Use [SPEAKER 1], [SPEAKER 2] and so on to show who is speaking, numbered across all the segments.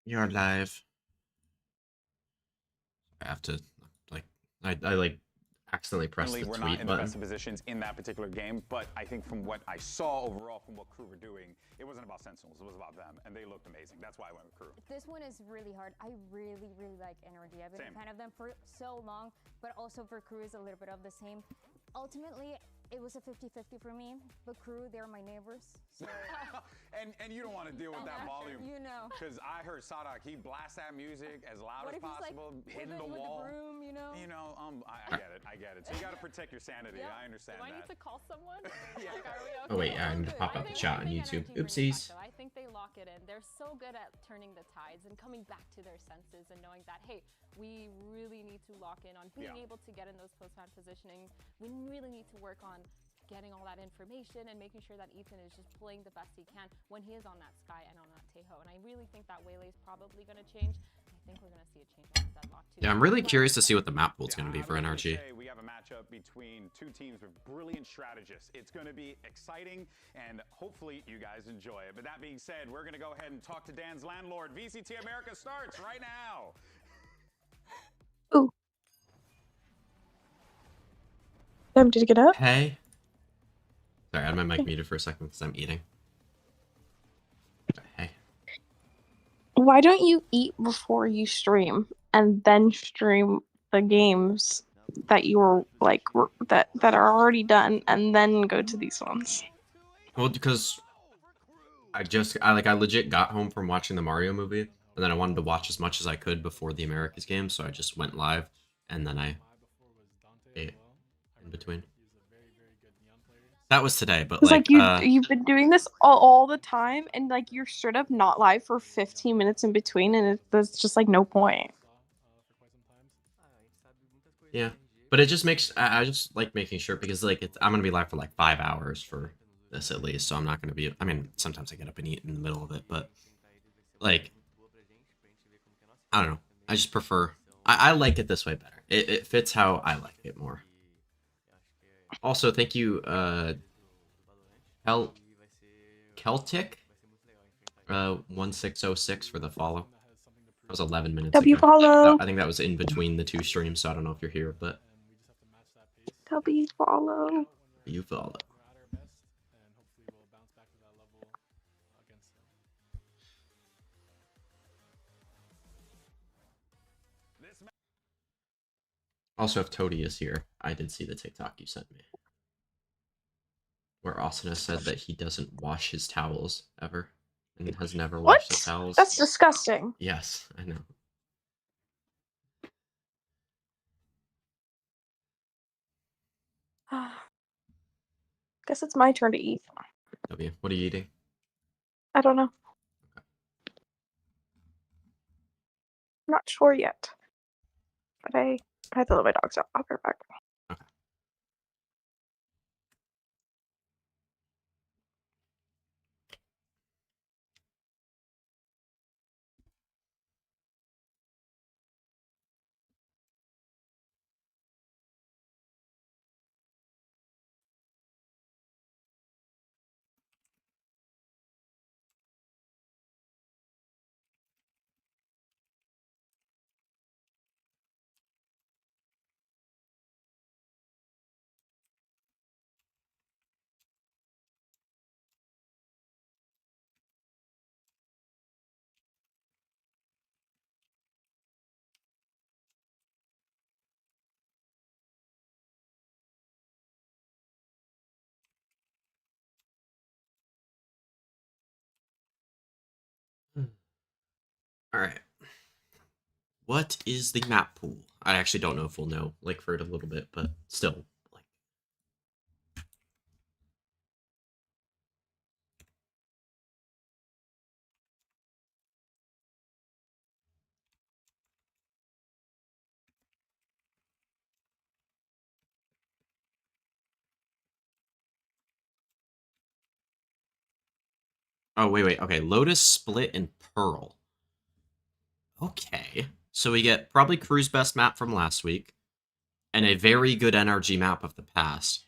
[SPEAKER 1] You're live. I have to, like, I like accidentally pressed the
[SPEAKER 2] We're
[SPEAKER 1] tweet
[SPEAKER 2] not in the
[SPEAKER 1] button.
[SPEAKER 2] best of positions in that particular game, but I think from what I saw overall from what Kru were doing, it wasn't about Sentinels, it was about them, and they looked amazing. That's why I went with Kru.
[SPEAKER 3] This one is really hard. I really, really like Nrg. I've been a fan of them for so long, but also for Kru is a little bit of the same. Ultimately, it was a 50-50 for me, but Kru, they're my neighbors. So.
[SPEAKER 2] and you don't want to deal with that volume.
[SPEAKER 3] You know.
[SPEAKER 2] Because I heard Sadak, he blasts that music as loud
[SPEAKER 3] what
[SPEAKER 2] as possible,
[SPEAKER 3] like,
[SPEAKER 2] hitting the wall.
[SPEAKER 3] With the broom, you know?
[SPEAKER 2] I get it. So you got to protect your sanity. Yeah. I understand
[SPEAKER 4] that. Do I need to call someone? Yeah. Like, are we okay?
[SPEAKER 1] Oh wait, I need to pop up the chat on YouTube. Oopsies.
[SPEAKER 4] I think they lock it in. They're so good at turning the tides and coming back to their senses and knowing that, hey, we really need to lock in on being able to get in those post-mortem positioning. We really need to work on getting all that information and making sure that Ethan is just playing the best he can when he is on that Sky and on that Teho. And I really think that Waylay is probably going to change. I think we're going to see a change on Deadlock too.
[SPEAKER 1] Yeah, I'm really curious to see what the map pool is going to be for Nrg.
[SPEAKER 2] We have a matchup between two teams with brilliant strategists. It's going to be exciting, and hopefully you guys enjoy it. But that being said, we're going to go ahead and talk to Dan's landlord. VCT America starts right now.
[SPEAKER 5] Ooh. Did you get up?
[SPEAKER 1] Hey. Sorry, I had my mic muted for a second because I'm eating. Hey.
[SPEAKER 5] Why don't you eat before you stream and then stream the games that you were like that are already done and then go to these ones?
[SPEAKER 1] Well, because I legit got home from watching the Mario movie, and then I wanted to watch as much as I could before the Americas game, so I just went live, and then I ate in between. That was today, but
[SPEAKER 5] like you've been doing this all the time, and like you're straight up not live for 15 minutes in between, and there's just like no point.
[SPEAKER 1] Yeah, but it just makes I just like making sure, because like I'm gonna be live for like 5 hours for this at least, so I'm not gonna be. I mean, sometimes I get up and eat in the middle of it, but like I don't know. I just prefer. I like it this way better. It fits how I like it more. Also, thank you, Celtic, 1606 for the follow. That was 11 minutes
[SPEAKER 5] ago. Follow.
[SPEAKER 1] I think that was in between the two streams, so I don't know if you're here, but
[SPEAKER 5] W follow.
[SPEAKER 1] You follow. Also, if Toady is here, I did see the TikTok you sent me, where Asuna said that he doesn't wash his towels ever, and has never washed his towels.
[SPEAKER 5] That's disgusting.
[SPEAKER 1] Yes, I know.
[SPEAKER 5] Guess it's my turn to eat.
[SPEAKER 1] W, what are you eating?
[SPEAKER 5] I don't know. Okay. I'm not sure yet, but I had to let my dogs out. I'll be right back.
[SPEAKER 1] Okay. All right. What is the map pool? I actually don't know if we'll know, like, for it a little bit, but still, like. Oh, wait. Okay, Lotus, Split, and Pearl. Okay. So we get probably Kru's best map from last week, and a very good Nrg map of the past.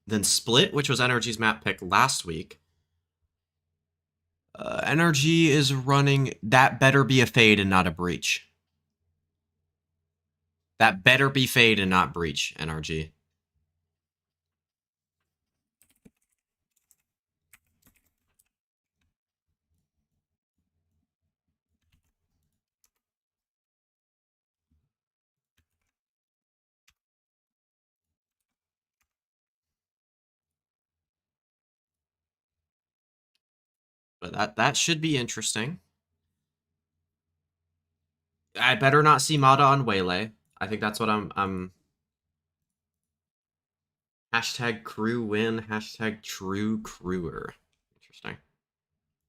[SPEAKER 1] Then Split, which was Nrg's map pick last week. Nrg is running. That better be a fade and not a breach. That better be fade and not breach, Nrg. But that should be interesting. I better not see Mata on Waylay. I think that's what I'm hashtag crew win, hashtag true crewer. Interesting.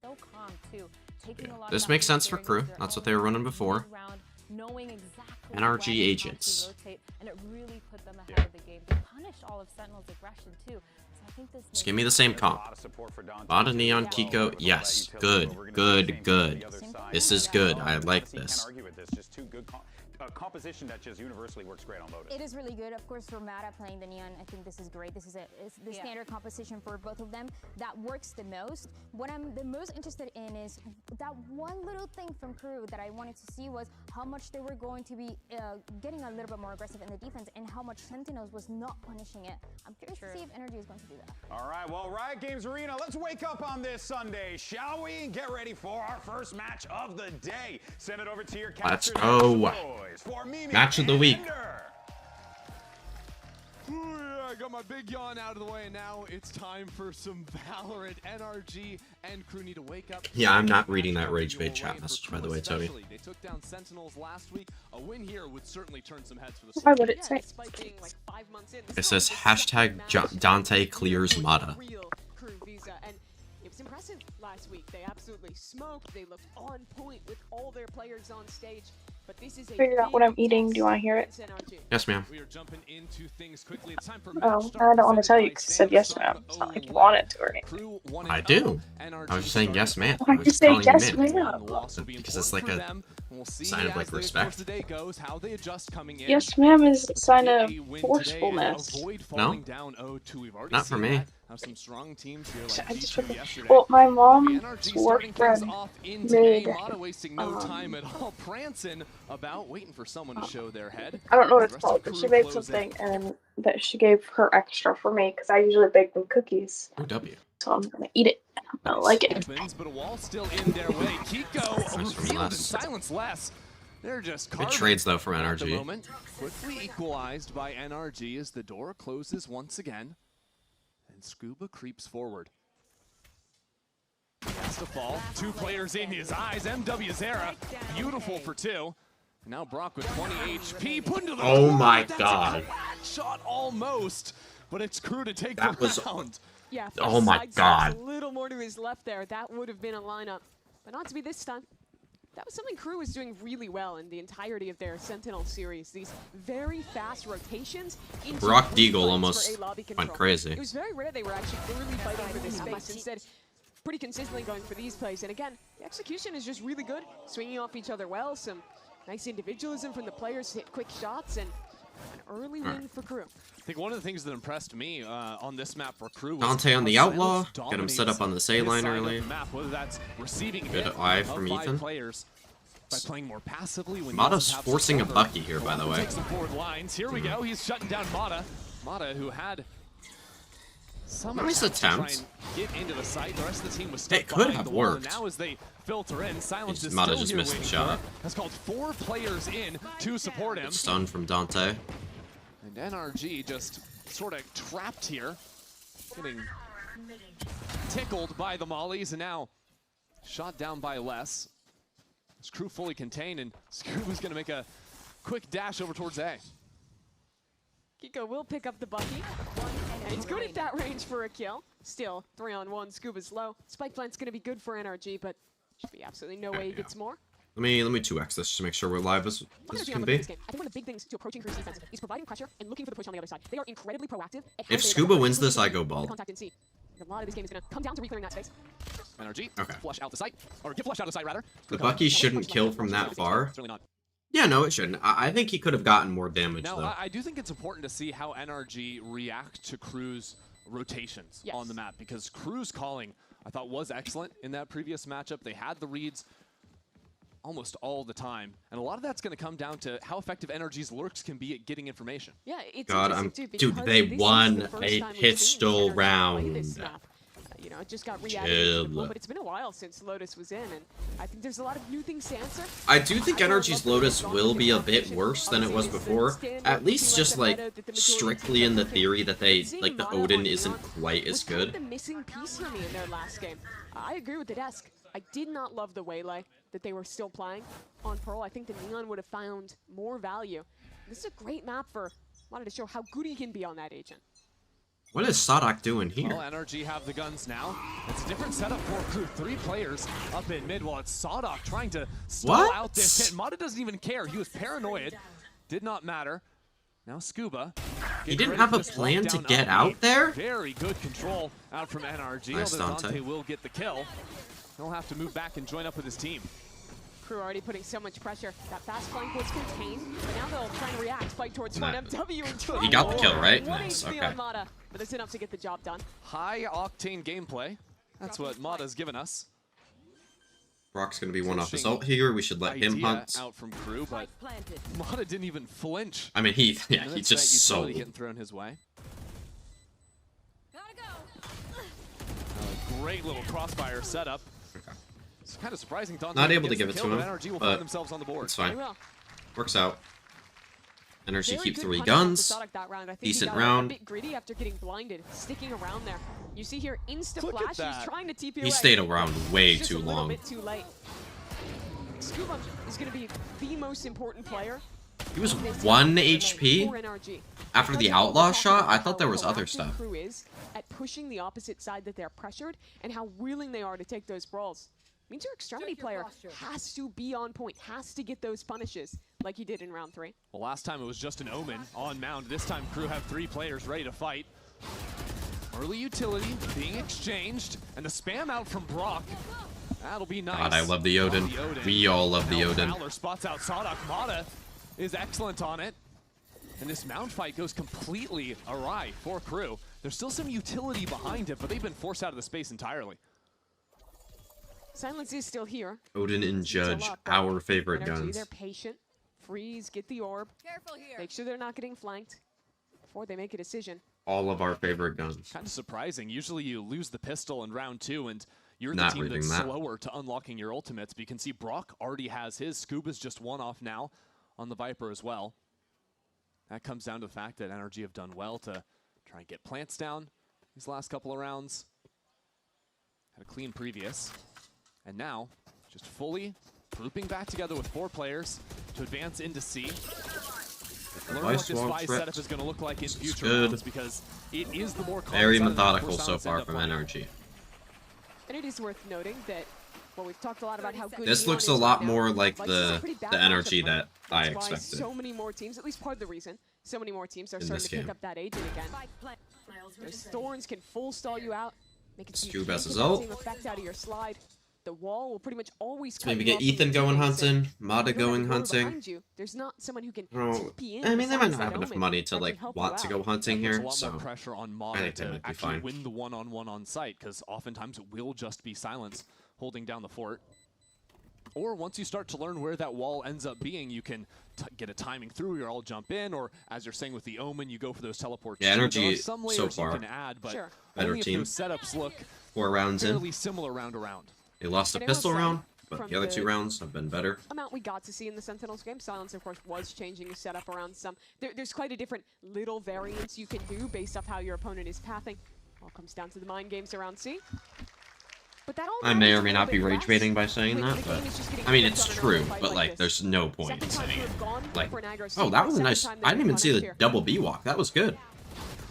[SPEAKER 4] So calm too. Taking a lot
[SPEAKER 1] This
[SPEAKER 4] of
[SPEAKER 1] makes
[SPEAKER 4] that
[SPEAKER 1] sense for crew. That's what they were running before.
[SPEAKER 4] round, knowing exactly
[SPEAKER 1] Nrg
[SPEAKER 4] when
[SPEAKER 1] agents.
[SPEAKER 4] to rotate, and it really put them ahead of the game. They punished all of Sentinel's aggression too. So I think this
[SPEAKER 1] Just give me the same comp.
[SPEAKER 2] A
[SPEAKER 1] Lot of Neon Kiko. Yes. Good. Good. Good. This is good. I like this.
[SPEAKER 2] Just two good composition that just universally works great on Lotus.
[SPEAKER 3] It is really good. Of course, for Mata playing the Neon, I think this is great. This is the standard composition for both of them that works the most. What I'm the most interested in is that one little thing from Crew that I wanted to see was how much they were going to be getting a little bit more aggressive in the defense and how much Sentinels was not punishing it. I'm curious to see if Nrg is going to do that.
[SPEAKER 2] All right, well, Riot Games Arena, let's wake up on this Sunday, shall we? And get ready for our first match of the day. Send it over to your
[SPEAKER 1] Let's
[SPEAKER 2] casters,
[SPEAKER 1] go.
[SPEAKER 2] boys, for Mimi
[SPEAKER 1] Match of the week.
[SPEAKER 2] Ender.
[SPEAKER 6] I got my big yawn out of the way, and now it's time for some Valorant. Nrg and Crew need to wake up.
[SPEAKER 1] Yeah, I'm not reading that rage bait chat message, by the way, Tony.
[SPEAKER 6] They took down Sentinels last week. A win here would certainly turn some heads for the
[SPEAKER 5] Why would it say?
[SPEAKER 1] It says hashtag Dante clears Mata.
[SPEAKER 7] It was impressive last week. They absolutely smoked. They looked on point with all their players on stage. But this is a
[SPEAKER 5] Figure out what I'm eating. Do you want to hear it?
[SPEAKER 1] Yes, ma'am.
[SPEAKER 6] We are jumping into things quickly. It's time for
[SPEAKER 5] Oh, I don't want to tell you because you said yes, ma'am. It's not like you wanted to or anything.
[SPEAKER 1] I do. I was just saying yes, ma'am.
[SPEAKER 5] Why'd
[SPEAKER 1] I
[SPEAKER 5] you
[SPEAKER 1] was
[SPEAKER 5] say
[SPEAKER 1] calling you
[SPEAKER 5] yes,
[SPEAKER 1] ma'am.
[SPEAKER 5] ma'am?
[SPEAKER 1] Because it's like a sign of like respect.
[SPEAKER 5] Yes, ma'am is a sign of forcefulness.
[SPEAKER 1] No, not for me.
[SPEAKER 6] Some strong teams here,
[SPEAKER 5] I
[SPEAKER 6] like
[SPEAKER 5] just
[SPEAKER 6] G2
[SPEAKER 5] took it.
[SPEAKER 6] yesterday.
[SPEAKER 5] Well, my
[SPEAKER 6] The
[SPEAKER 5] mom's
[SPEAKER 6] NRG
[SPEAKER 5] work
[SPEAKER 6] starting things
[SPEAKER 5] friend
[SPEAKER 6] off in today.
[SPEAKER 5] made,
[SPEAKER 6] Mata wasting no time at all, prancing about, waiting for someone to show their head.
[SPEAKER 5] I don't know what
[SPEAKER 6] The
[SPEAKER 5] it's
[SPEAKER 6] rest of
[SPEAKER 5] called,
[SPEAKER 6] the
[SPEAKER 5] but she
[SPEAKER 6] crew
[SPEAKER 5] made
[SPEAKER 6] flows in.
[SPEAKER 5] something and that she gave her extra for me because I usually bake them cookies.
[SPEAKER 1] OW.
[SPEAKER 5] So I'm gonna eat it. I'm gonna like it.
[SPEAKER 6] Opens, but a wall still in their way. Kiko
[SPEAKER 1] Nice from
[SPEAKER 6] revealed and
[SPEAKER 1] Les.
[SPEAKER 6] silence less. They're just
[SPEAKER 1] Good
[SPEAKER 6] carving
[SPEAKER 1] trades though from
[SPEAKER 6] at the
[SPEAKER 1] NRG.
[SPEAKER 6] moment. Quickly equalized by NRG as the door closes once again. And Scuba creeps forward. He has to fall. Two players in his eyes. MW Zera, beautiful for two. And now Brock with 20 HP, put into the
[SPEAKER 1] Oh
[SPEAKER 6] corner.
[SPEAKER 1] my
[SPEAKER 6] That's
[SPEAKER 1] God.
[SPEAKER 6] a quad shot almost, but it's Crew to take
[SPEAKER 1] That
[SPEAKER 6] the
[SPEAKER 1] was-
[SPEAKER 6] round.
[SPEAKER 7] Yeah,
[SPEAKER 1] Oh my
[SPEAKER 7] side steps,
[SPEAKER 1] God.
[SPEAKER 7] A little more to his left there. That would have been a lineup, but not to be this time. That was something Crew was doing really well in the entirety of their Sentinel series. These very fast rotations into
[SPEAKER 1] Brock
[SPEAKER 7] free
[SPEAKER 1] Deagle
[SPEAKER 7] plays
[SPEAKER 1] almost
[SPEAKER 7] for a lobby
[SPEAKER 1] went
[SPEAKER 7] control.
[SPEAKER 1] crazy.
[SPEAKER 7] It was very rare they were actually early fighting for this space. Instead, pretty consistently going for these plays. And again, the execution is just really good, swinging off each other well. Some nice individualism from the players to hit quick shots, and an early win for Crew.
[SPEAKER 6] I think one of the things that impressed me on this map for Crew was
[SPEAKER 1] Dante on the
[SPEAKER 6] how
[SPEAKER 1] Outlaw.
[SPEAKER 6] Silence
[SPEAKER 1] Get him set up on the A
[SPEAKER 6] dominates
[SPEAKER 1] line
[SPEAKER 6] his side of
[SPEAKER 1] early.
[SPEAKER 6] the map, whether that's receiving
[SPEAKER 1] Good
[SPEAKER 6] hit
[SPEAKER 1] eye
[SPEAKER 6] of
[SPEAKER 1] from
[SPEAKER 6] 5
[SPEAKER 1] Ethan.
[SPEAKER 6] players by playing more passively. When
[SPEAKER 1] Mata's
[SPEAKER 6] he doesn't have
[SPEAKER 1] forcing a
[SPEAKER 6] support.
[SPEAKER 1] bucky here, by the way.
[SPEAKER 6] Takes some forward lines. Here we go. He's shutting down Mata. Mata, who had some
[SPEAKER 1] Nice
[SPEAKER 6] attempts to try
[SPEAKER 1] attempt.
[SPEAKER 6] and get into the site. The rest of the team was stuck
[SPEAKER 1] It could
[SPEAKER 6] behind
[SPEAKER 1] have
[SPEAKER 6] the wall, and
[SPEAKER 1] worked.
[SPEAKER 6] now as they filter in, Silence is
[SPEAKER 1] Mata
[SPEAKER 6] still
[SPEAKER 1] just
[SPEAKER 6] here
[SPEAKER 1] missed the
[SPEAKER 6] waiting
[SPEAKER 1] shot.
[SPEAKER 6] for him. Has called 4 players in to support him.
[SPEAKER 1] Good stun from Dante.
[SPEAKER 6] And NRG just sort of trapped here, getting tickled by the mollies, and now shot down by Les. His Crew fully contained, and Scuba's going to make a quick dash over towards A.
[SPEAKER 7] Kiko will pick up the bucky, and he's good at that range for a kill. Still, 3-on-1, Scuba's low. Spike plant's gonna be good for NRG, but should be absolutely no way he gets more.
[SPEAKER 1] Let me 2x this just to make sure we're live as can be.
[SPEAKER 7] I think one of the big things to approaching Crew's defense is providing pressure and looking for the push on the other side. They are incredibly proactive. At how
[SPEAKER 1] If
[SPEAKER 7] they
[SPEAKER 1] Scuba
[SPEAKER 7] attack,
[SPEAKER 1] wins this, I
[SPEAKER 7] looking
[SPEAKER 1] go
[SPEAKER 7] for
[SPEAKER 1] bald.
[SPEAKER 7] contact and see. A lot of this game is gonna come down to reclearing that space.
[SPEAKER 6] NRG,
[SPEAKER 1] Okay.
[SPEAKER 6] flush out the site, or get flushed out of the site rather.
[SPEAKER 1] The bucky shouldn't kill from that far.
[SPEAKER 6] Certainly not.
[SPEAKER 1] Yeah, no, it shouldn't. I think he could have gotten more damage
[SPEAKER 6] Now,
[SPEAKER 1] though.
[SPEAKER 6] I do think it's important to see how NRG react to Crew's rotations
[SPEAKER 7] Yes.
[SPEAKER 6] on the map, because Crew's calling I thought was excellent in that previous matchup. They had the reads almost all the time, and a lot of that's going to come down to how effective Nrg's lurks can be at getting information.
[SPEAKER 7] Yeah, it's
[SPEAKER 1] God,
[SPEAKER 7] interesting too,
[SPEAKER 1] dude,
[SPEAKER 7] because
[SPEAKER 1] they
[SPEAKER 7] this is
[SPEAKER 1] won
[SPEAKER 7] the first
[SPEAKER 1] a
[SPEAKER 7] time we've seen
[SPEAKER 1] pistol
[SPEAKER 7] Nrg play
[SPEAKER 1] round.
[SPEAKER 7] this map. You know, it just got re-added into the pool, but it's been a while since Lotus was in, and I think there's a lot of new things to answer.
[SPEAKER 1] I do think Nrg's Lotus will be a bit worse than it was before. At least just like strictly in the theory that they like the Odin isn't quite as good.
[SPEAKER 7] The missing piece for me in their last game. I agree with the desk. I did not love the Waylay that they were still playing on Pearl. I think the Neon would have found more value. This is a great map for wanted to show how good he can be on that agent.
[SPEAKER 1] What is Sadak doing here?
[SPEAKER 6] Well, Nrg have the guns now. It's a different setup for Kru. 3 players up in mid while it's Sadak trying to stall out this hit. Mata doesn't even care. He was paranoid. Did not matter. Now Scuba.
[SPEAKER 1] He didn't have a plan to get out there?
[SPEAKER 6] Very good control out from Nrg.
[SPEAKER 1] Nice,
[SPEAKER 6] although
[SPEAKER 1] Dante.
[SPEAKER 6] Dante will get the kill. He'll have to move back and join up with his team.
[SPEAKER 7] Kru already putting so much pressure. That fast flank was contained, but now they'll try to react, fight towards front MW and try.
[SPEAKER 1] He got the kill, right?
[SPEAKER 7] 1
[SPEAKER 1] Nice,
[SPEAKER 7] HP
[SPEAKER 1] okay.
[SPEAKER 7] on Mata, but it's enough to get the job done.
[SPEAKER 6] High octane gameplay. That's what Mata's given us.
[SPEAKER 1] Brock's gonna be one off his ult here. We should let him
[SPEAKER 6] Idea
[SPEAKER 1] hunt.
[SPEAKER 6] out from Kru, but Mata didn't even flinch.
[SPEAKER 1] I mean, he
[SPEAKER 6] And
[SPEAKER 1] he
[SPEAKER 6] that's
[SPEAKER 1] just
[SPEAKER 6] that
[SPEAKER 1] sold.
[SPEAKER 6] utility getting thrown his way. Great little crossfire setup. It's kind of surprising. Dante
[SPEAKER 1] Not able to
[SPEAKER 6] gets
[SPEAKER 1] give
[SPEAKER 6] the
[SPEAKER 1] it to
[SPEAKER 6] kill,
[SPEAKER 1] him,
[SPEAKER 6] but Nrg will
[SPEAKER 1] but
[SPEAKER 6] find themselves on the board.
[SPEAKER 1] It's
[SPEAKER 7] Very
[SPEAKER 1] fine.
[SPEAKER 7] well.
[SPEAKER 1] Works out. Nrg
[SPEAKER 7] Very
[SPEAKER 1] keep
[SPEAKER 7] good
[SPEAKER 1] 3
[SPEAKER 7] punishment
[SPEAKER 1] guns.
[SPEAKER 7] for Sadak that round. I think
[SPEAKER 1] Decent
[SPEAKER 7] he got
[SPEAKER 1] round.
[SPEAKER 7] A bit greedy after getting blinded, sticking around there. You see here, insta
[SPEAKER 6] Look at
[SPEAKER 7] flash.
[SPEAKER 6] that.
[SPEAKER 7] He's trying to TP
[SPEAKER 1] He
[SPEAKER 7] away.
[SPEAKER 1] stayed around way
[SPEAKER 7] Just
[SPEAKER 1] too
[SPEAKER 7] a little
[SPEAKER 1] long.
[SPEAKER 7] bit too late. Scuba is going to be the most important player.
[SPEAKER 1] He was
[SPEAKER 7] in this
[SPEAKER 1] 1
[SPEAKER 7] game
[SPEAKER 1] HP
[SPEAKER 7] for NRG.
[SPEAKER 1] after the
[SPEAKER 7] Because
[SPEAKER 1] outlaw
[SPEAKER 7] we're talking
[SPEAKER 1] shot. I
[SPEAKER 7] about
[SPEAKER 1] thought there
[SPEAKER 7] how
[SPEAKER 1] was other
[SPEAKER 7] proactive
[SPEAKER 1] stuff.
[SPEAKER 7] Kru is at pushing the opposite side that they're pressured, and how willing they are to take those brawls. Means your extremity player has to be on point, has to get those punishes like he did in round 3.
[SPEAKER 6] Well, last time it was just an Omen on Mound. This time Kru have 3 players ready to fight. Early utility being exchanged, and the spam out from Brock. That'll be nice.
[SPEAKER 1] God, I love the Odin. We all love the
[SPEAKER 6] Now
[SPEAKER 1] Odin.
[SPEAKER 6] Fowler spots out Sadak. Mata is excellent on it. And this Mound fight goes completely awry for Kru. There's still some utility behind it, but they've been forced out of the space entirely.
[SPEAKER 7] Silence is still here.
[SPEAKER 1] Odin and
[SPEAKER 7] It's a
[SPEAKER 1] Judge,
[SPEAKER 7] lot, but
[SPEAKER 1] our favorite
[SPEAKER 7] NRG,
[SPEAKER 1] guns.
[SPEAKER 7] They're patient. Freeze, get the orb. Make sure they're not getting flanked before they make a decision.
[SPEAKER 1] All of our favorite guns.
[SPEAKER 6] Kind of surprising. Usually you lose the pistol in round 2, and you're the
[SPEAKER 1] Not
[SPEAKER 6] team
[SPEAKER 1] reading
[SPEAKER 6] that's
[SPEAKER 1] that.
[SPEAKER 6] slower to unlocking your ultimates. But you can see Brock already has his. Scuba's just 1 off now on the Viper as well. That comes down to the fact that Nrg have done well to try and get plants down these last couple of rounds. Had a clean previous. And now, just fully grouping back together with 4 players to advance into C. Learn what
[SPEAKER 1] Device
[SPEAKER 6] this
[SPEAKER 1] wall
[SPEAKER 6] Vi
[SPEAKER 1] threat.
[SPEAKER 6] setup is going to look like in future
[SPEAKER 1] good.
[SPEAKER 6] rounds, because it is the more common
[SPEAKER 1] Very
[SPEAKER 6] setup that
[SPEAKER 1] methodical
[SPEAKER 6] Core
[SPEAKER 1] so
[SPEAKER 6] Silence
[SPEAKER 1] far
[SPEAKER 6] end up
[SPEAKER 1] from
[SPEAKER 6] playing.
[SPEAKER 1] NRG.
[SPEAKER 7] And it is worth noting that, well, we've talked a lot about how good
[SPEAKER 1] This
[SPEAKER 7] Neon
[SPEAKER 1] looks
[SPEAKER 7] is
[SPEAKER 1] a
[SPEAKER 7] right
[SPEAKER 1] lot
[SPEAKER 7] now.
[SPEAKER 1] more like
[SPEAKER 7] Vice is a
[SPEAKER 1] the
[SPEAKER 7] pretty bad
[SPEAKER 1] NRG
[SPEAKER 7] matchup,
[SPEAKER 1] that I
[SPEAKER 7] That's why
[SPEAKER 1] expected.
[SPEAKER 7] so many more teams, at least part of the reason, so many more teams are
[SPEAKER 1] In
[SPEAKER 7] starting
[SPEAKER 1] this
[SPEAKER 7] to pick
[SPEAKER 1] game.
[SPEAKER 7] up that agent again. Those thorns can full stall you out, make it so you
[SPEAKER 1] Scuba
[SPEAKER 7] can't
[SPEAKER 1] has
[SPEAKER 7] get
[SPEAKER 1] his
[SPEAKER 7] that
[SPEAKER 1] ult.
[SPEAKER 7] same effect out of your slide. The wall will pretty much always cut
[SPEAKER 1] Maybe
[SPEAKER 7] you
[SPEAKER 1] get
[SPEAKER 7] off from
[SPEAKER 1] Ethan
[SPEAKER 7] your
[SPEAKER 1] going
[SPEAKER 7] teammates, and
[SPEAKER 1] hunting, Mata
[SPEAKER 7] you don't have
[SPEAKER 1] going
[SPEAKER 7] the orb
[SPEAKER 1] hunting.
[SPEAKER 7] behind you. There's not someone who can
[SPEAKER 1] Oh,
[SPEAKER 7] TP in
[SPEAKER 1] I mean, they might
[SPEAKER 7] besides
[SPEAKER 1] not have
[SPEAKER 7] that
[SPEAKER 1] enough
[SPEAKER 7] Omen
[SPEAKER 1] money to
[SPEAKER 7] that
[SPEAKER 1] like
[SPEAKER 7] can help
[SPEAKER 1] want
[SPEAKER 7] you
[SPEAKER 1] to
[SPEAKER 7] out.
[SPEAKER 1] go hunting
[SPEAKER 6] There's
[SPEAKER 1] here,
[SPEAKER 6] a lot
[SPEAKER 1] so
[SPEAKER 6] more pressure on
[SPEAKER 1] I
[SPEAKER 6] Mata
[SPEAKER 1] think they
[SPEAKER 6] to
[SPEAKER 1] might be
[SPEAKER 6] actually
[SPEAKER 1] fine.
[SPEAKER 6] win the one-on-one on site, because oftentimes it will just be Silence holding down the fort. Or once you start to learn where that wall ends up being, you can get a timing through, you'll all jump in, or as you're saying with the Omen, you go for those teleports.
[SPEAKER 1] Yeah,
[SPEAKER 6] too.
[SPEAKER 1] NRG
[SPEAKER 6] There are some
[SPEAKER 1] so
[SPEAKER 6] layers
[SPEAKER 1] far,
[SPEAKER 6] you can add, but
[SPEAKER 7] Sure.
[SPEAKER 1] better
[SPEAKER 6] only if
[SPEAKER 1] team.
[SPEAKER 6] those setups look
[SPEAKER 1] 4 rounds
[SPEAKER 6] fairly
[SPEAKER 1] in.
[SPEAKER 6] similar round to round.
[SPEAKER 1] They lost a
[SPEAKER 7] And I will
[SPEAKER 1] pistol
[SPEAKER 7] say,
[SPEAKER 1] round, but
[SPEAKER 7] from
[SPEAKER 1] the other
[SPEAKER 7] the
[SPEAKER 1] 2 rounds have been better.
[SPEAKER 7] amount we got to see in the Sentinels game, Silence, of course, was changing his setup around some. There's quite a different little variance you can do based off how your opponent is pathing. All comes down to the mind games around C. But that all
[SPEAKER 1] I may
[SPEAKER 7] matters
[SPEAKER 1] or
[SPEAKER 7] a
[SPEAKER 1] may
[SPEAKER 7] little
[SPEAKER 1] not be
[SPEAKER 7] bit
[SPEAKER 1] rage
[SPEAKER 7] less
[SPEAKER 1] baiting by saying
[SPEAKER 7] when
[SPEAKER 1] that,
[SPEAKER 7] the
[SPEAKER 1] but
[SPEAKER 7] game is just getting
[SPEAKER 1] I mean,
[SPEAKER 7] flipped
[SPEAKER 1] it's
[SPEAKER 7] on an
[SPEAKER 1] true,
[SPEAKER 7] early fight
[SPEAKER 1] but like,
[SPEAKER 7] this.
[SPEAKER 1] there's no point
[SPEAKER 7] Second
[SPEAKER 1] in
[SPEAKER 7] time
[SPEAKER 1] saying
[SPEAKER 7] to
[SPEAKER 1] it.
[SPEAKER 7] have gone
[SPEAKER 1] Like,
[SPEAKER 7] for an aggro
[SPEAKER 1] oh,
[SPEAKER 7] sweep,
[SPEAKER 1] that was a
[SPEAKER 7] second
[SPEAKER 1] nice.
[SPEAKER 7] time
[SPEAKER 1] I
[SPEAKER 7] they
[SPEAKER 1] didn't even
[SPEAKER 7] got
[SPEAKER 1] see the
[SPEAKER 7] punished here.
[SPEAKER 1] double B walk. That was good.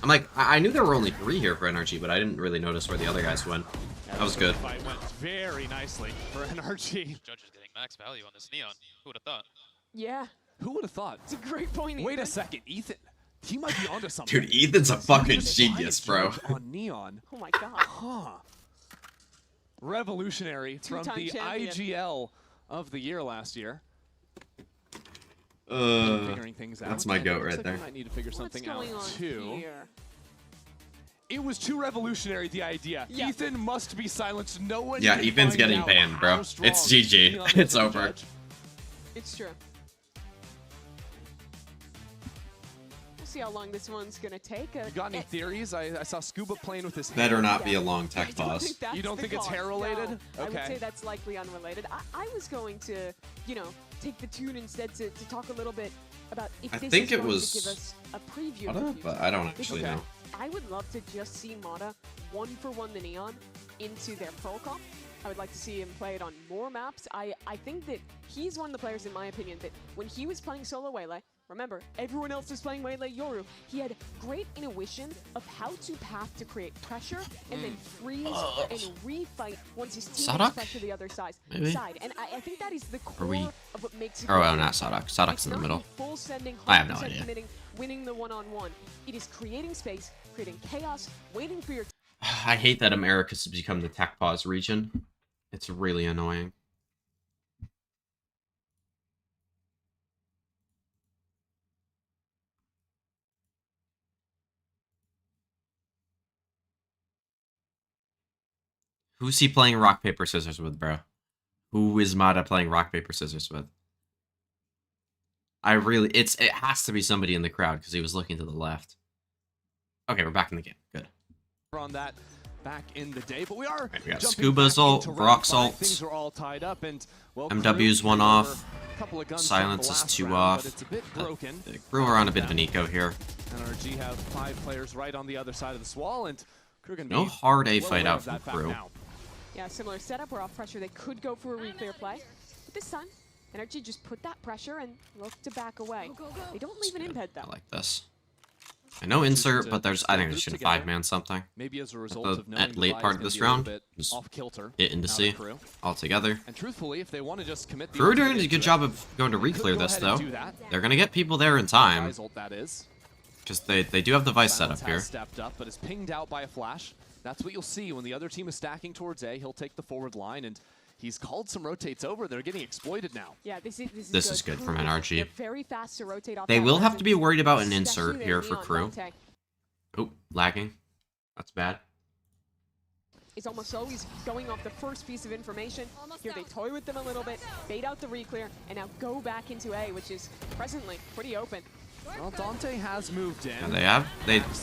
[SPEAKER 1] I'm like, I knew there were only 3 here for NRG, but I didn't really notice where the other guys went. That was good.
[SPEAKER 6] The fight went very nicely for NRG.
[SPEAKER 8] Judge is getting max value on this Neon. Who would have thought?
[SPEAKER 7] Yeah,
[SPEAKER 6] Who would have thought?
[SPEAKER 7] it's a great point.
[SPEAKER 6] Wait a
[SPEAKER 7] Ethan.
[SPEAKER 6] second, Ethan. He might be onto something.
[SPEAKER 1] Dude, Ethan's a fucking
[SPEAKER 6] Just
[SPEAKER 1] genius, bro.
[SPEAKER 6] judge on Neon.
[SPEAKER 7] Oh my god.
[SPEAKER 6] Huh. Revolutionary from
[SPEAKER 7] Two-time
[SPEAKER 6] the
[SPEAKER 7] champion.
[SPEAKER 6] IGL of the year last year. Figuring things out.
[SPEAKER 1] that's my
[SPEAKER 6] And it
[SPEAKER 1] goat
[SPEAKER 6] looks
[SPEAKER 1] right
[SPEAKER 6] like
[SPEAKER 1] there.
[SPEAKER 6] we might need to figure
[SPEAKER 7] What's
[SPEAKER 6] something
[SPEAKER 7] going
[SPEAKER 6] out
[SPEAKER 7] on
[SPEAKER 6] too.
[SPEAKER 7] here?
[SPEAKER 6] It was too revolutionary, the idea. Yeah. Ethan must be silenced. No one.
[SPEAKER 1] Yeah, Ethan's getting banned, bro. It's GG. It's over.
[SPEAKER 7] It's true. We'll see how long this one's gonna take.
[SPEAKER 6] You got any theories? I saw Scuba playing with his
[SPEAKER 1] Better not be a long tech pause.
[SPEAKER 6] You don't think it's hair related?
[SPEAKER 7] No,
[SPEAKER 6] okay.
[SPEAKER 7] I would say that's likely unrelated. I was going to, you know, take the tune instead to talk a little bit about if this is going to give us a preview.
[SPEAKER 1] Mata, but I don't actually know.
[SPEAKER 7] I would love to just see Mata 1-for-1 the Neon into their Pearl comp. I would like to see him play it on more maps. I think that he's one of the players, in my opinion, that when he was playing solo Waylay, remember, everyone else was playing Waylay Yoru, he had great intuition of how to path to create pressure and then freeze and refight once his team gets pressure the other side. And I think that is the core of what makes it.
[SPEAKER 1] Oh, well, not Sadak. Sadak's in the middle.
[SPEAKER 7] Full sending,
[SPEAKER 1] I have no idea.
[SPEAKER 7] Winning the one-on-one. It is creating space, creating chaos, waiting for your...
[SPEAKER 1] I hate that Americas has become the tech pause region. It's really annoying. Who's he playing rock, paper, scissors with, bro? Who is Mata playing rock, paper, scissors with? It has to be somebody in the crowd because he was looking to the left. Okay, we're back in the game. Good.
[SPEAKER 6] We're on that back in the day, but we are.
[SPEAKER 1] We got Scuba's ult, Rock's ult.
[SPEAKER 6] Things are all tied up, and well,
[SPEAKER 1] MW's one off.
[SPEAKER 6] Of
[SPEAKER 1] Silence is 2 off.
[SPEAKER 6] It's a bit broken.
[SPEAKER 1] The Kru are on a bit of an eco here.
[SPEAKER 6] Nrg have 5 players right on the other side of the wall, and Kru gonna
[SPEAKER 1] no
[SPEAKER 6] be
[SPEAKER 1] hard A fight out from Kru.
[SPEAKER 7] Yeah, similar setup. We're off pressure. They could go for a re-clear play. But this time, Nrg just put that pressure and look to back away. They don't leave an embed though.
[SPEAKER 1] I like this. I know insert, but I think they should 5-man something.
[SPEAKER 6] Maybe as a result of knowing
[SPEAKER 1] at late part of this round, just
[SPEAKER 6] off kilter
[SPEAKER 1] hit into C all together.
[SPEAKER 6] And truthfully, if they want to just commit,
[SPEAKER 1] Kru doing a good job of going to re-clear this though. They're gonna get people there in time. Because they do have the Vice setup here.
[SPEAKER 6] Stepped up, but is pinged out by a flash. That's what you'll see when the other team is stacking towards A. He'll take the forward line, and he's called some rotates over. They're getting exploited now.
[SPEAKER 7] Yeah, this
[SPEAKER 1] is good from NRG.
[SPEAKER 7] Very fast to rotate off.
[SPEAKER 1] They will have to be worried about an insert here for Kru. Oh, lagging. That's bad.
[SPEAKER 7] It's almost always going off the first piece of information. Here they toy with them a little bit, bait out the re-clear, and now go back into A, which is presently pretty open.
[SPEAKER 6] Well, Dante has moved in.
[SPEAKER 1] Yeah,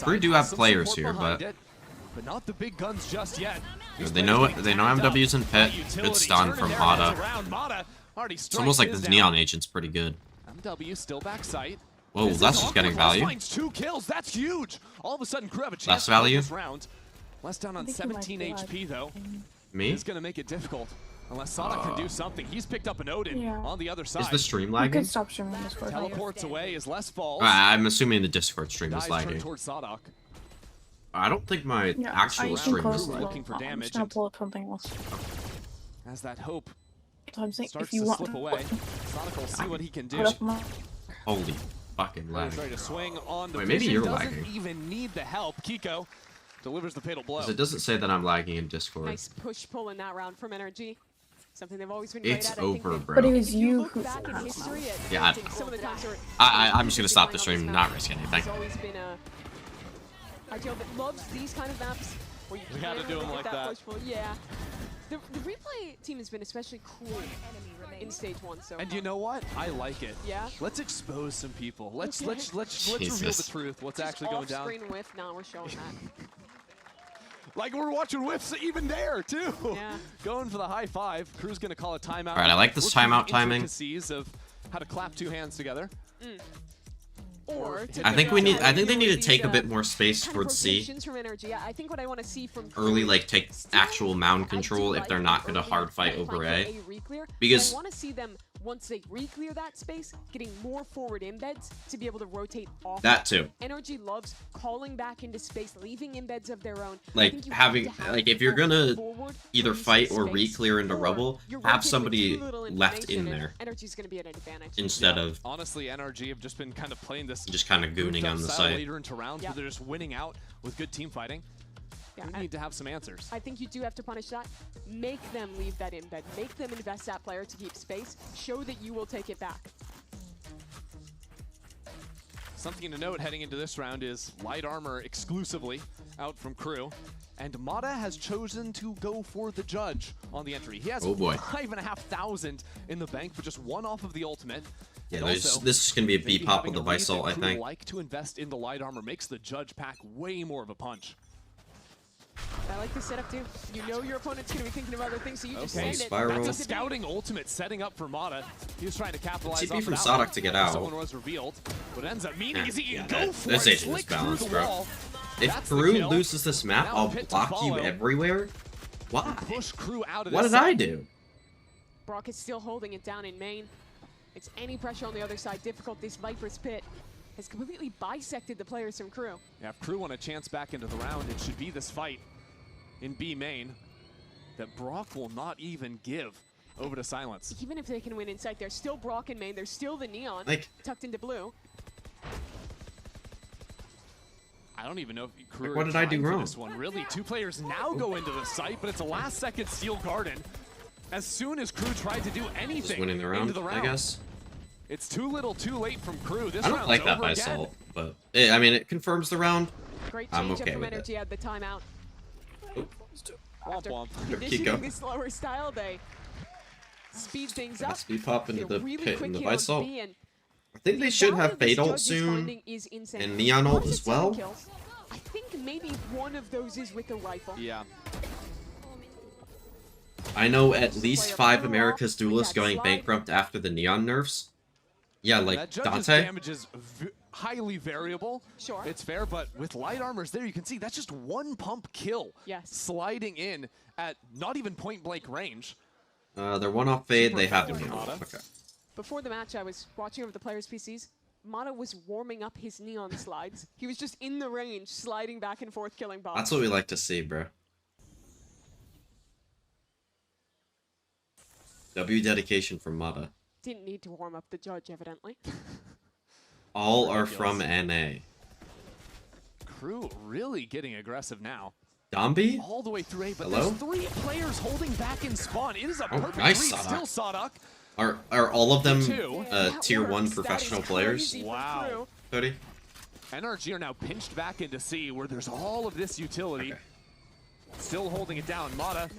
[SPEAKER 1] Kru do have players here, but
[SPEAKER 6] not the big guns just yet.
[SPEAKER 1] They know MW's in pit. Good stun from Mata. It's almost like this Neon agent's pretty good.
[SPEAKER 6] MW still back sight.
[SPEAKER 1] Whoa, that's just getting value.
[SPEAKER 6] Finds 2 kills. That's huge. All of a sudden, Kru have a chance
[SPEAKER 1] less value.
[SPEAKER 6] This round. Less down on 17 HP though.
[SPEAKER 1] Me?
[SPEAKER 6] It's gonna make it difficult. Unless Sonic can do something. He's picked up an Odin on the other side.
[SPEAKER 1] Is the stream lagging?
[SPEAKER 5] Stop streaming Discord.
[SPEAKER 6] Teleports away as less falls.
[SPEAKER 1] I'm assuming the Discord stream is lagging.
[SPEAKER 6] Sodok.
[SPEAKER 1] I don't think my actual stream is lagging.
[SPEAKER 6] Looking for damage.
[SPEAKER 5] I'm just gonna pull up something else.
[SPEAKER 6] As that hope
[SPEAKER 5] starts
[SPEAKER 6] if
[SPEAKER 5] you
[SPEAKER 6] to
[SPEAKER 5] want
[SPEAKER 6] slip away, Sonic will see what he can do.
[SPEAKER 1] Holy fucking lag.
[SPEAKER 6] Ready to swing on the
[SPEAKER 1] Wait, maybe you're
[SPEAKER 6] doesn't
[SPEAKER 1] lagging.
[SPEAKER 6] even need the help. Kiko delivers the fatal blow.
[SPEAKER 1] It doesn't say that I'm lagging in Discord.
[SPEAKER 7] Nice push-pull in that round from Nrg. Something they've always been great
[SPEAKER 1] It's
[SPEAKER 7] at.
[SPEAKER 1] over, bro.
[SPEAKER 5] But it was you who...
[SPEAKER 1] Yeah, I'm just gonna stop the stream, not risk anything.
[SPEAKER 7] It's always been a RTL that loves these kind of maps where you
[SPEAKER 6] had to do them like that.
[SPEAKER 7] Yeah. The replay team has been especially cool in stage 1. So
[SPEAKER 6] and you know what? I like it.
[SPEAKER 7] Yeah.
[SPEAKER 6] Let's expose some people. Let's reveal the truth. What's actually going down?
[SPEAKER 7] Off-screen whiff. Now we're showing that.
[SPEAKER 6] Like we're watching whiffs even there too. Yeah. Going for the high 5. Kru's gonna call a timeout.
[SPEAKER 1] All right, I like this timeout timing.
[SPEAKER 6] Of how to clap 2 hands together.
[SPEAKER 7] Or
[SPEAKER 1] I think they need to take a bit more space towards C.
[SPEAKER 7] From Nrg. I think what I want to see from
[SPEAKER 1] early, like take actual mound control if they're not going to hard fight over A. Because
[SPEAKER 7] I want to see them once they re-clear that space, getting more forward embeds to be able to rotate off.
[SPEAKER 1] That too.
[SPEAKER 7] Nrg loves calling back into space, leaving embeds of their own.
[SPEAKER 1] Like having, like if you're gonna either fight or re-clear into rubble, have somebody left in there.
[SPEAKER 7] Nrg's gonna be at an advantage.
[SPEAKER 1] Instead of
[SPEAKER 6] honestly, Nrg have just been kind of playing this,
[SPEAKER 1] just kind of gooning on the side.
[SPEAKER 6] Later into rounds where they're just winning out with good team fighting. Yeah, we need to have some answers.
[SPEAKER 7] I think you do have to punish that. Make them leave that embed. Make them invest that player to keep space. Show that you will take it back.
[SPEAKER 6] Something to note heading into this round is light armor exclusively out from Kru. And Mata has chosen to go for the judge on the entry. He has
[SPEAKER 1] Oh boy.
[SPEAKER 6] 5,500 in the bank, but just one off of the ultimate.
[SPEAKER 1] Yeah,
[SPEAKER 6] And also,
[SPEAKER 1] this is gonna be a
[SPEAKER 6] maybe
[SPEAKER 1] B pop
[SPEAKER 6] having
[SPEAKER 1] with the
[SPEAKER 6] a read
[SPEAKER 1] Visal,
[SPEAKER 6] that
[SPEAKER 1] I
[SPEAKER 6] Kru
[SPEAKER 1] think.
[SPEAKER 6] like to invest in the light armor makes the judge pack way more of a punch.
[SPEAKER 7] I like this setup too. You know your opponent's going to be thinking of other things, so you just
[SPEAKER 6] Okay,
[SPEAKER 7] send it.
[SPEAKER 1] spiral.
[SPEAKER 6] That's a scouting ultimate setting up for Mata. He was trying to capitalize
[SPEAKER 1] TP
[SPEAKER 6] off
[SPEAKER 1] from
[SPEAKER 6] that
[SPEAKER 1] Sadok
[SPEAKER 6] one.
[SPEAKER 1] to get out.
[SPEAKER 6] Someone was revealed. What ends up meaning is he
[SPEAKER 1] Yeah,
[SPEAKER 6] can go for
[SPEAKER 1] this
[SPEAKER 6] it,
[SPEAKER 1] agent is
[SPEAKER 6] flick through
[SPEAKER 1] balanced,
[SPEAKER 6] the
[SPEAKER 1] bro.
[SPEAKER 6] wall.
[SPEAKER 1] If
[SPEAKER 6] That's the
[SPEAKER 1] Kru
[SPEAKER 6] kill.
[SPEAKER 1] loses this map,
[SPEAKER 6] Now
[SPEAKER 1] I'll
[SPEAKER 6] pit to
[SPEAKER 1] block you
[SPEAKER 6] follow.
[SPEAKER 1] everywhere. Why?
[SPEAKER 6] Push Kru out of
[SPEAKER 1] What
[SPEAKER 6] this
[SPEAKER 1] did I
[SPEAKER 6] side.
[SPEAKER 1] do?
[SPEAKER 7] Brock is still holding it down in main. It's any pressure on the other side difficult. This Viper's Pit has completely bisected the players from Kru.
[SPEAKER 6] Yeah, if Kru want a chance back into the round, it should be this fight in B main that Brock will not even give over to Silence.
[SPEAKER 7] Even if they can win in sight, there's still Brock in main. There's still the Neon
[SPEAKER 1] Like-
[SPEAKER 7] tucked into blue.
[SPEAKER 6] I don't even know if Kru
[SPEAKER 1] Like, what did I do
[SPEAKER 6] trying for
[SPEAKER 1] wrong?
[SPEAKER 6] this one. Really, two players now go into the site, but it's a last-second Steel Garden. As soon as Kru tried to do anything
[SPEAKER 1] Just winning the round,
[SPEAKER 6] into the round,
[SPEAKER 1] I guess.
[SPEAKER 6] it's too little, too late from Kru. This
[SPEAKER 1] I don't
[SPEAKER 6] round's
[SPEAKER 1] like that
[SPEAKER 6] over again.
[SPEAKER 1] Visal, but I mean, it confirms the round.
[SPEAKER 7] Great
[SPEAKER 1] I'm
[SPEAKER 7] change up
[SPEAKER 1] okay
[SPEAKER 7] from
[SPEAKER 1] with it.
[SPEAKER 7] Nrg at the timeout.
[SPEAKER 6] Womp
[SPEAKER 7] After
[SPEAKER 6] womp.
[SPEAKER 7] conditioning this slower style, they speed things up.
[SPEAKER 1] Speed pop into
[SPEAKER 7] They're
[SPEAKER 1] the
[SPEAKER 7] really
[SPEAKER 1] pit
[SPEAKER 7] quick
[SPEAKER 1] and the
[SPEAKER 7] here on
[SPEAKER 1] Visal.
[SPEAKER 7] B, and
[SPEAKER 1] I think they
[SPEAKER 7] the
[SPEAKER 1] should
[SPEAKER 7] value
[SPEAKER 1] have
[SPEAKER 7] this
[SPEAKER 1] Fade ult
[SPEAKER 7] judge is
[SPEAKER 1] soon,
[SPEAKER 7] finding is insane.
[SPEAKER 1] and Neon ult
[SPEAKER 7] Why is
[SPEAKER 1] as
[SPEAKER 7] it 7
[SPEAKER 1] well.
[SPEAKER 7] kills? I think maybe one of those is with the rifle.
[SPEAKER 6] Yeah.
[SPEAKER 1] I know at least
[SPEAKER 7] Player
[SPEAKER 1] 5
[SPEAKER 7] through
[SPEAKER 1] America's
[SPEAKER 7] off,
[SPEAKER 1] Duelists
[SPEAKER 7] that
[SPEAKER 1] going
[SPEAKER 7] slide.
[SPEAKER 1] bankrupt after the Neon nerfs. Yeah, like
[SPEAKER 6] That judge's
[SPEAKER 1] Dante.
[SPEAKER 6] damage is highly variable.
[SPEAKER 7] Sure.
[SPEAKER 6] It's fair, but with light armors there, you can see that's just one pump kill.
[SPEAKER 7] Yes.
[SPEAKER 6] Sliding in at not even point-blank range.
[SPEAKER 1] They're one off Fade,
[SPEAKER 6] Super
[SPEAKER 1] they have
[SPEAKER 6] effective
[SPEAKER 1] Neon.
[SPEAKER 6] Mata.
[SPEAKER 1] Okay.
[SPEAKER 7] Before the match, I was watching over the players' PCs. Mata was warming up his Neon slides. He was just in the range, sliding back and forth, killing bots.
[SPEAKER 1] That's what we like to see, bro. W dedication from Mata.
[SPEAKER 7] Didn't need to warm up the judge, evidently.
[SPEAKER 1] All are from NA.
[SPEAKER 6] Kru really getting aggressive now.
[SPEAKER 1] Dombi?
[SPEAKER 6] All the way through A, but
[SPEAKER 1] Hello?
[SPEAKER 6] there's 3 players holding back in spawn. It is a
[SPEAKER 1] Oh,
[SPEAKER 6] perfect
[SPEAKER 1] nice,
[SPEAKER 6] read.
[SPEAKER 1] Sadok.
[SPEAKER 6] Still Sadok.
[SPEAKER 1] Are all of them
[SPEAKER 6] Two.
[SPEAKER 7] That
[SPEAKER 1] tier 1
[SPEAKER 7] works. That
[SPEAKER 1] professional
[SPEAKER 7] is
[SPEAKER 1] players?
[SPEAKER 7] crazy for
[SPEAKER 6] Wow.
[SPEAKER 7] Kru.
[SPEAKER 1] Cody?
[SPEAKER 6] Nrg are now pinched back into C, where there's all of this utility.
[SPEAKER 1] Okay.
[SPEAKER 6] Still holding it down. Mata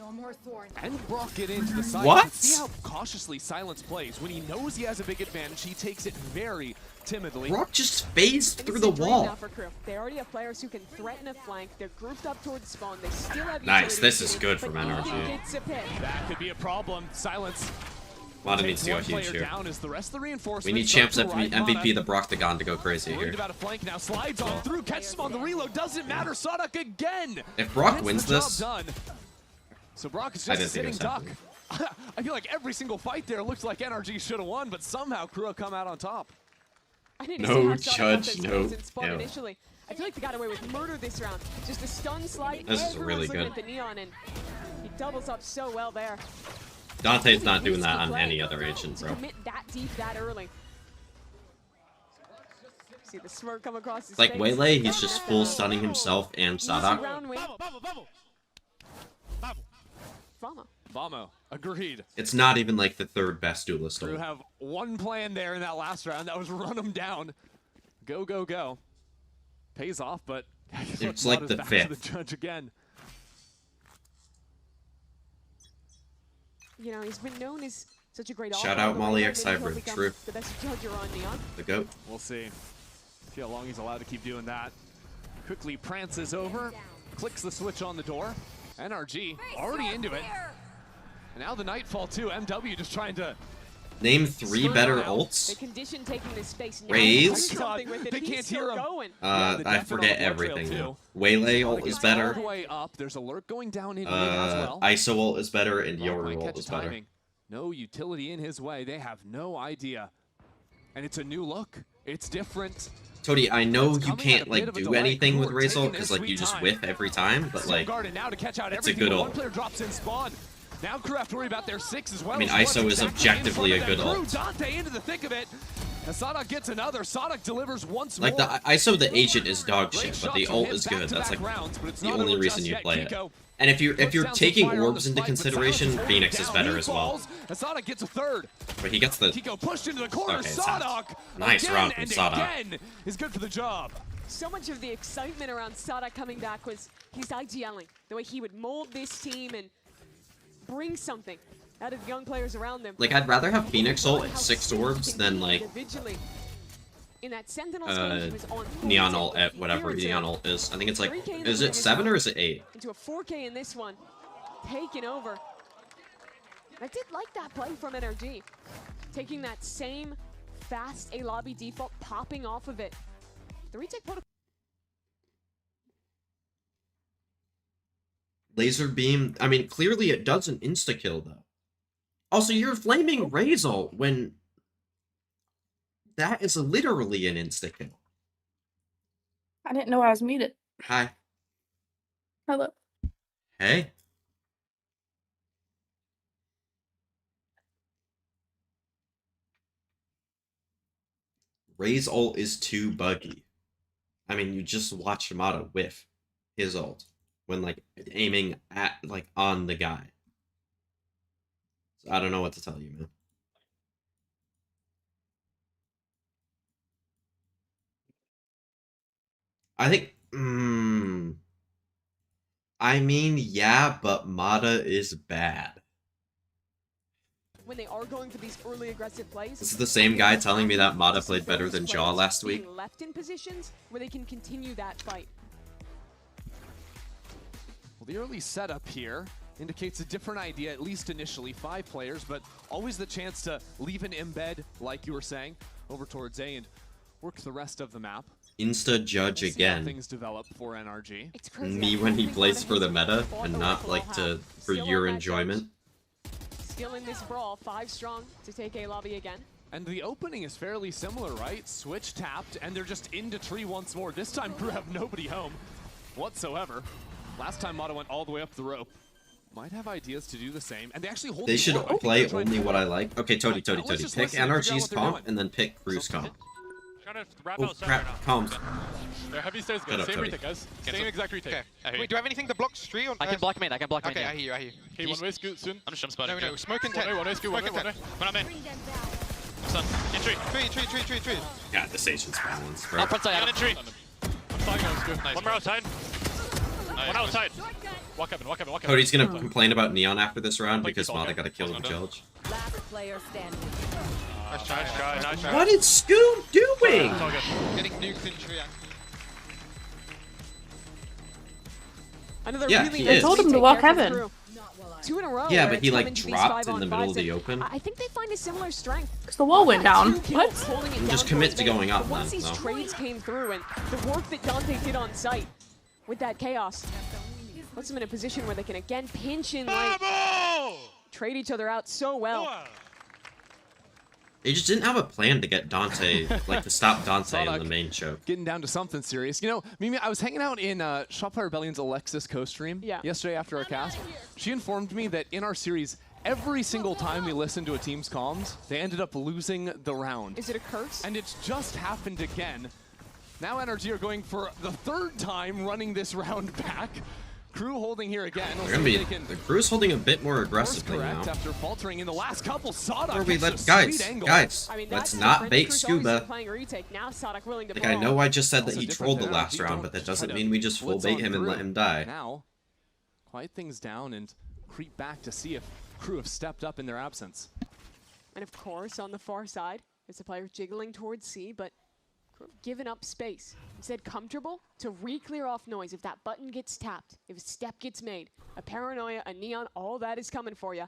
[SPEAKER 6] and Brock get into the side.
[SPEAKER 1] What?
[SPEAKER 6] But see how cautiously Silence plays. When he knows he has a big advantage, he takes it very timidly.
[SPEAKER 1] Brock just phased
[SPEAKER 7] And
[SPEAKER 1] through
[SPEAKER 7] it's
[SPEAKER 1] the
[SPEAKER 7] a dream
[SPEAKER 1] wall.
[SPEAKER 7] now for Kru. They already have players who can threaten a flank. They're grouped up towards spawn. They still have
[SPEAKER 1] Nice,
[SPEAKER 7] utility
[SPEAKER 1] this
[SPEAKER 7] to
[SPEAKER 1] is
[SPEAKER 7] do,
[SPEAKER 1] good
[SPEAKER 7] but
[SPEAKER 1] from
[SPEAKER 7] even
[SPEAKER 1] Nrg.
[SPEAKER 7] It's a pit.
[SPEAKER 6] That could be a problem. Silence.
[SPEAKER 1] Mata
[SPEAKER 6] takes
[SPEAKER 1] needs to go
[SPEAKER 6] one
[SPEAKER 1] huge
[SPEAKER 6] player
[SPEAKER 1] here.
[SPEAKER 6] down as the rest of the reinforcements
[SPEAKER 1] We need
[SPEAKER 6] start
[SPEAKER 1] champs
[SPEAKER 6] to ride
[SPEAKER 1] MVP
[SPEAKER 6] Mata.
[SPEAKER 1] the Broctagon to go crazy
[SPEAKER 6] Worried
[SPEAKER 1] here.
[SPEAKER 6] about a flank now. Slides on through. Catches him on the reload. Doesn't matter. Sadok again.
[SPEAKER 1] If Brock
[SPEAKER 6] Gets
[SPEAKER 1] wins
[SPEAKER 6] the job
[SPEAKER 1] this,
[SPEAKER 6] done. So Brock is
[SPEAKER 1] I
[SPEAKER 6] just
[SPEAKER 1] didn't think
[SPEAKER 6] sitting
[SPEAKER 1] it was
[SPEAKER 6] duck. I feel like every single fight there looks like Nrg should have won, but somehow Kru have come out on top.
[SPEAKER 7] I need to
[SPEAKER 1] No
[SPEAKER 7] see how Sadok got
[SPEAKER 1] judge,
[SPEAKER 7] those
[SPEAKER 1] no
[SPEAKER 7] kills in spawn
[SPEAKER 1] kill.
[SPEAKER 7] initially. I feel like they got away with murder this round. Just a stun slide.
[SPEAKER 1] This is
[SPEAKER 7] Everyone's
[SPEAKER 1] really
[SPEAKER 7] looking
[SPEAKER 1] good.
[SPEAKER 7] at the Neon, and he doubles up so well there.
[SPEAKER 1] Dante's not doing that
[SPEAKER 7] Risky
[SPEAKER 1] on
[SPEAKER 7] play
[SPEAKER 1] any other agent,
[SPEAKER 7] to
[SPEAKER 1] bro.
[SPEAKER 7] commit that deep that early. See the smirk come across his
[SPEAKER 1] Like
[SPEAKER 7] face.
[SPEAKER 1] Waylay, he's just full stunning himself and
[SPEAKER 7] Easy
[SPEAKER 1] Sadok.
[SPEAKER 7] round win. Vama.
[SPEAKER 6] Vamo, agreed.
[SPEAKER 1] It's not even like the 3rd best duelist.
[SPEAKER 6] Kru
[SPEAKER 1] ult.
[SPEAKER 6] have one plan there in that last round. That was run him down. Go, go, go. Pays off, but
[SPEAKER 1] It's like
[SPEAKER 6] Mata's
[SPEAKER 1] the
[SPEAKER 6] back
[SPEAKER 1] 5th.
[SPEAKER 6] to the judge again.
[SPEAKER 7] You know, he's been known as such a great
[SPEAKER 1] Shout
[SPEAKER 7] all-rounder.
[SPEAKER 1] out Molly
[SPEAKER 7] Maybe
[SPEAKER 1] X
[SPEAKER 7] he'll
[SPEAKER 1] Hybrid,
[SPEAKER 7] become
[SPEAKER 1] true.
[SPEAKER 7] The best judge on Neon.
[SPEAKER 1] The GOAT.
[SPEAKER 6] We'll see. See how long he's allowed to keep doing that. Quickly prances over, clicks the switch on the door. Nrg already into it. And now the Nightfall too. MW just trying to.
[SPEAKER 1] Name 3
[SPEAKER 6] Stir
[SPEAKER 1] better
[SPEAKER 6] them out.
[SPEAKER 7] They
[SPEAKER 1] ults.
[SPEAKER 7] condition taking this space now.
[SPEAKER 1] Raise?
[SPEAKER 7] He's doing something with it.
[SPEAKER 6] They
[SPEAKER 7] He's
[SPEAKER 6] can't
[SPEAKER 7] still
[SPEAKER 6] hear him.
[SPEAKER 7] going.
[SPEAKER 6] Yeah, the
[SPEAKER 1] I
[SPEAKER 6] Deafen on
[SPEAKER 1] forget
[SPEAKER 6] the blood trail,
[SPEAKER 1] everything
[SPEAKER 6] too.
[SPEAKER 1] now. Waylay ult is
[SPEAKER 6] All
[SPEAKER 1] better.
[SPEAKER 6] the way up. There's alert going down in mid as well.
[SPEAKER 1] ISO ult is better, and
[SPEAKER 6] Brock
[SPEAKER 1] Yoru
[SPEAKER 6] might
[SPEAKER 1] ult
[SPEAKER 6] catch
[SPEAKER 1] is better.
[SPEAKER 6] timing. No utility in his way. They have no idea. And it's a new look. It's different.
[SPEAKER 1] Tody, I know
[SPEAKER 6] It's
[SPEAKER 1] you
[SPEAKER 6] coming at
[SPEAKER 1] can't
[SPEAKER 6] a bit
[SPEAKER 1] like
[SPEAKER 6] of a
[SPEAKER 1] do
[SPEAKER 6] delay.
[SPEAKER 1] anything with
[SPEAKER 6] Kru are
[SPEAKER 1] Razor
[SPEAKER 6] taking
[SPEAKER 1] because
[SPEAKER 6] their
[SPEAKER 1] like you
[SPEAKER 6] sweet
[SPEAKER 1] just
[SPEAKER 6] time.
[SPEAKER 1] whiff every time, but
[SPEAKER 6] Steel
[SPEAKER 1] like
[SPEAKER 6] Garden now to catch out
[SPEAKER 1] it's a
[SPEAKER 6] everything.
[SPEAKER 1] good
[SPEAKER 6] One
[SPEAKER 1] ult.
[SPEAKER 6] player drops in spawn. Now Kru have to worry about their 6 as well.
[SPEAKER 1] I mean,
[SPEAKER 6] So what's
[SPEAKER 1] ISO is
[SPEAKER 6] exactly
[SPEAKER 1] objectively
[SPEAKER 6] in
[SPEAKER 1] a
[SPEAKER 6] front of
[SPEAKER 1] good
[SPEAKER 6] them?
[SPEAKER 1] ult.
[SPEAKER 6] Kru, Dante into the thick of it. And Sadok gets another. Sadok delivers once
[SPEAKER 1] like
[SPEAKER 6] more.
[SPEAKER 1] the ISO the agent is dog
[SPEAKER 6] Great
[SPEAKER 1] shit, but
[SPEAKER 6] shots
[SPEAKER 1] the
[SPEAKER 6] from
[SPEAKER 1] ult
[SPEAKER 6] him,
[SPEAKER 1] is good. That's
[SPEAKER 6] back-to-back
[SPEAKER 1] like
[SPEAKER 6] rounds, but it's
[SPEAKER 1] the
[SPEAKER 6] not
[SPEAKER 1] only
[SPEAKER 6] over
[SPEAKER 1] reason
[SPEAKER 6] just
[SPEAKER 1] you
[SPEAKER 6] yet.
[SPEAKER 1] play it.
[SPEAKER 6] Kiko
[SPEAKER 1] And if you're
[SPEAKER 6] puts down some
[SPEAKER 1] taking
[SPEAKER 6] fire on
[SPEAKER 1] orbs
[SPEAKER 6] the
[SPEAKER 1] into
[SPEAKER 6] spike, but Silence
[SPEAKER 1] consideration,
[SPEAKER 6] is holding
[SPEAKER 1] Phoenix
[SPEAKER 6] it
[SPEAKER 1] is
[SPEAKER 6] down.
[SPEAKER 1] better
[SPEAKER 6] He
[SPEAKER 1] as well.
[SPEAKER 6] falls, and Sadok gets a third.
[SPEAKER 1] But he gets the
[SPEAKER 6] Kiko pushed into the corner.
[SPEAKER 1] Okay, it's out.
[SPEAKER 6] Sadok
[SPEAKER 1] Nice
[SPEAKER 6] again
[SPEAKER 1] round from
[SPEAKER 6] and
[SPEAKER 1] Sadok.
[SPEAKER 6] again is good for the job.
[SPEAKER 7] so much of the excitement around Sada coming back was his IGLing, the way he would mold this team and bring something out of the young players around them.
[SPEAKER 1] Like, I'd rather have Phoenix ult at 6 orbs than, like,
[SPEAKER 7] in that Sentinel stage, he was on
[SPEAKER 1] Neon ult at whatever Neon ult is. I think it's like, is it 7 or is it 8?
[SPEAKER 7] Into a 4K in this one, taking over. I did like that play from Nrg, taking that same fast A lobby default, popping off of it. The retake protocol.
[SPEAKER 1] Laser beam. I mean, clearly it doesn't insta kill though. Also, you're flaming Raze ult when that is literally an insta kill.
[SPEAKER 5] I didn't know I was muted.
[SPEAKER 1] Hi.
[SPEAKER 5] Hello.
[SPEAKER 1] Hey. Raze ult is too buggy. I mean, you just watched Mata whiff his ult when, like, aiming at, like, on the guy. So I don't know what to tell you, man. I think, I mean, yeah, but Mata is bad.
[SPEAKER 7] When they are going for these early aggressive plays.
[SPEAKER 1] This is the same guy telling me that Mata played better than Jaw last week.
[SPEAKER 7] Left in positions where they can continue that fight.
[SPEAKER 6] Well, the early setup here indicates a different idea, at least initially. 5 players, but always the chance to leave an embed, like you were saying, over towards A and work the rest of the map.
[SPEAKER 1] Insta judge
[SPEAKER 6] We'll see how
[SPEAKER 1] again.
[SPEAKER 6] things develop for NRG.
[SPEAKER 1] Me when he plays for the meta and not like for your enjoyment.
[SPEAKER 7] Still in this brawl, 5 strong to take A lobby again.
[SPEAKER 6] And the opening is fairly similar, right? Switch tapped, and they're just into tree once more. This time, Kru have nobody home whatsoever. Last time, Mata went all the way up the rope. Might have ideas to do the same, and they actually hold.
[SPEAKER 1] They should
[SPEAKER 6] the ball.
[SPEAKER 1] play only what I like. Okay, Tody.
[SPEAKER 6] Let's
[SPEAKER 1] Pick
[SPEAKER 6] just listen and figure out
[SPEAKER 1] NRG's
[SPEAKER 6] what they're
[SPEAKER 1] comp
[SPEAKER 6] doing.
[SPEAKER 1] and then pick Kru's comp.
[SPEAKER 9] Trying to wrap
[SPEAKER 1] Oh
[SPEAKER 9] outside right
[SPEAKER 1] crap,
[SPEAKER 9] now.
[SPEAKER 1] comms.
[SPEAKER 9] Their heavy stairs
[SPEAKER 1] Shut
[SPEAKER 9] good.
[SPEAKER 1] up,
[SPEAKER 9] Same
[SPEAKER 1] Tony.
[SPEAKER 9] retake, guys. Same exact retake.
[SPEAKER 8] Okay, I hear you.
[SPEAKER 10] Wait, do I have anything to block street?
[SPEAKER 8] I can block main, I can block main.
[SPEAKER 10] Okay,
[SPEAKER 8] yeah.
[SPEAKER 10] I hear you, I hear you.
[SPEAKER 9] Okay, one way scoot soon.
[SPEAKER 8] I'm just jump spotting.
[SPEAKER 10] No, smoke and
[SPEAKER 9] One way,
[SPEAKER 10] 10.
[SPEAKER 9] one way, scoot, one way,
[SPEAKER 10] Smoke
[SPEAKER 9] one
[SPEAKER 10] and
[SPEAKER 9] way.
[SPEAKER 10] 10.
[SPEAKER 8] When I'm in. I'm stunned. In tree.
[SPEAKER 10] Tree.
[SPEAKER 1] God, this agent's balanced, bro.
[SPEAKER 8] Up front side.
[SPEAKER 9] I'm in tree. I'm flying on scoot.
[SPEAKER 8] Nice.
[SPEAKER 9] One more outside.
[SPEAKER 8] Nice.
[SPEAKER 9] One outside. Walk up.
[SPEAKER 1] Cody's gonna complain about Neon after this round because
[SPEAKER 9] Like,
[SPEAKER 1] Mata got a kill with Judge.
[SPEAKER 11] Last player standing.
[SPEAKER 10] Nice try.
[SPEAKER 9] Nice try.
[SPEAKER 1] What is Scoot doing?
[SPEAKER 9] It's all good.
[SPEAKER 10] Getting nuked in tree.
[SPEAKER 7] Another
[SPEAKER 1] Yeah,
[SPEAKER 7] really
[SPEAKER 1] he
[SPEAKER 7] nice
[SPEAKER 1] is.
[SPEAKER 5] I told him to
[SPEAKER 7] retake
[SPEAKER 5] walk
[SPEAKER 7] there from
[SPEAKER 5] heaven.
[SPEAKER 7] Kru. 2 in a row.
[SPEAKER 1] Yeah,
[SPEAKER 7] where
[SPEAKER 1] but he
[SPEAKER 7] it's
[SPEAKER 1] like
[SPEAKER 7] come into these
[SPEAKER 1] dropped
[SPEAKER 7] 5
[SPEAKER 1] in the
[SPEAKER 7] on
[SPEAKER 1] middle of
[SPEAKER 7] 5s,
[SPEAKER 1] the
[SPEAKER 7] and
[SPEAKER 1] open.
[SPEAKER 7] I think they find a similar strength.
[SPEAKER 5] Because the wall went down.
[SPEAKER 7] 2 kills
[SPEAKER 5] What?
[SPEAKER 7] holding it
[SPEAKER 1] Just
[SPEAKER 7] down
[SPEAKER 1] commit
[SPEAKER 7] towards
[SPEAKER 1] to
[SPEAKER 7] A.
[SPEAKER 1] going up
[SPEAKER 7] But once
[SPEAKER 1] then,
[SPEAKER 7] these
[SPEAKER 1] no.
[SPEAKER 7] trades came through and the work that Dante did on site with that chaos puts them in a position where they can again pinch in late, trade each other out so well.
[SPEAKER 1] They just didn't have a plan to get Dante, like to stop Dante in the main choke.
[SPEAKER 6] Getting down to something serious. You know, Mimi, I was hanging out in Shopify Rebellion's Alexis co-stream yesterday after our cast. She informed me that in our series, every single time we listened to a team's comms, they ended up losing the round.
[SPEAKER 7] Is it a curse?
[SPEAKER 6] And it's just happened again. Now Nrg are going for the 3rd time running this round back. Kru holding here again.
[SPEAKER 1] They're gonna be the Kru's holding a bit more aggressively now.
[SPEAKER 6] After faltering in the last couple, Sada
[SPEAKER 1] Or we
[SPEAKER 6] gets
[SPEAKER 1] let
[SPEAKER 6] a sweet angle.
[SPEAKER 1] guys,
[SPEAKER 7] I mean,
[SPEAKER 1] let's
[SPEAKER 7] that's
[SPEAKER 1] not
[SPEAKER 7] different.
[SPEAKER 1] bait
[SPEAKER 7] Kru's always
[SPEAKER 1] Scuba.
[SPEAKER 7] playing a retake. Now Sadak willing to
[SPEAKER 1] Like, I
[SPEAKER 7] brawl.
[SPEAKER 1] know I just said that
[SPEAKER 6] Also
[SPEAKER 1] he
[SPEAKER 6] different
[SPEAKER 1] trolled the
[SPEAKER 6] than
[SPEAKER 1] last
[SPEAKER 6] NRG,
[SPEAKER 1] round,
[SPEAKER 6] don't
[SPEAKER 1] but that
[SPEAKER 6] try
[SPEAKER 1] doesn't
[SPEAKER 6] to
[SPEAKER 1] mean we just full
[SPEAKER 6] blitz
[SPEAKER 1] bait
[SPEAKER 6] on
[SPEAKER 1] him and let
[SPEAKER 6] Kru.
[SPEAKER 1] him die.
[SPEAKER 6] Now, quiet things down and creep back to see if Kru have stepped up in their absence.
[SPEAKER 7] And of course, on the far side, it's a player jiggling towards C, but giving up space. Instead, comfortable to re-clear off noise. If that button gets tapped, if a step gets made, a paranoia, a neon, all that is coming for you.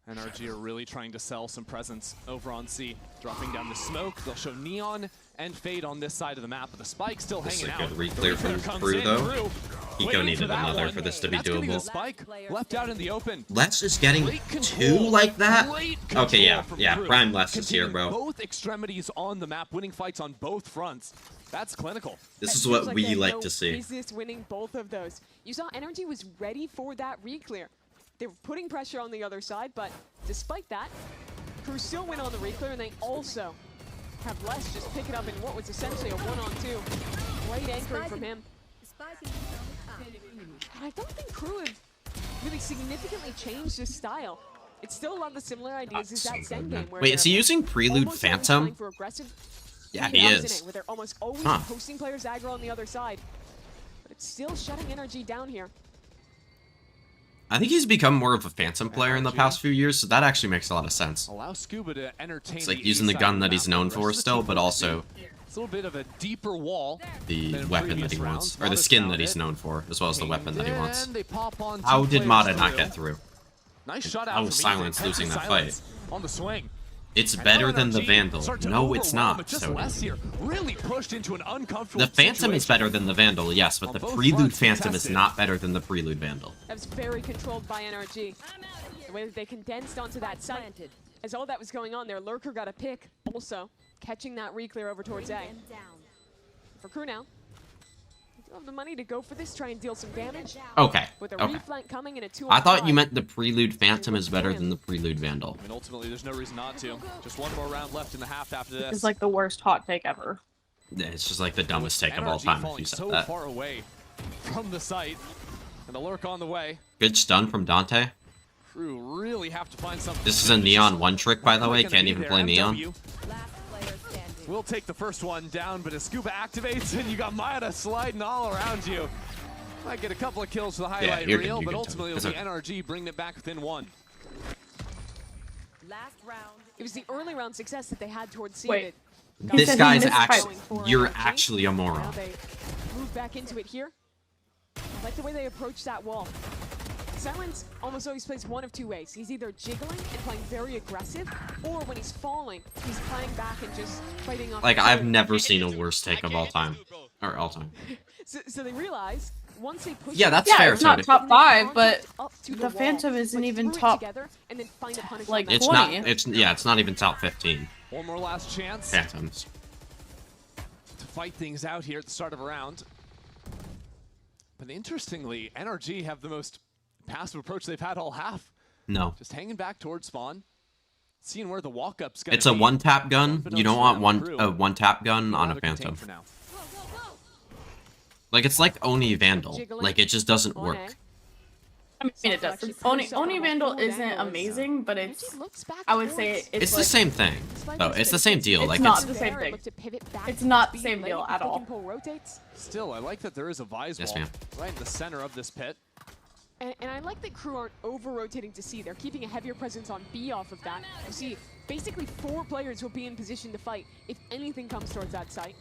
[SPEAKER 6] NRG are really trying to sell some presence over on C. Dropping down the smoke, they'll show Neon and Fade on this side of the map, but the spike still
[SPEAKER 1] This is
[SPEAKER 6] hanging
[SPEAKER 1] a
[SPEAKER 6] out.
[SPEAKER 1] good re-clear from
[SPEAKER 6] comes
[SPEAKER 1] Kru,
[SPEAKER 6] in,
[SPEAKER 1] though.
[SPEAKER 6] Kru
[SPEAKER 1] Eco
[SPEAKER 6] waiting
[SPEAKER 1] needed
[SPEAKER 6] that
[SPEAKER 1] another
[SPEAKER 6] one.
[SPEAKER 1] for this to be
[SPEAKER 6] That's gonna the
[SPEAKER 1] doable.
[SPEAKER 6] spike left out in the open.
[SPEAKER 1] Let's just getting
[SPEAKER 6] Great
[SPEAKER 1] 2
[SPEAKER 6] control.
[SPEAKER 1] like that?
[SPEAKER 6] Great
[SPEAKER 1] Okay,
[SPEAKER 6] control
[SPEAKER 1] yeah,
[SPEAKER 6] from Kru.
[SPEAKER 1] Prime Less is here,
[SPEAKER 6] Continuing
[SPEAKER 1] bro.
[SPEAKER 6] Both extremities on the map, winning fights on both fronts. That's clinical.
[SPEAKER 1] This
[SPEAKER 7] It
[SPEAKER 1] is
[SPEAKER 7] seems
[SPEAKER 1] what we
[SPEAKER 7] they
[SPEAKER 1] like
[SPEAKER 7] know
[SPEAKER 1] to see.
[SPEAKER 7] business winning both of those. You saw Nrg was ready for that re-clear. They were putting pressure on the other side, but despite that, Kru still win on the re-clear, and they also have Less just pick it up in what was essentially a 1-on-2. Great anchoring from him. And I don't think Kru have really significantly changed his style. It's still a lot of the similar ideas as that Sen game. Where
[SPEAKER 1] Wait, is he
[SPEAKER 7] they're
[SPEAKER 1] using Prelude
[SPEAKER 7] almost always
[SPEAKER 1] Phantom?
[SPEAKER 7] playing for aggressive
[SPEAKER 1] Yeah,
[SPEAKER 7] the
[SPEAKER 1] he
[SPEAKER 7] opposite
[SPEAKER 1] is.
[SPEAKER 7] end, where they're almost always
[SPEAKER 1] Huh.
[SPEAKER 7] posting players aggro on the other side. But it's still shutting Nrg down here.
[SPEAKER 1] I think he's become more of a Phantom player in the past few years, so that actually makes a lot of sense.
[SPEAKER 6] Allow Scuba to entertain.
[SPEAKER 1] It's like using the gun that he's known for still, but also
[SPEAKER 6] it's a little bit of a deeper wall.
[SPEAKER 1] the weapon that he wants, or the skin that he's known for, as well as the weapon that he wants.
[SPEAKER 6] They pop on
[SPEAKER 1] How
[SPEAKER 6] two
[SPEAKER 1] did
[SPEAKER 6] players
[SPEAKER 1] Mata not
[SPEAKER 6] through.
[SPEAKER 1] get through?
[SPEAKER 6] Nice shot out
[SPEAKER 1] How
[SPEAKER 6] from
[SPEAKER 1] was
[SPEAKER 6] Ethan.
[SPEAKER 1] Silence
[SPEAKER 6] Heads
[SPEAKER 1] losing
[SPEAKER 6] to
[SPEAKER 1] that
[SPEAKER 6] Silence
[SPEAKER 1] fight?
[SPEAKER 6] on the swing.
[SPEAKER 1] It's
[SPEAKER 6] And
[SPEAKER 1] better
[SPEAKER 6] now
[SPEAKER 1] than the
[SPEAKER 6] NRG
[SPEAKER 1] Vandal.
[SPEAKER 6] start to
[SPEAKER 1] No, it's
[SPEAKER 6] overwhelm,
[SPEAKER 1] not.
[SPEAKER 6] but just
[SPEAKER 1] So
[SPEAKER 6] less here. Really pushed into an uncomfortable
[SPEAKER 1] the Phantom
[SPEAKER 6] situation.
[SPEAKER 1] is better than the Vandal, yes, but
[SPEAKER 6] On
[SPEAKER 1] the
[SPEAKER 6] both
[SPEAKER 1] Prelude
[SPEAKER 6] fronts
[SPEAKER 1] Phantom is
[SPEAKER 6] contested.
[SPEAKER 1] not better than the Prelude Vandal.
[SPEAKER 7] That was very controlled by Nrg. The way that they condensed onto that site. As all that was going on, their lurker got a pick. Also, catching that re-clear over towards A. For Kru now. They have the money to go for this, try and deal some damage.
[SPEAKER 1] Okay,
[SPEAKER 7] With a
[SPEAKER 1] okay.
[SPEAKER 7] reflank coming in a 2-on-5.
[SPEAKER 1] I thought you meant the Prelude Phantom is better than the Prelude Vandal.
[SPEAKER 6] I mean, ultimately, there's no reason not to. Just one more round left in the half after this.
[SPEAKER 5] It's like the worst hot take ever.
[SPEAKER 1] Yeah, it's just like the dumbest take of all
[SPEAKER 6] NRG
[SPEAKER 1] time if
[SPEAKER 6] falling
[SPEAKER 1] you said
[SPEAKER 6] so
[SPEAKER 1] that.
[SPEAKER 6] far away from the site, and the lurk on the way.
[SPEAKER 1] Good stun from Dante.
[SPEAKER 6] Kru really have to find something.
[SPEAKER 1] This is a Neon 1 trick, by the way.
[SPEAKER 6] Quick
[SPEAKER 1] Can't
[SPEAKER 6] and
[SPEAKER 1] even
[SPEAKER 6] there,
[SPEAKER 1] play Neon.
[SPEAKER 6] MW. We'll take the first one down, but as Scuba activates and you got Mata sliding all around you. Might get a couple of kills for the highlight
[SPEAKER 1] you're good,
[SPEAKER 6] reel,
[SPEAKER 1] you're
[SPEAKER 6] but
[SPEAKER 1] good,
[SPEAKER 6] ultimately
[SPEAKER 1] Tony.
[SPEAKER 6] it'll be
[SPEAKER 1] It's
[SPEAKER 6] NRG bringing it back within one.
[SPEAKER 7] It was the early round success that they had towards C.
[SPEAKER 5] Wait.
[SPEAKER 7] that
[SPEAKER 5] He
[SPEAKER 1] This
[SPEAKER 5] said he
[SPEAKER 1] guy's
[SPEAKER 5] missed
[SPEAKER 1] actually,
[SPEAKER 5] fight.
[SPEAKER 1] you're actually a
[SPEAKER 7] Now
[SPEAKER 1] moron.
[SPEAKER 7] they move back into it here. I like the way they approach that wall. Silence almost always plays one of two ways. He's either jiggling and playing very aggressive, or when he's falling, he's playing back and just fighting off.
[SPEAKER 1] Like,
[SPEAKER 7] the
[SPEAKER 1] I've
[SPEAKER 7] curve.
[SPEAKER 1] never seen a worse take of all time. Or all time.
[SPEAKER 7] So they realize once they push.
[SPEAKER 1] Yeah, that's
[SPEAKER 5] Yeah,
[SPEAKER 1] fair,
[SPEAKER 5] it's not
[SPEAKER 1] Tony.
[SPEAKER 5] top 5, but
[SPEAKER 7] up to
[SPEAKER 5] the
[SPEAKER 7] wall,
[SPEAKER 5] Phantom isn't
[SPEAKER 7] but
[SPEAKER 5] even
[SPEAKER 7] through it
[SPEAKER 5] top,
[SPEAKER 7] together and then find a punish
[SPEAKER 5] like,
[SPEAKER 7] on that.
[SPEAKER 1] It's
[SPEAKER 5] 20.
[SPEAKER 1] not, it's not even top 15.
[SPEAKER 6] One more last chance
[SPEAKER 1] Phantoms.
[SPEAKER 6] to fight things out here at the start of a round. But interestingly, NRG have the most passive approach they've had all half.
[SPEAKER 1] No.
[SPEAKER 6] Just hanging back towards spawn, seeing where the walk-up's gonna
[SPEAKER 1] It's a
[SPEAKER 6] be.
[SPEAKER 1] one-tap gun.
[SPEAKER 6] But
[SPEAKER 1] You don't
[SPEAKER 6] on
[SPEAKER 1] want
[SPEAKER 6] Kru,
[SPEAKER 1] a one-tap gun on a
[SPEAKER 6] rather contained
[SPEAKER 1] Phantom.
[SPEAKER 6] for now.
[SPEAKER 1] Like, it's like Oni Vandal. Like, it just doesn't
[SPEAKER 7] On
[SPEAKER 1] work.
[SPEAKER 7] A.
[SPEAKER 5] I mean, it doesn't. Oni Vandal isn't amazing, but it's. I would say
[SPEAKER 1] It's the
[SPEAKER 5] like,
[SPEAKER 1] same thing. though. It's the same deal.
[SPEAKER 5] It's
[SPEAKER 1] Like,
[SPEAKER 5] not
[SPEAKER 1] it's,
[SPEAKER 5] the same
[SPEAKER 7] There,
[SPEAKER 5] thing.
[SPEAKER 7] look to pivot back
[SPEAKER 5] It's
[SPEAKER 7] to
[SPEAKER 5] not the
[SPEAKER 7] speed
[SPEAKER 5] same
[SPEAKER 7] late
[SPEAKER 5] deal
[SPEAKER 7] if
[SPEAKER 5] at
[SPEAKER 7] pick
[SPEAKER 5] all.
[SPEAKER 7] and pull rotates.
[SPEAKER 6] Still, I like that there is a Vise
[SPEAKER 1] Yes,
[SPEAKER 6] wall
[SPEAKER 1] ma'am.
[SPEAKER 6] right in the center of this pit.
[SPEAKER 7] And I like that Kru aren't over-rotating to C. They're keeping a heavier presence on B off of that. You see, basically 4 players will be in position to fight if anything comes towards that site.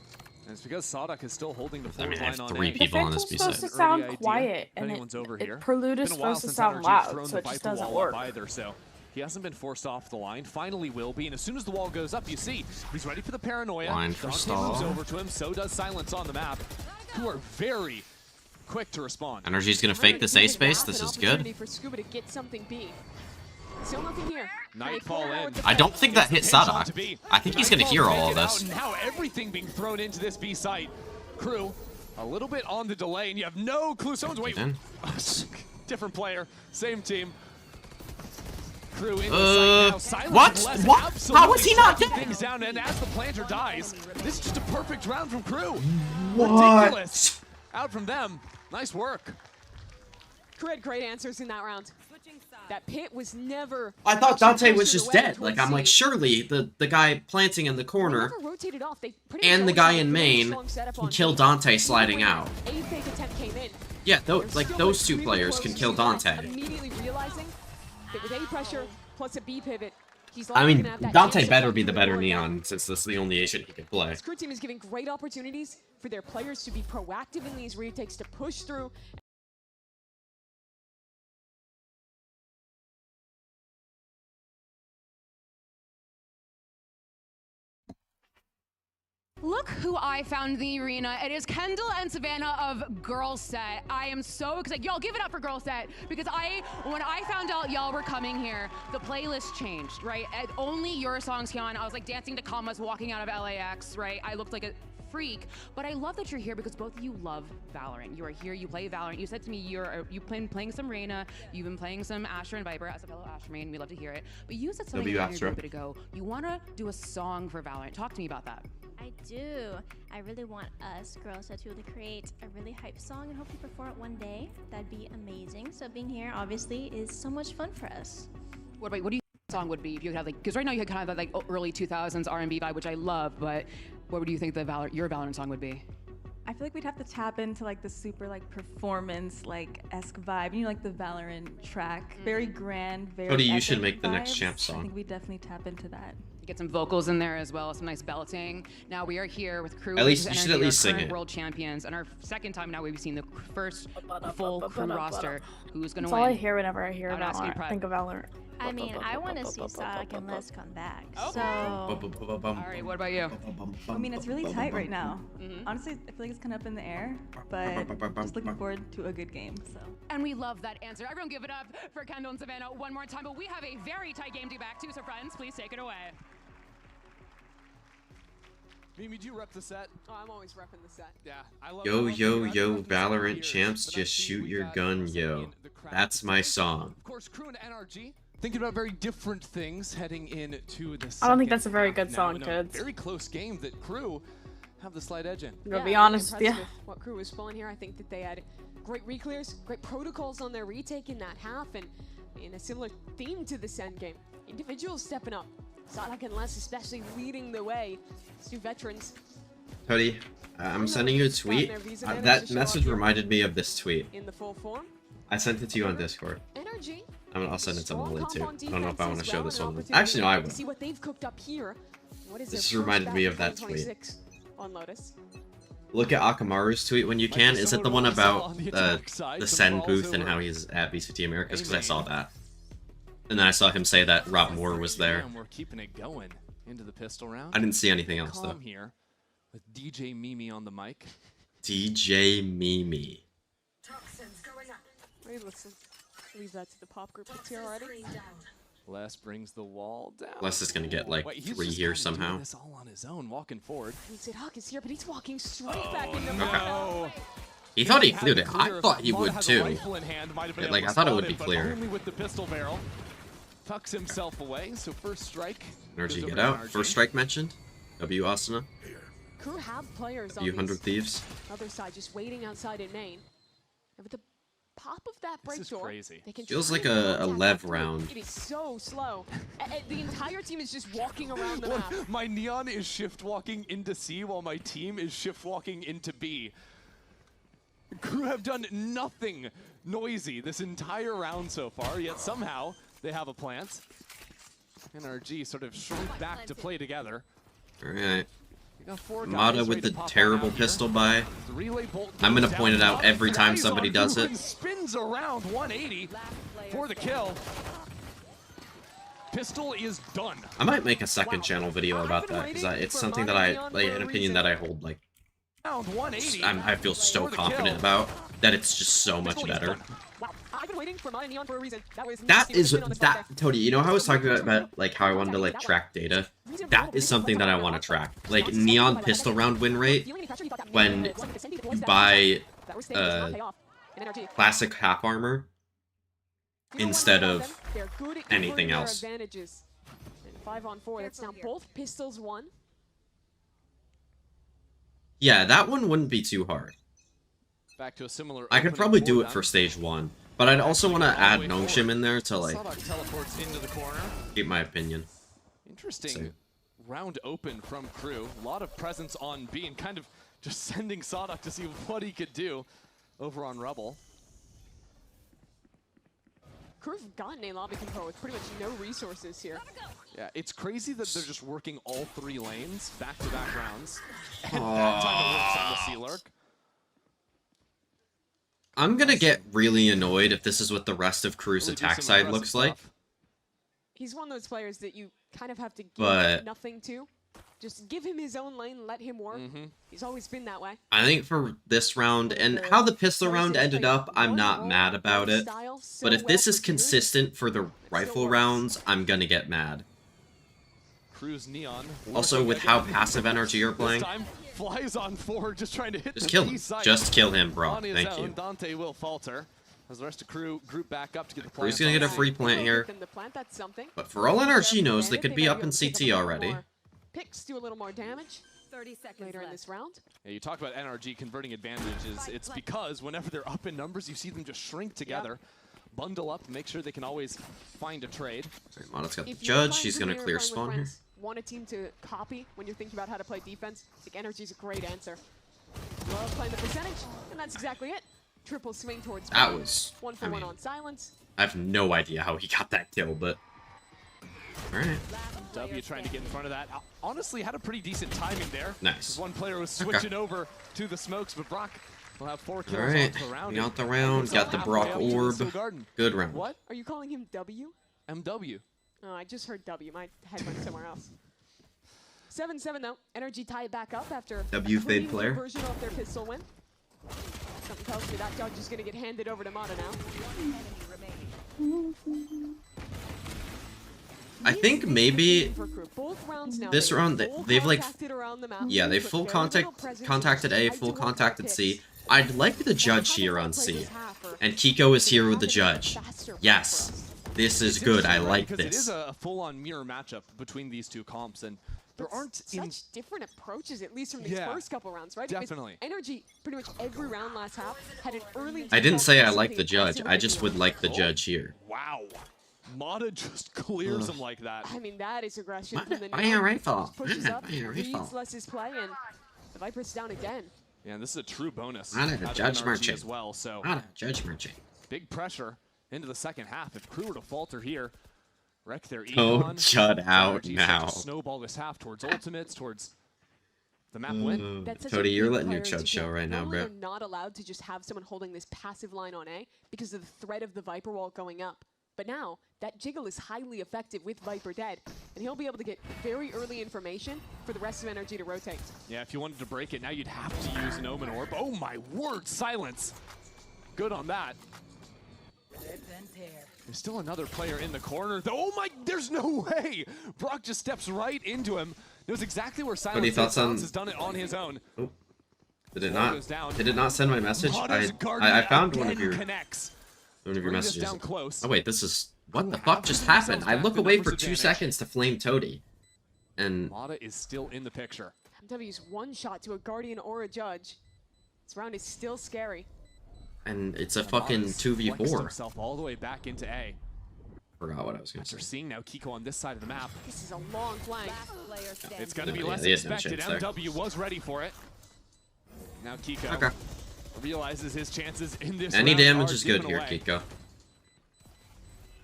[SPEAKER 6] And it's because Sadak is still holding the
[SPEAKER 1] I
[SPEAKER 6] fourth
[SPEAKER 1] mean, I
[SPEAKER 6] line
[SPEAKER 1] have
[SPEAKER 6] on
[SPEAKER 1] 3
[SPEAKER 6] A.
[SPEAKER 5] The
[SPEAKER 1] people on this
[SPEAKER 5] Phantom's
[SPEAKER 1] B
[SPEAKER 5] supposed
[SPEAKER 1] side.
[SPEAKER 5] to sound
[SPEAKER 6] Early idea,
[SPEAKER 5] quiet,
[SPEAKER 6] if
[SPEAKER 5] and
[SPEAKER 6] anyone's over here.
[SPEAKER 5] Prelude is
[SPEAKER 6] Been a while
[SPEAKER 5] supposed to
[SPEAKER 6] since
[SPEAKER 5] sound
[SPEAKER 6] NRG have
[SPEAKER 5] loud,
[SPEAKER 6] thrown
[SPEAKER 5] so
[SPEAKER 6] the
[SPEAKER 5] it just
[SPEAKER 6] Viper
[SPEAKER 5] doesn't
[SPEAKER 6] wall up
[SPEAKER 5] work.
[SPEAKER 6] either, so he hasn't been forced off the line. Finally will be, and as soon as the wall goes up, you see he's ready for the paranoia.
[SPEAKER 1] Line for
[SPEAKER 6] Dante
[SPEAKER 1] stall.
[SPEAKER 6] moves over to him, so does Silence on the map, who are very quick to respond.
[SPEAKER 1] Energy's gonna fake this A space. This is good.
[SPEAKER 7] For Scuba to get something B. Still nothing here.
[SPEAKER 6] Nightfall in.
[SPEAKER 1] I don't think that hit
[SPEAKER 6] Pinch on
[SPEAKER 1] Sadak.
[SPEAKER 6] to B.
[SPEAKER 1] I think he's gonna
[SPEAKER 6] Nightfall
[SPEAKER 1] hear
[SPEAKER 6] to
[SPEAKER 1] all
[SPEAKER 6] take
[SPEAKER 1] of
[SPEAKER 6] it out,
[SPEAKER 1] this.
[SPEAKER 6] and now everything being thrown into this B site. Kru, a little bit on the delay, and you have no clue. Someone's waiting. Different player, same team. Kru in the site now. Silence
[SPEAKER 1] what?
[SPEAKER 6] and Les
[SPEAKER 1] What? How was
[SPEAKER 6] absolutely
[SPEAKER 1] he not
[SPEAKER 6] shutting
[SPEAKER 1] dead?
[SPEAKER 6] things down, and as the planter dies, this is just a perfect round from Kru.
[SPEAKER 1] What?
[SPEAKER 6] Ridiculous. Out from them. Nice work.
[SPEAKER 7] Kru had great answers in that round. That pit was never.
[SPEAKER 1] I thought
[SPEAKER 7] actually
[SPEAKER 1] Dante was
[SPEAKER 7] pressured
[SPEAKER 1] just
[SPEAKER 7] away
[SPEAKER 1] dead.
[SPEAKER 7] towards
[SPEAKER 1] Like, I'm like,
[SPEAKER 7] C.
[SPEAKER 1] surely the guy planting in the
[SPEAKER 7] They
[SPEAKER 1] corner
[SPEAKER 7] never rotated off. They pretty
[SPEAKER 1] and the
[SPEAKER 7] much
[SPEAKER 1] guy
[SPEAKER 7] always had
[SPEAKER 1] in
[SPEAKER 7] a very
[SPEAKER 1] main
[SPEAKER 7] strong setup
[SPEAKER 1] can
[SPEAKER 7] on
[SPEAKER 1] kill
[SPEAKER 7] B.
[SPEAKER 1] Dante
[SPEAKER 7] Even
[SPEAKER 1] sliding
[SPEAKER 7] when
[SPEAKER 1] out.
[SPEAKER 7] A fake attempt came in.
[SPEAKER 1] Yeah,
[SPEAKER 7] They're
[SPEAKER 1] like
[SPEAKER 7] still,
[SPEAKER 1] those two
[SPEAKER 7] really
[SPEAKER 1] players
[SPEAKER 7] close
[SPEAKER 1] can
[SPEAKER 7] to
[SPEAKER 1] kill
[SPEAKER 7] Silence,
[SPEAKER 1] Dante.
[SPEAKER 7] Immediately realizing that with A pressure plus a B pivot, he's
[SPEAKER 1] I
[SPEAKER 7] likely
[SPEAKER 1] mean,
[SPEAKER 7] gonna have that
[SPEAKER 1] Dante
[SPEAKER 7] chance
[SPEAKER 1] better
[SPEAKER 7] to
[SPEAKER 1] be the
[SPEAKER 7] get
[SPEAKER 1] better
[SPEAKER 7] more down.
[SPEAKER 1] Neon, since this is the only Asian he can play.
[SPEAKER 7] This Kru team is giving great opportunities for their players to be proactive in these retakes, to push through.
[SPEAKER 11] Look who I found in the arena. It is Kendall and Savannah of Girl Set. I am so excited. Y'all give it up for Girl Set, because when I found out y'all were coming here, the playlist changed, right? And only your songs came on. I was like dancing to commas walking out of LAX, right? I looked like a freak, but I love that you're here because both of you love Valorant. You are here, you play Valorant. You said to me you've been playing some Reyna, you've been playing some Astra and Viper. As a fellow Astra main, we love to hear it. But you said something in your group a bit ago. You want to do a song for Valorant. Talk to me about that.
[SPEAKER 12] I do. I really want us girls to really create a really hype song and hopefully perform it one day. That'd be amazing. So being here obviously is so much fun for us.
[SPEAKER 11] What do you think the song would be if you could have, like, because right now you had kind of that like early 2000s R&B vibe, which I love, but what would you think the your Valorant song would be?
[SPEAKER 13] I feel like we'd have to tap into like the super like performance like esque vibe. You know, like the Valorant track, very grand, very.
[SPEAKER 1] Cody, you should
[SPEAKER 13] epic
[SPEAKER 1] make the next
[SPEAKER 13] vibes.
[SPEAKER 1] champ song.
[SPEAKER 13] I think we definitely tap into that.
[SPEAKER 11] Get some vocals in there as well, some nice belting. Now we are here with Kru.
[SPEAKER 1] At least
[SPEAKER 11] versus
[SPEAKER 1] you should
[SPEAKER 11] Nrg,
[SPEAKER 1] at least
[SPEAKER 11] our
[SPEAKER 1] sing
[SPEAKER 11] current
[SPEAKER 1] it.
[SPEAKER 11] World champions, and our second time now we've seen the first full Kru roster. Who's gonna
[SPEAKER 5] That's
[SPEAKER 11] win?
[SPEAKER 5] all I hear whenever I hear
[SPEAKER 11] I would ask you,
[SPEAKER 5] Valorant.
[SPEAKER 11] Prep.
[SPEAKER 5] Think of Valorant.
[SPEAKER 12] I mean, I want to see Sonic and Les come back.
[SPEAKER 11] Okay.
[SPEAKER 12] So,
[SPEAKER 11] All right, what about you?
[SPEAKER 13] I mean, it's really tight right now. Honestly, I feel like it's kind of up in the air, but just looking forward to a good game. So.
[SPEAKER 11] And we love that answer. Everyone give it up for Kendall and Savannah one more time. But we have a very tight game to be back to, so friends, please take it away.
[SPEAKER 6] Mimi, do you rep the set?
[SPEAKER 7] Oh, I'm always repping the set.
[SPEAKER 6] Yeah, I love
[SPEAKER 1] Yo,
[SPEAKER 6] it.
[SPEAKER 1] yo, yo, Valorant champs, just shoot your gun, yo. That's my song.
[SPEAKER 6] Of course, Kru and Nrg thinking about very different things heading into the
[SPEAKER 5] I don't think that's a
[SPEAKER 6] second
[SPEAKER 5] very
[SPEAKER 6] half
[SPEAKER 5] good
[SPEAKER 6] now
[SPEAKER 5] song,
[SPEAKER 6] in a
[SPEAKER 5] kids.
[SPEAKER 6] very close game that Kru have the slight edge in.
[SPEAKER 5] I'm gonna be
[SPEAKER 7] I'm
[SPEAKER 5] honest with
[SPEAKER 7] impressed
[SPEAKER 5] you.
[SPEAKER 7] with what Kru was pulling here. I think that they had great reclears, great protocols on their retake in that half, and in a similar theme to the Sen game. Individuals stepping up. Sonic and Les especially leading the way. It's two veterans.
[SPEAKER 1] Cody, I'm sending you a tweet. That message reminded me of this tweet.
[SPEAKER 7] In the full form.
[SPEAKER 1] I sent it to you on Discord.
[SPEAKER 7] Nrg.
[SPEAKER 1] I'll send it to
[SPEAKER 7] Strong
[SPEAKER 1] Lily too.
[SPEAKER 7] comp on
[SPEAKER 1] I don't know if I want to
[SPEAKER 7] defense
[SPEAKER 1] show
[SPEAKER 7] as
[SPEAKER 1] this
[SPEAKER 7] well,
[SPEAKER 1] one.
[SPEAKER 7] an
[SPEAKER 1] Actually, no, I
[SPEAKER 7] opportunity to
[SPEAKER 1] will.
[SPEAKER 7] see what they've cooked up here. What is
[SPEAKER 1] This
[SPEAKER 7] their first
[SPEAKER 1] reminded me
[SPEAKER 7] back
[SPEAKER 1] of that
[SPEAKER 7] in
[SPEAKER 1] tweet.
[SPEAKER 7] 2026 on Lotus.
[SPEAKER 1] Look at Akamaru's tweet when you can. Is it the one about the Sen booth and how he's at VCT Americas? Because I saw that. And then I saw him say that Rob Moore was there.
[SPEAKER 6] And we're keeping it going into the pistol round.
[SPEAKER 1] I didn't see anything else though.
[SPEAKER 6] Calm here with DJ Mimi on the mic.
[SPEAKER 1] DJ Mimi.
[SPEAKER 7] Wait, listen. Leave that to the pop group that's here already.
[SPEAKER 6] Les brings the wall down.
[SPEAKER 1] Les is gonna get like
[SPEAKER 6] Wait, he's
[SPEAKER 1] 3
[SPEAKER 6] just
[SPEAKER 1] here
[SPEAKER 6] kinda doing
[SPEAKER 1] somehow.
[SPEAKER 6] This all on his own, walking forward.
[SPEAKER 7] He said Huck is here, but he's walking straight back into
[SPEAKER 6] No.
[SPEAKER 1] He thought he cleared it. I thought he would
[SPEAKER 6] Has a
[SPEAKER 1] too.
[SPEAKER 6] rifle in hand, might have been
[SPEAKER 1] Like
[SPEAKER 6] able
[SPEAKER 1] I
[SPEAKER 6] to
[SPEAKER 1] thought it
[SPEAKER 6] spot
[SPEAKER 1] would be
[SPEAKER 6] but
[SPEAKER 1] clear.
[SPEAKER 6] Only with the pistol barrel. Tucks himself away, so first strike.
[SPEAKER 1] Nrg
[SPEAKER 6] goes
[SPEAKER 1] get
[SPEAKER 6] over
[SPEAKER 1] out.
[SPEAKER 6] Nrg.
[SPEAKER 1] First strike mentioned. W Asuna.
[SPEAKER 7] Kru have players on
[SPEAKER 1] W
[SPEAKER 7] the
[SPEAKER 1] 100 Thieves.
[SPEAKER 7] other side just waiting outside in main. And with the pop of that break
[SPEAKER 6] This is
[SPEAKER 7] door,
[SPEAKER 6] crazy.
[SPEAKER 7] they can
[SPEAKER 1] Feels
[SPEAKER 7] try
[SPEAKER 1] like
[SPEAKER 7] and
[SPEAKER 1] a
[SPEAKER 7] contact
[SPEAKER 1] Lev
[SPEAKER 7] that through.
[SPEAKER 1] round.
[SPEAKER 7] It is so slow. The entire team is just walking around the map.
[SPEAKER 6] My Neon is shift walking into C while my team is shift walking into B. Kru have done nothing noisy this entire round so far, yet somehow they have a plant. Nrg sort of shrunk back to play together.
[SPEAKER 1] Alright.
[SPEAKER 6] We got 4 guys
[SPEAKER 1] Mata
[SPEAKER 6] ready
[SPEAKER 1] with
[SPEAKER 6] to
[SPEAKER 1] the
[SPEAKER 6] pop on
[SPEAKER 1] terrible
[SPEAKER 6] out here.
[SPEAKER 1] pistol buy.
[SPEAKER 6] The relay bolt
[SPEAKER 1] I'm gonna
[SPEAKER 6] goes
[SPEAKER 1] point it
[SPEAKER 6] down.
[SPEAKER 1] out every time
[SPEAKER 6] Eyes
[SPEAKER 1] somebody
[SPEAKER 6] on
[SPEAKER 1] does
[SPEAKER 6] Kru
[SPEAKER 1] it.
[SPEAKER 6] and spins around 180 for the kill. Pistol is done.
[SPEAKER 1] I might make a second channel video about that because it's something that I like, an opinion that I hold like.
[SPEAKER 6] Round 180
[SPEAKER 1] I feel so
[SPEAKER 6] for the
[SPEAKER 1] confident
[SPEAKER 6] kill.
[SPEAKER 1] about that it's just so much
[SPEAKER 7] Pistol is
[SPEAKER 1] better.
[SPEAKER 7] done. Wow, I've been waiting for my Neon for a reason.
[SPEAKER 1] That is that Tony. You know how I was talking about like how I wanted to like track data. That is something that I want to track. Like Neon pistol round win rate when you buy classic half armor instead of anything else.
[SPEAKER 7] 5 on 4. That's now both pistols won.
[SPEAKER 1] Yeah, that one wouldn't be too hard.
[SPEAKER 6] Back to a similar
[SPEAKER 1] I could
[SPEAKER 6] opening
[SPEAKER 1] probably do
[SPEAKER 6] for
[SPEAKER 1] it
[SPEAKER 6] them.
[SPEAKER 1] for stage 1, but I'd also want to add
[SPEAKER 6] Way
[SPEAKER 1] Nongshim
[SPEAKER 6] forward.
[SPEAKER 1] in there to like
[SPEAKER 6] Sadak teleports into the corner.
[SPEAKER 1] keep my opinion.
[SPEAKER 6] Interesting
[SPEAKER 1] So-
[SPEAKER 6] round open from Kru. A lot of presence on B and kind of just sending Sadak to see what he could do over on Rebel.
[SPEAKER 7] Kru have gotten a lobby control with pretty much no resources here.
[SPEAKER 6] Yeah, it's crazy that they're just working all 3 lanes back-to-back rounds. And that time it works on the Sea-Lurk.
[SPEAKER 1] I'm gonna get really annoyed if this is what the rest of Kru's
[SPEAKER 6] Really do
[SPEAKER 1] attack
[SPEAKER 6] some
[SPEAKER 1] side
[SPEAKER 6] impressive
[SPEAKER 1] looks like.
[SPEAKER 6] stuff.
[SPEAKER 7] He's one of those players that you kind of have to give
[SPEAKER 1] But-
[SPEAKER 7] nothing to. Just give him his own lane, let him work. He's always been that way.
[SPEAKER 1] I think for this round, and how the pistol round ended up, I'm not mad about it. But if this is consistent for the rifle rounds, I'm gonna get mad.
[SPEAKER 6] Kru's Neon.
[SPEAKER 1] Also, with how passive Nrg are playing,
[SPEAKER 6] This time flies on forward, just trying to hit
[SPEAKER 1] just
[SPEAKER 6] the
[SPEAKER 1] kill
[SPEAKER 6] B
[SPEAKER 1] him.
[SPEAKER 6] site.
[SPEAKER 1] Just kill him, bro.
[SPEAKER 6] On his
[SPEAKER 1] Thank
[SPEAKER 6] own,
[SPEAKER 1] you.
[SPEAKER 6] Dante will falter as the rest of Kru group back up to get the
[SPEAKER 1] Kru's
[SPEAKER 6] plant
[SPEAKER 1] gonna
[SPEAKER 6] on
[SPEAKER 1] get a
[SPEAKER 6] site.
[SPEAKER 1] free plant here.
[SPEAKER 7] The plant, that's something.
[SPEAKER 1] But for all Nrg knows, they could be up in CT already.
[SPEAKER 7] Picks do a little more damage. 30 seconds later in this round.
[SPEAKER 6] Yeah, you talk about Nrg converting advantages. It's because whenever they're up in numbers, you see them just shrink together, bundle up, make sure they can always find a trade.
[SPEAKER 1] Mata's got the
[SPEAKER 7] If you
[SPEAKER 1] judge.
[SPEAKER 7] find
[SPEAKER 1] She's gonna
[SPEAKER 7] Premier
[SPEAKER 1] clear
[SPEAKER 7] playing with
[SPEAKER 1] spawn here.
[SPEAKER 7] friends, want a team to copy when you're thinking about how to play defense, I think Nrg's a great answer. Love playing the percentage, and that's exactly it. Triple swing towards
[SPEAKER 1] That
[SPEAKER 7] point.
[SPEAKER 1] was...
[SPEAKER 7] One for one on silence.
[SPEAKER 1] I have no idea how he got that kill, but... Alright.
[SPEAKER 6] W trying to get in front of that. Honestly, had a pretty decent timing there.
[SPEAKER 1] Nice.
[SPEAKER 6] One player was switching over to the smokes, but Brock will have 4 kills
[SPEAKER 1] Alright,
[SPEAKER 6] off the round.
[SPEAKER 1] we got the round, got the Brock orb. Good round.
[SPEAKER 7] What? Are you calling him W?
[SPEAKER 6] MW.
[SPEAKER 7] Oh, I just heard W. My head went somewhere else. 7-7 though. Nrg tie it back up after
[SPEAKER 1] W fade player.
[SPEAKER 7] version of their pistol win. Something tells me that judge is going to get handed over to Mata now.
[SPEAKER 1] I think maybe this round they've like, yeah, they full contacted A, full contacted C. I'd like the judge here on C, and Kiko is here with the judge. Yes, this is good. I like
[SPEAKER 6] this. It is
[SPEAKER 1] this.
[SPEAKER 6] a full-on mirror matchup between these two comps, and there aren't
[SPEAKER 7] such different approaches, at least from these first couple rounds, right?
[SPEAKER 6] Definitely.
[SPEAKER 7] Because Nrg pretty much every round last half had an early.
[SPEAKER 1] I didn't say I like the judge. I just would like the judge here.
[SPEAKER 6] Wow. Mata just clears him like that.
[SPEAKER 7] I mean, that is aggression from the
[SPEAKER 1] Fire rifle.
[SPEAKER 7] pushes up,
[SPEAKER 1] Fire
[SPEAKER 7] reads
[SPEAKER 1] rifle.
[SPEAKER 7] Less's play, and the Viper's down again.
[SPEAKER 6] Yeah, and this is a true bonus.
[SPEAKER 1] Not a judge
[SPEAKER 6] NRG
[SPEAKER 1] merchant.
[SPEAKER 6] as well, so
[SPEAKER 1] Not a judge merchant.
[SPEAKER 6] big pressure into the second half. If Kru were to falter here, wreck their
[SPEAKER 1] Oh,
[SPEAKER 6] econ.
[SPEAKER 1] Judd out
[SPEAKER 6] NRG
[SPEAKER 1] now.
[SPEAKER 6] starts to snowball this half towards ultimates, towards the map win.
[SPEAKER 7] That's such
[SPEAKER 1] Cody,
[SPEAKER 7] a
[SPEAKER 1] you're
[SPEAKER 7] big
[SPEAKER 1] letting your
[SPEAKER 7] priority
[SPEAKER 1] Chud show
[SPEAKER 7] to
[SPEAKER 1] right now,
[SPEAKER 7] normally
[SPEAKER 1] bro.
[SPEAKER 7] You're not allowed to just have someone holding this passive line on A because of the threat of the Viper wall going up. But now, that jiggle is highly effective with Viper dead, and he'll be able to get very early information for the rest of Nrg to rotate.
[SPEAKER 6] Yeah, if you wanted to break it, now you'd have to use an Omen Orb. Oh my word, silence. Good on that. There's still another player in the corner. Oh my, there's no way! Brock just steps right into him. Knows exactly where silence is. Silence has done it on his own.
[SPEAKER 1] Oh. Did it not send my message? I found one of your messages.
[SPEAKER 6] Down close.
[SPEAKER 1] Oh wait, this is what the fuck just happened? I look away for 2 seconds to flame Toady, and
[SPEAKER 6] Mata is still in the picture.
[SPEAKER 7] MW's one shot to a Guardian or a Judge. This round is still scary.
[SPEAKER 1] And it's a fucking 2v4.
[SPEAKER 6] Himself all the way back into A.
[SPEAKER 1] Forgot what I was gonna
[SPEAKER 6] After
[SPEAKER 1] say.
[SPEAKER 6] seeing now Kiko on this side of the map.
[SPEAKER 7] This is a long flank.
[SPEAKER 6] It's gonna be
[SPEAKER 1] Yeah,
[SPEAKER 6] less
[SPEAKER 1] they had no
[SPEAKER 6] expected.
[SPEAKER 1] chance there.
[SPEAKER 6] MW was ready for it. Now Kiko
[SPEAKER 1] Okay.
[SPEAKER 6] realizes his chances in this
[SPEAKER 1] Any
[SPEAKER 6] round
[SPEAKER 1] damage
[SPEAKER 6] are
[SPEAKER 1] is good
[SPEAKER 6] given
[SPEAKER 1] here,
[SPEAKER 6] away.
[SPEAKER 1] Kiko.
[SPEAKER 6] Silence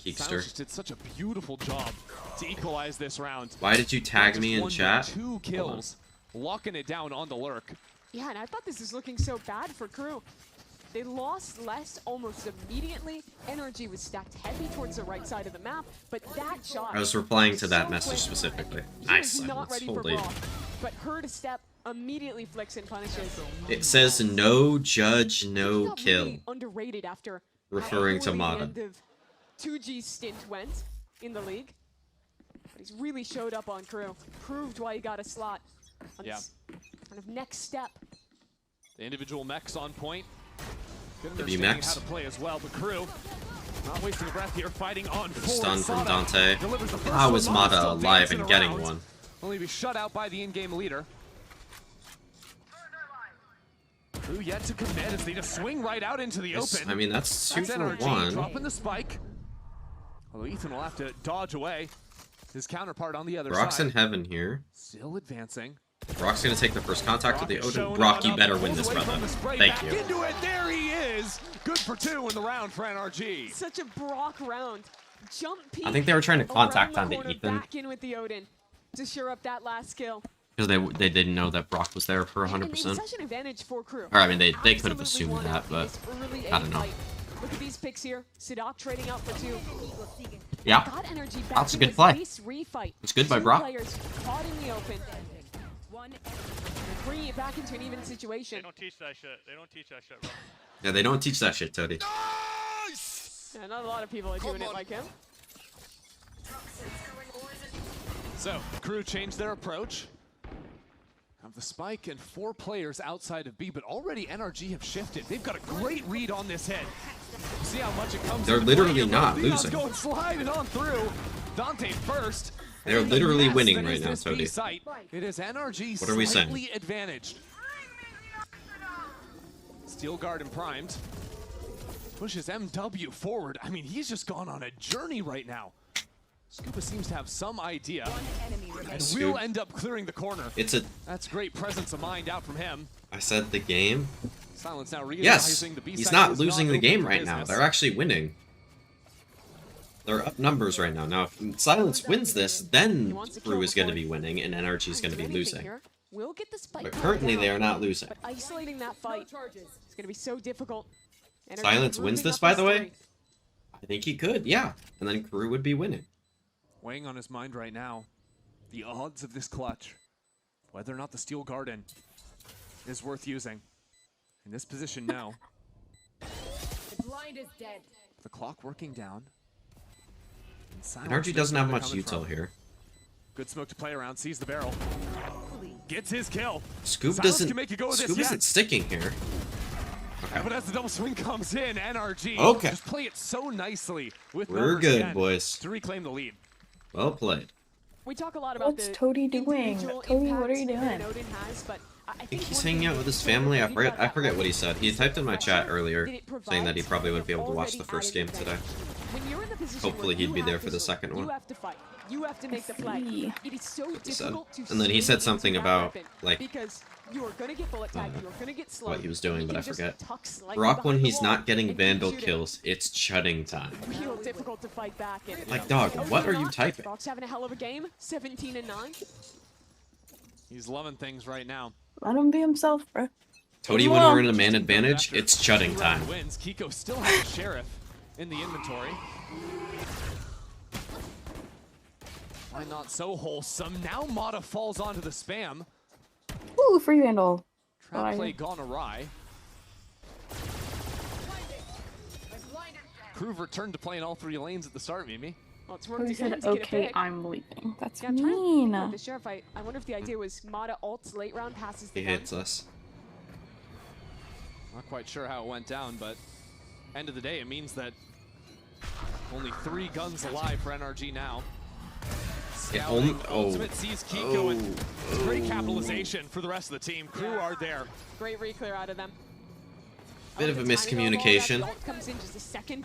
[SPEAKER 1] Keekster.
[SPEAKER 6] just did such a beautiful job to equalize this round.
[SPEAKER 1] Why did you tag
[SPEAKER 6] Just
[SPEAKER 1] me in
[SPEAKER 6] won
[SPEAKER 1] chat?
[SPEAKER 6] 2 kills, locking it down on the lurk.
[SPEAKER 7] Yeah, and I thought this was looking so bad for Kru. They lost less almost immediately. Nrg was stacked heavy towards the right side of the map, but that shot...
[SPEAKER 1] I was replying to that
[SPEAKER 7] so
[SPEAKER 1] message
[SPEAKER 7] quick.
[SPEAKER 1] specifically.
[SPEAKER 7] He
[SPEAKER 1] Nice
[SPEAKER 7] was not
[SPEAKER 1] silence.
[SPEAKER 7] ready for
[SPEAKER 1] Holy.
[SPEAKER 7] brawl, but her to step immediately flicks and punishes.
[SPEAKER 1] It says no judge, no
[SPEAKER 7] Got
[SPEAKER 1] kill.
[SPEAKER 7] really underrated after
[SPEAKER 1] Referring
[SPEAKER 7] how
[SPEAKER 1] to
[SPEAKER 7] poorly
[SPEAKER 1] Mata.
[SPEAKER 7] the end of 2G's stint went in the league. But he's really showed up on Kru. Proved why he got a slot on this kind of next step.
[SPEAKER 6] The individual mechs on point. Good
[SPEAKER 1] W
[SPEAKER 6] understanding
[SPEAKER 1] mechs.
[SPEAKER 6] how to play as well, but Kru not wasting a breath here, fighting on forward.
[SPEAKER 1] Stun from
[SPEAKER 6] Mata
[SPEAKER 1] Dante.
[SPEAKER 6] delivers the first
[SPEAKER 1] How
[SPEAKER 6] one.
[SPEAKER 1] is Mata
[SPEAKER 6] still
[SPEAKER 1] alive
[SPEAKER 6] dancing
[SPEAKER 1] and getting
[SPEAKER 6] around.
[SPEAKER 1] one?
[SPEAKER 6] Only to be shut out by the in-game leader. Kru yet to commit as they just swing right out into the open.
[SPEAKER 1] I mean, that's 2
[SPEAKER 6] That's
[SPEAKER 1] for
[SPEAKER 6] NRG
[SPEAKER 1] 1.
[SPEAKER 6] dropping the spike. Although Ethan will have to dodge away. His counterpart on the other
[SPEAKER 1] Brock's
[SPEAKER 6] side.
[SPEAKER 1] in heaven here.
[SPEAKER 6] Still advancing.
[SPEAKER 1] Brock's gonna take the first contact with the
[SPEAKER 6] Brock
[SPEAKER 1] Odin.
[SPEAKER 6] showing
[SPEAKER 1] Brock, you
[SPEAKER 6] up,
[SPEAKER 1] better
[SPEAKER 6] pulls
[SPEAKER 1] win this,
[SPEAKER 6] away
[SPEAKER 1] brother.
[SPEAKER 6] from the spray,
[SPEAKER 1] Thank
[SPEAKER 6] back
[SPEAKER 1] you.
[SPEAKER 6] into it. There he is. Good for 2 in the round for NRG.
[SPEAKER 7] Such a Brock round. Jump peek.
[SPEAKER 1] I think they were trying to contact
[SPEAKER 7] around the
[SPEAKER 1] onto
[SPEAKER 7] corner,
[SPEAKER 1] Ethan.
[SPEAKER 7] Back in with the Odin to shore up that last kill.
[SPEAKER 1] Because they didn't know that Brock was there for
[SPEAKER 7] And it's
[SPEAKER 1] 100%.
[SPEAKER 7] such an advantage for Kru.
[SPEAKER 1] Or, I mean, they could have
[SPEAKER 7] Absolutely
[SPEAKER 1] assumed
[SPEAKER 7] won
[SPEAKER 1] that,
[SPEAKER 7] out in
[SPEAKER 1] but
[SPEAKER 7] this early
[SPEAKER 1] I don't
[SPEAKER 7] A
[SPEAKER 1] know.
[SPEAKER 7] fight. Look at these picks here. Sidok trading out for 2.
[SPEAKER 1] Yeah,
[SPEAKER 7] Got NRG back
[SPEAKER 1] that's a
[SPEAKER 7] in
[SPEAKER 1] good
[SPEAKER 7] this
[SPEAKER 1] play.
[SPEAKER 7] base refight.
[SPEAKER 1] It's good by
[SPEAKER 7] 2
[SPEAKER 1] Brock.
[SPEAKER 7] players caught in the open. Bringing it back into an even situation.
[SPEAKER 9] They don't teach that shit. They don't teach that shit, bro.
[SPEAKER 1] Yeah, they don't teach that shit, Toady.
[SPEAKER 7] Yeah, not a lot of people are doing it like him.
[SPEAKER 6] So, Kru changed their approach. Have the spike and 4 players outside of B, but already NRG have shifted. They've got a great read on this hit. See how much it comes.
[SPEAKER 1] They're
[SPEAKER 6] into
[SPEAKER 1] literally
[SPEAKER 6] play.
[SPEAKER 1] not
[SPEAKER 6] Leon's
[SPEAKER 1] losing.
[SPEAKER 6] Going sliding on through. Dante first.
[SPEAKER 1] They're
[SPEAKER 6] And
[SPEAKER 1] literally
[SPEAKER 6] yes,
[SPEAKER 1] winning
[SPEAKER 6] that
[SPEAKER 1] right
[SPEAKER 6] is
[SPEAKER 1] now,
[SPEAKER 6] this B
[SPEAKER 1] Toady.
[SPEAKER 6] site. It is NRG
[SPEAKER 1] What are we saying?
[SPEAKER 6] slightly advantaged. Steel Guard and primed. Pushes MW forward. I mean, he's just gone on a journey right now. Scuba seems to have some idea, and
[SPEAKER 1] Scoop.
[SPEAKER 6] will end up clearing the corner. That's great presence of mind out from him.
[SPEAKER 1] I said the game.
[SPEAKER 6] Silence now
[SPEAKER 1] Yes,
[SPEAKER 6] realizing the B
[SPEAKER 1] he's
[SPEAKER 6] side
[SPEAKER 1] not
[SPEAKER 6] is
[SPEAKER 1] losing the
[SPEAKER 6] open
[SPEAKER 1] game
[SPEAKER 6] for
[SPEAKER 1] right now.
[SPEAKER 6] business.
[SPEAKER 1] They're actually winning. They're up numbers right now. Now, if Silence wins this, then Kru is going to be winning and Nrg is going to be losing.
[SPEAKER 7] We'll get the spike
[SPEAKER 1] But
[SPEAKER 7] back
[SPEAKER 1] currently,
[SPEAKER 7] down.
[SPEAKER 1] they are not losing.
[SPEAKER 7] But isolating that fight is going to be so difficult. NRG
[SPEAKER 1] Silence wins
[SPEAKER 7] moving
[SPEAKER 1] this,
[SPEAKER 7] up
[SPEAKER 1] by
[SPEAKER 7] his
[SPEAKER 1] the way?
[SPEAKER 7] three.
[SPEAKER 1] I think he could, yeah. And then Kru would be winning.
[SPEAKER 6] Weighing on his mind right now, the odds of this clutch, whether or not the Steel Garden is worth using. In this position now,
[SPEAKER 11] The blind is dead.
[SPEAKER 6] the clock working down. And Silence
[SPEAKER 1] Nrg
[SPEAKER 6] knows
[SPEAKER 1] doesn't
[SPEAKER 6] where
[SPEAKER 1] have
[SPEAKER 6] they're
[SPEAKER 1] much
[SPEAKER 6] coming
[SPEAKER 1] util
[SPEAKER 6] from.
[SPEAKER 1] here.
[SPEAKER 6] Good smoke to play around, sees the barrel. Gets his kill.
[SPEAKER 1] Scoop
[SPEAKER 6] Silence
[SPEAKER 1] doesn't.
[SPEAKER 6] can make a go of this
[SPEAKER 1] Scoop
[SPEAKER 6] yet.
[SPEAKER 1] isn't sticking here. Okay.
[SPEAKER 6] But as the double swing comes in, NRG
[SPEAKER 1] Okay.
[SPEAKER 6] just play it so nicely with
[SPEAKER 1] We're
[SPEAKER 6] numbers
[SPEAKER 1] good,
[SPEAKER 6] again
[SPEAKER 1] boys.
[SPEAKER 6] to reclaim the lead.
[SPEAKER 1] Well played.
[SPEAKER 7] We talk a lot about
[SPEAKER 5] What's
[SPEAKER 7] the
[SPEAKER 5] Toady doing?
[SPEAKER 7] individual
[SPEAKER 5] Toady, what are you
[SPEAKER 7] impact that
[SPEAKER 5] doing?
[SPEAKER 7] Odin has, but
[SPEAKER 1] I think he's hanging out with his family. I forget what he said. He typed in my chat earlier saying that he probably wouldn't be able to watch the first game today. Hopefully he'd be there for the second one.
[SPEAKER 7] You have to fight. You have to make the play. It is so
[SPEAKER 1] He said.
[SPEAKER 7] difficult to
[SPEAKER 1] And then he
[SPEAKER 7] swing
[SPEAKER 1] said something
[SPEAKER 7] into that
[SPEAKER 1] about
[SPEAKER 7] weapon
[SPEAKER 1] like
[SPEAKER 7] because you are gonna get bullet tagged, you are gonna get slowed.
[SPEAKER 1] what he was doing,
[SPEAKER 7] You
[SPEAKER 1] but I
[SPEAKER 7] can just
[SPEAKER 1] forget.
[SPEAKER 7] tuck slightly
[SPEAKER 1] Brock, when
[SPEAKER 7] behind the
[SPEAKER 1] he's
[SPEAKER 7] wall
[SPEAKER 1] not getting
[SPEAKER 7] and you can
[SPEAKER 1] Vandal
[SPEAKER 7] shoot it.
[SPEAKER 1] kills, it's chutting time.
[SPEAKER 7] Real difficult to fight back. And
[SPEAKER 1] Like, dog, what are you typing?
[SPEAKER 7] Brock's having a hell of a game. 17 and 9.
[SPEAKER 6] He's loving things right now.
[SPEAKER 5] Let him be himself, bro.
[SPEAKER 1] Toady, when we're in a man advantage, it's chutting time.
[SPEAKER 6] Wins. Kiko still has a sheriff in the inventory. Why not so wholesome? Now Mata falls onto the spam.
[SPEAKER 5] Ooh, free Vandal.
[SPEAKER 6] Trap play gone awry. Kru returned to playing all three lanes at the start, Mimi.
[SPEAKER 7] Well, it's
[SPEAKER 5] He
[SPEAKER 7] worked
[SPEAKER 5] said,
[SPEAKER 7] again to get a
[SPEAKER 5] okay,
[SPEAKER 7] pick.
[SPEAKER 5] I'm leaving. That's
[SPEAKER 7] Yeah, I'm trying to think
[SPEAKER 5] mean.
[SPEAKER 7] about the sheriff. I wonder if the idea was Mata ults late round, passes the
[SPEAKER 1] He
[SPEAKER 7] gun.
[SPEAKER 1] hates us.
[SPEAKER 6] Not quite sure how it went down, but end of the day, it means that only 3 guns alive for NRG now. Scouting, Ultimate sees Kiko, and it's great capitalization for the rest of the team. Kru are there.
[SPEAKER 7] Great reclear out of them.
[SPEAKER 1] Bit of a miscommunication.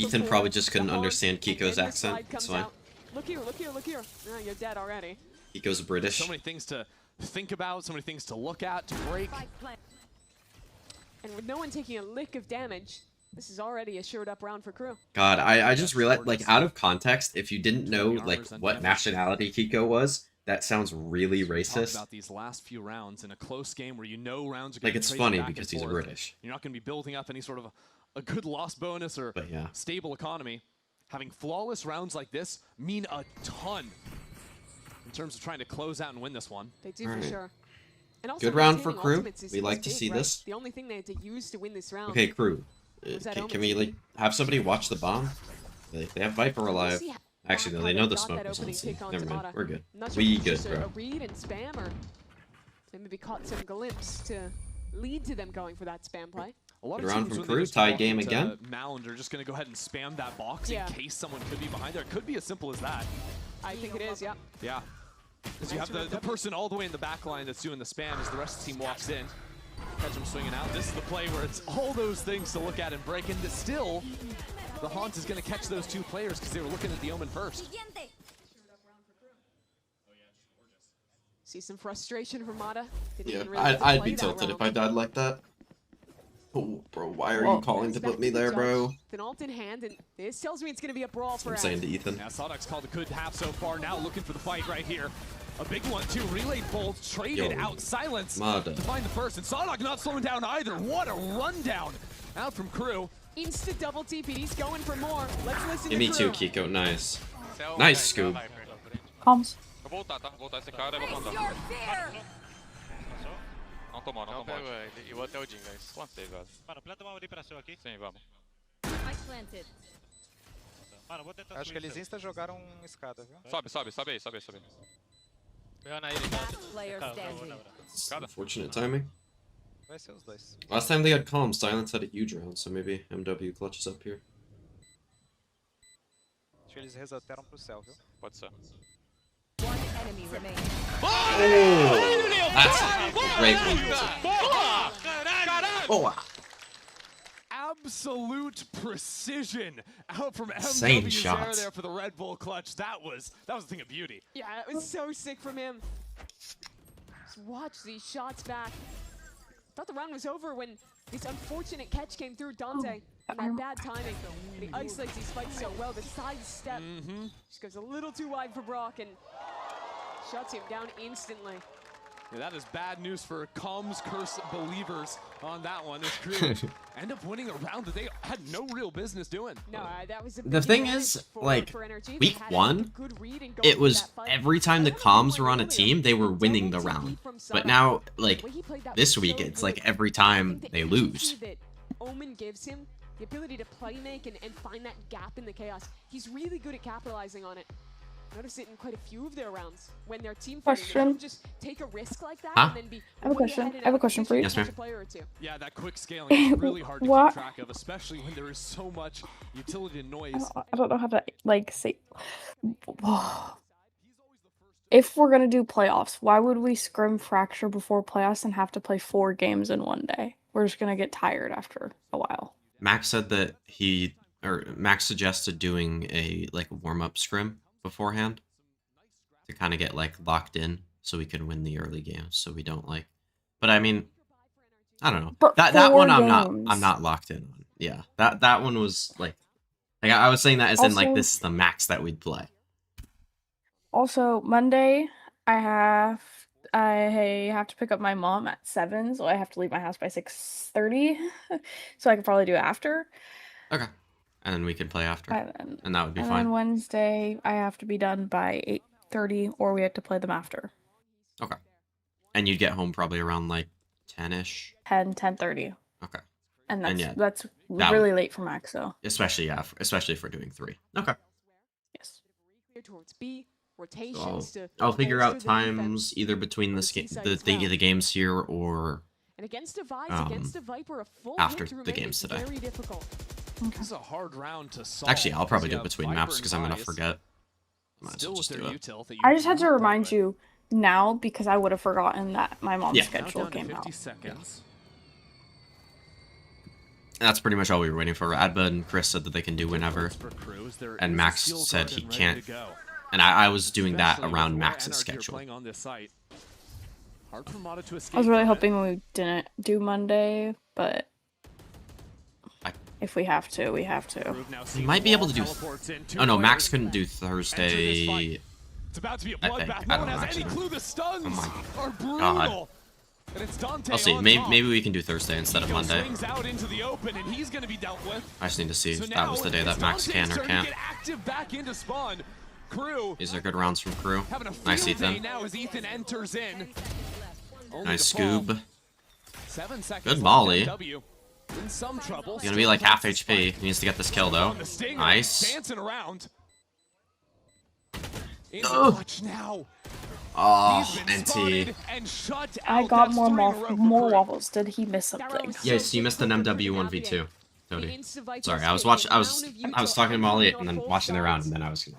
[SPEAKER 1] Ethan probably just couldn't understand Kiko's accent. It's fine.
[SPEAKER 7] Look here, look here, look here. No, you're dead already.
[SPEAKER 1] Kiko's British.
[SPEAKER 6] So many things to think about, so many things to look at, to break.
[SPEAKER 7] And with no one taking a lick of damage, this is already a assured up round for Kru.
[SPEAKER 1] God, I just realized, like, out of context, if you didn't know, like, what nationality Kiko was, that sounds really
[SPEAKER 6] Talk
[SPEAKER 1] racist.
[SPEAKER 6] about these last few rounds in a close game where you know rounds are
[SPEAKER 1] Like,
[SPEAKER 6] gonna
[SPEAKER 1] it's
[SPEAKER 6] trade
[SPEAKER 1] funny
[SPEAKER 6] back and
[SPEAKER 1] because he's
[SPEAKER 6] forth.
[SPEAKER 1] British.
[SPEAKER 6] You're not going to be building up any sort of a good loss bonus or
[SPEAKER 1] But yeah.
[SPEAKER 6] stable economy. Having flawless rounds like this mean a ton in terms of trying to close out and win this one.
[SPEAKER 7] They do for
[SPEAKER 1] Alright.
[SPEAKER 7] sure. And also
[SPEAKER 1] Good round for
[SPEAKER 7] maintaining
[SPEAKER 1] Kru.
[SPEAKER 7] ultimates is
[SPEAKER 1] We like to
[SPEAKER 7] big,
[SPEAKER 1] see
[SPEAKER 7] right?
[SPEAKER 1] this.
[SPEAKER 7] The only thing they had to use to win this round.
[SPEAKER 1] Okay, Kru.
[SPEAKER 7] Was that
[SPEAKER 1] Can
[SPEAKER 7] Omen
[SPEAKER 1] we, like,
[SPEAKER 7] team?
[SPEAKER 1] have somebody watch the bomb? They have Viper alive.
[SPEAKER 7] see how
[SPEAKER 1] Actually, no, they
[SPEAKER 7] they
[SPEAKER 1] know the
[SPEAKER 7] got
[SPEAKER 1] smoke
[SPEAKER 7] that
[SPEAKER 1] was on
[SPEAKER 7] opening
[SPEAKER 1] C.
[SPEAKER 7] pick on
[SPEAKER 1] Never mind.
[SPEAKER 7] Tamada.
[SPEAKER 1] We're good.
[SPEAKER 7] Not sure
[SPEAKER 1] We
[SPEAKER 7] if it's
[SPEAKER 1] good,
[SPEAKER 7] just
[SPEAKER 1] bro.
[SPEAKER 7] a read and spam, or they maybe caught some glimpse to lead to them going for that spam play.
[SPEAKER 6] A lot
[SPEAKER 1] Good
[SPEAKER 6] of
[SPEAKER 1] round
[SPEAKER 6] teams,
[SPEAKER 1] from
[SPEAKER 6] when they
[SPEAKER 1] Kru.
[SPEAKER 6] just
[SPEAKER 1] Tie
[SPEAKER 6] walk
[SPEAKER 1] game
[SPEAKER 6] into
[SPEAKER 1] again.
[SPEAKER 6] Mound are just going to go ahead and spam that box
[SPEAKER 7] Yeah.
[SPEAKER 6] in case someone could be behind there. It could be as simple as that.
[SPEAKER 7] I think it is, yeah.
[SPEAKER 6] Yeah. Because you have the person all the way in the back line that's doing the spam as the rest of the team walks in. Catch him swinging out. This is the play where it's all those things to look at and break. And still, the Haunt is going to catch those 2 players because they were looking at the Omen first.
[SPEAKER 7] See some frustration from Mata. Didn't
[SPEAKER 1] Yeah,
[SPEAKER 7] even really get to
[SPEAKER 1] I'd
[SPEAKER 7] play
[SPEAKER 1] be
[SPEAKER 7] that
[SPEAKER 1] tilted if I
[SPEAKER 7] round.
[SPEAKER 1] died like that. Oh, bro, why are
[SPEAKER 5] Whoa.
[SPEAKER 1] you calling to
[SPEAKER 7] Back
[SPEAKER 1] put me
[SPEAKER 7] the
[SPEAKER 1] there,
[SPEAKER 7] judge.
[SPEAKER 1] bro?
[SPEAKER 7] An ult in hand, and this tells me it's going to be a brawl for
[SPEAKER 1] I'm
[SPEAKER 7] us.
[SPEAKER 1] saying to Ethan.
[SPEAKER 6] Yeah, Sodok's called a good half so far. Now looking for the fight right here. A big one, too. Relay bolts traded
[SPEAKER 1] Yo,
[SPEAKER 6] out. Silence
[SPEAKER 1] Mada.
[SPEAKER 6] to find the first. And Sodok not slowing down either. What a rundown out from Kru.
[SPEAKER 7] Insta double TPD's going for more. Let's listen
[SPEAKER 1] Give
[SPEAKER 7] to
[SPEAKER 1] me 2,
[SPEAKER 7] Kru.
[SPEAKER 1] Kiko. Nice. Nice, Scoop.
[SPEAKER 5] Comms.
[SPEAKER 8] Vou voltar, tá? Vou voltar esse cara e vou mandar. Não tomou, não tomou. E vou até o Jin, guys. Plantei, velho.
[SPEAKER 9] Mano, planta uma liberação aqui.
[SPEAKER 8] Sim, vamos.
[SPEAKER 9] Mano, vou tentar
[SPEAKER 10] Acho que eles insta jogaram escada, viu?
[SPEAKER 8] Sobe, sobe, sobe aí, sobe aí, sobe aí.
[SPEAKER 9] Pegar na ilha. Cara,
[SPEAKER 8] Cada.
[SPEAKER 1] Unfortunate timing.
[SPEAKER 10] Vai ser os dois.
[SPEAKER 1] Last time they had calm, Silence had a huge round, so maybe MW clutches up here.
[SPEAKER 10] Acho que eles resetearam pro céu, viu?
[SPEAKER 8] Pode ser.
[SPEAKER 1] That's a great one. Oh,
[SPEAKER 6] absolute precision out from
[SPEAKER 1] Insane
[SPEAKER 6] MW
[SPEAKER 1] shots.
[SPEAKER 6] there for the Red Bull clutch. That was a thing of beauty.
[SPEAKER 7] Yeah, it was so sick from him. Just watch these shots back. Thought the round was over when this unfortunate catch came through Dante. And that bad timing. And he isolates these fights so well. The side step just goes a little too wide for Brock and shuts him down instantly.
[SPEAKER 6] Yeah, that is bad news for Calm's Curse believers on that one. This crew end up winning a round that they had no real business doing.
[SPEAKER 7] No, that was a
[SPEAKER 1] The
[SPEAKER 7] big
[SPEAKER 1] thing
[SPEAKER 7] advantage
[SPEAKER 1] is,
[SPEAKER 7] for
[SPEAKER 1] like,
[SPEAKER 7] Nrg. They
[SPEAKER 1] week
[SPEAKER 7] had a
[SPEAKER 1] 1,
[SPEAKER 7] good read and going
[SPEAKER 1] it
[SPEAKER 7] for
[SPEAKER 1] was
[SPEAKER 7] that fight.
[SPEAKER 1] every time the comms were on a team, they were winning the round. But now, like, this week, it's like every time they lose.
[SPEAKER 7] That Omen gives him the ability to play make and find that gap in the chaos. He's really good at capitalizing on it. Notice it in quite a few of their rounds when their team fighting. They don't just take a risk like that and then be
[SPEAKER 5] I have a question. I have a question for you.
[SPEAKER 1] Yes, ma'am.
[SPEAKER 6] Yeah, that quick scaling is really hard to keep track of, especially when there is so much utility and noise.
[SPEAKER 5] I don't know how to like say. If we're gonna do playoffs, why would we scrim fracture before playoffs and have to play 4 games in one day? We're just gonna get tired after a while.
[SPEAKER 1] Max said that Max suggested doing a like warm-up scrim beforehand to kind of get like locked in so we can win the early games so we don't like, but I mean, I don't know.
[SPEAKER 5] But
[SPEAKER 1] that one I'm
[SPEAKER 5] games.
[SPEAKER 1] not locked in on. Yeah, that one was like I was saying that as in like
[SPEAKER 5] Also-
[SPEAKER 1] this is the max that we'd play.
[SPEAKER 5] Also, Monday I have to pick up my mom at 7, so I have to leave my house by 6:30. So I could probably do it after.
[SPEAKER 1] Okay, and then we could play after, and that would be
[SPEAKER 5] And
[SPEAKER 1] fine.
[SPEAKER 5] then Wednesday I have to be done by 8:30, or we have to play them after
[SPEAKER 1] Okay, and you'd get home probably around like 10ish.
[SPEAKER 5] 10:30.
[SPEAKER 1] Okay,
[SPEAKER 5] And
[SPEAKER 1] And
[SPEAKER 5] that's
[SPEAKER 1] that
[SPEAKER 5] really late for Max, so.
[SPEAKER 1] especially if we're doing 3. Okay.
[SPEAKER 5] Yes.
[SPEAKER 7] Towards B,
[SPEAKER 1] So
[SPEAKER 7] rotations to
[SPEAKER 1] I'll figure out
[SPEAKER 7] bolster the defense.
[SPEAKER 1] times either between this game,
[SPEAKER 7] Seaside as well.
[SPEAKER 1] the games here, or
[SPEAKER 7] And against a Vise, against a Viper, a full
[SPEAKER 1] after
[SPEAKER 7] hit to
[SPEAKER 1] the
[SPEAKER 7] remain
[SPEAKER 1] games
[SPEAKER 7] is
[SPEAKER 1] today.
[SPEAKER 7] very difficult.
[SPEAKER 6] This is a hard round to solve.
[SPEAKER 1] Actually, I'll probably do it
[SPEAKER 6] because
[SPEAKER 1] between
[SPEAKER 6] you have
[SPEAKER 1] maps
[SPEAKER 6] Viper
[SPEAKER 1] because
[SPEAKER 6] and
[SPEAKER 1] I'm gonna
[SPEAKER 6] Vise
[SPEAKER 1] forget. Might as
[SPEAKER 6] still
[SPEAKER 1] well
[SPEAKER 6] with
[SPEAKER 1] just
[SPEAKER 6] their
[SPEAKER 1] do it.
[SPEAKER 6] util that you
[SPEAKER 5] I just had to
[SPEAKER 6] really
[SPEAKER 5] remind
[SPEAKER 6] love
[SPEAKER 5] you now because I would have forgotten that my mom's
[SPEAKER 1] Yeah.
[SPEAKER 5] schedule
[SPEAKER 6] Countdown to
[SPEAKER 5] came
[SPEAKER 6] 50
[SPEAKER 5] out.
[SPEAKER 6] seconds.
[SPEAKER 1] And that's pretty much all we were waiting for. Adba and Chris said that they can do whenever,
[SPEAKER 6] For Cruz, there
[SPEAKER 1] and
[SPEAKER 6] is a
[SPEAKER 1] Max
[SPEAKER 6] steel
[SPEAKER 1] said
[SPEAKER 6] guard
[SPEAKER 1] he
[SPEAKER 6] and ready
[SPEAKER 1] can't.
[SPEAKER 6] to go.
[SPEAKER 1] And I was doing that
[SPEAKER 6] Especially
[SPEAKER 1] around
[SPEAKER 6] with
[SPEAKER 1] Max's
[SPEAKER 6] NRG are
[SPEAKER 1] schedule.
[SPEAKER 6] playing on this site. Hard for Mata to
[SPEAKER 5] I
[SPEAKER 6] escape
[SPEAKER 5] was really
[SPEAKER 6] from it.
[SPEAKER 5] hoping we didn't do Monday, but if we have to, we have to.
[SPEAKER 6] Groove now
[SPEAKER 1] We
[SPEAKER 6] sees
[SPEAKER 1] might be able to do.
[SPEAKER 6] teleports in, 2
[SPEAKER 1] Oh no, Max
[SPEAKER 6] players
[SPEAKER 1] couldn't do
[SPEAKER 6] enter this
[SPEAKER 1] Thursday.
[SPEAKER 6] fight. It's about to be a
[SPEAKER 1] I think.
[SPEAKER 6] bloodbath.
[SPEAKER 1] I
[SPEAKER 6] No
[SPEAKER 1] don't
[SPEAKER 6] one has
[SPEAKER 1] actually
[SPEAKER 6] any
[SPEAKER 1] know.
[SPEAKER 6] clue. The stuns
[SPEAKER 1] Oh my
[SPEAKER 6] are brutal.
[SPEAKER 1] God.
[SPEAKER 6] And it's Dante
[SPEAKER 1] I'll see.
[SPEAKER 6] on
[SPEAKER 1] Maybe
[SPEAKER 6] top.
[SPEAKER 1] we can do Thursday instead of
[SPEAKER 6] Ego
[SPEAKER 1] Monday.
[SPEAKER 6] swings out into the open, and he's going to be dealt with.
[SPEAKER 1] I just need to see
[SPEAKER 6] So
[SPEAKER 1] if that was the day
[SPEAKER 6] now
[SPEAKER 1] that Max
[SPEAKER 6] it's
[SPEAKER 1] can or
[SPEAKER 6] Dante's turn to
[SPEAKER 1] can't.
[SPEAKER 6] get active back into spawn. Crew
[SPEAKER 1] These are good rounds from Crew.
[SPEAKER 6] having a
[SPEAKER 1] Nice,
[SPEAKER 6] field day
[SPEAKER 1] Ethan.
[SPEAKER 6] now as Ethan enters in. Only
[SPEAKER 1] Nice
[SPEAKER 6] to fall.
[SPEAKER 1] Scoob.
[SPEAKER 6] 7 seconds
[SPEAKER 1] Good
[SPEAKER 6] left,
[SPEAKER 1] Molly.
[SPEAKER 6] MW. In some trouble.
[SPEAKER 1] He's gonna be like half HP. He needs to get this kill though.
[SPEAKER 6] On the stinger,
[SPEAKER 1] Nice.
[SPEAKER 6] dancing around. In
[SPEAKER 1] Ugh.
[SPEAKER 6] the clutch now.
[SPEAKER 1] Oh,
[SPEAKER 6] He's been
[SPEAKER 1] NT.
[SPEAKER 6] spotted and shut
[SPEAKER 5] I
[SPEAKER 6] out.
[SPEAKER 5] got
[SPEAKER 6] That's
[SPEAKER 5] more
[SPEAKER 6] 3 in a row for
[SPEAKER 5] more
[SPEAKER 6] Crew.
[SPEAKER 5] waffles. Did he miss something?
[SPEAKER 1] Yes, you missed an MW 1v2. Cody. Sorry, I was talking to Molly and then watching the round, and then I was gonna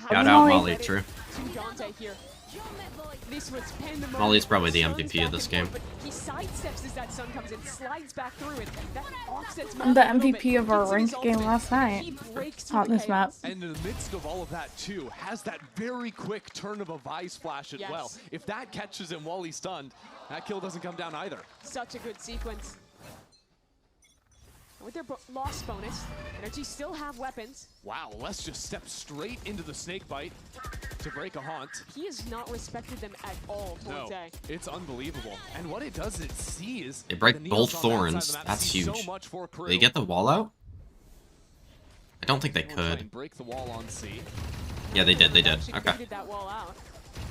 [SPEAKER 1] shout out Molly. True.
[SPEAKER 7] To Dante here. This was pandemonium.
[SPEAKER 1] Molly's probably the
[SPEAKER 7] Stuns
[SPEAKER 1] MVP of
[SPEAKER 7] back
[SPEAKER 1] this
[SPEAKER 7] and
[SPEAKER 1] game.
[SPEAKER 7] forth, but he sidesteps as that sun comes in, slides back through it. That offsets
[SPEAKER 5] I'm the
[SPEAKER 7] Molly a little bit.
[SPEAKER 5] MVP of our
[SPEAKER 7] Gets in his
[SPEAKER 5] ranked game
[SPEAKER 7] ultimate.
[SPEAKER 5] last night.
[SPEAKER 7] He breaks through
[SPEAKER 5] On
[SPEAKER 7] the
[SPEAKER 5] this map.
[SPEAKER 7] chaos.
[SPEAKER 6] And in the midst of all of that, too, has that very quick turn of a Vice flash as well. If that catches him while he's stunned, that kill doesn't come down either.
[SPEAKER 7] Such a good sequence. With their loss bonus, Nrg still have weapons.
[SPEAKER 6] Wow, let's just step straight into the snake bite to break a haunt.
[SPEAKER 7] He has not respected them at all,
[SPEAKER 6] No,
[SPEAKER 7] Dante.
[SPEAKER 6] it's unbelievable. And what it does, it sees
[SPEAKER 1] They break
[SPEAKER 6] the
[SPEAKER 1] both
[SPEAKER 6] Neos on that side of
[SPEAKER 1] thorns.
[SPEAKER 6] the map
[SPEAKER 1] That's
[SPEAKER 6] see so
[SPEAKER 1] huge.
[SPEAKER 6] much for Crew.
[SPEAKER 1] Did they get the wall out? I don't think they
[SPEAKER 6] We'll try
[SPEAKER 1] could.
[SPEAKER 6] and break the wall on C.
[SPEAKER 1] Yeah, they did. They did.
[SPEAKER 7] Actually
[SPEAKER 1] Okay.
[SPEAKER 7] baited that wall out.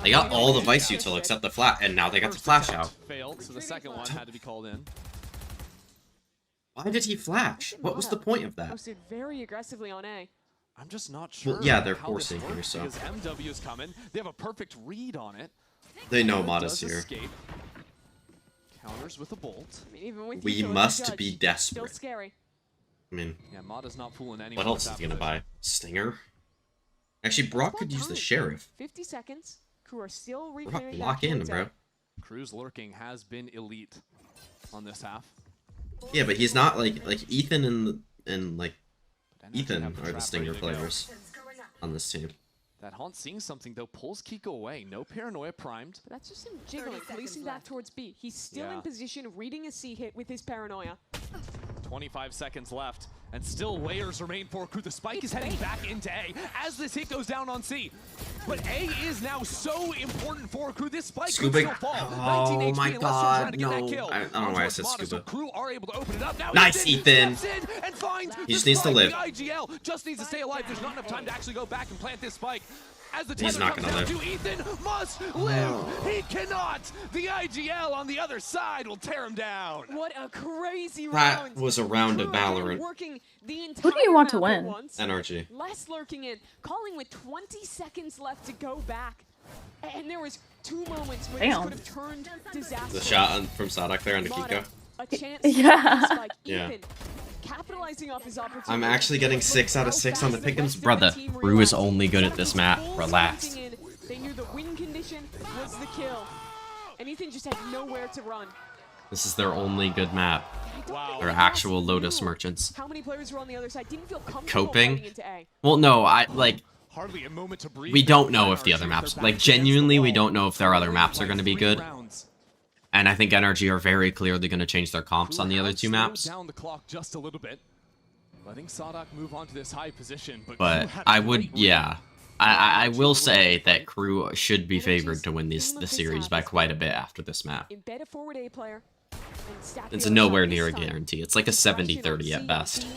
[SPEAKER 1] They got all the Vice util except the flat, and now they got the flash out.
[SPEAKER 6] Failed, so the second one had to be called in.
[SPEAKER 1] Why did he flash? What was the point of that?
[SPEAKER 7] Posted very aggressively on A.
[SPEAKER 6] I'm just not sure.
[SPEAKER 1] Well, yeah, they're
[SPEAKER 6] how this
[SPEAKER 1] forcing here,
[SPEAKER 6] works
[SPEAKER 1] so.
[SPEAKER 6] because MW is coming. They have a perfect read on it.
[SPEAKER 1] They know
[SPEAKER 6] Does
[SPEAKER 1] Mata's here.
[SPEAKER 6] escape. Counters with a bolt.
[SPEAKER 7] I mean, even with
[SPEAKER 1] We
[SPEAKER 7] Eco as a
[SPEAKER 1] must
[SPEAKER 7] judge,
[SPEAKER 1] be
[SPEAKER 7] Still
[SPEAKER 1] desperate.
[SPEAKER 7] scary.
[SPEAKER 1] I mean,
[SPEAKER 6] Yeah, Mata's not fooling anyone.
[SPEAKER 1] what else
[SPEAKER 6] with
[SPEAKER 1] is
[SPEAKER 6] that
[SPEAKER 1] he gonna
[SPEAKER 6] position.
[SPEAKER 1] buy? Stinger? Actually, Brock could use the Sheriff.
[SPEAKER 7] 50 seconds. Crew are still
[SPEAKER 1] Brock,
[SPEAKER 7] reclaiming
[SPEAKER 1] lock
[SPEAKER 7] back
[SPEAKER 1] in,
[SPEAKER 7] towards
[SPEAKER 1] bro.
[SPEAKER 7] A.
[SPEAKER 6] Cruz lurking has been elite on this half.
[SPEAKER 1] Yeah, but he's not like Ethan and like Ethan are the Stinger players on this team.
[SPEAKER 6] That Haunt seeing something though, pulls Kiko away. No paranoia primed.
[SPEAKER 7] But that's just him jiggling, policing back towards B. He's still in position, reading a C hit with his paranoia.
[SPEAKER 6] 25 seconds left, and still layers remain for Kru. The spike is heading back into A as this hit goes down on C. But A is now so important for Kru. This spike could still fall.
[SPEAKER 1] Oh my god, no. I don't know why I said Scuba.
[SPEAKER 6] Kru are able to open it up. Now
[SPEAKER 1] nice, Ethan.
[SPEAKER 6] He
[SPEAKER 1] just needs to live.
[SPEAKER 6] IGL just needs to stay alive. There's not enough time to actually go back and plant this spike. As the
[SPEAKER 1] He's not gonna live.
[SPEAKER 6] Ethan must live. He cannot. The IGL on the other side will tear him down.
[SPEAKER 7] What a crazy
[SPEAKER 1] round. That was a round of Valorant.
[SPEAKER 5] Who do you want to win?
[SPEAKER 1] Nrg.
[SPEAKER 7] Less lurking in, calling with 20 seconds left to go back. And there was 2 moments where this could have turned disaster.
[SPEAKER 1] The shot from Sadak there on the Kiko.
[SPEAKER 7] A chance
[SPEAKER 1] Yeah.
[SPEAKER 7] Capitalizing off his opportunity.
[SPEAKER 1] I'm actually getting 6 out of 6 on the pick'ems. Brother, Kru is only good at this map. Relax.
[SPEAKER 7] They knew the win condition was the kill. And Ethan just had nowhere to run.
[SPEAKER 1] This is their only good map.
[SPEAKER 7] Wow.
[SPEAKER 1] They're actual Lotus merchants.
[SPEAKER 7] How many players were on the other side? Didn't feel comfortable
[SPEAKER 1] Coping?
[SPEAKER 7] into A.
[SPEAKER 1] Well, no,
[SPEAKER 6] Hardly a moment to breathe.
[SPEAKER 1] we don't know if the other maps, like genuinely, we don't know if their other maps are going to be good. And I think Nrg are very clearly going to change their comps on the other 2 maps.
[SPEAKER 6] Down the clock just a little bit. Letting Sadak move on to this high position,
[SPEAKER 1] but I would, yeah. I will say that Kru should be favored to win the series by quite a bit after this map. It's nowhere near a guarantee. It's like a 70-30 at best.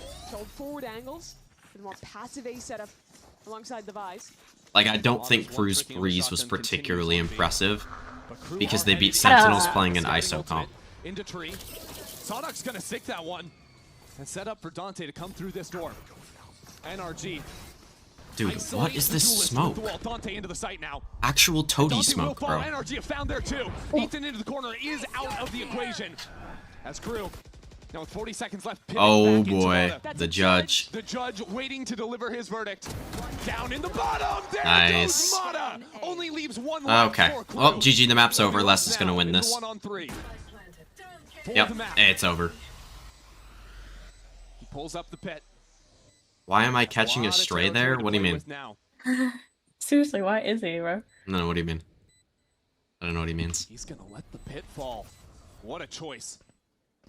[SPEAKER 1] Like, I don't think Kru's Breeze was particularly impressive because they beat Sentinels playing an ISO comp.
[SPEAKER 6] Into tree. Sadak's gonna stick that one and set up for Dante to come through this door. Nrg.
[SPEAKER 1] Dude, what is this smoke?
[SPEAKER 6] Dante into the site now.
[SPEAKER 1] Actual toady smoke, bro.
[SPEAKER 6] Nrg have found there too. Ethan into the corner is out of the equation. As Kru, now with 40 seconds left.
[SPEAKER 1] Oh boy, the judge.
[SPEAKER 6] The judge waiting to deliver his verdict. Down in the bottom. There
[SPEAKER 1] nice.
[SPEAKER 6] goes Mata. Only leaves one
[SPEAKER 1] okay. Well, GG, the map's over. Les is gonna win this.
[SPEAKER 6] 1-on-3.
[SPEAKER 1] Yep, it's over.
[SPEAKER 6] He pulls up the pit.
[SPEAKER 1] Why am I catching a stray there? What do you mean?
[SPEAKER 5] Seriously, why is he, bro?
[SPEAKER 1] No, what do you mean? I don't know what he means.
[SPEAKER 6] He's gonna let the pit fall. What a choice.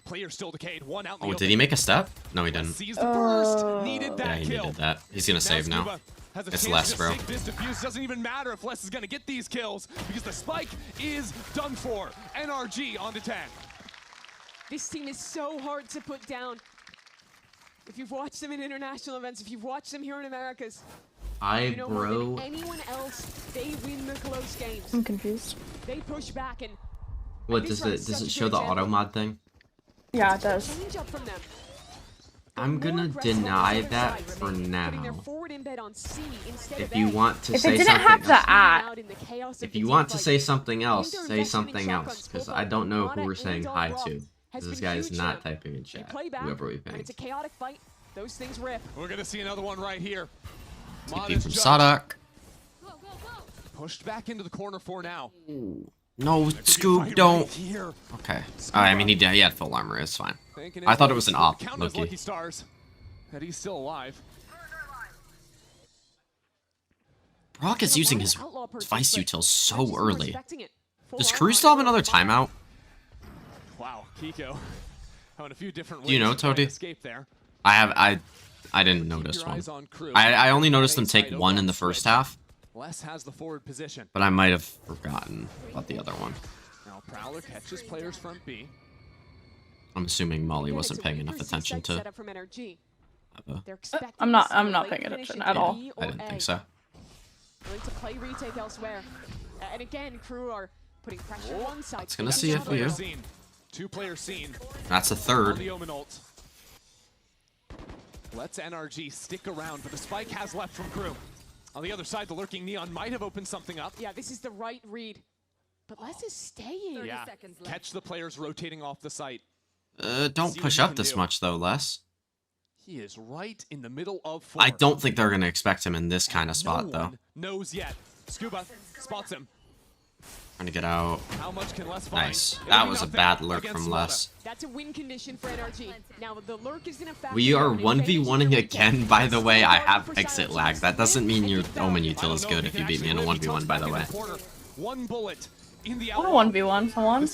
[SPEAKER 6] Player still decayed. One out.
[SPEAKER 1] Oh, did he make a step? No, he didn't.
[SPEAKER 6] Sees the burst. Needed that
[SPEAKER 1] yeah, he needed that. He's gonna save now. It's Les, bro.
[SPEAKER 6] This defuse doesn't even matter if Les is gonna get these kills because the spike is done for. Nrg on to 10.
[SPEAKER 7] This team is so hard to put down. If you've watched them in international events, if you've watched them here in Americas, you know more than anyone else, they win the close games.
[SPEAKER 5] I'm confused.
[SPEAKER 7] They push back and.
[SPEAKER 1] What does it show the auto mod thing?
[SPEAKER 5] Yeah, it does.
[SPEAKER 1] I'm gonna deny that for now. If you want to say something,
[SPEAKER 5] have the at.
[SPEAKER 1] If you want to say something else, say something else, because I don't know who we're saying hi to. This guy is not typing in chat. Whoever we paying.
[SPEAKER 7] It's a chaotic fight. Those things rip.
[SPEAKER 6] We're gonna see another one right here.
[SPEAKER 1] TP from Sadak.
[SPEAKER 6] Pushed back into the corner for now.
[SPEAKER 1] No, Scoob, don't. Okay. I mean, he had full armor. It's fine. I thought it was an op, Loki.
[SPEAKER 6] Stars that he's still alive.
[SPEAKER 1] Brock is using his Vice util so early. Does Kru still have another timeout?
[SPEAKER 6] Wow, Kiko having a few different ways.
[SPEAKER 1] Do you know, Toady?
[SPEAKER 6] There.
[SPEAKER 1] I didn't notice one. I only noticed them take one in the first half.
[SPEAKER 6] Les has the forward position.
[SPEAKER 1] But I might have forgotten about the other one.
[SPEAKER 6] Now Prowler catches players from B.
[SPEAKER 1] I'm assuming Molly wasn't paying enough attention to.
[SPEAKER 5] I'm not paying attention at all.
[SPEAKER 1] I didn't think so.
[SPEAKER 7] Going to play retake elsewhere. And again, Kru are putting pressure one side.
[SPEAKER 1] It's gonna see if you.
[SPEAKER 6] 2 players seen.
[SPEAKER 1] That's a third.
[SPEAKER 6] Let's Nrg stick around, but the spike has left from Kru. On the other side, the lurking Neon might have opened something up.
[SPEAKER 7] Yeah, this is the right read. But Les is staying.
[SPEAKER 6] Yeah, catch the players rotating off the site.
[SPEAKER 1] Don't push up this much though, Les.
[SPEAKER 6] He is right in the middle of 4.
[SPEAKER 1] I don't think they're gonna expect him in this kind of spot though.
[SPEAKER 6] Knows yet. Scuba spots him.
[SPEAKER 1] Trying to get out.
[SPEAKER 6] How much can Les find?
[SPEAKER 1] Nice. That was a bad lurk from Les.
[SPEAKER 7] That's a win condition for NRG. Now the lurk is in a
[SPEAKER 1] We are 1v1ing again, by the way. I have exit lag. That doesn't mean your Omen util is good if you beat me in a 1v1, by the way.
[SPEAKER 6] One bullet in the
[SPEAKER 5] I want to 1v1 someone.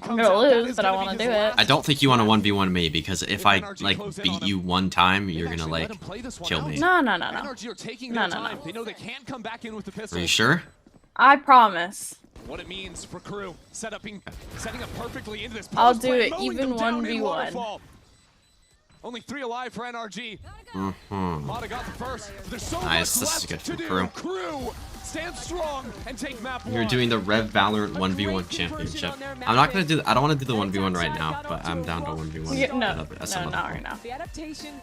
[SPEAKER 5] I'm gonna lose, but I want to do it.
[SPEAKER 1] I don't think you want to 1v1 me, because if I, like, beat you one time, you're gonna, like, kill me.
[SPEAKER 5] No.
[SPEAKER 6] NRG are taking their time. They know they can't come back in with the pistol.
[SPEAKER 1] Are you sure?
[SPEAKER 5] I promise.
[SPEAKER 6] What it means for Kru, setting up perfectly into this.
[SPEAKER 5] I'll do it even 1v1.
[SPEAKER 6] Only 3 alive for NRG.
[SPEAKER 1] Mm-hmm.
[SPEAKER 6] Got the first. There's so
[SPEAKER 1] Nice,
[SPEAKER 6] much
[SPEAKER 1] this is
[SPEAKER 6] left
[SPEAKER 1] good
[SPEAKER 6] to
[SPEAKER 1] for
[SPEAKER 6] do.
[SPEAKER 1] Kru.
[SPEAKER 6] Kru stand strong and take map 1.
[SPEAKER 1] You're doing the Rev Valorant 1v1 championship. I'm not gonna do. I don't want to do the 1v1 right now, but I'm down to 1v1.
[SPEAKER 5] Yeah, no, not right now.
[SPEAKER 7] The adaptation.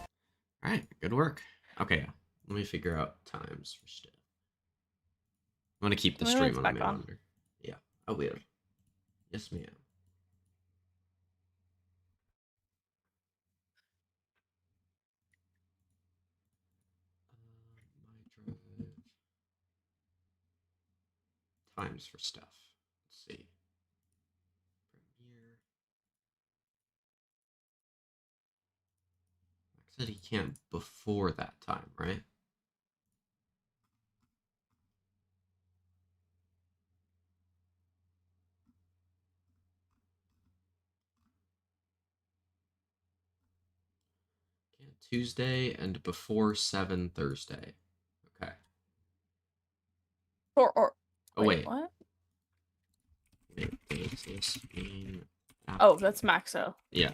[SPEAKER 1] All right, good work. Okay, let me figure out times for stuff. I'm gonna keep the stream on my monitor. Yeah, I will. Yes, ma'am. Times for stuff. Let's see. Premiere. Max said he can't before that time, right? Can't Tuesday and before 7 Thursday. Okay.
[SPEAKER 5] Or
[SPEAKER 1] oh wait.
[SPEAKER 5] What?
[SPEAKER 1] Wait, does this mean
[SPEAKER 5] Oh, that's Maxo.
[SPEAKER 1] Yeah.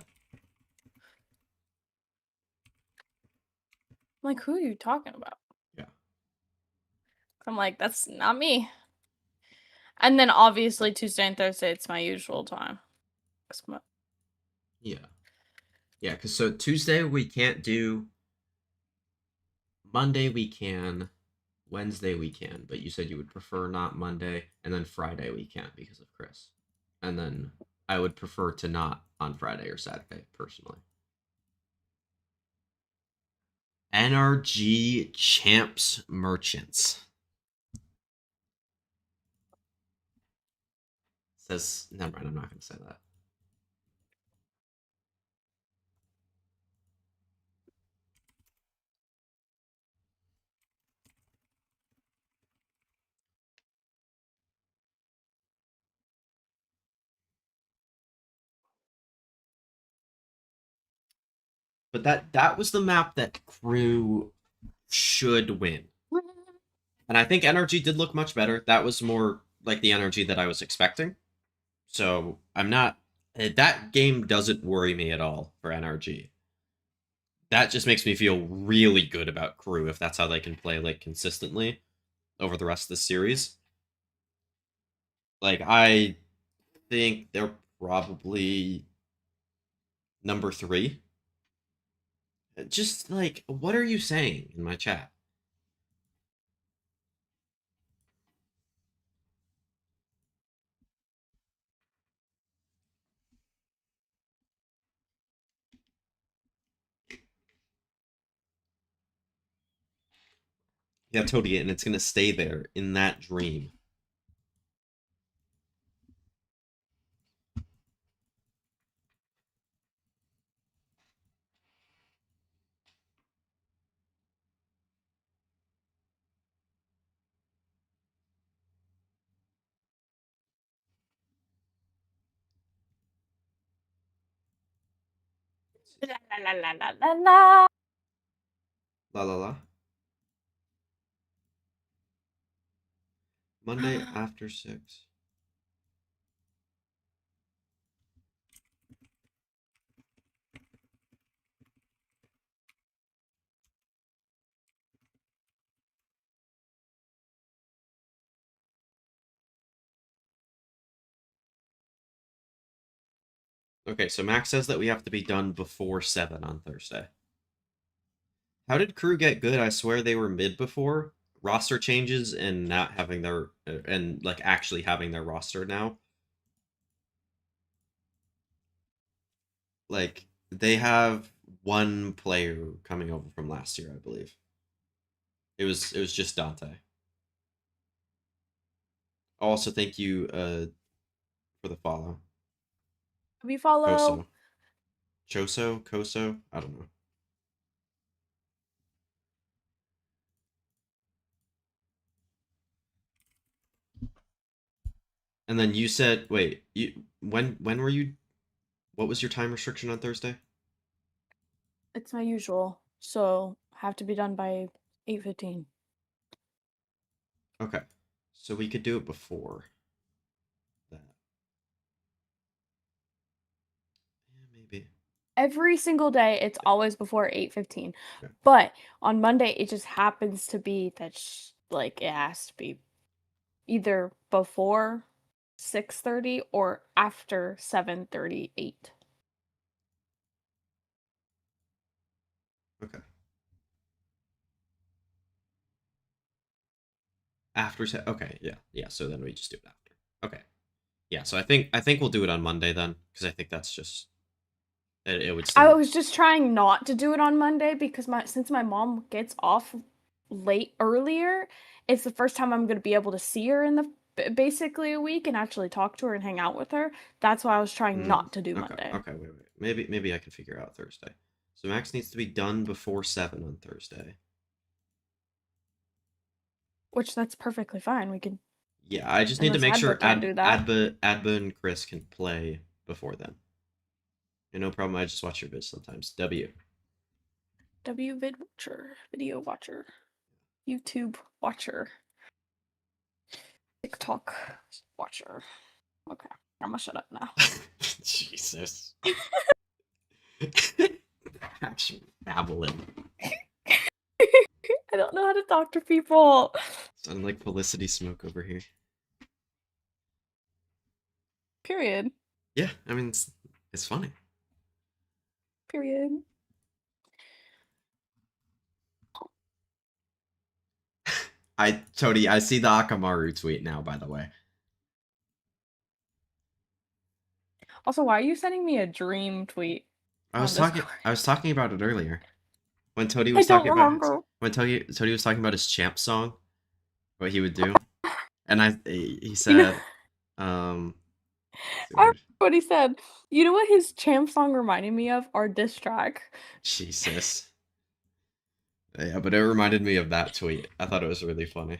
[SPEAKER 5] I'm like, who are you talking about?
[SPEAKER 1] Yeah.
[SPEAKER 5] I'm like, that's not me. And then obviously Tuesday and Thursday, it's my usual time.
[SPEAKER 1] Yeah. Yeah, because so Tuesday we can't do. Monday we can. Wednesday we can, but you said you would prefer not Monday, and then Friday we can't because of Chris. And then I would prefer to not on Friday or Saturday, personally. NRG Champs Merchants. Says, never mind, I'm not going to say that. But that was the map that Kru should win. And I think NRG did look much better. That was more like the energy that I was expecting. So I'm not... That game doesn't worry me at all for NRG. That just makes me feel really good about Kru if that's how they can play, like, consistently over the rest of the series. Like, I think they're probably number 3. Just, like, what are you saying in my chat? Yeah, totally, and it's gonna stay there in that dream.
[SPEAKER 5] La.
[SPEAKER 1] La la la. Monday after 6. Okay, so Max says that we have to be done before 7 on Thursday. How did Kru get good? I swear they were mid before. Roster changes and not having their... and, like, actually having their roster now. Like, they have one player coming over from last year, I believe. It was just Dante. Also, thank you for the follow.
[SPEAKER 5] We follow.
[SPEAKER 1] Koso? I don't know. And then you said, wait, when were you? What was your time restriction on Thursday?
[SPEAKER 5] It's my usual, so have to be done by 8:15.
[SPEAKER 1] Okay, so we could do it before that. Yeah, maybe.
[SPEAKER 5] Every single day, it's always before 8:15. Okay. But on Monday, it just happens to be that like it has to be either before 6:30 or after 7:38.
[SPEAKER 1] Okay. After okay, yeah. So then we just do it after. Okay. Yeah. So I think we'll do it on Monday then, because I think that's just it would. Still...
[SPEAKER 5] I was just trying not to do it on Monday because since my mom gets off earlier, it's the first time I'm gonna be able to see her in basically a week and actually talk to her and hang out with her. That's why I was trying not to do Monday.
[SPEAKER 1] Okay, wait. Maybe I can figure out Thursday. So Max needs to be done before 7 on Thursday.
[SPEAKER 5] Which that's perfectly fine. We can.
[SPEAKER 1] Yeah, I just need to make sure Adba and Chris can play before then. Yeah, no problem. I just watch your vids sometimes. W
[SPEAKER 5] vid watcher, video watcher, YouTube watcher, TikTok watcher. Okay, I'm gonna shut up now.
[SPEAKER 1] Jesus. Actually babbling.
[SPEAKER 5] I don't know how to talk to people.
[SPEAKER 1] Sounding like Felicity Smoke over here.
[SPEAKER 5] Period.
[SPEAKER 1] Yeah, I mean it's funny.
[SPEAKER 5] Period.
[SPEAKER 1] Tony, I see the Akamaru tweet now, by the way.
[SPEAKER 5] Also, why are you sending me a dream tweet?
[SPEAKER 1] I was talking about it earlier. When Tony was talking about was talking about his champ song, what he would do. And he said
[SPEAKER 5] I remember what he said. You know what his champ song reminded me of? Our diss track.
[SPEAKER 1] Jesus. Yeah, but it reminded me of that tweet. I thought it was really funny.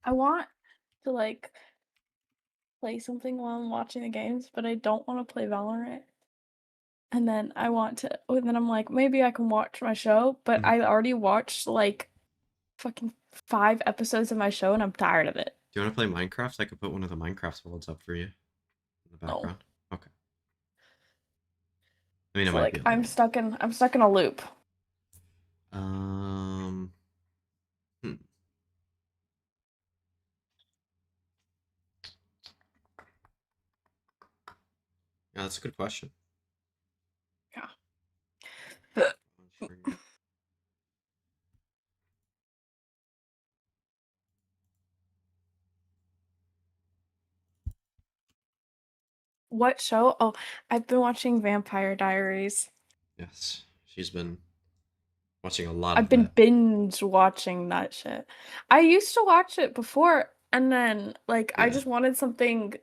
[SPEAKER 5] I want to like play something while I'm watching the games, but I don't want to play Valorant. And then then I'm like, maybe I can watch my show, but I already watched like fucking 5 episodes of my show and I'm tired of it.
[SPEAKER 1] Do you want to play Minecraft? I could put one of the Minecraft worlds up for you in the background. No. Okay. I mean,
[SPEAKER 5] so I'm stuck in a loop.
[SPEAKER 1] Yeah, that's a good question.
[SPEAKER 5] Yeah. What show? Oh, I've been watching Vampire Diaries.
[SPEAKER 1] Yes, she's been watching a lot.
[SPEAKER 5] I've been binge watching that shit. I used to watch it before, and then like I just wanted something.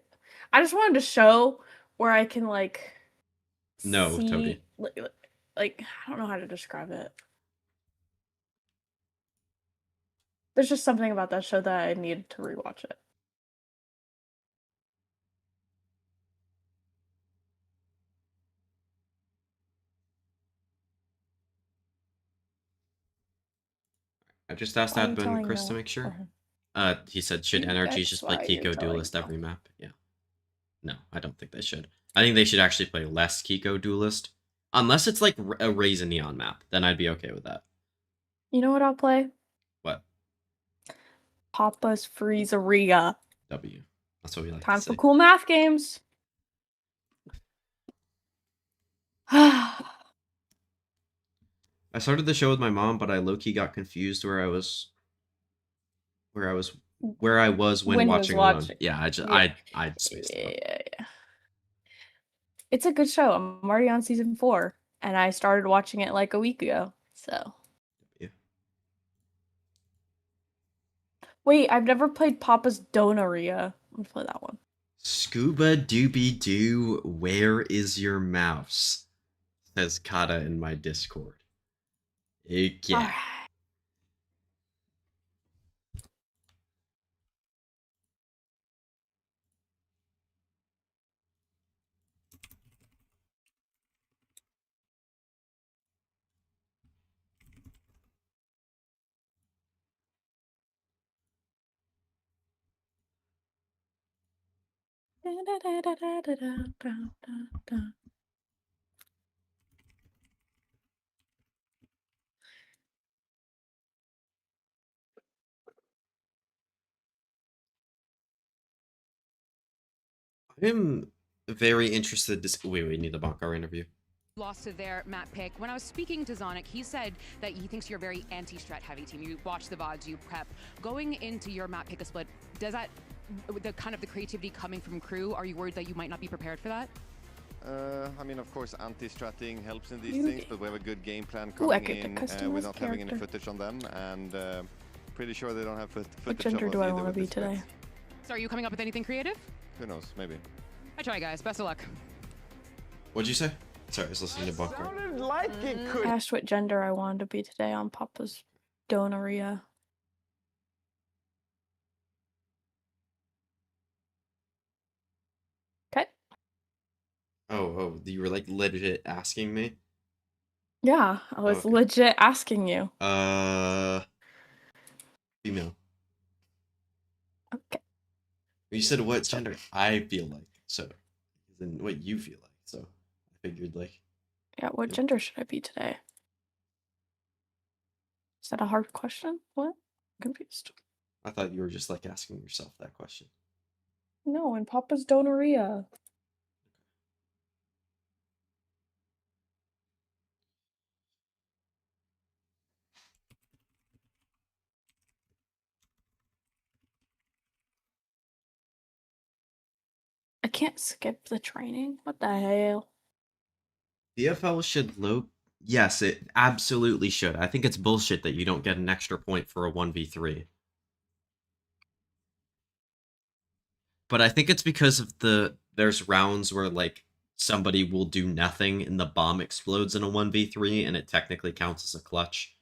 [SPEAKER 5] I just wanted a show where I can like.
[SPEAKER 1] Tony.
[SPEAKER 5] Like I don't know how to describe it. There's just something about that show that I needed to rewatch it.
[SPEAKER 1] I just asked Admin and Chris to make sure. He said, should Nrg just play Kiko Duelist every map? Yeah. No, I don't think they should. I think they should actually play less Kiko Duelist. Unless it's like a Raise a Neon map, then I'd be okay with that.
[SPEAKER 5] You know what I'll play?
[SPEAKER 1] What?
[SPEAKER 5] Papa's Freezeria.
[SPEAKER 1] W. That's what we like.
[SPEAKER 5] Time for cool math games.
[SPEAKER 1] I started the show with my mom, but I low-key got confused where I was when watching alone. Yeah, I just missed it.
[SPEAKER 5] Yeah. It's a good show. I'm already on season 4, and I started watching it like a week ago. So.
[SPEAKER 1] Yeah.
[SPEAKER 5] Wait, I've never played Papa's Donaria. I'm gonna play that one.
[SPEAKER 1] Scuba Doobie Doo, where is your mouse? Says Kata in my Discord. Okay.
[SPEAKER 5] Alright.
[SPEAKER 1] I'm very interested to wait, we need the Bankar interview.
[SPEAKER 11] Lost to their map pick. When I was speaking to Zonic, he said that he thinks you're a very anti-strat heavy team. You watch the VODs, you prep. Going into your map pick a split, does that, the kind of the creativity coming from Kru, are you worried that you might not be prepared for that?
[SPEAKER 14] I mean, of course, anti-stratting helps in these things, but we have a good game plan coming in without having any footage on them, and pretty sure they don't have footage of us.
[SPEAKER 5] What gender do I want to be today?
[SPEAKER 11] So are you coming up with anything creative?
[SPEAKER 14] Who knows, maybe.
[SPEAKER 11] I try, guys. Best of luck.
[SPEAKER 1] What'd you say? Sorry, I was listening to Bankar.
[SPEAKER 7] Like it could.
[SPEAKER 5] I asked what gender I wanted to be today on Papa's Donaria. Okay.
[SPEAKER 1] Oh, you were like legit asking me?
[SPEAKER 5] Yeah, I was legit asking you.
[SPEAKER 1] Female.
[SPEAKER 5] Okay.
[SPEAKER 1] You said what gender I feel like, so then what you feel like, so I figured like.
[SPEAKER 5] Yeah, what gender should I be today? Is that a hard question? What? I'm confused.
[SPEAKER 1] I thought you were just like asking yourself that question.
[SPEAKER 5] No, in Papa's Donaria. I can't skip the training. What the hell?
[SPEAKER 1] DFL should yes, it absolutely should. I think it's bullshit that you don't get an extra point for a 1v3. But I think it's because of there's rounds where like somebody will do nothing and the bomb explodes in a 1v3 and it technically counts as a clutch.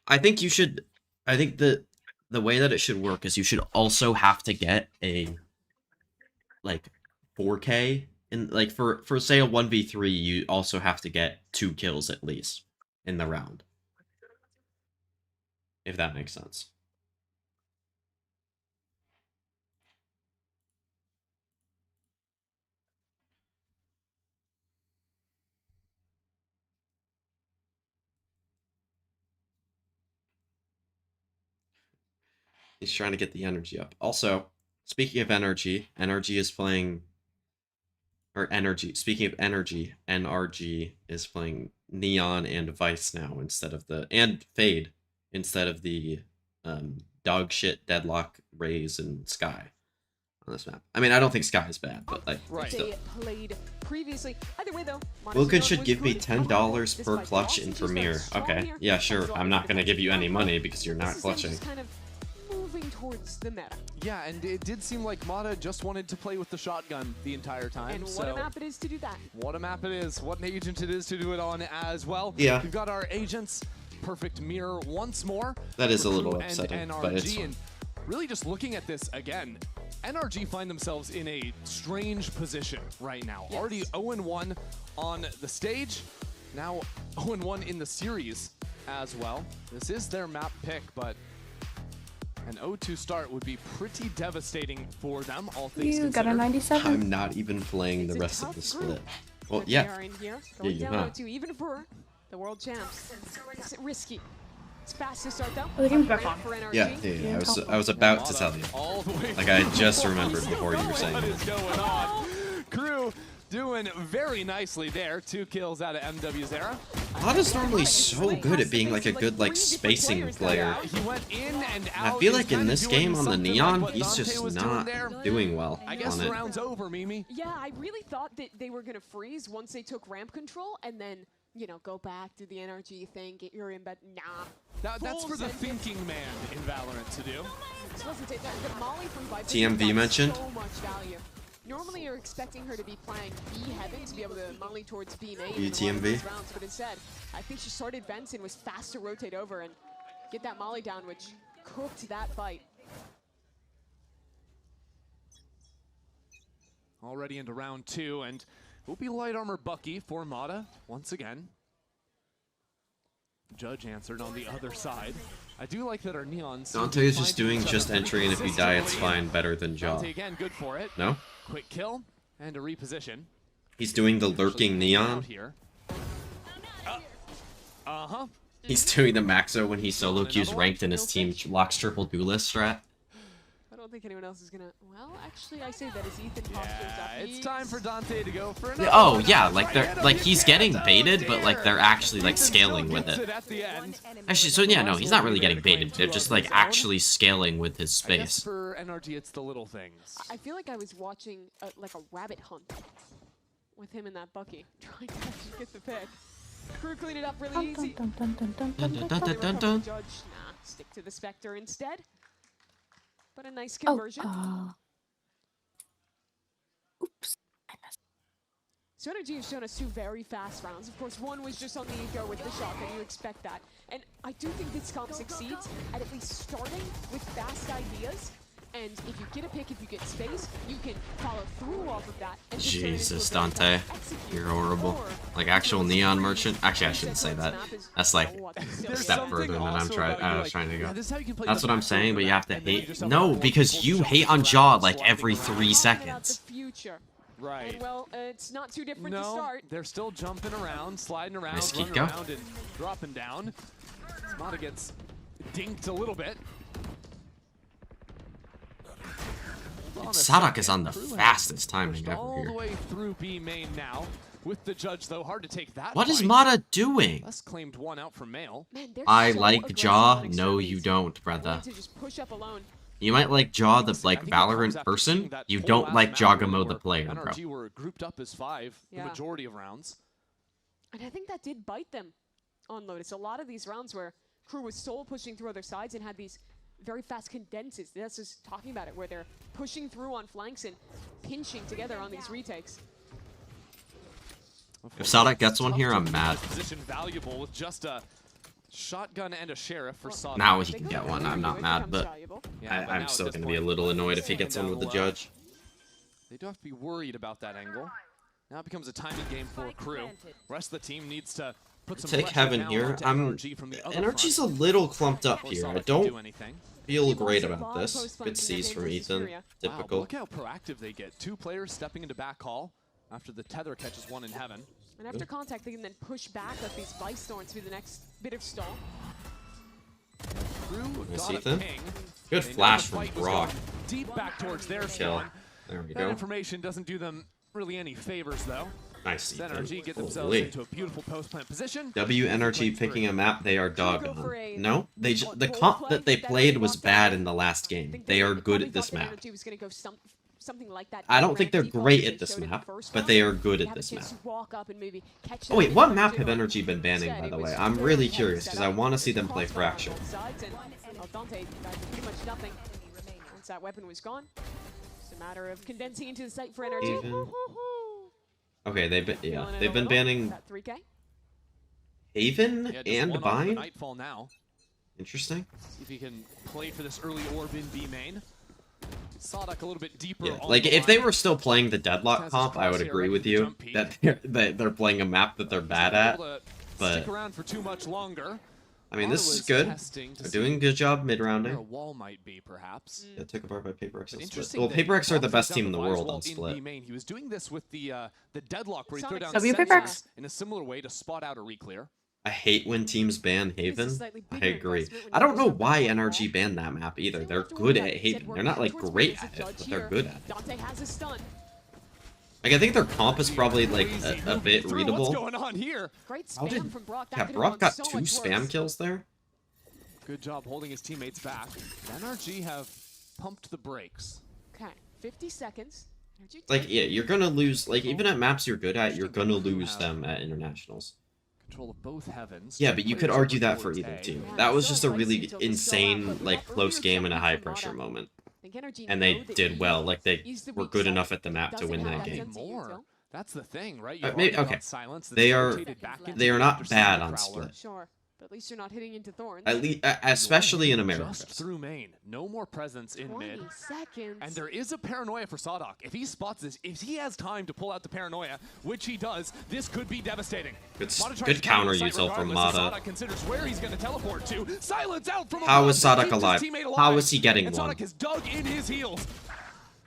[SPEAKER 1] I think the way that it should work is you should also have to get a like 4K in like for say a 1v3 you also have to get 2 kills at least in the round. If that makes sense. He's trying to get the energy up. Also, speaking of energy, is playing... Or energy. Speaking of energy, Nrg is playing Neon and Vice now instead of the... And Fade instead of the dog shit, Deadlock, Raze, and Sky on this map. I mean, I don't think Sky is bad, but like...
[SPEAKER 7] They played previously. Either way, though,
[SPEAKER 1] Wilkin should give me $10 per clutch in Premiere. Okay, yeah, sure. I'm not going to give you any money because you're not clutching.
[SPEAKER 7] Towards the meta.
[SPEAKER 6] Yeah, and it did seem like Mata just wanted to play with the shotgun the entire time.
[SPEAKER 7] And what a map it is to do that.
[SPEAKER 6] What a map it is. What an agent it is to do it on as well.
[SPEAKER 1] Yeah.
[SPEAKER 6] We've got our agents. Perfect mirror once more.
[SPEAKER 1] That is a little upsetting, but it's fine.
[SPEAKER 6] And really just looking at this again, Nrg find themselves in a strange position right now. Yes. Already 0-1 on the stage. Now 0-1 in the series as well. This is their map pick, but an 0-2 start would be pretty devastating for them, all things considered.
[SPEAKER 5] Got a 97?
[SPEAKER 1] I'm not even playing the rest of the split. Well, yeah.
[SPEAKER 7] Going down 0-2, even for the world champs. It's risky. It's fast to start though.
[SPEAKER 5] Oh, the game's back on.
[SPEAKER 1] Yeah. I was about to tell you. Like I just remembered before you were saying
[SPEAKER 6] what is going on? Kru Doing very nicely there. 2 kills out of MW's era.
[SPEAKER 1] Mada's normally so good at being like a good like spacing player.
[SPEAKER 6] He went in and
[SPEAKER 1] I
[SPEAKER 6] out.
[SPEAKER 1] feel like in this game on the Neon, he's just not doing well
[SPEAKER 6] I guess
[SPEAKER 1] on
[SPEAKER 6] the
[SPEAKER 1] it.
[SPEAKER 6] round's over, Mimi.
[SPEAKER 7] Yeah, I really thought that they were going to freeze once they took ramp control and then, you know, go back, do the NRG thing, get your embed. Nah.
[SPEAKER 6] That's for the thinking man in Valorant to do.
[SPEAKER 7] The Molly from Viper
[SPEAKER 1] TMV mentioned.
[SPEAKER 7] so much value. Normally you're expecting her to be playing B heaven to be able to molly towards B main in
[SPEAKER 1] TMV.
[SPEAKER 7] these rounds, but instead, I think she started vents and was fast to rotate over and get that molly down, which cooked that fight.
[SPEAKER 6] Already into round 2, and will be light armor Bucky for Mada once again. Judge answered on the other side. I do like that our Neons.
[SPEAKER 1] Dante is just doing just entry, and if you die, it's fine. Better than Jaw.
[SPEAKER 6] Dante again, good for it.
[SPEAKER 1] No?
[SPEAKER 6] Quick kill and a reposition.
[SPEAKER 1] He's doing the lurking Neon.
[SPEAKER 6] Uh-huh.
[SPEAKER 1] He's doing the Maxo when he solo queues ranked and his team locks triple Duelist strat.
[SPEAKER 7] I don't think anyone else is gonna. Well, actually, I say that as Ethan postures up.
[SPEAKER 6] It's time for Dante to go for another.
[SPEAKER 1] Oh yeah, like they're like he's getting baited, but like they're actually like scaling with it. Actually, so yeah, no, he's not really getting baited. They're just like actually scaling with his space.
[SPEAKER 6] For Nrg, it's the little things.
[SPEAKER 7] I feel like I was watching like a rabbit hunt with him and that Bucky, trying to actually get the pick. Kru cleaned it up really easy. Judge, nah, stick to the Spectre instead. But a nice conversion.
[SPEAKER 5] Oops.
[SPEAKER 7] So Nrg has shown us 2 very fast rounds. Of course, one was just on the ego with the shotgun. You expect that. And I do think this comp succeeds at least starting with fast ideas. And if you get a pick, if you get space, you can follow through off of that. And
[SPEAKER 1] Jesus, Dante, you're horrible. Like actual Neon Merchant. Actually, I shouldn't say that. That's like a step further than I was trying to go. That's what I'm saying, but you have to hate. No, because you hate on Jaw like every 3 seconds.
[SPEAKER 6] Right.
[SPEAKER 7] And well, it's not too different to start.
[SPEAKER 6] They're still jumping around, sliding around,
[SPEAKER 1] Nice
[SPEAKER 6] running
[SPEAKER 1] Kiko.
[SPEAKER 6] around, and dropping down. Mada gets dinked a little bit.
[SPEAKER 1] Sadak is on the fastest timing ever
[SPEAKER 6] All the
[SPEAKER 1] here.
[SPEAKER 6] way through B main now. With the Judge, though, hard to take that.
[SPEAKER 1] What is
[SPEAKER 6] fight.
[SPEAKER 1] Mada doing?
[SPEAKER 6] Les claimed 1 out from Male.
[SPEAKER 1] I like Jaw. No, you don't, brother. You might like Jaw, the like Valorant person. You don't like Jawgamo, the player, bro.
[SPEAKER 6] NRG were grouped up as 5 the majority of rounds.
[SPEAKER 7] And I think that did bite them on Lotus. A lot of these rounds where Kru was solo pushing through other sides and had these very fast condenses. That's just talking about it, where they're pushing through on flanks and pinching together on these retakes.
[SPEAKER 1] If Sadak gets one here, I'm mad.
[SPEAKER 6] Position valuable with just a shotgun and a sheriff for Sadak.
[SPEAKER 1] Now he can get one. I'm not mad, but I'm still going to be a little annoyed if he gets one with the Judge.
[SPEAKER 6] They do have to be worried about that angle. Now it becomes a timing game for Kru. Rest of the team needs to put some
[SPEAKER 1] Take Heaven here. NRG's a little clumped up here. I don't feel great about this. Good C's from Ethan. Typical.
[SPEAKER 6] Wow, look how proactive they get. 2 players stepping into back hall after the tether catches 1 in Heaven.
[SPEAKER 7] And after contact, they can then push back like these Vice Thorns through the next bit of stall.
[SPEAKER 1] Nice Ethan. Good flash from Brock.
[SPEAKER 6] Deep back towards their
[SPEAKER 1] kill.
[SPEAKER 6] spawn.
[SPEAKER 1] There we
[SPEAKER 6] That
[SPEAKER 1] go.
[SPEAKER 6] information doesn't do them really any favors, though.
[SPEAKER 1] Nice
[SPEAKER 6] Sen
[SPEAKER 1] Ethan.
[SPEAKER 6] Vct get themselves
[SPEAKER 1] Holy.
[SPEAKER 6] into a beautiful post-plant position.
[SPEAKER 1] WNRG picking a map they are dog on. No, the comp that they played was bad in the last game. They are good at this map. I don't think they're great at this map, but they are good at this map. Oh wait, what map have NRG been banning, by the way? I'm really curious, because I want to see them play Fracture.
[SPEAKER 7] Dante pretty much nothing. Once that weapon was gone, it's a matter of condensing into the site for NRG.
[SPEAKER 1] Okay, they've been banning Haven and Bind.
[SPEAKER 6] Nightfall now.
[SPEAKER 1] Interesting.
[SPEAKER 6] See if he can play for this early orb in B main. Sadak a little bit deeper.
[SPEAKER 1] Yeah, like if they were still playing the Deadlock comp, I would agree with you that they're playing a map that they're bad at. But
[SPEAKER 6] stick around for too much longer.
[SPEAKER 1] I mean, this is good. They're doing a good job mid-rounding.
[SPEAKER 6] Where a wall might be, perhaps.
[SPEAKER 1] Yeah, took apart by PaperX on Split. Well, PaperX are the best team in the world on Split.
[SPEAKER 6] He was doing this with the Deadlock, where he threw down
[SPEAKER 5] PaperX
[SPEAKER 6] in a similar way to spot out a reclear.
[SPEAKER 1] I hate when teams ban Haven. I agree. I don't know why NRG banned that map either. They're good at Haven. They're not like great at it, but they're good at it.
[SPEAKER 7] Dante has a stun.
[SPEAKER 1] Like, I think their comp is probably, like, a bit readable.
[SPEAKER 6] What's going on here?
[SPEAKER 7] Great
[SPEAKER 1] How did...
[SPEAKER 7] spam from Brock. That
[SPEAKER 1] Yeah,
[SPEAKER 7] could've
[SPEAKER 1] Brock
[SPEAKER 7] gone
[SPEAKER 1] got
[SPEAKER 7] so
[SPEAKER 1] 2
[SPEAKER 7] much
[SPEAKER 1] spam
[SPEAKER 7] worse.
[SPEAKER 1] kills there.
[SPEAKER 6] Good job holding his teammates back. Nrg have pumped the brakes.
[SPEAKER 7] Okay, 50 seconds.
[SPEAKER 1] Like, yeah, you're gonna lose, like, even at maps you're good at, you're gonna lose them at internationals.
[SPEAKER 6] Control of both heavens.
[SPEAKER 1] Yeah, but you could argue that for either team. That was just a really insane, like, close game and a high-pressure moment. And they did well. Like, they were good enough at the map to win that game.
[SPEAKER 6] That's the thing, right?
[SPEAKER 1] Maybe, okay. They are not bad on split.
[SPEAKER 7] Sure. But at least you're not hitting into thorns.
[SPEAKER 1] At least, especially in America.
[SPEAKER 6] Just through main. No more presence in mid.
[SPEAKER 7] 20 seconds.
[SPEAKER 6] And there is a paranoia for Sadok. If he spots this, if he has time to pull out the paranoia, which he does, this could be devastating.
[SPEAKER 1] Good counter util from Mata.
[SPEAKER 6] Sadok considers where he's going to teleport to. Silence out from
[SPEAKER 1] How is Sadok alive? How is he getting
[SPEAKER 6] and
[SPEAKER 1] one?
[SPEAKER 6] Sadok has dug in his heels.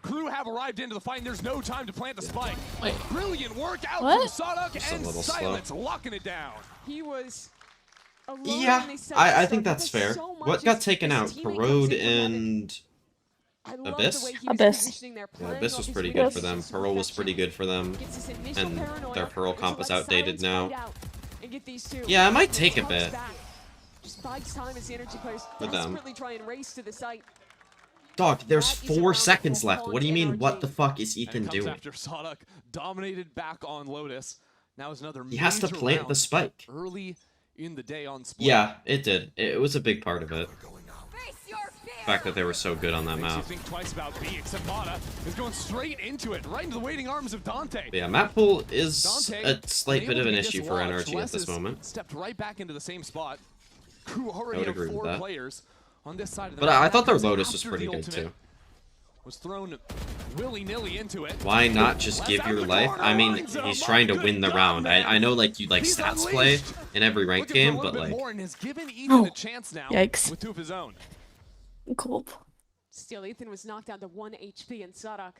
[SPEAKER 6] Kru have arrived into the fight, and there's no time to plant the spike. Brilliant work out from Sadok, and Silence locking it down.
[SPEAKER 7] He was...
[SPEAKER 1] Yeah, I think that's fair. What got taken out? Parode and Abyss?
[SPEAKER 5] Abyss.
[SPEAKER 1] Yeah, Abyss was pretty good for them. Parole was pretty good for them. And their Parole comp is outdated now. Yeah, it might take a bit. For them. Dog, there's 4 seconds left. What do you mean, what the fuck is Ethan doing?
[SPEAKER 6] After Sadok dominated back on Lotus. Now is another
[SPEAKER 1] He has to
[SPEAKER 6] major
[SPEAKER 1] plant
[SPEAKER 6] round
[SPEAKER 1] the spike.
[SPEAKER 6] early in the day on split.
[SPEAKER 1] Yeah, it did. It was a big part of it. The fact that they were so good on that
[SPEAKER 6] Makes you
[SPEAKER 1] map.
[SPEAKER 6] think twice about B, except Mata is going straight into it, right into the waiting arms of Dante.
[SPEAKER 1] But yeah, map pool is
[SPEAKER 6] Dante,
[SPEAKER 1] a slight bit
[SPEAKER 6] unable
[SPEAKER 1] of an
[SPEAKER 6] to be
[SPEAKER 1] issue for
[SPEAKER 6] dislodged.
[SPEAKER 1] NRG at this
[SPEAKER 6] Wes
[SPEAKER 1] moment.
[SPEAKER 6] stepped right back into the same spot. Kru
[SPEAKER 1] I
[SPEAKER 6] already
[SPEAKER 1] would
[SPEAKER 6] have
[SPEAKER 1] agree with
[SPEAKER 6] 4
[SPEAKER 1] that.
[SPEAKER 6] players on this side of the
[SPEAKER 1] But
[SPEAKER 6] map.
[SPEAKER 1] I thought their
[SPEAKER 6] That comes
[SPEAKER 1] Lotus was
[SPEAKER 6] after
[SPEAKER 1] pretty
[SPEAKER 6] the
[SPEAKER 1] good
[SPEAKER 6] ultimate
[SPEAKER 1] too.
[SPEAKER 6] Was thrown willy-nilly into it.
[SPEAKER 1] Why not just give your life? I mean, he's trying to win the round. I know, like, you like stats play in every ranked game, but like...
[SPEAKER 5] Yikes.
[SPEAKER 6] With 2 of his own.
[SPEAKER 5] Cool.
[SPEAKER 7] Still, Ethan was knocked down to 1 HP, and Sadok,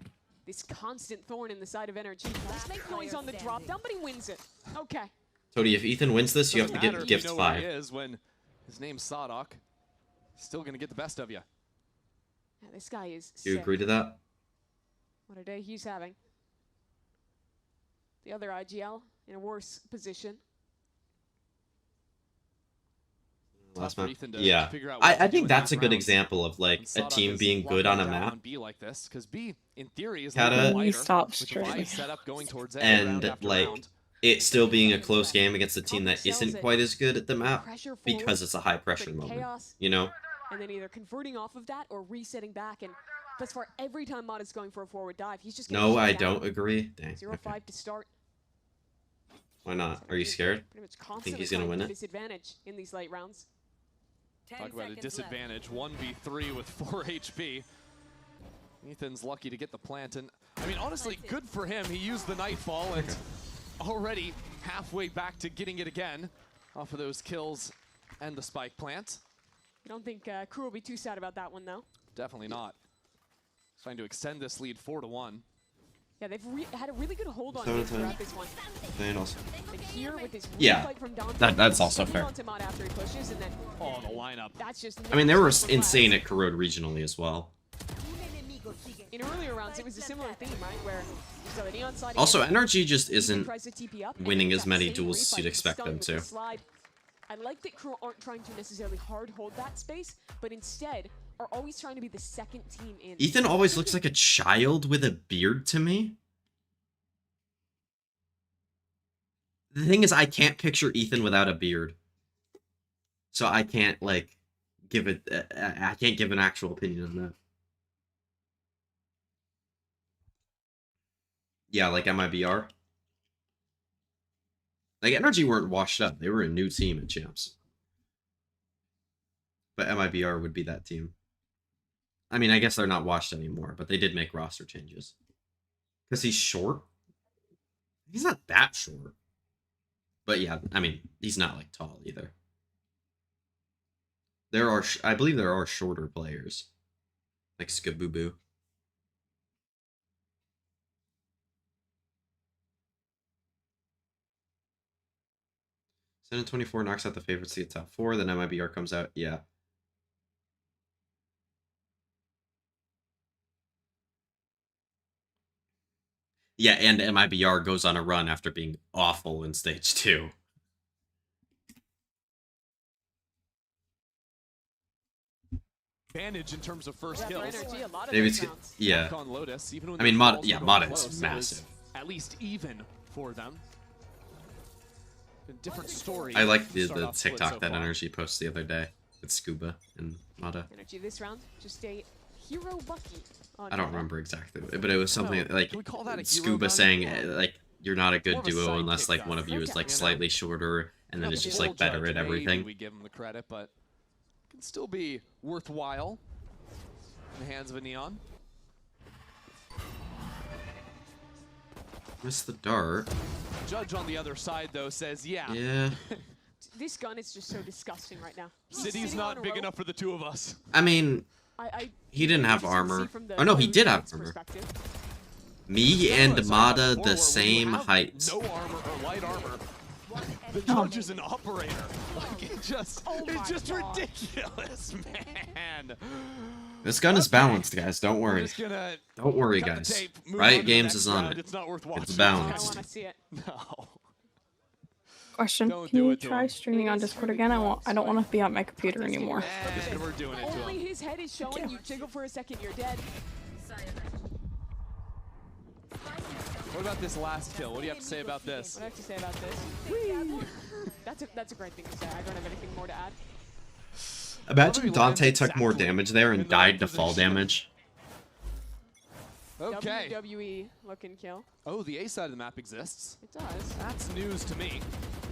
[SPEAKER 7] this constant thorn in the side of Nrg. Let's make noise on the drop down, but he wins it. Okay.
[SPEAKER 1] Tony, if Ethan wins this, you have to get gift 5.
[SPEAKER 6] He is when his name's Sadok. Still gonna get the best of you.
[SPEAKER 7] Yeah, this guy is
[SPEAKER 1] Do you agree to that?
[SPEAKER 7] What a day he's having. The other IGL in a worse position.
[SPEAKER 1] Last map. Yeah, I think that's a good example of like a team being good on a map.
[SPEAKER 6] Like this, because B, in theory, is
[SPEAKER 5] stop streaming.
[SPEAKER 1] And like it still being a close game against a team that isn't quite as good at the map because it's a high pressure moment. You know?
[SPEAKER 7] And then either converting off of that or resetting back, and thus far every time Mata's going for a forward dive, he's just
[SPEAKER 1] No, I don't agree. Dang.
[SPEAKER 7] 0-5
[SPEAKER 1] Okay.
[SPEAKER 7] to start.
[SPEAKER 1] Why not? Are you scared? Think he's gonna win it?
[SPEAKER 7] Disadvantage in these late rounds.
[SPEAKER 6] Talk about a disadvantage. 1v3 with 4 HP. Ethan's lucky to get the plant, and I mean, honestly, good for him. He used the Nightfall and already halfway back to getting it again off of those kills and the spike plant.
[SPEAKER 7] I don't think Kru will be too sad about that one, though.
[SPEAKER 6] Definitely not. Trying to extend this lead 4-1.
[SPEAKER 7] Yeah, they've had a really good hold on him throughout this one.
[SPEAKER 1] And also,
[SPEAKER 7] And here with this
[SPEAKER 1] yeah,
[SPEAKER 7] fight from Dante,
[SPEAKER 1] that's also
[SPEAKER 7] stepping
[SPEAKER 1] fair.
[SPEAKER 7] onto Mata after he pushes, and then,
[SPEAKER 6] oh, the lineup.
[SPEAKER 7] That's just
[SPEAKER 1] I mean, they were insane at Corrode regionally as well.
[SPEAKER 7] in earlier rounds, it was a similar theme, right? Where you saw the Neon side.
[SPEAKER 1] Also, NRG just isn't
[SPEAKER 7] tries to TP up, and
[SPEAKER 1] winning
[SPEAKER 7] then
[SPEAKER 1] as
[SPEAKER 7] that
[SPEAKER 1] many
[SPEAKER 7] same
[SPEAKER 1] duels as
[SPEAKER 7] refight
[SPEAKER 1] you'd expect
[SPEAKER 7] stung
[SPEAKER 1] them
[SPEAKER 7] with the
[SPEAKER 1] to.
[SPEAKER 7] slide. I like that Kru aren't trying to necessarily hard hold that space, but instead are always trying to be the second team in.
[SPEAKER 1] Ethan always looks like a child with a beard to me. The thing is, I can't picture Ethan without a beard. So I can't, like, give it... I can't give an actual opinion on that. Yeah, like MIBR. Like, NRG weren't washed up. They were a new team at Champs. But MIBR would be that team. I mean, I guess they're not washed anymore, but they did make roster changes. Because he's short? He's not that short. But yeah, I mean, he's not, like, tall either. There are, I believe there are shorter players. Like Skaboo. Sen 24 knocks out the favorites to get top 4, then MIBR comes out. Yeah. Yeah, and MIBR goes on a run after being awful in stage 2.
[SPEAKER 6] Advantage in terms of first kills.
[SPEAKER 1] Maybe it's yeah.
[SPEAKER 6] Lotus, even
[SPEAKER 1] I mean, Mata is massive.
[SPEAKER 6] At least even for them. A different story.
[SPEAKER 1] I like the TikTok that Nrg posted the other day with Scuba and Mata.
[SPEAKER 7] Nrg this round, just a hero bucky.
[SPEAKER 1] I don't remember exactly, but it was something like Scuba saying like you're not a good duo unless like one of you is like slightly shorter and then it's just like better at everything.
[SPEAKER 6] We give him the credit, but can still be worthwhile in the hands of a Neon.
[SPEAKER 1] Missed the dart.
[SPEAKER 6] Judge on the other side though says yeah.
[SPEAKER 1] Yeah.
[SPEAKER 7] This gun is just so disgusting right now.
[SPEAKER 6] City's not big enough for the two of us.
[SPEAKER 1] I mean, he didn't have armor. Oh no, he did have armor. Me and Mata the same height.
[SPEAKER 6] No armor or light armor. The judge is an operator. Like it's just ridiculous, man.
[SPEAKER 1] This gun is balanced, guys. Don't worry. Don't worry, guys. Riot Games is on it. It's balanced.
[SPEAKER 6] No.
[SPEAKER 5] Question: Can you try streaming on Discord again? I don't want to be on my computer anymore.
[SPEAKER 6] We're doing it to
[SPEAKER 7] Only
[SPEAKER 6] him.
[SPEAKER 7] his head is showing. You jiggle for a second, you're dead.
[SPEAKER 6] What about this last kill? What do you have to say about this?
[SPEAKER 7] What do I have to say about this? That's a great thing to say. I don't have anything more to add.
[SPEAKER 1] Imagine Dante took more damage there and died to fall damage.
[SPEAKER 6] Okay.
[SPEAKER 7] WWE looking kill.
[SPEAKER 6] Oh, the A side of the map exists.
[SPEAKER 7] It does.
[SPEAKER 6] That's news to me.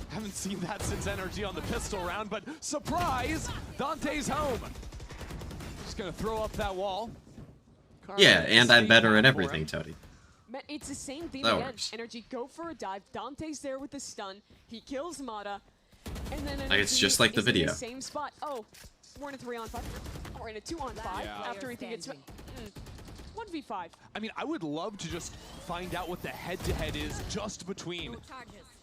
[SPEAKER 6] Haven't seen that since Nrg on the pistol round, but surprise! Dante's home. Just gonna throw up that wall.
[SPEAKER 1] Yeah, and I'm better at everything, Toady.
[SPEAKER 7] It's the same theme
[SPEAKER 1] That
[SPEAKER 7] again.
[SPEAKER 1] works.
[SPEAKER 7] Nrg go for a dive. Dante's there with the stun. He kills Mata. And then
[SPEAKER 1] Like, it's
[SPEAKER 7] NRG
[SPEAKER 1] just like the
[SPEAKER 7] is in
[SPEAKER 1] video.
[SPEAKER 7] same spot. Oh, we're in a 3-on-5. We're in a 2-on-5 after Ethan gets 1v5.
[SPEAKER 6] I mean, I would love to just find out what the head-to-head is just between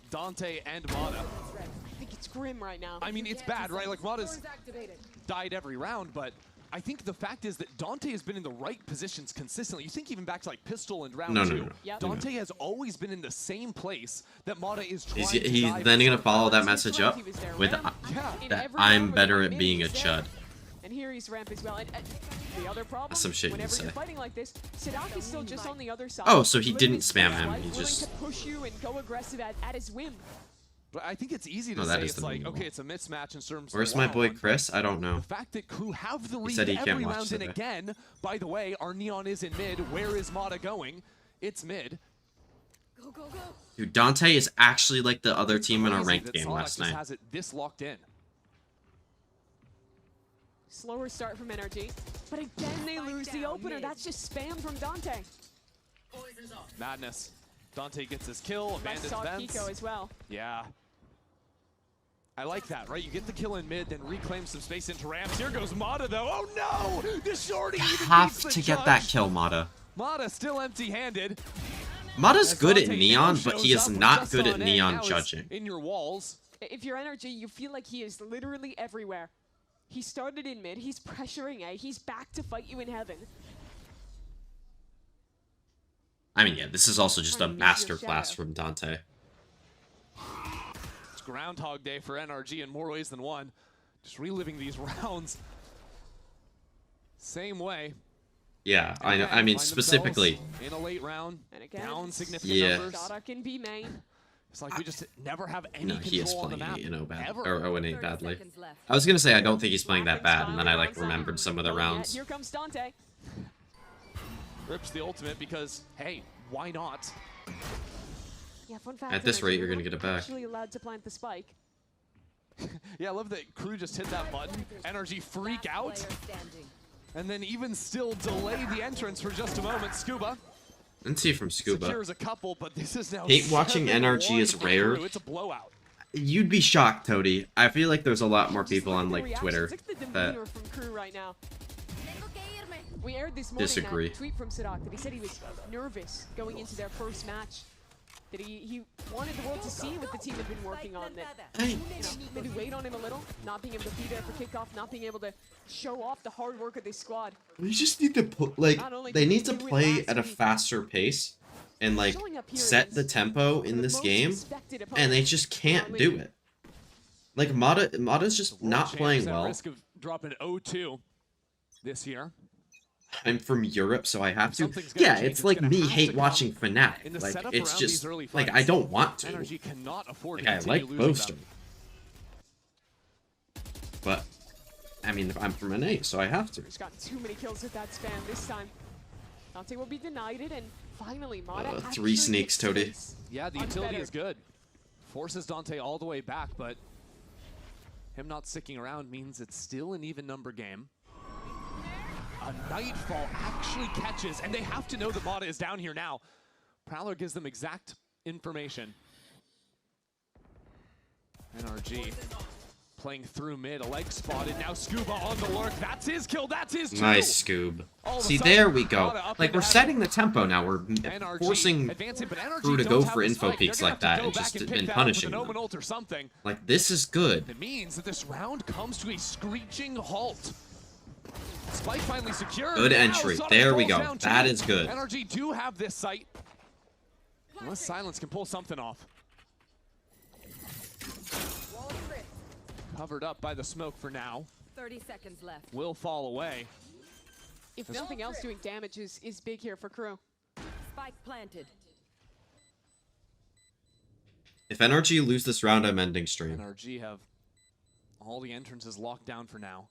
[SPEAKER 6] Dante and Mata.
[SPEAKER 7] I think it's grim right now.
[SPEAKER 6] I mean, it's bad, right? Like, Mata's died every round, but I think the fact is that Dante has been in the right positions consistently. You think even back to like Pistol and round 2.
[SPEAKER 1] No.
[SPEAKER 6] Dante has always been in the same place that Mata is trying
[SPEAKER 1] He's
[SPEAKER 6] to dive
[SPEAKER 1] then gonna
[SPEAKER 6] into.
[SPEAKER 1] follow that message up with that I'm better at being a chud.
[SPEAKER 7] And here he's ramp as well. And the other problem,
[SPEAKER 1] That's some shit you
[SPEAKER 7] whenever
[SPEAKER 1] say.
[SPEAKER 7] you're fighting like this, Sadak is still just on the other side.
[SPEAKER 1] Oh, so he didn't
[SPEAKER 7] Literally
[SPEAKER 1] spam him.
[SPEAKER 7] willing
[SPEAKER 1] He just.
[SPEAKER 7] to push you and go aggressive at his whim.
[SPEAKER 6] But I think it's easy to
[SPEAKER 1] No, that
[SPEAKER 6] say
[SPEAKER 1] is
[SPEAKER 6] it's
[SPEAKER 1] the
[SPEAKER 6] like,
[SPEAKER 1] minimal.
[SPEAKER 6] okay, it's a mismatch in terms
[SPEAKER 1] Where's
[SPEAKER 6] of
[SPEAKER 1] my boy Chris? I don't know.
[SPEAKER 6] The fact that Kru have the
[SPEAKER 1] He
[SPEAKER 6] lead
[SPEAKER 1] said he can't
[SPEAKER 6] every
[SPEAKER 1] watch
[SPEAKER 6] round, and
[SPEAKER 1] today.
[SPEAKER 6] again, by the way, our Neon is in mid. Where is Mata going? It's mid.
[SPEAKER 1] Dude, Dante is actually like the other team in our
[SPEAKER 6] Crazy
[SPEAKER 1] ranked
[SPEAKER 6] that
[SPEAKER 1] game
[SPEAKER 6] Solak
[SPEAKER 1] last
[SPEAKER 6] just
[SPEAKER 1] night.
[SPEAKER 6] has it this locked in.
[SPEAKER 7] Slower start from Nrg, but again they lose the opener. That's just spam from Dante.
[SPEAKER 6] Madness. Dante gets his kill, abandons
[SPEAKER 7] Saw
[SPEAKER 6] vents.
[SPEAKER 7] Kiko as well.
[SPEAKER 6] Yeah. I like that, right? You get the kill in mid, then reclaim some space into ramps. Here goes Mata, though. Oh no! The shorty even
[SPEAKER 1] Have
[SPEAKER 6] beats the
[SPEAKER 1] to get that
[SPEAKER 6] judge.
[SPEAKER 1] kill, Mata.
[SPEAKER 6] Mata still empty-handed.
[SPEAKER 1] Mata's
[SPEAKER 6] As
[SPEAKER 1] good at
[SPEAKER 6] Dante
[SPEAKER 1] Neon,
[SPEAKER 6] now
[SPEAKER 1] but he
[SPEAKER 6] shows
[SPEAKER 1] is
[SPEAKER 6] up
[SPEAKER 1] not
[SPEAKER 6] just
[SPEAKER 1] good at
[SPEAKER 6] on A,
[SPEAKER 1] Neon
[SPEAKER 6] now is
[SPEAKER 1] judging.
[SPEAKER 6] In your walls.
[SPEAKER 7] If you're Nrg, you feel like he is literally everywhere. He started in mid, he's pressuring A, he's back to fight you in heaven.
[SPEAKER 1] I mean, yeah, this is also just a masterclass from Dante.
[SPEAKER 6] It's Groundhog Day for Nrg in more ways than one. Just reliving these rounds. Same way.
[SPEAKER 1] Yeah, I know. I mean,
[SPEAKER 6] Find
[SPEAKER 1] specifically.
[SPEAKER 6] themselves in a late round,
[SPEAKER 7] And again,
[SPEAKER 6] down significant
[SPEAKER 1] Yeah.
[SPEAKER 6] numbers.
[SPEAKER 7] Shada can be main.
[SPEAKER 6] It's like we just never have any
[SPEAKER 1] No, he is
[SPEAKER 6] control on the
[SPEAKER 1] playing
[SPEAKER 6] map.
[SPEAKER 1] bad,
[SPEAKER 6] ever.
[SPEAKER 1] or ONA badly. I was gonna say I don't think he's playing that bad, and then I like remembered some of the rounds.
[SPEAKER 7] Here comes Dante.
[SPEAKER 6] Rips the ultimate because, hey, why not?
[SPEAKER 7] Yeah, fun fact.
[SPEAKER 1] At this
[SPEAKER 7] Nrg,
[SPEAKER 1] rate, you're
[SPEAKER 7] we're
[SPEAKER 1] gonna get it back.
[SPEAKER 7] Actually allowed to plant the spike.
[SPEAKER 6] Yeah, I love that Kru just hit that button. Nrg freak out. And then even still delay the entrance for just a moment. Scuba
[SPEAKER 1] Let's see from Scuba.
[SPEAKER 6] secures a couple, but this is now
[SPEAKER 1] Hate watching
[SPEAKER 6] 7-1
[SPEAKER 1] NRG is
[SPEAKER 6] for
[SPEAKER 1] rare.
[SPEAKER 6] Kru. It's a blowout.
[SPEAKER 1] You'd be shocked, Toady. I feel like there's a lot more people on like Twitter
[SPEAKER 7] Look at the
[SPEAKER 1] that
[SPEAKER 7] demeanor from Kru right now. We aired this morning
[SPEAKER 1] Disagree.
[SPEAKER 7] that tweet from Sadak that he said he was nervous going into their first match. That he wanted the world to see what the team had been working on. That you know, maybe wait on him a little, not being able to be there for kickoff, not being able to show off the hard work of this squad.
[SPEAKER 1] we just need to put like
[SPEAKER 7] Not only
[SPEAKER 1] they
[SPEAKER 7] did
[SPEAKER 1] need to
[SPEAKER 7] we win
[SPEAKER 1] play
[SPEAKER 7] last
[SPEAKER 1] at a
[SPEAKER 7] week-
[SPEAKER 1] faster pace and like set the tempo in this game, and they just can't do it. Like Mata's just not playing well.
[SPEAKER 6] Risk of dropping 0-2 this year.
[SPEAKER 1] I'm from Europe, so I have to. Yeah, it's like me hate watching Fnatic. Like, it's just, like, I don't want to. Like, I like Boaster. But, I mean, I'm from NA, so I have to.
[SPEAKER 7] He's got too many kills with that spam this time. Dante will be denied it, and finally, Mata
[SPEAKER 1] 3 sneaks, Toady.
[SPEAKER 6] Yeah, the utility is good. Forces Dante all the way back, but him not sticking around means it's still an even number game. A Nightfall actually catches, and they have to know that Mata is down here now. Prowler gives them exact information. Nrg playing through mid, a leg spotted. Now Scuba on the lurk. That's his kill. That's his 2.
[SPEAKER 1] Nice, Scoob. See, there we go. Like, we're setting the tempo now. We're forcing Kru to go for info peaks like that and just been punishing them. Like, this is good.
[SPEAKER 6] It means that this round comes to a screeching halt. Spike finally secured.
[SPEAKER 1] Good entry. There we go. That is good.
[SPEAKER 6] Nrg do have this site. Unless Silence can pull something off. Covered up by the smoke for now.
[SPEAKER 15] 30 seconds left.
[SPEAKER 6] Will fall away.
[SPEAKER 7] If nothing else, doing damage is big here for Kru.
[SPEAKER 15] Spike planted.
[SPEAKER 1] If Nrg lose this round, I'm ending stream.
[SPEAKER 6] Nrg have all the entrances locked down for now.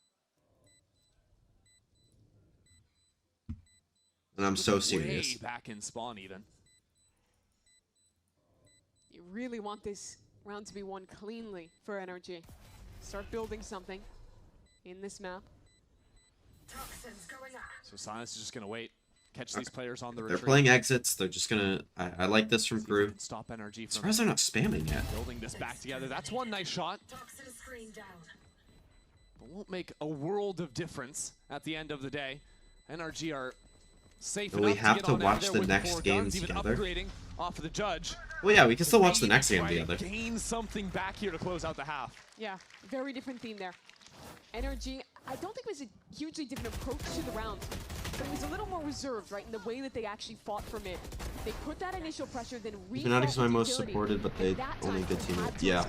[SPEAKER 1] And I'm so serious.
[SPEAKER 6] Way back in spawn even.
[SPEAKER 7] You really want this round to be won cleanly for Nrg. Start building something in this map.
[SPEAKER 6] So Silence is just gonna wait, catch these players on the retreat.
[SPEAKER 1] They're playing exits. They're just gonna. I like this from Kru.
[SPEAKER 6] Stop Nrg from
[SPEAKER 1] surprised they're not spamming yet.
[SPEAKER 6] Building this back together. That's one nice shot. But won't make a world of difference at the end of the day. Nrg are safe enough
[SPEAKER 1] we have
[SPEAKER 6] to,
[SPEAKER 1] to watch the next games together.
[SPEAKER 6] Off of the judge.
[SPEAKER 1] Well, yeah, we can still watch the next game together.
[SPEAKER 6] Gain something back here to close out the half.
[SPEAKER 7] Yeah, very different theme there. Nrg, I don't think it was a hugely different approach to the round, but it was a little more reserved, right, in the way that they actually fought for mid. They put that initial pressure, then
[SPEAKER 1] Fnatic is my most supported, but they only good team. Yeah,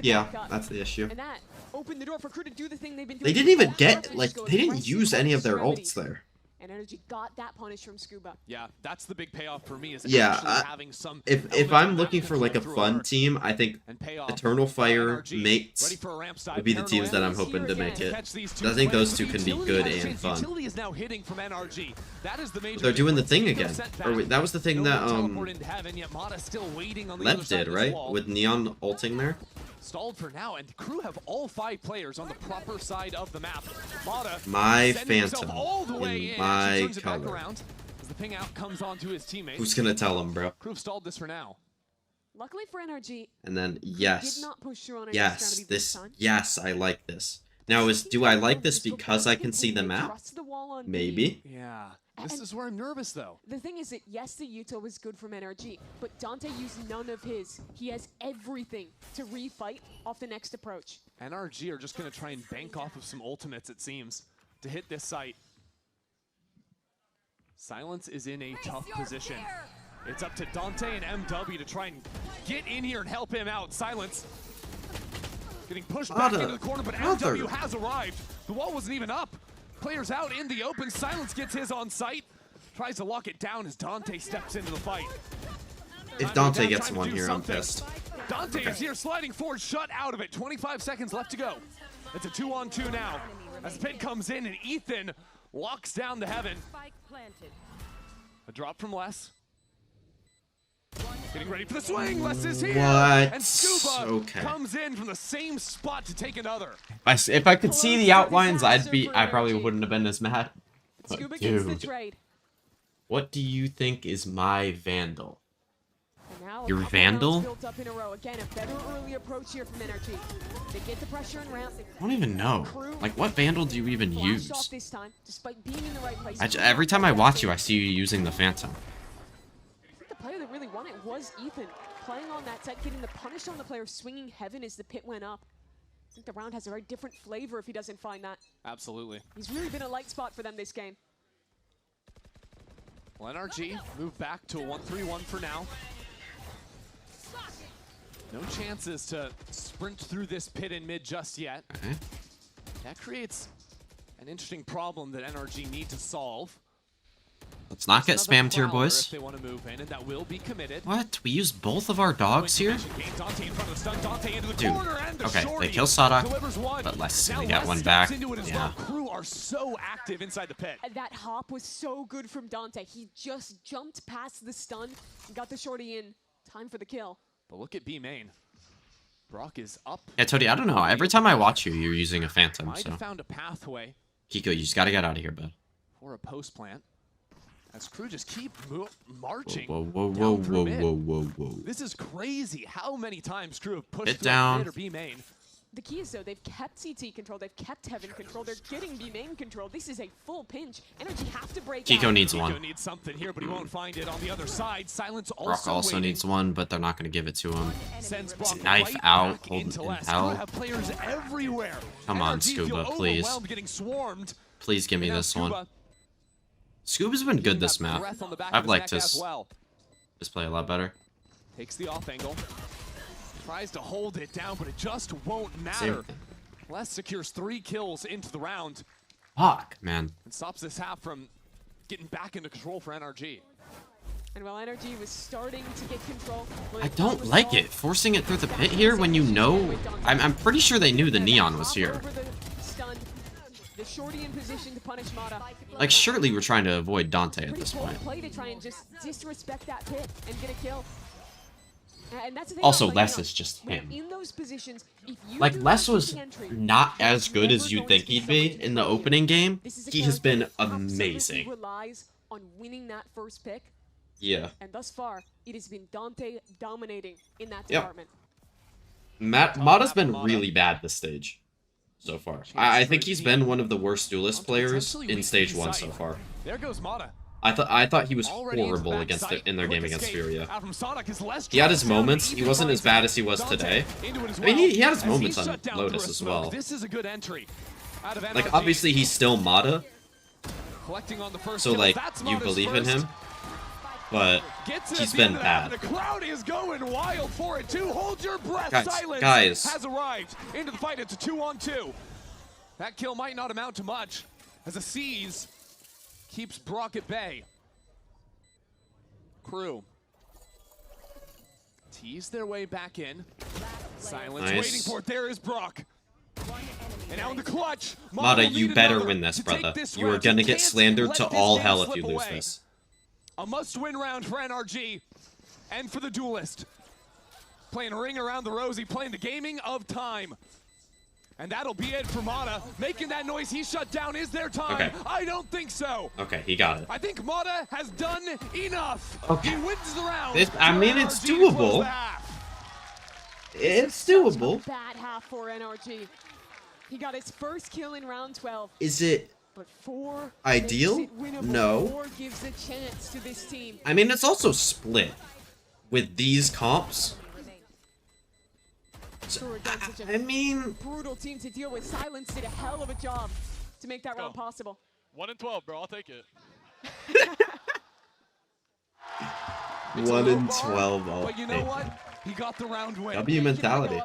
[SPEAKER 1] yeah, that's the issue.
[SPEAKER 7] And that opened the door for Kru to do the thing they've been doing.
[SPEAKER 1] They didn't even get, like, they didn't use any of their ults there.
[SPEAKER 7] And Nrg got that punish from Scuba.
[SPEAKER 6] Yeah, that's the big payoff for me. Is having some.
[SPEAKER 1] If I'm looking for like a fun team, I think Eternal Fire, Mates would be the teams that I'm hoping to make it. I think those two can be good and fun. They're doing the thing again. Or wait, that was the thing that Lev did, right? With Neon ulting there.
[SPEAKER 6] Stalled for now, and Kru have all 5 players on the proper side of the map. Mata
[SPEAKER 1] my Phantom in my color.
[SPEAKER 6] As the ping out comes onto his teammate.
[SPEAKER 1] Who's gonna tell him, bro?
[SPEAKER 6] Kru stalled this for now.
[SPEAKER 7] Luckily for Nrg,
[SPEAKER 1] and then
[SPEAKER 7] did not push through on
[SPEAKER 1] yes, I like this. Now do I like this because I can see the map? Maybe.
[SPEAKER 6] Yeah. This is where I'm nervous, though.
[SPEAKER 7] The thing is that, yes, the Uto was good from Nrg, but Dante used none of his. He has everything to refight off the next approach.
[SPEAKER 6] Nrg are just going to try and bank off of some ultimates, it seems, to hit this site. Silence is in a tough position. It's up to Dante and MW to try and get in here and help him out. Silence getting pushed back into the corner, but MW has arrived. The wall wasn't even up. Players out in the open. Silence gets his on site. Tries to lock it down as Dante steps into the fight.
[SPEAKER 1] If Dante gets one here, I'm pissed.
[SPEAKER 6] Dante is here sliding forward, shut out of it. 25 seconds left to go. It's a 2-on-2 now. As Pit comes in and Ethan locks down the heaven. A drop from Les. Getting ready for the swing. Les is here.
[SPEAKER 1] What?
[SPEAKER 6] And Scuba comes in from the same spot to take another.
[SPEAKER 1] If I could see the outlines, I probably wouldn't have been as mad. But dude, what do you think is my Vandal? Your Vandal?
[SPEAKER 7] Again, a better early approach here from Nrg. They get the pressure and ramp.
[SPEAKER 1] I don't even know. Like, what Vandal do you even use? Every time I watch you, I see you using the Phantom.
[SPEAKER 7] The player that really won it was Ethan, playing on that set, getting the punish on the player, swinging heaven as the pit went up. I think the round has a very different flavor if he doesn't find that.
[SPEAKER 6] Absolutely.
[SPEAKER 7] He's really been a light spot for them this game.
[SPEAKER 6] Well, Nrg move back to a 1-3-1 for now. No chances to sprint through this pit in mid just yet. That creates an interesting problem that Nrg need to solve.
[SPEAKER 1] Let's not get spammed here, boys.
[SPEAKER 6] If they want to move in, and that will be committed.
[SPEAKER 1] What? We used both of our dogs here? Dude, okay, they kill Sadak, but Les is gonna get one back. Yeah.
[SPEAKER 6] Kru are so active inside the pit.
[SPEAKER 7] That hop was so good from Dante. He just jumped past the stun, got the shorty in. Time for the kill.
[SPEAKER 6] But look at B main. Brock is up.
[SPEAKER 1] Yeah, Tody, I don't know. Every time I watch you, you're using a Phantom,
[SPEAKER 6] Might
[SPEAKER 1] so.
[SPEAKER 6] have found a pathway
[SPEAKER 1] Kiko, you just gotta get out of here, bud.
[SPEAKER 6] for a post plant. As Kru just keep marching.
[SPEAKER 1] Whoa, whoa, whoa, whoa, whoa, whoa, whoa.
[SPEAKER 6] This is crazy how many times Kru have pushed
[SPEAKER 1] Get
[SPEAKER 6] through
[SPEAKER 1] down.
[SPEAKER 6] mid or B main.
[SPEAKER 7] The key is, though, they've kept CT control, they've kept Heaven control, they're getting B main control. This is a full pinch. Nrg have to break
[SPEAKER 1] Kiko
[SPEAKER 7] out.
[SPEAKER 1] needs one.
[SPEAKER 6] Kiko needs something here, but he won't find it on the other side. Silence
[SPEAKER 1] Brock also
[SPEAKER 6] waiting.
[SPEAKER 1] needs one, but they're not gonna give it to him.
[SPEAKER 6] Sends
[SPEAKER 1] It's
[SPEAKER 6] Brock
[SPEAKER 1] knife
[SPEAKER 6] right
[SPEAKER 1] out,
[SPEAKER 6] back
[SPEAKER 1] holding
[SPEAKER 6] into
[SPEAKER 1] in
[SPEAKER 6] less.
[SPEAKER 1] hell.
[SPEAKER 6] Kru have players everywhere.
[SPEAKER 1] Come on,
[SPEAKER 6] NRG feel
[SPEAKER 1] Scuba, please.
[SPEAKER 6] overwhelmed, getting swarmed.
[SPEAKER 1] Please give me
[SPEAKER 6] And now
[SPEAKER 1] this one.
[SPEAKER 6] Scuba
[SPEAKER 1] Scuba's been good this map.
[SPEAKER 6] breath on the back
[SPEAKER 1] I've
[SPEAKER 6] of his
[SPEAKER 1] liked
[SPEAKER 6] neck as
[SPEAKER 1] his
[SPEAKER 6] well.
[SPEAKER 1] play a lot better.
[SPEAKER 6] Takes the off angle. Tries to hold it down, but it just won't
[SPEAKER 1] Same
[SPEAKER 6] matter.
[SPEAKER 1] thing.
[SPEAKER 6] Les secures 3 kills into the round
[SPEAKER 1] Fuck, man.
[SPEAKER 6] and stops this half from getting back into control for Nrg.
[SPEAKER 7] And while Nrg was starting to get control,
[SPEAKER 1] I don't like it. Forcing it through the pit here when you know... I'm pretty sure they knew the Neon was here.
[SPEAKER 7] The shorty in position to punish Mata.
[SPEAKER 1] Like, surely we're trying to avoid Dante at this point.
[SPEAKER 7] Play to try and just disrespect that pit and get a kill. And that's the thing
[SPEAKER 1] Also,
[SPEAKER 7] about,
[SPEAKER 1] Les
[SPEAKER 7] you know,
[SPEAKER 1] is just
[SPEAKER 7] when
[SPEAKER 1] him.
[SPEAKER 7] in those positions, if you
[SPEAKER 1] Like,
[SPEAKER 7] do
[SPEAKER 1] Les
[SPEAKER 7] not
[SPEAKER 1] was
[SPEAKER 7] take the entry,
[SPEAKER 1] not as good
[SPEAKER 7] never
[SPEAKER 1] as you'd
[SPEAKER 7] going
[SPEAKER 1] think
[SPEAKER 7] to be
[SPEAKER 1] he'd be
[SPEAKER 7] someone
[SPEAKER 1] in the
[SPEAKER 7] to
[SPEAKER 1] opening game.
[SPEAKER 7] This is a
[SPEAKER 1] He has been
[SPEAKER 7] character that absolutely
[SPEAKER 1] amazing.
[SPEAKER 7] relies on winning that first pick,
[SPEAKER 1] Yeah.
[SPEAKER 7] and thus far, it has been Dante dominating in that
[SPEAKER 1] Yep.
[SPEAKER 7] department.
[SPEAKER 1] Mata's been really bad this stage so far. I think he's been one of the worst Duelist players in stage 1 so far.
[SPEAKER 6] There goes Mata.
[SPEAKER 1] I thought he was horrible against in their game against Furia. He had his moments. He wasn't as bad as he was today. I mean, he had his moments on Lotus as well.
[SPEAKER 6] This is a good entry. Out of
[SPEAKER 1] Like,
[SPEAKER 6] NRG.
[SPEAKER 1] obviously, he's still Mata,
[SPEAKER 6] Collecting on the first
[SPEAKER 1] so,
[SPEAKER 6] kill.
[SPEAKER 1] like,
[SPEAKER 6] That's
[SPEAKER 1] you
[SPEAKER 6] Mata's
[SPEAKER 1] believe in
[SPEAKER 6] first.
[SPEAKER 1] him, but
[SPEAKER 6] Gets it
[SPEAKER 1] he's
[SPEAKER 6] at the
[SPEAKER 1] been
[SPEAKER 6] end of that,
[SPEAKER 1] bad.
[SPEAKER 6] and the crowd is going wild for it too. Hold your breath. Silence
[SPEAKER 1] Guys.
[SPEAKER 6] has arrived into the fight. It's a 2-on-2. That kill might not amount to much as a seize keeps Brock at bay. Kru tease their way back in. Silence
[SPEAKER 1] Nice.
[SPEAKER 6] waiting for it. There is Brock. And now in the clutch.
[SPEAKER 1] Mata,
[SPEAKER 6] will
[SPEAKER 1] you
[SPEAKER 6] need
[SPEAKER 1] better
[SPEAKER 6] another
[SPEAKER 1] win this,
[SPEAKER 6] to take
[SPEAKER 1] brother.
[SPEAKER 6] this
[SPEAKER 1] You are
[SPEAKER 6] round.
[SPEAKER 1] gonna
[SPEAKER 6] You
[SPEAKER 1] get
[SPEAKER 6] can't
[SPEAKER 1] slandered
[SPEAKER 6] let
[SPEAKER 1] to
[SPEAKER 6] this
[SPEAKER 1] all
[SPEAKER 6] game
[SPEAKER 1] hell if
[SPEAKER 6] slip
[SPEAKER 1] you lose
[SPEAKER 6] away.
[SPEAKER 1] this.
[SPEAKER 6] A must-win round for Nrg and for the Duelist. Playing Ring Around the Rosie, playing the gaming of time. And that'll be it for Mata. Making that noise, he shut down. Is there time?
[SPEAKER 1] Okay.
[SPEAKER 6] I don't think so.
[SPEAKER 1] Okay, he got it.
[SPEAKER 6] I think Mata has done enough.
[SPEAKER 1] Okay.
[SPEAKER 6] He wins the round.
[SPEAKER 1] I mean, it's
[SPEAKER 6] NRG to close
[SPEAKER 1] doable.
[SPEAKER 6] the half.
[SPEAKER 1] It's doable.
[SPEAKER 7] Bad half for Nrg. He got his first kill in round 12.
[SPEAKER 1] Is it
[SPEAKER 7] But 4
[SPEAKER 1] ideal?
[SPEAKER 7] makes it winnable.
[SPEAKER 1] No.
[SPEAKER 7] 4 gives a chance to this team.
[SPEAKER 1] I mean, it's also split with these comps.
[SPEAKER 7] Sure, again, such a
[SPEAKER 1] I mean,
[SPEAKER 7] brutal team to deal with. Silence did a hell of a job to make that round possible.
[SPEAKER 8] 1 in 12, bro. I'll take it.
[SPEAKER 1] 1 in 12.
[SPEAKER 6] But you know what? He got the round win.
[SPEAKER 1] W mentality.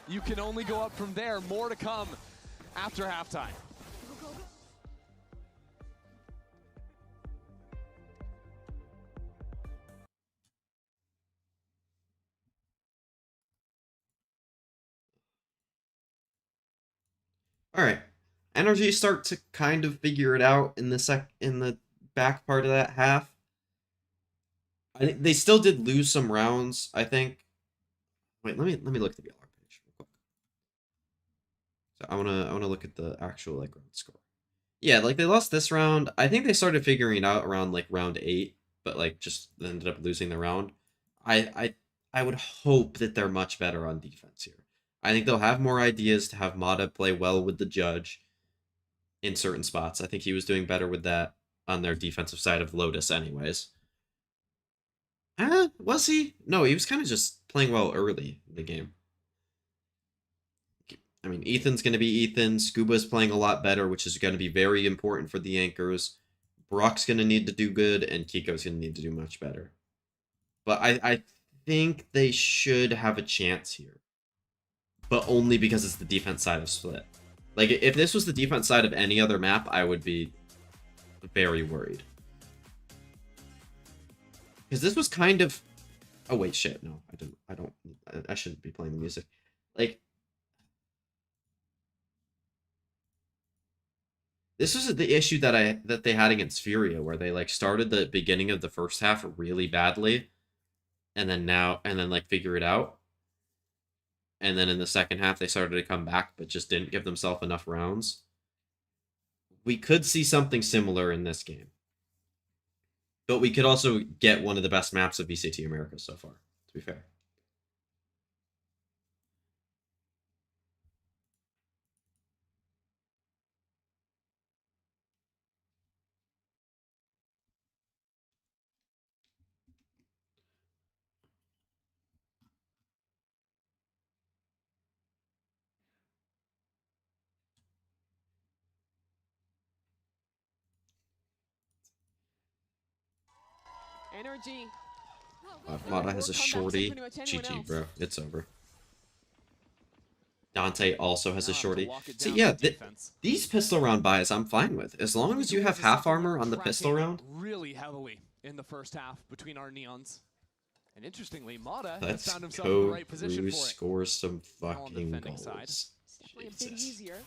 [SPEAKER 6] You can only go up from there. More to come after halftime.
[SPEAKER 1] All right. Nrg start to kind of figure it out in the back part of that half. They still did lose some rounds, I think. Wait, let me look at the BLR page real quick. So I wanna look at the actual like round score. Yeah, like they lost this round. I think they started figuring it out around like round 8, but like just ended up losing the round. I would hope that they're much better on defense here. I think they'll have more ideas to have Mata play well with the judge in certain spots. I think he was doing better with that on their defensive side of Lotus anyways. Was he? No, he was kind of just playing well early in the game. I mean, Ethan's going to be Ethan. Scuba's playing a lot better, which is going to be very important for the anchors. Brock's going to need to do good, and Kiko's going to need to do much better. But I think they should have a chance here. But only because it's the defense side of Split. Like, if this was the defense side of any other map, I would be very worried. Because this was kind of... Oh, wait, shit. No, I shouldn't be playing the music. Like... This was the issue that they had against Furia, where they like started the beginning of the first half really badly, and then like figure it out, and then in the second half they started to come back, but just didn't give themselves enough rounds. We could see something similar in this game, but we could also get one of the best maps of VCT America so far. To be fair.
[SPEAKER 7] Nrg.
[SPEAKER 1] Mata has a shorty. GG, bro. It's over. Dante also has a shorty. So yeah, these pistol round buys I'm fine with. As long as you have half armor on the pistol round.
[SPEAKER 6] Really heavily in the first half between our Neons. And interestingly, Mata has
[SPEAKER 1] Let's
[SPEAKER 6] found himself in the right
[SPEAKER 1] go
[SPEAKER 6] position for it.
[SPEAKER 1] scores some fucking goals.
[SPEAKER 7] It's definitely a bit easier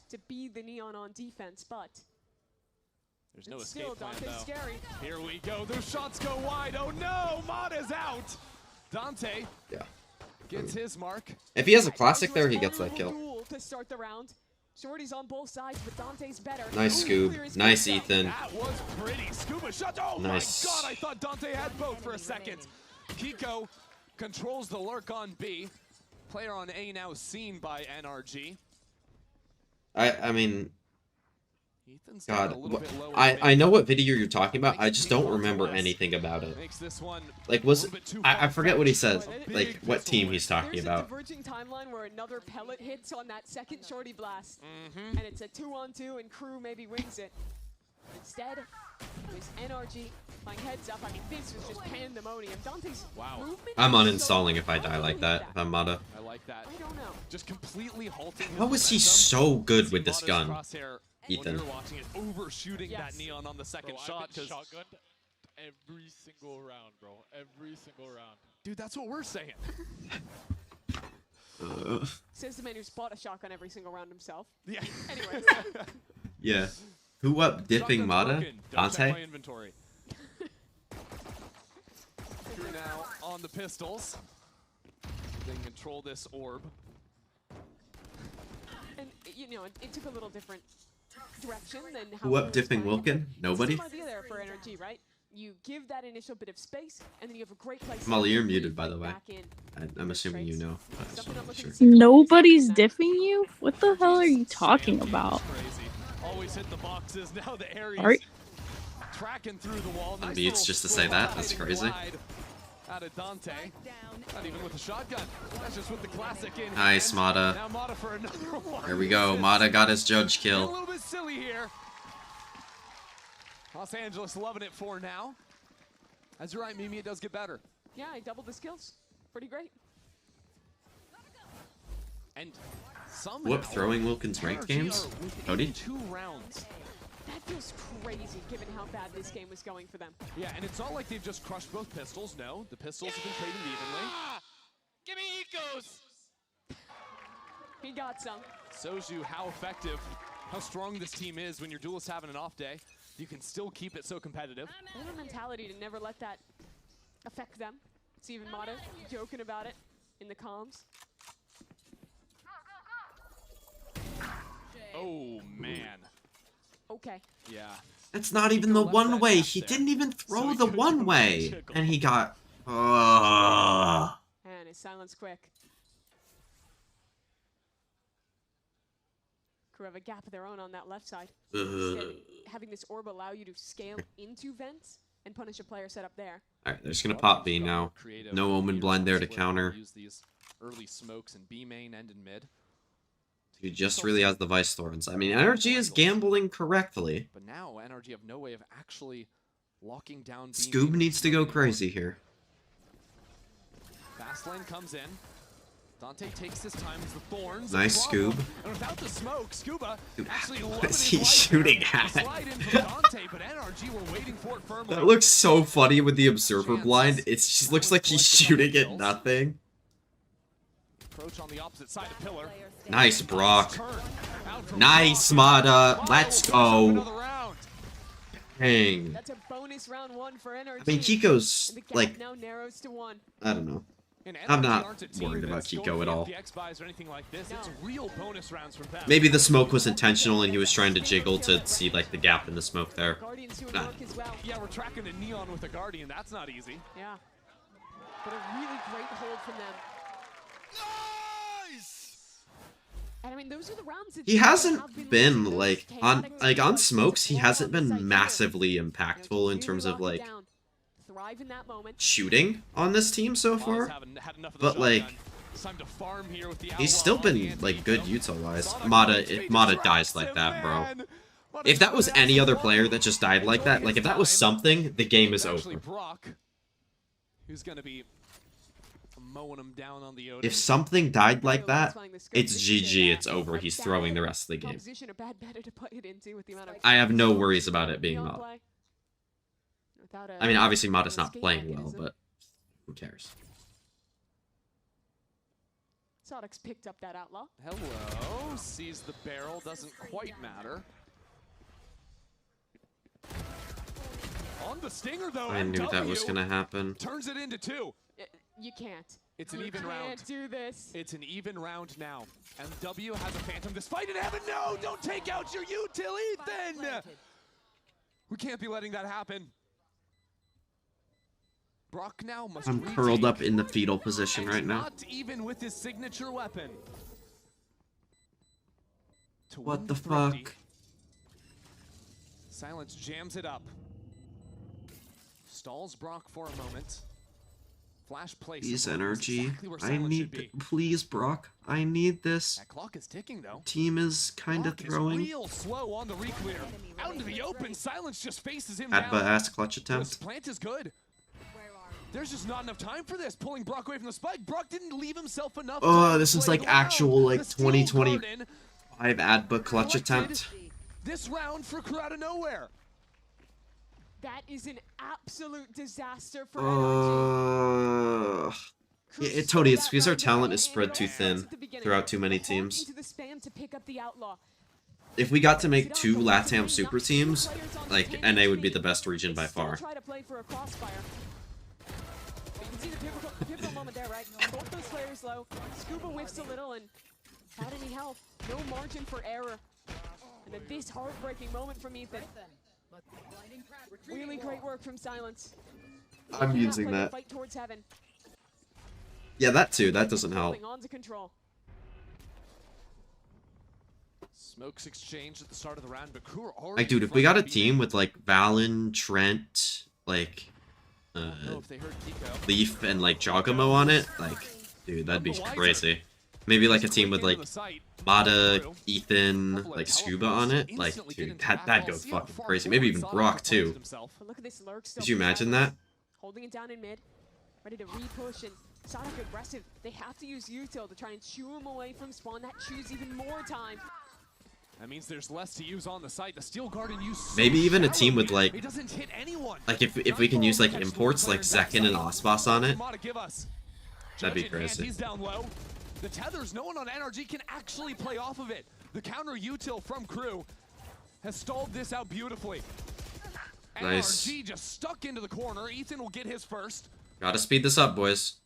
[SPEAKER 7] to be the Neon on defense, but
[SPEAKER 6] there's no
[SPEAKER 7] still,
[SPEAKER 6] escape plan,
[SPEAKER 7] Dante's
[SPEAKER 6] though.
[SPEAKER 7] scary.
[SPEAKER 6] Here we go. Those shots go wide. Oh no, Mata's out. Dante gets his mark.
[SPEAKER 1] If he has a classic there, he gets that kill.
[SPEAKER 7] To start the round. Shorty's on both sides, but Dante's better.
[SPEAKER 1] Nice Scoob. Nice Ethan.
[SPEAKER 6] That was pretty. Scuba shot. Oh
[SPEAKER 1] Nice.
[SPEAKER 6] my god, I thought Dante had both for a second. Kiko controls the lurk on B. Player on A now seen by Nrg.
[SPEAKER 1] I mean, God, I know what video you're talking about. I just don't remember anything about it. Like, I forget what he says. Like, what team he's talking about.
[SPEAKER 7] There's a diverging timeline where another pellet hits on that second shorty blast, and it's a 2-on-2, and Kru maybe wins it. Instead, there's Nrg playing heads up. I mean, this was just pandemonium. Dante's movement.
[SPEAKER 1] I'm uninstalling if I die like that. If I'm Mata.
[SPEAKER 6] I like that. I don't know. Just completely halting.
[SPEAKER 1] How is he so good with this gun? Ethan.
[SPEAKER 6] When you're watching it, overshooting that Neon on the second shot.
[SPEAKER 9] I've been shotgunned every single round, bro. Every single round.
[SPEAKER 6] Dude, that's what we're saying.
[SPEAKER 7] Says the man who's bought a shotgun every single round himself.
[SPEAKER 6] Yeah.
[SPEAKER 7] Anyway.
[SPEAKER 1] Yeah. Who up dipping Mata? Dante?
[SPEAKER 6] Kru now on the pistols. They can control this orb.
[SPEAKER 7] And, you know, it took a little different direction than how
[SPEAKER 1] Who up dipping Wilkin? Nobody?
[SPEAKER 7] Same idea there for Nrg, right? You give that initial bit of space, and then you have a great place.
[SPEAKER 1] Molly, you're muted, by the way. I'm assuming you know. But I just wanna make sure.
[SPEAKER 5] Nobody's diffing you? What the hell are you talking about?
[SPEAKER 6] Always hit the boxes. Now the Ares
[SPEAKER 5] Right.
[SPEAKER 6] tracking through the wall.
[SPEAKER 1] I'm mutes just to say that. That's crazy.
[SPEAKER 6] Out of Dante. Not even with the shotgun. That's just with the classic in.
[SPEAKER 1] Nice, Mata.
[SPEAKER 6] Now Mata for another one.
[SPEAKER 1] There we go. Mata got his judge
[SPEAKER 6] A
[SPEAKER 1] kill.
[SPEAKER 6] little bit silly here. Los Angeles loving it for now. As you're right, Mimi, it does get better.
[SPEAKER 7] Yeah, I doubled the skills. Pretty great.
[SPEAKER 6] And somehow
[SPEAKER 1] Whoop, throwing Wilkins ranked games? Cody?
[SPEAKER 6] 2 rounds.
[SPEAKER 7] That feels crazy, given how bad this game was going for them.
[SPEAKER 6] Yeah, and it's not like they've just crushed both pistols. No, the pistols have been traded evenly.
[SPEAKER 9] Give me ecos!
[SPEAKER 7] He got some.
[SPEAKER 6] Shows you how effective, how strong this team is when your duelist having an off day. You can still keep it so competitive.
[SPEAKER 7] They have a mentality to never let that affect them. It's even Mata joking about it in the comms.
[SPEAKER 6] Oh, man.
[SPEAKER 7] Okay.
[SPEAKER 6] Yeah.
[SPEAKER 1] That's not even the one way. He didn't even throw the one way. And he got...
[SPEAKER 7] And his silence quick. Kru have a gap of their own on that left side. Instead, having this orb allow you to scale into vents and punish a player set up there.
[SPEAKER 1] Alright, they're just gonna pop B now. No Omen Blind there to counter.
[SPEAKER 6] Use these early smokes in B main and in mid to
[SPEAKER 1] He just really has the Vice Thorns. I mean, Nrg is gambling correctly.
[SPEAKER 6] But now Nrg have no way of actually locking down.
[SPEAKER 1] Scoob needs to go crazy here.
[SPEAKER 6] Fast lane comes in. Dante takes his time as the thorns.
[SPEAKER 1] Nice Scoob.
[SPEAKER 6] And without the smoke, Scuba actually
[SPEAKER 1] What is he shooting at?
[SPEAKER 6] Dante, but Nrg were waiting for it firmly.
[SPEAKER 1] That looks so funny with the observer blind. It just looks like he's shooting at nothing.
[SPEAKER 6] Approach on the opposite side of pillar.
[SPEAKER 1] Nice, Brock. Nice, Mata. Let's go. Dang.
[SPEAKER 7] That's a bonus round 1 for Nrg.
[SPEAKER 1] I mean, Kiko's, like,
[SPEAKER 7] now narrows to 1.
[SPEAKER 1] I don't know. I'm not worried about Kiko at all. Maybe the smoke was intentional and he was trying to jiggle to see, like, the gap in the smoke there.
[SPEAKER 6] Yeah, we're tracking the Neon with a Guardian. That's not easy.
[SPEAKER 7] Yeah. But a really great hold from them. And I mean, those are the rounds that
[SPEAKER 1] He hasn't been, like, on smokes, he hasn't been massively impactful in terms of, like, shooting on this team so far. But, like, he's still been, like, good util-wise. If Mata dies like that, bro. If that was any other player that just died like that, like, if that was something, the game is over.
[SPEAKER 6] Who's gonna be mowing him down on the
[SPEAKER 1] If something died like that, it's GG, it's over. He's throwing the rest of the game. I have no worries about it being Mata. I mean, obviously Mata's not playing well, but who cares?
[SPEAKER 7] Sodix picked up that outlaw.
[SPEAKER 6] Hello, sees the barrel, doesn't quite matter. On the stinger though,
[SPEAKER 1] I knew that was gonna happen.
[SPEAKER 6] Turns it into 2.
[SPEAKER 7] You can't.
[SPEAKER 6] It's an even round.
[SPEAKER 7] You can't do this.
[SPEAKER 6] It's an even round now. And W has a Phantom. This fight in heaven. No, don't take out your util, Ethan. We can't be letting that happen. Brock now must
[SPEAKER 1] I'm curled up in the fetal position right now.
[SPEAKER 6] Not even with his signature weapon.
[SPEAKER 1] What the fuck?
[SPEAKER 6] Silence jams it up. Stalls Brock for a moment. Flash place.
[SPEAKER 1] Please, Nrg. I need, please, Brock. I need this.
[SPEAKER 6] That clock is ticking though.
[SPEAKER 1] Team is kind of throwing.
[SPEAKER 6] Real slow on the reclear. Out into the open. Silence just faces him
[SPEAKER 1] At
[SPEAKER 6] down.
[SPEAKER 1] ass clutch attempt.
[SPEAKER 6] This plant is good. There's just not enough time for this. Pulling Brock away from the spike. Brock didn't leave himself enough.
[SPEAKER 1] Oh, this is like actual like 2025 ad clutch attempt.
[SPEAKER 6] This round for Kru out of nowhere.
[SPEAKER 7] That is an absolute disaster for Nrg.
[SPEAKER 1] Yeah, Tony, it's because our talent is spread too thin throughout too many teams. If we got to make 2 LATAM super teams, like, NA would be the best region by far.
[SPEAKER 7] The pivotal moment there, right? Both those players low. Scuba whiffs a little and not any health. No margin for error. And then this heartbreaking moment from Ethan. Really great work from Silence.
[SPEAKER 1] I'm using that.
[SPEAKER 7] Fight towards heaven.
[SPEAKER 1] Yeah, that too. That doesn't help.
[SPEAKER 7] On to control.
[SPEAKER 6] Smokes exchange at the start of the round, but Kru already.
[SPEAKER 1] Like, dude, if we got a team with like Valen, Trent, like Leaf, and like Jogamo on it, like, dude, that'd be crazy. Maybe like a team with like Mata, Ethan, like Scuba on it, like, dude, that'd go fucking crazy. Maybe even Brock too. Could you imagine that?
[SPEAKER 7] Holding it down in mid, ready to re-push, and Sonic aggressive. They have to use util to try and chew him away from spawn. That chews even more time.
[SPEAKER 6] That means there's less to use on the site. The Steel Guardian used so
[SPEAKER 1] maybe even a team with like,
[SPEAKER 6] it doesn't hit anyone.
[SPEAKER 1] Like if we can use like imports like Zekin and Osbos on it, that'd be crazy.
[SPEAKER 6] He's down low. The tethers, no one on Nrg can actually play off of it. The counter util from Kru has stalled this out beautifully.
[SPEAKER 1] Nice.
[SPEAKER 6] Nrg just stuck into the corner. Ethan will get his first.
[SPEAKER 1] Gotta speed this up, boys.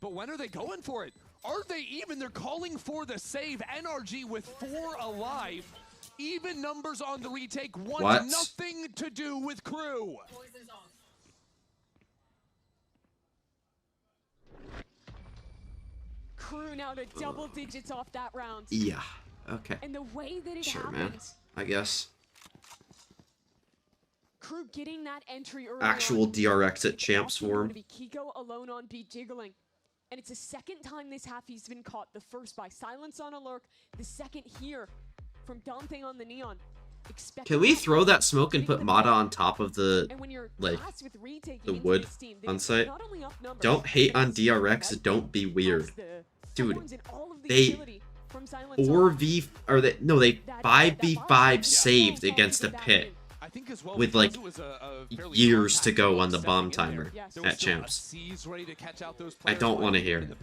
[SPEAKER 6] But when are they going for it? Are they even? They're calling for the save. Nrg with 4 alive. Even numbers on the retake. Want nothing to do with Kru.
[SPEAKER 7] Kru now to double digits off that round.
[SPEAKER 1] Yeah. Okay.
[SPEAKER 7] And the way that it
[SPEAKER 1] sure,
[SPEAKER 7] happened.
[SPEAKER 1] Man. I guess.
[SPEAKER 7] Kru getting that entry early
[SPEAKER 1] actual DRX at champs form.
[SPEAKER 7] Kiko alone on B jiggling. And it's the second time this half he's been caught. The first by Silence on a Lurk, the second here from Dante on the Neon.
[SPEAKER 1] Can we throw that smoke and put Mata on top of the, like, the wood on site? Don't hate on DRX, don't be weird. Dude, they 4v, or they 5v5 saved against a pit with, like, years to go on the bomb timer at Champs. I don't want to hear it.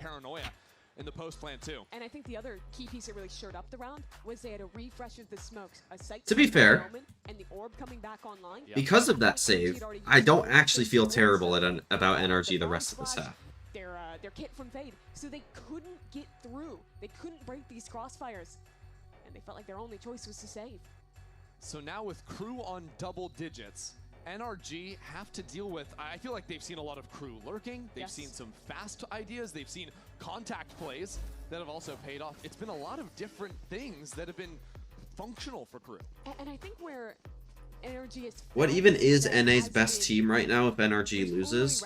[SPEAKER 6] In the post plan too.
[SPEAKER 7] And I think the other key piece that really showed up the round was they had a refresh of the smokes.
[SPEAKER 1] To be fair,
[SPEAKER 7] and the orb coming back online.
[SPEAKER 1] Because of that save, I don't actually feel terrible about Nrg the rest of this half.
[SPEAKER 7] Their kit from Fade, so they couldn't get through. They couldn't break these crossfires, and they felt like their only choice was to save.
[SPEAKER 6] So now with Kru on double digits, Nrg have to deal with, I feel like they've seen a lot of Kru lurking, they've seen some fast ideas, they've seen contact plays that have also paid off. It's been a lot of different things that have been functional for Kru.
[SPEAKER 7] And I think where Nrg is...
[SPEAKER 1] What even is NA's best team right now if Nrg loses?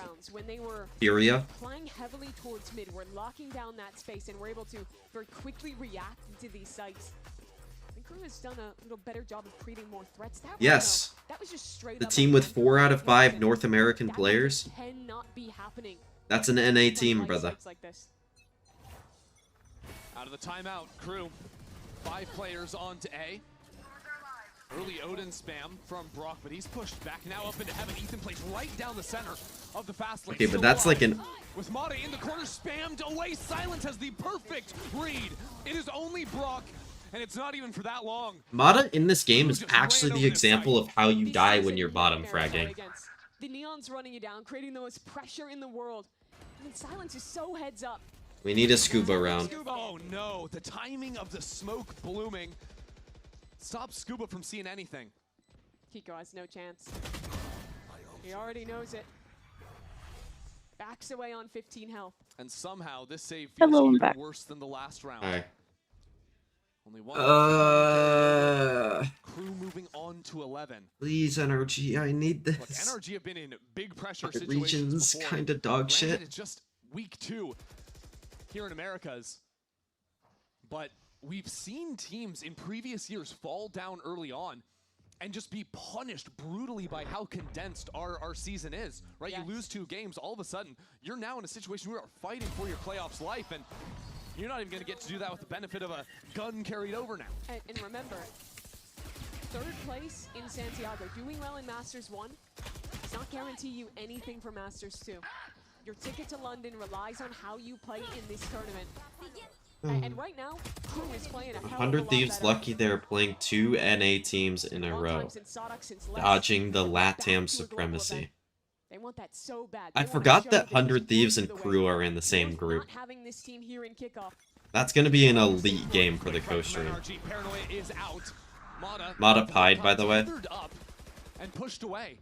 [SPEAKER 1] Furia?
[SPEAKER 7] Playing heavily towards mid, we're locking down that space and we're able to very quickly react to these sites. Kru has done a little better job of creating more threats.
[SPEAKER 1] Yes.
[SPEAKER 7] That was just straight
[SPEAKER 1] the team with 4 out of 5 North American players.
[SPEAKER 7] Cannot be happening.
[SPEAKER 1] That's an NA team, brother.
[SPEAKER 6] Out of the timeout, Kru. 5 players on to A. Early Odin spam from Brock, but he's pushed back now up into heaven. Ethan plays right down the center of the fast lane.
[SPEAKER 1] Okay, but that's like an...
[SPEAKER 6] With Mata in the corner, spammed away. Silence has the perfect read. It is only Brock. And it's not even for that long.
[SPEAKER 1] Mata in this game is actually the example of how you die when you're bottom fragging.
[SPEAKER 7] The Neon's running you down, creating the most pressure in the world. And Silence is so heads up.
[SPEAKER 1] We need a scuba round.
[SPEAKER 6] Oh no, the timing of the smoke blooming stops Scuba from seeing anything.
[SPEAKER 7] Kiko has no chance. He already knows it. Backs away on 15 health.
[SPEAKER 6] And somehow this save feels even worse than the last round.
[SPEAKER 1] All right.
[SPEAKER 6] Only one. Kru moving on to 11.
[SPEAKER 1] Please, Nrg, I need this.
[SPEAKER 6] Look, Nrg have been in big pressure situations
[SPEAKER 1] regions
[SPEAKER 6] before.
[SPEAKER 1] kind of dog shit.
[SPEAKER 6] It's just week 2 here in Americas, but we've seen teams in previous years fall down early on and just be punished brutally by how condensed our season is, right? Yes. You lose 2 games, all of a sudden, you're now in a situation where you're fighting for your playoffs life, and you're not even going to get to do that with the benefit of a gun carried over now.
[SPEAKER 7] And remember, 3rd place in Santiago, doing well in Masters 1, does not guarantee you anything for Masters 2. Your ticket to London relies on how you play in this tournament. And right now, Kru is playing a hell of a lot
[SPEAKER 1] 100 Thieves
[SPEAKER 7] better.
[SPEAKER 1] lucky they're playing 2 NA teams in a row, dodging the LATAM supremacy.
[SPEAKER 7] They want that so bad.
[SPEAKER 1] I forgot that 100 Thieves and Kru are in the same group. That's gonna be an elite game for the co-stream. Mata pied, by the way.
[SPEAKER 6] And pushed away.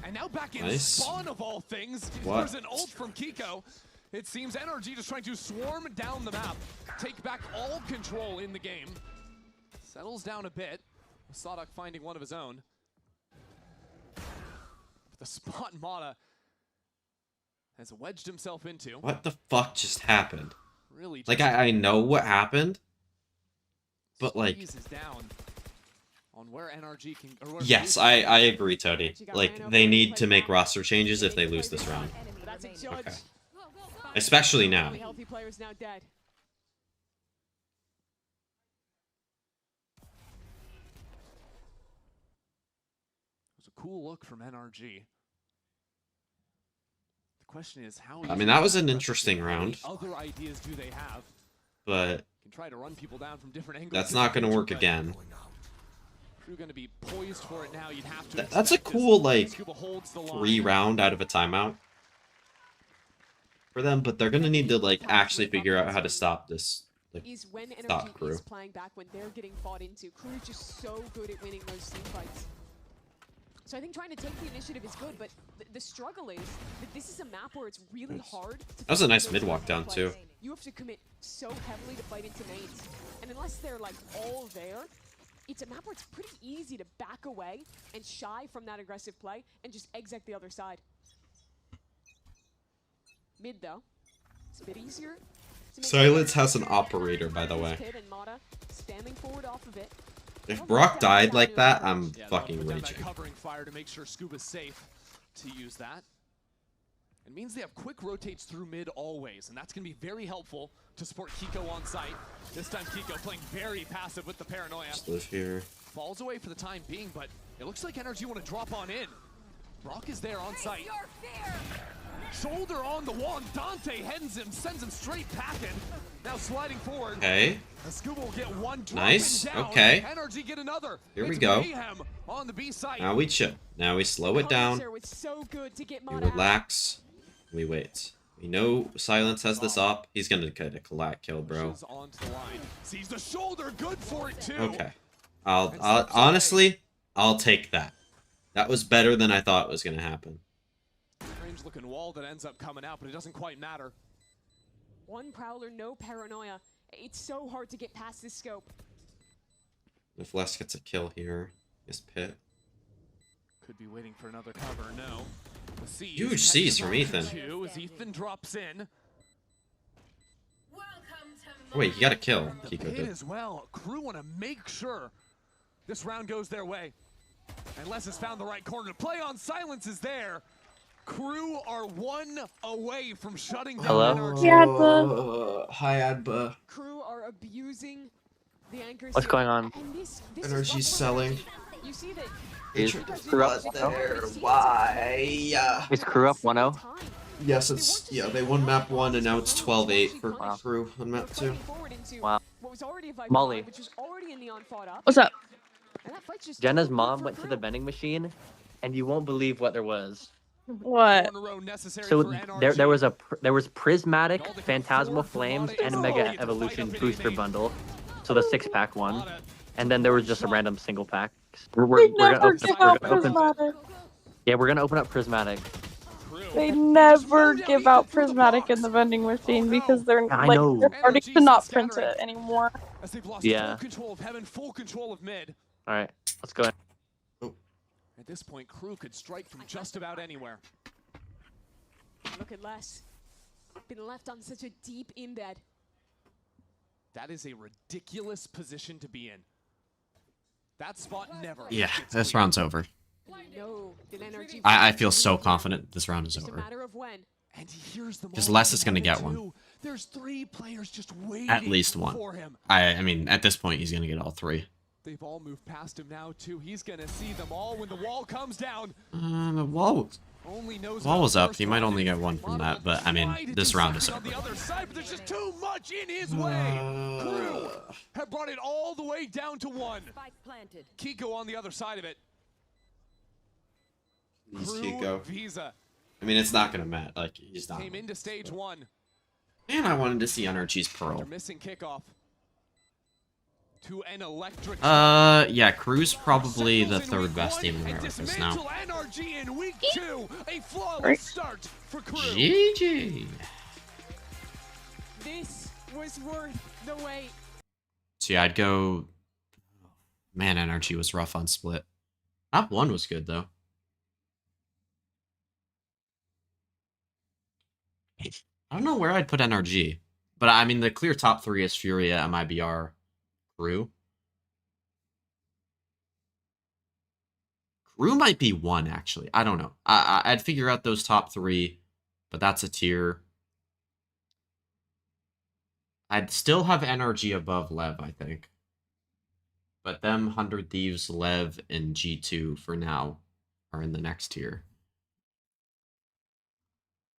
[SPEAKER 6] And now back in
[SPEAKER 1] Nice.
[SPEAKER 6] spawn of all things.
[SPEAKER 1] What?
[SPEAKER 6] There's an ult from Kiko. It seems Nrg just trying to swarm down the map, take back all control in the game. Settles down a bit. Sadak finding one of his own. The spot Mata has wedged himself into.
[SPEAKER 1] What the fuck just happened?
[SPEAKER 6] Really?
[SPEAKER 1] Like, I know what happened, but like...
[SPEAKER 6] Is down on where Nrg can, or where
[SPEAKER 1] Yes, I agree, Tony. Like, they need to make roster changes if they lose this round. Okay. Especially now.
[SPEAKER 7] Healthy players now dead.
[SPEAKER 6] It was a cool look from Nrg. The question is how.
[SPEAKER 1] I mean, that was an interesting round.
[SPEAKER 6] Other ideas do they have?
[SPEAKER 1] But
[SPEAKER 6] can try to run people down from different angles.
[SPEAKER 1] that's not going to work again.
[SPEAKER 6] Kru going to be poised for it now. You'd have to.
[SPEAKER 1] That's a cool like 3 round out of a timeout for them, but they're going to need to like actually figure out how to stop this. Like,
[SPEAKER 7] Is when
[SPEAKER 1] stop
[SPEAKER 7] Nrg
[SPEAKER 1] Kru.
[SPEAKER 7] is playing back when they're getting fought into. Kru is just so good at winning those team fights. So I think trying to take the initiative is good, but the struggle is that this is a map where it's really hard to
[SPEAKER 1] That was a nice
[SPEAKER 7] those
[SPEAKER 1] mid walk down
[SPEAKER 7] plays.
[SPEAKER 1] too.
[SPEAKER 7] You have to commit so heavily to fight into mains. And unless they're like all there, it's a map where it's pretty easy to back away and shy from that aggressive play and just exit the other side. Mid though. It's a bit easier.
[SPEAKER 1] Silence has an operator, by the way.
[SPEAKER 7] Standing forward off of it.
[SPEAKER 1] If Brock died like that, I'm fucking
[SPEAKER 6] put down that
[SPEAKER 1] raging.
[SPEAKER 6] covering fire to make sure Scuba's safe to use that. It means they have quick rotates through mid always, and that's going to be very helpful to support Kiko on site. This time Kiko playing very passive with the paranoia.
[SPEAKER 1] Just live here.
[SPEAKER 6] Falls away for the time being, but it looks like Nrg want to drop on in. Brock is there on site. Shoulder on the wall, and Dante heads him, sends him straight packing. Now sliding forward.
[SPEAKER 1] Okay.
[SPEAKER 6] Scuba will get one.
[SPEAKER 1] Nice.
[SPEAKER 6] Down.
[SPEAKER 1] Okay.
[SPEAKER 6] Nrg get another.
[SPEAKER 1] Here we go.
[SPEAKER 6] On the B side.
[SPEAKER 1] Now we chill. Now we slow it down. We relax. We wait. We know Silence has this op. He's gonna get a collect kill, bro.
[SPEAKER 6] Sees the shoulder, good for it too.
[SPEAKER 1] Okay. I'll honestly, I'll take that. That was better than I thought was gonna happen.
[SPEAKER 6] Strange looking wall that ends up coming out, but it doesn't quite matter.
[SPEAKER 7] One Prowler, no paranoia. It's so hard to get past this scope.
[SPEAKER 1] If Les gets a kill here, his pit.
[SPEAKER 6] Could be waiting for another cover. No.
[SPEAKER 1] Huge C's from Ethan.
[SPEAKER 6] As Ethan drops in.
[SPEAKER 1] Oh, wait, he got a kill.
[SPEAKER 6] The
[SPEAKER 1] Kiko
[SPEAKER 6] pit
[SPEAKER 1] did.
[SPEAKER 6] as well. Crew want to make sure this round goes their way. And Les has found the right corner to play on. Silence is there. Crew are one away from shutting down.
[SPEAKER 16] Hello?
[SPEAKER 6] Nrg.
[SPEAKER 1] Hi, Adba.
[SPEAKER 7] Crew are abusing the anchors.
[SPEAKER 16] What's going on?
[SPEAKER 1] Nrg's selling.
[SPEAKER 7] You see that
[SPEAKER 16] Is Kru up 1-0?
[SPEAKER 1] Why?
[SPEAKER 16] Is Kru up 1-0?
[SPEAKER 1] Yes, it's they won map 1 and now it's 12-8 for Crew on map 2.
[SPEAKER 16] Wow. Molly.
[SPEAKER 5] What's up?
[SPEAKER 16] Jenna's mom went to the vending machine, and you won't believe what there was.
[SPEAKER 5] What?
[SPEAKER 16] So there was prismatic, phantasmal flames, and a mega evolution booster bundle. So the 6-pack one, and then there was just a random single pack. We're gonna open. Yeah, we're gonna open up prismatic.
[SPEAKER 5] They never give out prismatic in the vending machine because they're they're starting to not print it anymore.
[SPEAKER 16] Yeah.
[SPEAKER 6] Full control of heaven, full control of mid.
[SPEAKER 16] All right, let's go.
[SPEAKER 6] At this point, Crew could strike from just about anywhere.
[SPEAKER 7] Look at Les. Been left on such a deep embed.
[SPEAKER 6] That is a ridiculous position to be in. That spot never.
[SPEAKER 1] Yeah, this round's over.
[SPEAKER 7] No,
[SPEAKER 1] I feel so confident this round is over. Because Les is gonna get one.
[SPEAKER 6] There's 3 players just waiting
[SPEAKER 1] At least one.
[SPEAKER 6] for him.
[SPEAKER 1] I mean, at this point, he's gonna get all 3.
[SPEAKER 6] They've all moved past him now too. He's gonna see them all when the wall comes down.
[SPEAKER 1] The wall was up. He might only get 1 from that, but I mean, this round is over.
[SPEAKER 6] The other side, but there's just too much in his way. Crew have brought it all the way down to 1. Kiko on the other side of it.
[SPEAKER 1] He's
[SPEAKER 6] Crew
[SPEAKER 1] Kiko.
[SPEAKER 6] Visa
[SPEAKER 1] I mean, it's not gonna matter. Like, he's not.
[SPEAKER 6] came into stage 1.
[SPEAKER 1] And I wanted to see Nrg's Pearl.
[SPEAKER 6] They're missing kickoff. To an electric.
[SPEAKER 1] Yeah, Crew's probably the 3rd best team in Americas now.
[SPEAKER 6] Nrg in week 2. A flawless start for Crew.
[SPEAKER 1] GG.
[SPEAKER 7] This was worth the wait.
[SPEAKER 1] So yeah, I'd go. Man, Nrg was rough on split. Top 1 was good though. I don't know where I'd put Nrg, but I mean the clear top 3 is Furia, MIBR, Crew. Crew might be 1 actually. I don't know. I'd figure out those top 3, but that's a tier. I'd still have Nrg above Lev, I think. But them 100 Thieves, Lev, and G2 for now are in the next tier.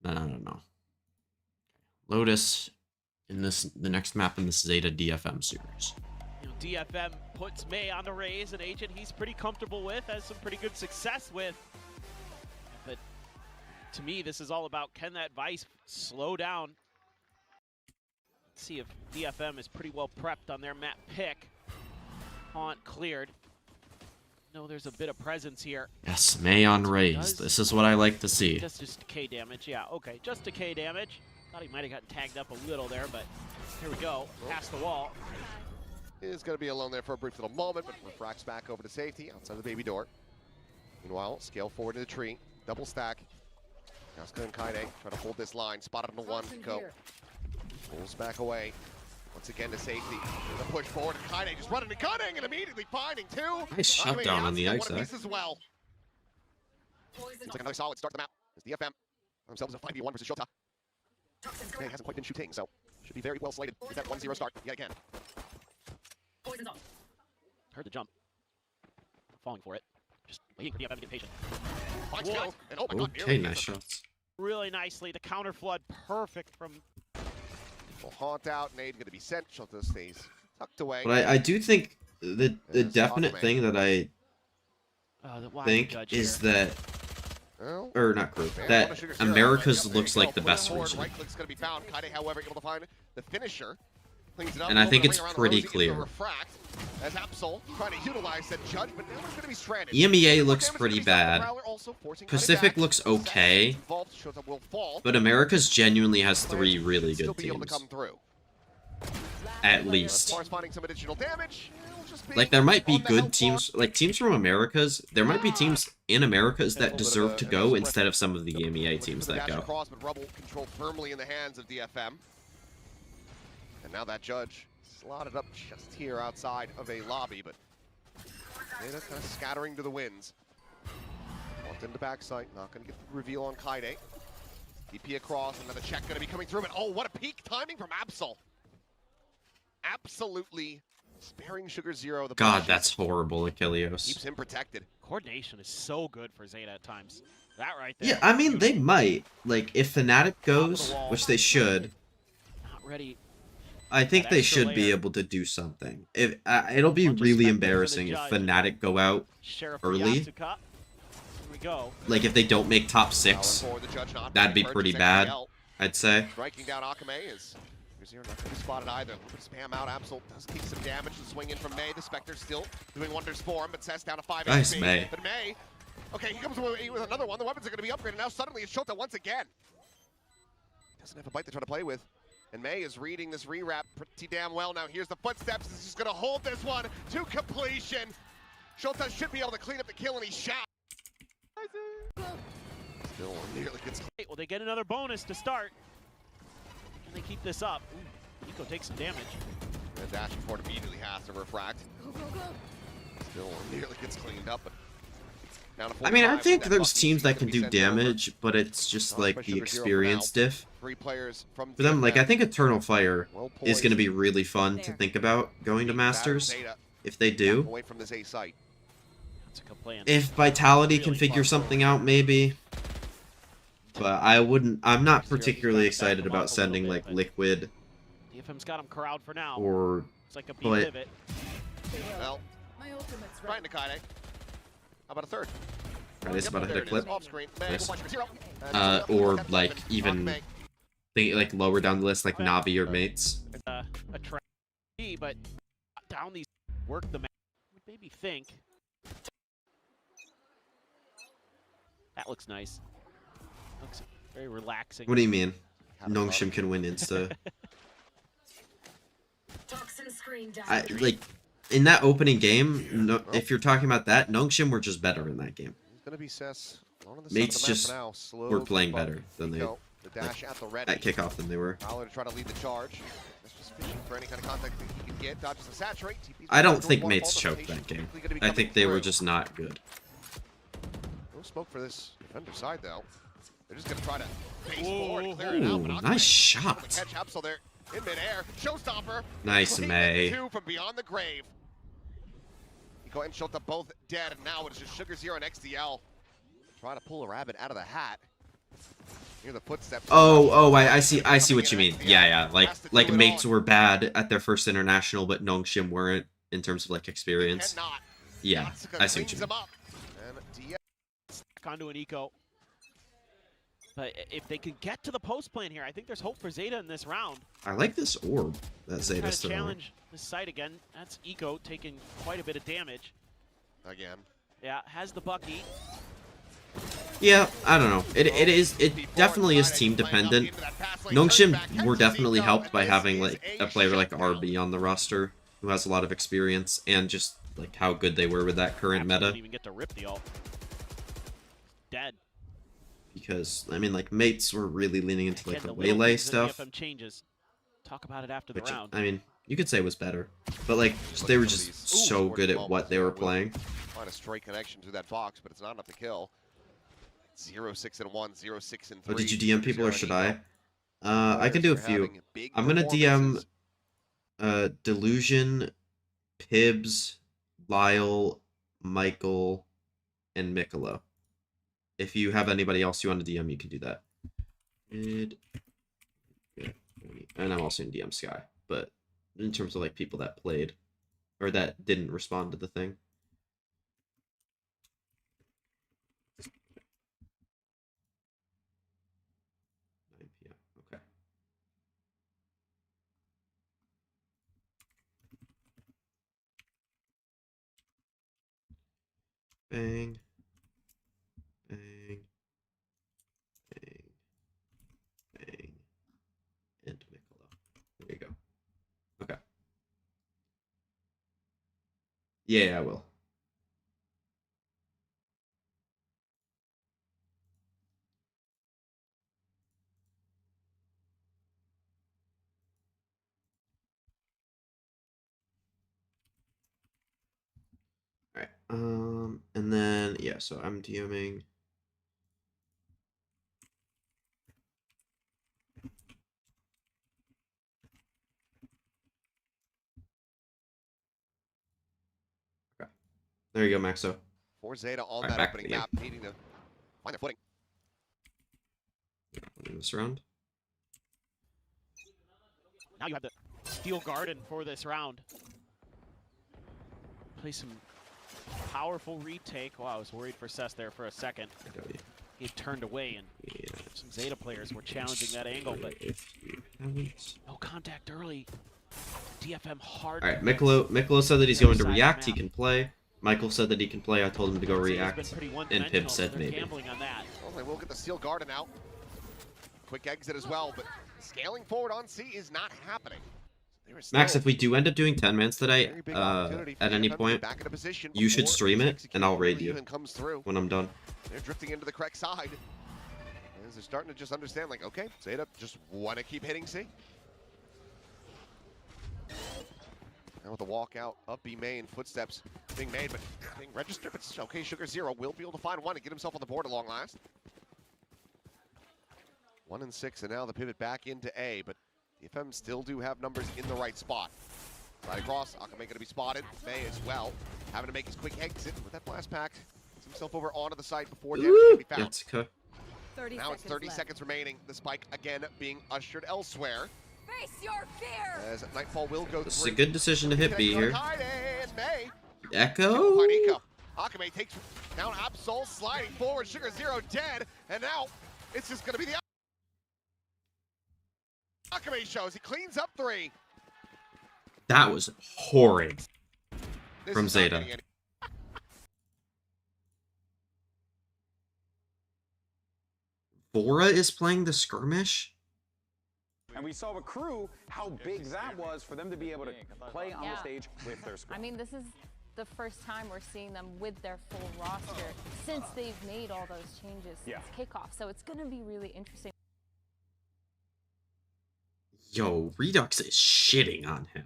[SPEAKER 1] Then I don't know. Lotus in the next map in the Zeta DFM series.
[SPEAKER 17] DFM puts May on the raise, an agent he's pretty comfortable with, has some pretty good success with. But to me, this is all about, can that Vice slow down? Let's see if DFM is pretty well prepped on their map pick. Haunt cleared. No, there's a bit of presence here.
[SPEAKER 1] Yes, May on raise. This is what I like to see.
[SPEAKER 17] Just decay damage, yeah, okay, just decay damage. Thought he might have gotten tagged up a little there, but here we go, past the wall.
[SPEAKER 18] Is going to be alone there for a brief little moment, but refracts back over to safety outside the baby door. Meanwhile, scale forward to the tree, double stack. Now Ska and Kaide try to hold this line, spotted on the 1, go. Pulls back away. Once again to safety. The push forward, and Kaide just running and cutting and immediately finding two.
[SPEAKER 1] Nice shutdown on the ice there.
[SPEAKER 18] As well. Seems like another solid start to the map. As DFM themselves a 5v1 versus Shota. Okay, hasn't quite been shooting, so should be very well slated. Get that 1-0 start yet again.
[SPEAKER 17] Heard the jump. Falling for it. Just waiting for DFM to get patient.
[SPEAKER 18] Finds kill, and oh my god,
[SPEAKER 1] Okay, nice shots.
[SPEAKER 17] Really nicely. The counter flood, perfect from.
[SPEAKER 18] Will haunt out. Nade going to be sent. Shota stays tucked away.
[SPEAKER 1] But I do think the definite thing that I think is that, or not group, that Americas looks like the best region.
[SPEAKER 18] Right click's going to be found. Kaide, however, able to find the finisher. Cleans it up.
[SPEAKER 1] And I think it's pretty clear.
[SPEAKER 18] As Absol trying to utilize that judge, but now it's going to be stranded.
[SPEAKER 1] EMEA looks pretty bad. Pacific looks okay. But Americas genuinely has 3 really good teams. At least. Like, there might be good teams, like teams from Americas, there might be teams in Americas that deserve to go instead of some of the EMEA teams that go.
[SPEAKER 18] Controlled firmly in the hands of DFM. And now that judge slotted up just here outside of a lobby, but Zeta kind of scattering to the winds. Walked into backside, not going to get the reveal on Kaide. DP across, another check going to be coming through, but oh, what a peak timing from Absol. Absolutely sparing Sugar Zero.
[SPEAKER 1] God, that's horrible, Achilleos.
[SPEAKER 18] Keeps him protected.
[SPEAKER 17] Coordination is so good for Zeta at times. That right there.
[SPEAKER 1] Yeah, I mean, they might. Like, if Fnatic goes, which they should.
[SPEAKER 17] Not ready.
[SPEAKER 1] I think they should be able to do something. If it'll be really embarrassing if Fnatic go out early. Like if they don't make top 6, that'd be pretty bad, I'd say.
[SPEAKER 18] Striking down Akame is Zero not going to be spotted either. A little bit of spam out. Absol does take some damage. The swing in from May. The Spectre still doing wonders for him, but Cess down to 5
[SPEAKER 1] nice,
[SPEAKER 18] HP.
[SPEAKER 1] May.
[SPEAKER 18] But May, okay, he comes with another one. The weapons are going to be upgraded. Now suddenly it's Shota once again. Doesn't have a bite to try to play with. And May is reading this rewrap pretty damn well. Now here's the footsteps. He's just going to hold this one to completion. Shota should be able to clean up the kill, and he shot. Still nearly gets.
[SPEAKER 17] Well, they get another bonus to start. Can they keep this up? Ooh, Nico takes some damage.
[SPEAKER 18] And Dashboard immediately has to refract. Still nearly gets cleaned up. But down to 45.
[SPEAKER 1] I mean, I think there's teams that can do damage, but it's just like the experience diff.
[SPEAKER 18] For
[SPEAKER 1] them, like I think Eternal Fire is going to be really fun to think about going to Masters if they do.
[SPEAKER 18] Away from this A site.
[SPEAKER 1] If Vitality can figure something out, maybe. But I wouldn't. I'm not particularly excited about sending like Liquid.
[SPEAKER 17] DFM's got him corralled for now.
[SPEAKER 1] Or
[SPEAKER 17] it's like a B
[SPEAKER 1] but,
[SPEAKER 17] pivot.
[SPEAKER 18] Well, right to Kaide. How about a third?
[SPEAKER 1] Kaide's about to hit a clip.
[SPEAKER 18] Nice.
[SPEAKER 1] Or like even like lower down the list, like Navi or Mates.
[SPEAKER 17] A trap B, but down these work the map. Would maybe think. That looks nice. Looks very relaxing.
[SPEAKER 1] What do you mean? Nongshim can win insta. Like in that opening game, no, if you're talking about that, Nongshim were just better in that game. Mates just were playing better than they like, at kickoff than they were. I don't think Mates choked that game. I think they were just not good.
[SPEAKER 18] No smoke for this defender side though. They're just gonna try to face forward and clear it out. But
[SPEAKER 1] nice shot.
[SPEAKER 18] Catch Absol there in midair. Showstopper.
[SPEAKER 1] Nice, May.
[SPEAKER 18] Two from beyond the grave. Nico and Shota both dead, and now it's just Sugar Zero and XDL trying to pull a rabbit out of the hat. Hear the footsteps.
[SPEAKER 1] Oh, I see what you mean. Yeah. Like Mates were bad at their first international, but Nongshim weren't in terms of like experience. Yeah, I see what you mean.
[SPEAKER 17] Back onto an eco. But if they could get to the post plane here, I think there's hope for Zeta in this round.
[SPEAKER 1] I like this orb that Zeta's throwing.
[SPEAKER 17] Challenge this site again. That's eco taking quite a bit of damage.
[SPEAKER 18] Again.
[SPEAKER 17] Yeah, has the Bucky.
[SPEAKER 1] Yeah, I don't know. It definitely is team dependent. Nongshim were definitely helped by having like a player like RB on the roster who has a lot of experience and just like how good they were with that current meta.
[SPEAKER 17] Didn't even get to rip the ult. Dead.
[SPEAKER 1] Because I mean, like Mates were really leaning into like the waylay stuff.
[SPEAKER 17] Changes talk about it after the
[SPEAKER 1] Which,
[SPEAKER 17] round.
[SPEAKER 1] I mean, you could say was better, but like they were just so good at what they were playing.
[SPEAKER 18] Find a straight connection to that box, but it's not enough to kill. 0-6 and 1, 0-6 and 3.
[SPEAKER 1] Oh, did you DM people or should I? I can do a few. I'm gonna DM Delusion, Pibs, Lyle, Michael, and Mikolo. If you have anybody else you want to DM, you can do that. And I'm also in DM Sky, but in terms of like people that played or that didn't respond to the thing. Okay. Bang. Bang. Bang. Bang. And Mikolo. There you go. Okay. Yeah, I will. Alright, and then, yeah, so I'm DMing. Okay. There you go, Maxo.
[SPEAKER 18] For Zeta on
[SPEAKER 1] Right,
[SPEAKER 18] that
[SPEAKER 1] back
[SPEAKER 18] opening
[SPEAKER 1] to you.
[SPEAKER 18] map, needing to find their footing.
[SPEAKER 1] In this round.
[SPEAKER 17] Now you have the Steel Garden for this round. Play some powerful retake. Wow, I was worried for Cess there for a second. He had turned away, and some Zeta players were challenging that angle, but no contact early. DFM hard.
[SPEAKER 1] Alright, Mikolo said that he's going to react, he can play. Michael said that he can play, I told him to go react. And Pip said maybe.
[SPEAKER 18] Well, they will get the Steel Garden out. Quick exit as well, but scaling forward on C is not happening.
[SPEAKER 1] Max, if we do end up doing 10 mans today, at any point, you should stream it, and I'll raid you when I'm done.
[SPEAKER 18] They're drifting into the correct side. As they're starting to just understand, like, okay, Zeta just want to keep hitting C. Now with the walkout up B main, footsteps being made, but being registered. But okay, Sugar Zero will be able to find one and get himself on the board at long last. 1 and 6, and now the pivot back into A, but DFM still do have numbers in the right spot. Right across, Akame going to be spotted. May as well, having to make his quick exit with that blast pack. Gets himself over onto the site before damage can be found.
[SPEAKER 1] That's okay.
[SPEAKER 18] Now it's 30 seconds remaining. The spike again being ushered elsewhere.
[SPEAKER 15] Face your fear.
[SPEAKER 18] As Nightfall will go
[SPEAKER 1] This is
[SPEAKER 18] through.
[SPEAKER 1] a good decision to hit B here.
[SPEAKER 18] May.
[SPEAKER 1] Echo?
[SPEAKER 18] Akame takes down Absol, sliding forward. Sugar Zero dead, and now it's just going to be the Akame shows. He cleans up 3.
[SPEAKER 1] That was horrid from Zeta. Vora is playing the skirmish?
[SPEAKER 2] And we saw with Kru how big that was for them to be able to play on the stage with their squad.
[SPEAKER 4] I mean, this is the first time we're seeing them with their full roster since they've made all those changes since kickoff. So it's going to be really interesting.
[SPEAKER 1] Yo, Redux is shitting on him.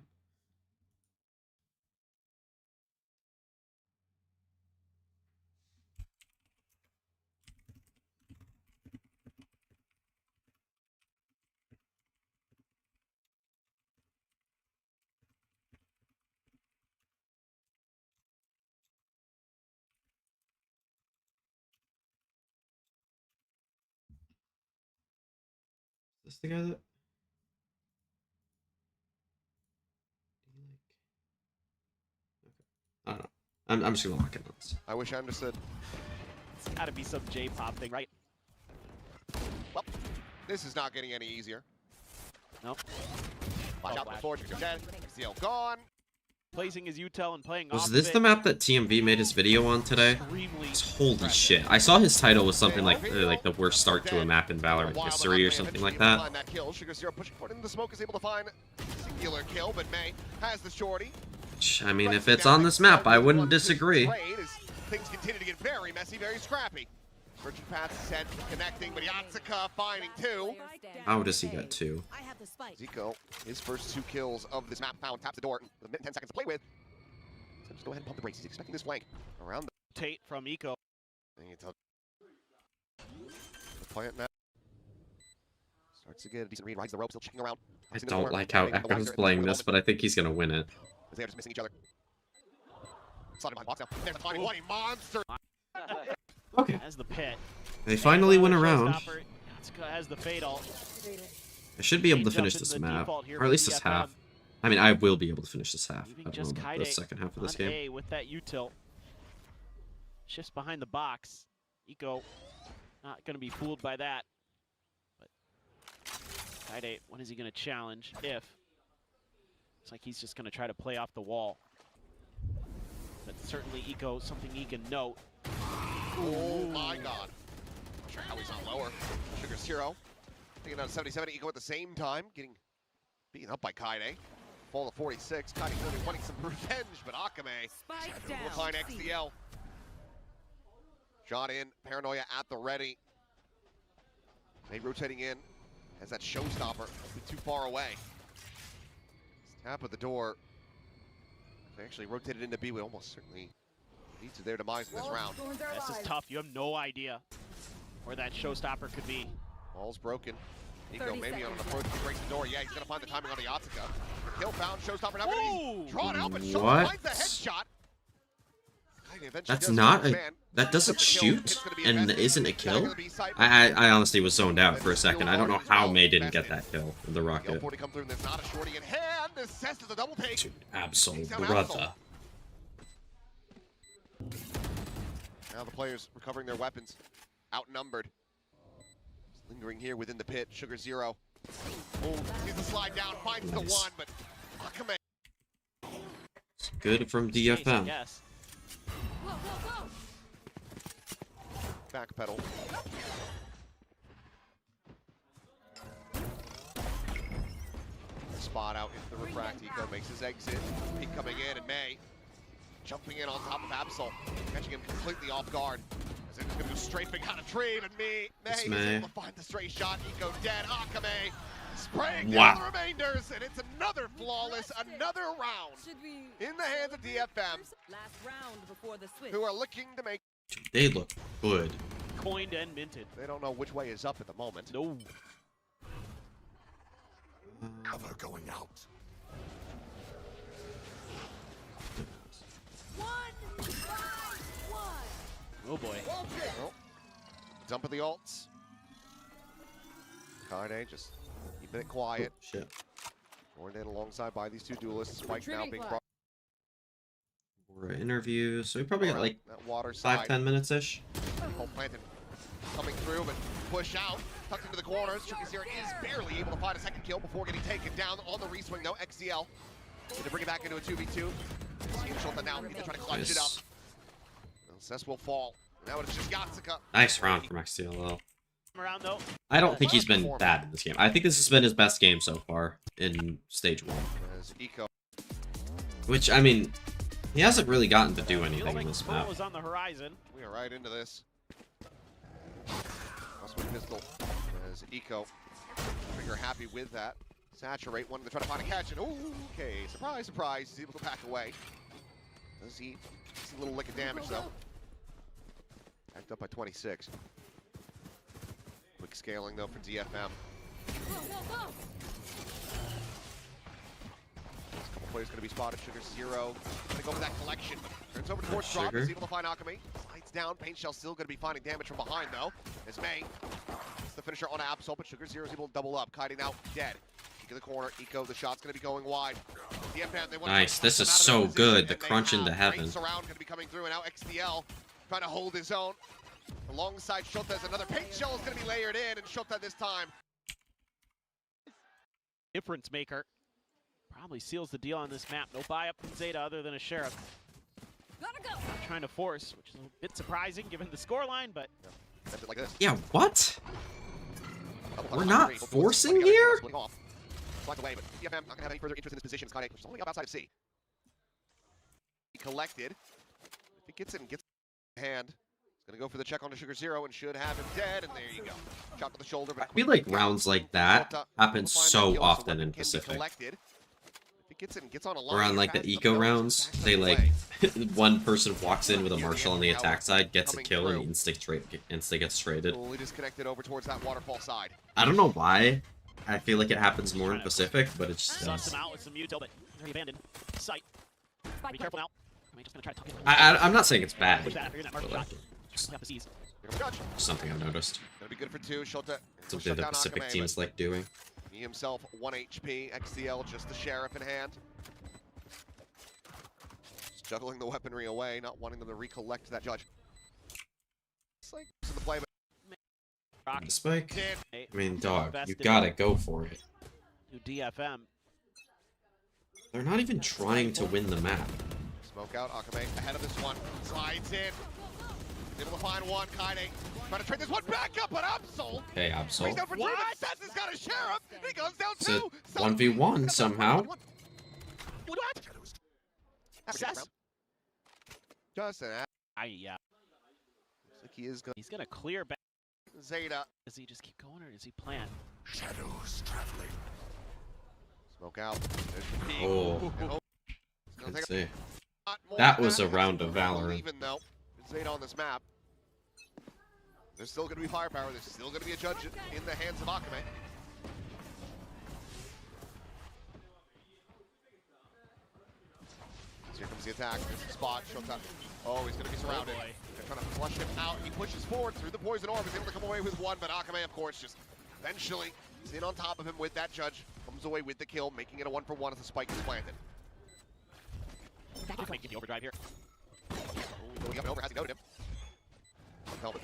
[SPEAKER 1] Is this the guy that... I don't know. I'm just gonna lock in on this.
[SPEAKER 18] I wish I understood.
[SPEAKER 17] It's got to be some J-pop thing, right?
[SPEAKER 18] Well, this is not getting any easier.
[SPEAKER 17] Nope.
[SPEAKER 18] Watch out before you're dead. Steel gone.
[SPEAKER 17] Placing his util and playing
[SPEAKER 1] Was
[SPEAKER 17] off
[SPEAKER 1] this
[SPEAKER 17] of
[SPEAKER 1] the
[SPEAKER 17] it.
[SPEAKER 1] map that TMV made his video on today? Holy shit. I saw his title was something like the worst start to a map in Valorant history or something like that.
[SPEAKER 18] Find that kill. Sugar Zero pushing forward into the smoke is able to find a singular kill, but May has the shorty.
[SPEAKER 1] I mean, if it's on this map, I wouldn't disagree.
[SPEAKER 18] Things continue to get very messy, very scrappy. Virgin Path Sen connecting, but Yatsuka finding 2.
[SPEAKER 1] How does he get 2?
[SPEAKER 18] Zico, his first 2 kills of this map found, taps the door, with a minute and 10 seconds to play with. So just go ahead and pump the brakes. He's expecting this flank around the
[SPEAKER 17] Tate from Eco.
[SPEAKER 18] the plant now. Starts to get a decent read, rides the ropes, still checking around.
[SPEAKER 1] I don't like how Echo's playing this, but I think he's gonna win it.
[SPEAKER 18] They're just missing each other. Slotted behind box now. There's a tiny one, monster.
[SPEAKER 1] Okay.
[SPEAKER 17] Has the pit.
[SPEAKER 1] They finally went around.
[SPEAKER 17] Yatsuka has the fatal.
[SPEAKER 1] I should be able to finish this map, or at least this half. I mean, I will be able to finish this half. I don't know about the second half of this game.
[SPEAKER 17] With that U-tilt. Shifts behind the box. Eco not going to be fooled by that. But Kaide, when is he going to challenge? If. Looks like he's just going to try to play off the wall. But certainly Eco, something he can note.
[SPEAKER 18] Oh my god. Not sure how he's not lower. Sugar Zero. Taking out 77. Eco at the same time. Getting beaten up by Kaide. Fall to 46. Kaide clearly wanting some revenge, but Akame will find XDL. Shot in. Paranoia at the ready. They rotating in. Has that showstopper. Too far away. Tap at the door. They actually rotated into B. We almost certainly lead to their demise in this round.
[SPEAKER 17] This is tough. You have no idea where that showstopper could be.
[SPEAKER 18] Ball's broken. Eco maybe on an approach. He breaks the door. Yeah, he's going to find the timing on the Yatsuka. Kill found. Showstopper now going to be drawn out, but Showstopper finds the headshot.
[SPEAKER 1] That's not a... That doesn't shoot and isn't a kill? I honestly was zoned out for a second. I don't know how May didn't get that kill with the rocket. Dude, Absol, brother.
[SPEAKER 18] Now the players recovering their weapons. Outnumbered. Lingering here within the pit. Sugar Zero. Oh, sees the slide down, finds the one, but Akame.
[SPEAKER 1] It's good from DFM.
[SPEAKER 17] Yes.
[SPEAKER 18] Backpedal. Spot out into the refract. Eco makes his exit. Peek coming in, and May jumping in on top of Absol, catching him completely off guard. As it's going to go straight back out of tree, and May is able to find the straight shot. Eco dead. Akame spraying down the remainders, and it's another flawless, another round in the hands of DFM, who are looking to make.
[SPEAKER 1] Dude, they look good.
[SPEAKER 17] Coined and minted.
[SPEAKER 18] They don't know which way is up at the moment.
[SPEAKER 17] No.
[SPEAKER 18] Cover going out.
[SPEAKER 17] Oh boy.
[SPEAKER 18] Oh. Dump of the alts. Kaide just keeping it quiet.
[SPEAKER 1] Shit.
[SPEAKER 18] Coordinated alongside by these two duelists. Spike now being brought.
[SPEAKER 1] We're interviews, so we probably got like 5-10 minutes-ish.
[SPEAKER 18] Planted coming through, but push out, tucked into the corners. Tricky Zero is barely able to find a second kill before getting taken down on the reswing, though. XDL to bring it back into a 2v2. Team Shulta now trying to clutch it up. Cess will fall. Now it's just Yatsuka.
[SPEAKER 1] Nice round from XDL, though.
[SPEAKER 17] Around, though.
[SPEAKER 1] I don't think he's been bad in this game. I think this has been his best game so far in stage 1. Which, I mean, he hasn't really gotten to do anything in this map.
[SPEAKER 17] Was on the horizon.
[SPEAKER 18] We are right into this. With pistol as Eco. Trigger happy with that. Saturate, wanting to try to find a catch, and okay, surprise, surprise, he's able to back away. Does he see a little lick of damage though? Backed up by 26. Quick scaling though for DFM. A couple players gonna be spotted. Sugar Zero gonna go for that collection. Turns over towards Drop. He's able to find Akame. Slides down. Paint Shell still gonna be finding damage from behind though. As May gets the finisher on Absol, but Sugar Zero is able to double up. Kaide now dead. In the corner. Eco, the shot's gonna be going wide.
[SPEAKER 1] Nice. This is so good. The crunch into heaven.
[SPEAKER 18] Around gonna be coming through, and now XDL trying to hold his own. Alongside Shota as another Paint Shell is gonna be layered in, and Shota this time.
[SPEAKER 17] Difference maker. Probably seals the deal on this map. No buy-up from Zeta other than a Sheriff. Trying to force, which is a bit surprising given the scoreline, but...
[SPEAKER 18] Like this.
[SPEAKER 1] Yeah, what? We're not forcing here?
[SPEAKER 18] Blocked away, but DFM not gonna have any further interest in this position. It's Kaide, which is only up outside of C. He collected. If he gets it and gets hand, it's Gonna go for the check on the Sugar Zero and should have him dead, and there you go. Shot to the shoulder, but
[SPEAKER 1] I feel like rounds like that happen so often in Pacific.
[SPEAKER 18] Gets on a line
[SPEAKER 1] or on like the eco rounds, they like one person walks in with a Marshall on the attack side, gets a kill, and insta gets traded.
[SPEAKER 18] Fully disconnected over towards that waterfall side.
[SPEAKER 1] I don't know why. I feel like it happens more in Pacific, but it just does. I'm not saying it's bad. But like, just something I've noticed.
[SPEAKER 18] Gonna be good for 2. Shota.
[SPEAKER 1] Something the Pacific teams like doing.
[SPEAKER 18] He himself 1 HP, XCL just the sheriff in hand. Just juggling the weaponry away, not wanting them to recollect that judge. It's like the play, but
[SPEAKER 1] The spike. I mean, dog, you gotta go for it.
[SPEAKER 17] DFM.
[SPEAKER 1] They're not even trying to win the map.
[SPEAKER 18] Smoke out, Akame ahead of this one. Slides in. Able to find one, Kaide. Trying to trade this one back up, but Absol.
[SPEAKER 1] Hey, Absol.
[SPEAKER 18] He's down for 2, but Seth has got a sheriff. He goes down
[SPEAKER 1] It's
[SPEAKER 18] 2.
[SPEAKER 1] a 1v1 somehow.
[SPEAKER 18] What? Seth? Just an
[SPEAKER 17] yeah.
[SPEAKER 18] Looks like he is going.
[SPEAKER 17] He's gonna clear back.
[SPEAKER 18] Zeta.
[SPEAKER 17] Does he just keep going, or does he plan?
[SPEAKER 18] Shadows traveling. Smoke out. There's the peak.
[SPEAKER 1] Oh.
[SPEAKER 18] And
[SPEAKER 1] Let's see. That was a round of Valorant.
[SPEAKER 18] Even though Zeta on this map. There's still going to be firepower. There's still going to be a judge in the hands of Akame. So here comes the attack. There's the spot. Showtime. Oh, he's going to be surrounded. They're trying to flush him out. He pushes forward through the poison orb. He's able to come away with 1, but Akame, of course, just eventually is in on top of him with that judge. Comes away with the kill, making it a 1-for-1 as the spike is planted.
[SPEAKER 17] Akame get the overdrive here.
[SPEAKER 18] Going up and over, has he noted him? Helmet.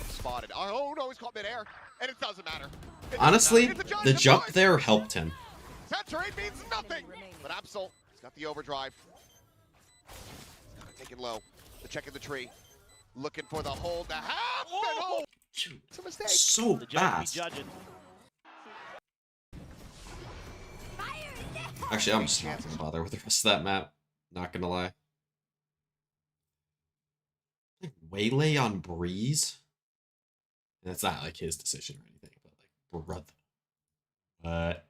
[SPEAKER 18] Spotted. Oh no, he's caught midair, and it doesn't matter.
[SPEAKER 1] Honestly, the jump there helped him.
[SPEAKER 18] Saturate means nothing. But Absol, he's got the overdrive. He's got it taken low. The check in the tree, looking for the hold to happen. Oh, it's a mistake.
[SPEAKER 1] So fast. Actually, I'm just not gonna bother with the rest of that map. Not gonna lie. Like Waylay on Breeze? And it's not like his decision or anything, but like, brother.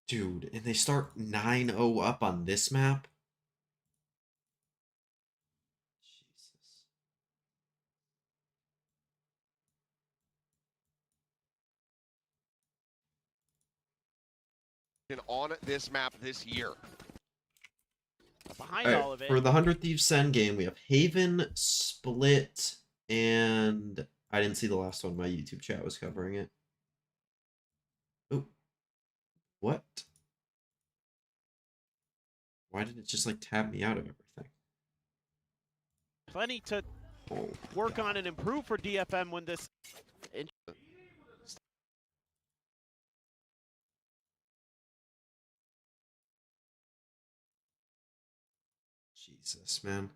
[SPEAKER 1] Dude, and they start 9-0 up on this map?
[SPEAKER 18] Jesus. On this map this year.
[SPEAKER 17] Behind
[SPEAKER 1] all
[SPEAKER 17] all of it.
[SPEAKER 1] For the 100 Thieves Sen game, we have Haven, Split, and I didn't see the last one. My YouTube chat was covering it. Oh. What? Why did it just like tab me out of everything?
[SPEAKER 17] Plenty to work on and improve for DFM when this.
[SPEAKER 1] Jesus, man.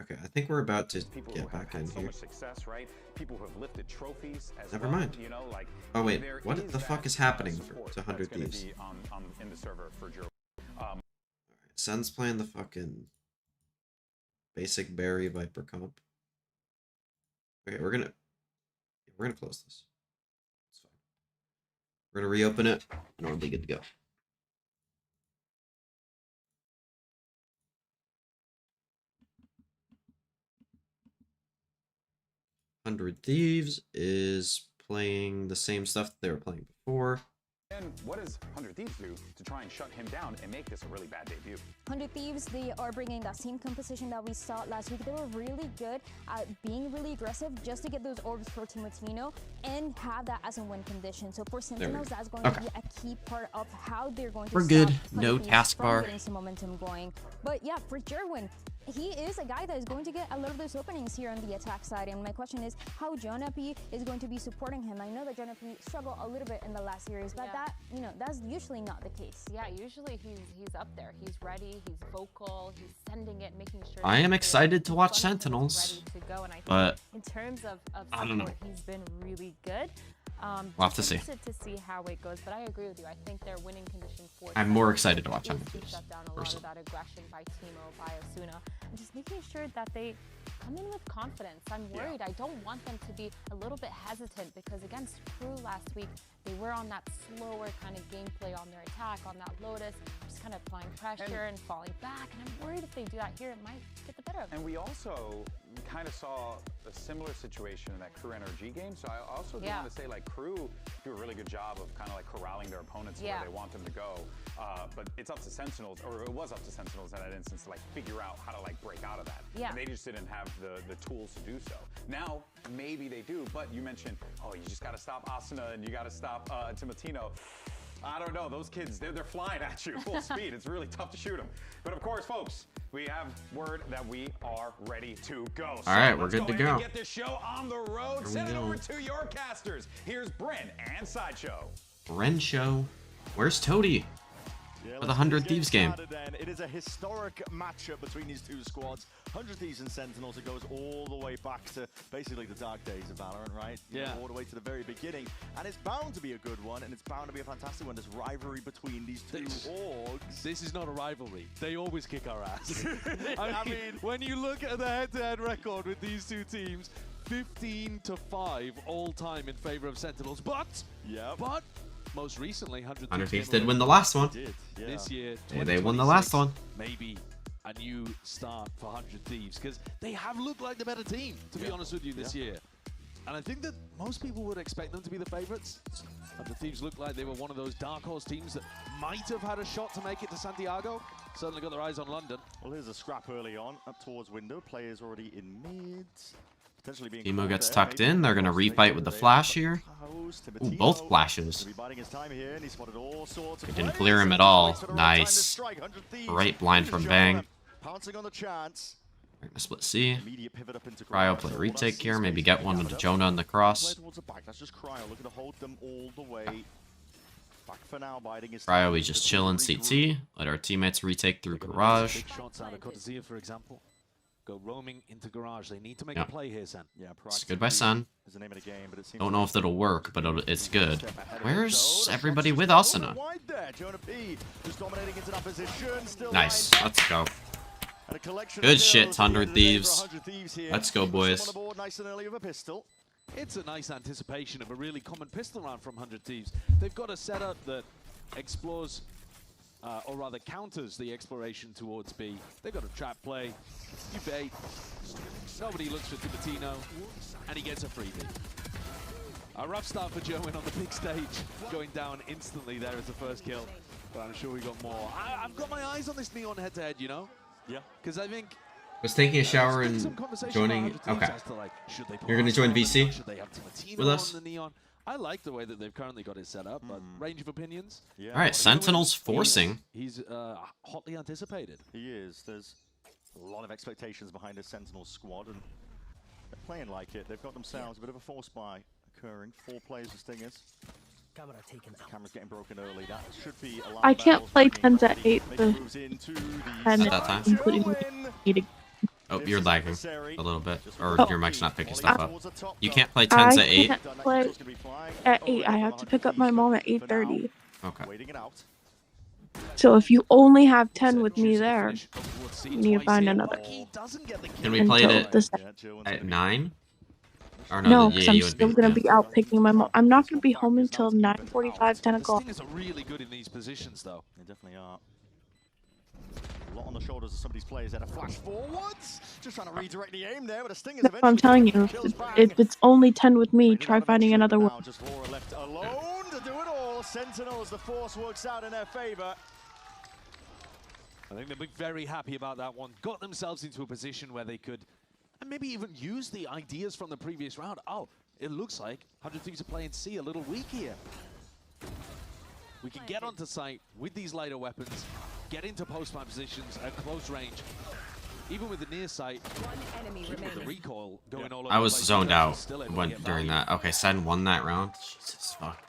[SPEAKER 1] Okay, I think we're about to get back in here.
[SPEAKER 2] Success, right? People who have lifted trophies as
[SPEAKER 1] Never
[SPEAKER 2] well,
[SPEAKER 1] mind.
[SPEAKER 2] you know, like,
[SPEAKER 1] oh wait, what the fuck is happening to 100 Thieves?
[SPEAKER 2] In the server for Joe.
[SPEAKER 1] Alright, Sen's playing the fucking basic Barry Viper comp. Okay, we're gonna close this. It's fine. We're gonna reopen it, and we'll be good to go. Hundred Thieves is playing the same stuff that they were playing before.
[SPEAKER 2] And what does 100 Thieves do to try and shut him down and make this a really bad debut?
[SPEAKER 3] 100 Thieves, they are bringing that same composition that we saw last week. They were really good at being really aggressive just to get those orbs for Team Latino and have that as a win condition. So for Sentinels, that's going to be a key part of how they're going to
[SPEAKER 1] We're good. No taskbar.
[SPEAKER 3] Getting some momentum going. But yeah, for Jerwin, he is a guy that is going to get a lot of those openings here on the attack side. And my question is how Jonapi is going to be supporting him. I know that Jonapi struggled a little bit in the last series, but that, you know, that's usually not the case.
[SPEAKER 4] Yeah, usually he's up there. He's ready, he's vocal, he's sending it, making sure.
[SPEAKER 1] I am excited to watch Sentinels,
[SPEAKER 4] ready to go. And I think
[SPEAKER 1] but
[SPEAKER 4] in terms of
[SPEAKER 1] I don't know.
[SPEAKER 4] support, he's been really good.
[SPEAKER 1] We'll have to see.
[SPEAKER 4] To see how it goes, but I agree with you. I think their winning condition for
[SPEAKER 1] I'm more excited to watch Sen Vct
[SPEAKER 4] shut down a lot of that aggression by Timo, by Osuna, and just making sure that they come in with confidence. I'm worried. I don't want them to be a little bit hesitant because against Kru last week, they were on that slower kind of gameplay on their attack, on that Lotus, just kind of applying pressure and falling back. And I'm worried if they do that here, it might get the better of them.
[SPEAKER 2] And we also kind of saw a similar situation in that Kru Nrg game. So I also do want to say, like, Kru do a really good job of kind of like corralling their opponents where they want them to go. But it's up to Sentinels, or it was up to Sentinels in that instance, to like figure out how to like break out of that.
[SPEAKER 4] Yeah.
[SPEAKER 2] And they just didn't have the tools to do so. Now, maybe they do, but you mentioned, oh, you just got to stop Asuna and you got to stop Timatino. I don't know, those kids, they're flying at you full speed. It's really tough to shoot them. But of course, folks, we have word that we are ready to go.
[SPEAKER 1] All right, we're good to go.
[SPEAKER 2] Get this show on the road. Send it over to your casters. Here's Bryn and Sideshow.
[SPEAKER 1] Bryn Show. Where's Toady? For the 100 Thieves game.
[SPEAKER 19] It is a historic matchup between these two squads. 100 Thieves and Sentinels. It goes all the way back to basically the dark days of Valorant, right?
[SPEAKER 6] Yeah.
[SPEAKER 19] All the way to the very beginning. And it's bound to be a good one, and it's bound to be a fantastic one. This rivalry between these two orgs.
[SPEAKER 6] This is not a rivalry. They always kick our ass. I mean, when you look at the head-to-head record with these two teams, 15-5 all time in favor of Sentinels. But most recently, 100
[SPEAKER 1] Thieves did win the last one.
[SPEAKER 6] This year,
[SPEAKER 1] they won the last one.
[SPEAKER 6] Maybe a new start for 100 Thieves, because they have looked like the better team, to be honest with you, this year. And I think that most people would expect them to be the favorites. 100 Thieves looked like they were one of those dark horse teams that might have had a shot to make it to Santiago. Certainly got their eyes on London.
[SPEAKER 19] Well, here's a scrap early on, up towards window. Players already in mid.
[SPEAKER 1] Timo gets tucked in. They're going to refight with the flash here. Ooh, both flashes. They didn't clear him at all. Nice. Right blind from Bang.
[SPEAKER 19] Pouncing on the chance.
[SPEAKER 1] They're going to split C. Cryo play retake here. Maybe get one into Jonah in the cross.
[SPEAKER 19] That's just Cryo looking to hold them all the way. Back for now, biding his
[SPEAKER 1] Cryo, we just chill in CT. Let our teammates retake through garage.
[SPEAKER 6] Big shots out of Cortezia, for example. Go roaming into garage. They need to make a play here, Sen.
[SPEAKER 1] It's good by Sen. Don't know if that'll work, but it's good. Where's everybody with Asuna? Nice. Let's go. Good shit, 100 Thieves. Let's go, boys.
[SPEAKER 6] It's a nice anticipation of a really common pistol round from 100 Thieves. They've got a setup that explores, or rather counters the exploration towards B. They've got a trap play. You bait. Nobody looks for Timatino, and he gets a freebie. A rough start for Joe on the big stage, going down instantly there as the first kill. But I'm sure we got more. I've got my eyes on this Neon head-to-head, you know?
[SPEAKER 19] Yeah.
[SPEAKER 6] Because I think...
[SPEAKER 1] Was taking a shower and joining... Okay. You're going to join VC with us?
[SPEAKER 6] I like the way that they've currently got it set up, but range of opinions.
[SPEAKER 1] All right, Sentinels forcing.
[SPEAKER 6] He's hotly anticipated.
[SPEAKER 19] He is. There's a lot of expectations behind this Sentinel squad, and they're playing like it. They've got themselves a bit of a force buy occurring. 4 players with Stingers. Camera's getting broken early. That should be a lot.
[SPEAKER 5] I can't play 10s at 8
[SPEAKER 1] at that time.
[SPEAKER 5] Including me.
[SPEAKER 1] Oh, you're lagging a little bit, or your mic's not picking stuff up. You can't play 10s at 8?
[SPEAKER 5] I can't play at 8. I have to pick up my mom at 8:30.
[SPEAKER 1] Okay.
[SPEAKER 5] So if you only have 10 with me there, you need to find another.
[SPEAKER 1] Can we play it at 9? Or
[SPEAKER 5] no,
[SPEAKER 1] yeah,
[SPEAKER 5] because I'm still going to be out picking my mom. I'm not going to be home until 9:45, 10 o'clock.
[SPEAKER 6] Stingers are really good in these positions, though.
[SPEAKER 19] They definitely are. A lot on the shoulders of some of these players that are flash forwards. Just trying to redirect the aim there, but the Stingers
[SPEAKER 5] That's what I'm telling you. If it's only 10 with me, try finding another one.
[SPEAKER 19] Just Laura left alone to do it all. Sentinels, the force works out in their favor.
[SPEAKER 6] I think they'll be very happy about that one. Got themselves into a position where they could, and maybe even use the ideas from the previous round. Oh, it looks like 100 Thieves are playing C a little weak here. We can get onto site with these lighter weapons, get into post-plant positions at close range. Even with the near sight, with the recoil going all over.
[SPEAKER 1] I was zoned out during that. Okay, Sen won that round. Jesus fuck.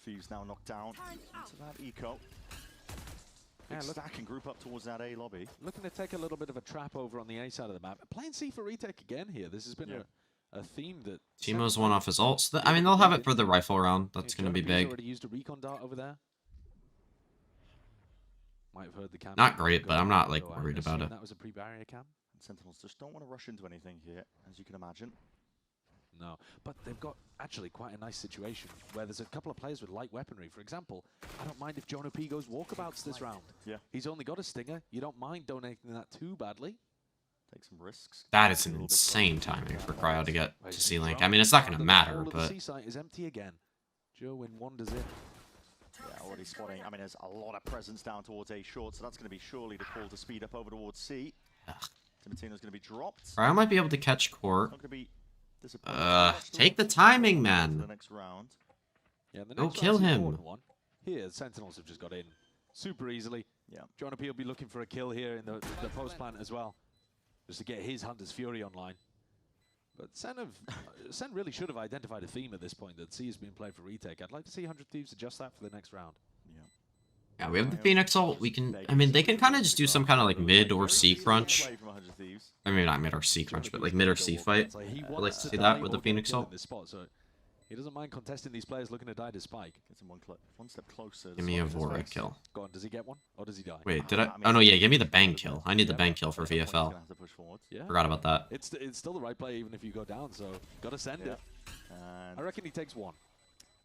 [SPEAKER 19] Thieves now knocked down into that eco. Yeah, stack and group up towards that A lobby.
[SPEAKER 6] Looking to take a little bit of a trap over on the A side of the map. Playing C for retake again here. This has been a theme that...
[SPEAKER 1] Teemo's one off his ult. So I mean, they'll have it for the rifle round. That's going to be big.
[SPEAKER 6] Already used a recon dart over there. Might have heard the cam.
[SPEAKER 1] Not great, but I'm not like worried about it.
[SPEAKER 6] That was a pre-barrier cam.
[SPEAKER 19] And Sentinels just don't want to rush into anything here, as you can imagine.
[SPEAKER 6] No, but they've got actually quite a nice situation where there's a couple of players with light weaponry. For example, I don't mind if Jonah P goes walkabouts this round.
[SPEAKER 19] Yeah.
[SPEAKER 6] He's only got a stinger. You don't mind donating that too badly.
[SPEAKER 19] Take some risks.
[SPEAKER 1] That is an insane timing for Cryo to get to C-Link. I mean, it's not going to matter, but...
[SPEAKER 6] The C site is empty again. Jerwin wanders in.
[SPEAKER 19] Yeah, already spotting. I mean, there's a lot of presence down towards A short, so that's going to be surely the call to speed up over towards C. Timatino's going to be dropped.
[SPEAKER 1] Cryo might be able to catch Court.
[SPEAKER 19] Not going to be
[SPEAKER 1] take the timing, man.
[SPEAKER 19] The next round.
[SPEAKER 6] Yeah, the next
[SPEAKER 1] Go kill him.
[SPEAKER 6] One. Here, the Sentinels have just got in super easily.
[SPEAKER 19] Yeah.
[SPEAKER 6] Jonah P will be looking for a kill here in the post plant as well, just to get his Hunter's Fury online. But Sen really should have identified a theme at this point that C has been played for retake. I'd like to see 100 Thieves adjust that for the next round.
[SPEAKER 1] Yeah, we have the Phoenix ult. We can, I mean, they can kind of just do some kind of like mid or C crunch. I mean, not mid or C crunch, but like mid or C fight. I'd like to see that with the Phoenix ult.
[SPEAKER 6] He doesn't mind contesting these players looking to die to Spike.
[SPEAKER 19] Gets him one step closer.
[SPEAKER 1] Give me a Vora kill.
[SPEAKER 6] Go on, does he get one? Or does he die?
[SPEAKER 1] Wait, did I? Oh no, yeah, give me the bang kill. I need the bang kill for VFL.
[SPEAKER 6] Yeah.
[SPEAKER 1] Forgot about that.
[SPEAKER 6] It's still the right play even if you go down, so gotta send it.
[SPEAKER 19] And
[SPEAKER 6] I reckon he takes one.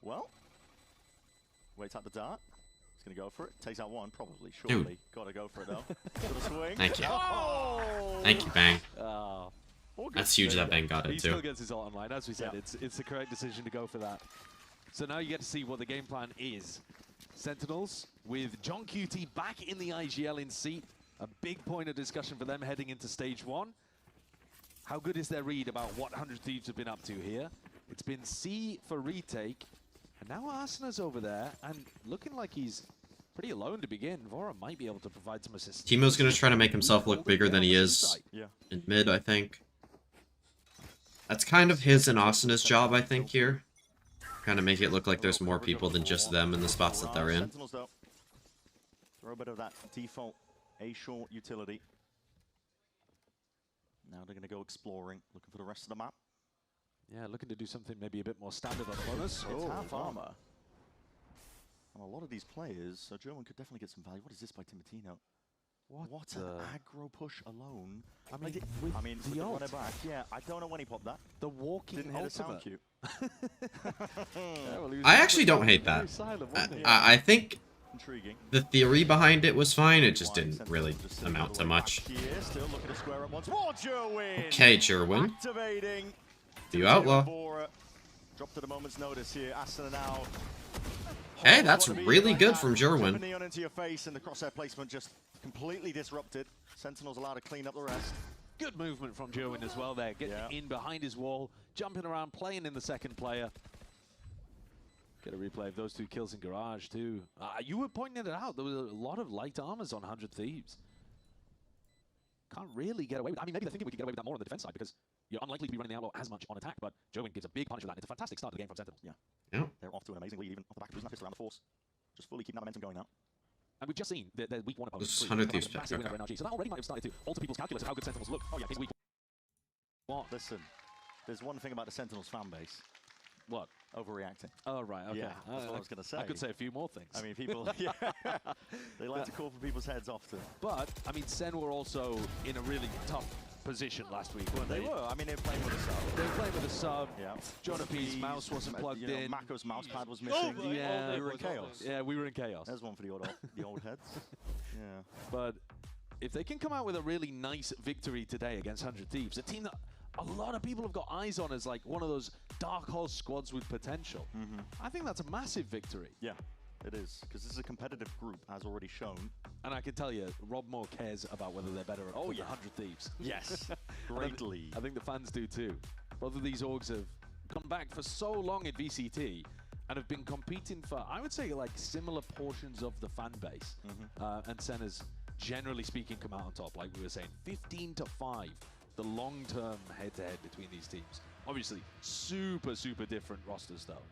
[SPEAKER 19] Well, waits out the dart. He's gonna go for it. Takes out one, probably, surely.
[SPEAKER 1] Dude.
[SPEAKER 19] Gotta go for it though. Gotta swing.
[SPEAKER 1] Thank you.
[SPEAKER 19] Oh!
[SPEAKER 1] Thank you, Bang.
[SPEAKER 6] Oh.
[SPEAKER 1] That's huge that Bang got it
[SPEAKER 6] He
[SPEAKER 1] too.
[SPEAKER 6] still gets his ult online, as we said. It's the correct decision to go for that. So now you get to see what the game plan is. Sentinels with John QT back in the IGL in seat. A big point of discussion for them heading into stage one. How good is their read about what 100 Thieves have been up to here? It's been C for retake. And now Arsena's over there and looking like he's pretty alone to begin. Vora might be able to provide some assistance.
[SPEAKER 1] Teemo's going to try to make himself look bigger than he is in mid, I think. That's kind of his and Asena's job, I think, here. Kind of make it look like there's more people than just them in the spots that they're in.
[SPEAKER 19] Throw a bit of that default A short utility. Now they're going to go exploring, looking for the rest of the map.
[SPEAKER 6] Yeah, looking to do something maybe a bit more standard on the bonus.
[SPEAKER 19] It's half armor. And a lot of these players, so German could definitely get some value. What is this by Timatino? What an aggro push alone.
[SPEAKER 6] I mean,
[SPEAKER 19] with the runner back, yeah, I don't know when he popped that.
[SPEAKER 6] The walking
[SPEAKER 19] didn't hit a sound cue.
[SPEAKER 1] I actually don't hate that. I think
[SPEAKER 19] intriguing.
[SPEAKER 1] The theory behind it was fine. It just didn't really amount to much.
[SPEAKER 19] Still looking to square up once more. Jerwin.
[SPEAKER 1] Okay, Jerwin.
[SPEAKER 19] Activating.
[SPEAKER 1] You outlaw.
[SPEAKER 19] Dropped at a moment's notice here. Asuna now.
[SPEAKER 1] Hey, that's really good from Jerwin.
[SPEAKER 19] Neon into your face, and the crosshair placement just completely disrupted. Sentinel's allowed to clean up the rest.
[SPEAKER 6] Good movement from Jerwin as well there. Getting in behind his wall, jumping around, playing in the second player. Get a replay of those two kills in Garage too. You were pointing it out. There was a lot of light armors on 100 Thieves. Can't really get away with it. I mean, maybe they're thinking we could get away with that more on the defense side because you're unlikely to be running the outlaw as much on attack, but Jerwin gives a big punish for that. It's a fantastic start to the game from Sentinels.
[SPEAKER 19] Yeah. They're off to an amazing lead, even off the back of losing that pistol around the force. Just fully keeping that momentum going now.
[SPEAKER 6] And we've just seen their week one opponent.
[SPEAKER 1] 100 Thieves pick,
[SPEAKER 6] So that already might have started to alter people's calculus of how good Sentinels look. Oh yeah, it's week one.
[SPEAKER 19] Listen, there's one thing about the Sentinels fan base.
[SPEAKER 6] What?
[SPEAKER 19] Overreacting.
[SPEAKER 6] Oh, right, okay.
[SPEAKER 19] Yeah, that's what I was going to say.
[SPEAKER 6] I could say a few more things.
[SPEAKER 19] I mean, people, they like to call for people's heads often.
[SPEAKER 6] But, I mean, Sen were also in a really tough position last week, weren't they?
[SPEAKER 19] They were. I mean, they were playing with a sub.
[SPEAKER 6] They were playing with a sub.
[SPEAKER 19] Yeah.
[SPEAKER 6] Jonah P's mouse wasn't plugged in.
[SPEAKER 19] Mako's mouse pad was missing.
[SPEAKER 6] Yeah.
[SPEAKER 19] We were in chaos.
[SPEAKER 6] Yeah, we were in chaos.
[SPEAKER 19] There's one for the old heads. Yeah.
[SPEAKER 6] But if they can come out with a really nice victory today against 100 Thieves, a team that a lot of people have got eyes on as like one of those dark horse squads with potential. I think that's a massive victory.
[SPEAKER 19] Yeah, it is. Because this is a competitive group, as already shown.
[SPEAKER 6] And I can tell you, Rob Moore cares about whether they're better at 100 Thieves.
[SPEAKER 19] Yes, greatly.
[SPEAKER 6] I think the fans do too. Both of these orgs have gone back for so long at VCT and have been competing for, I would say, like similar portions of the fan base. And Sen has, generally speaking, come out on top. Like we were saying, 15-5. The long-term head-to-head between these teams. Obviously, super, super different rosters, though.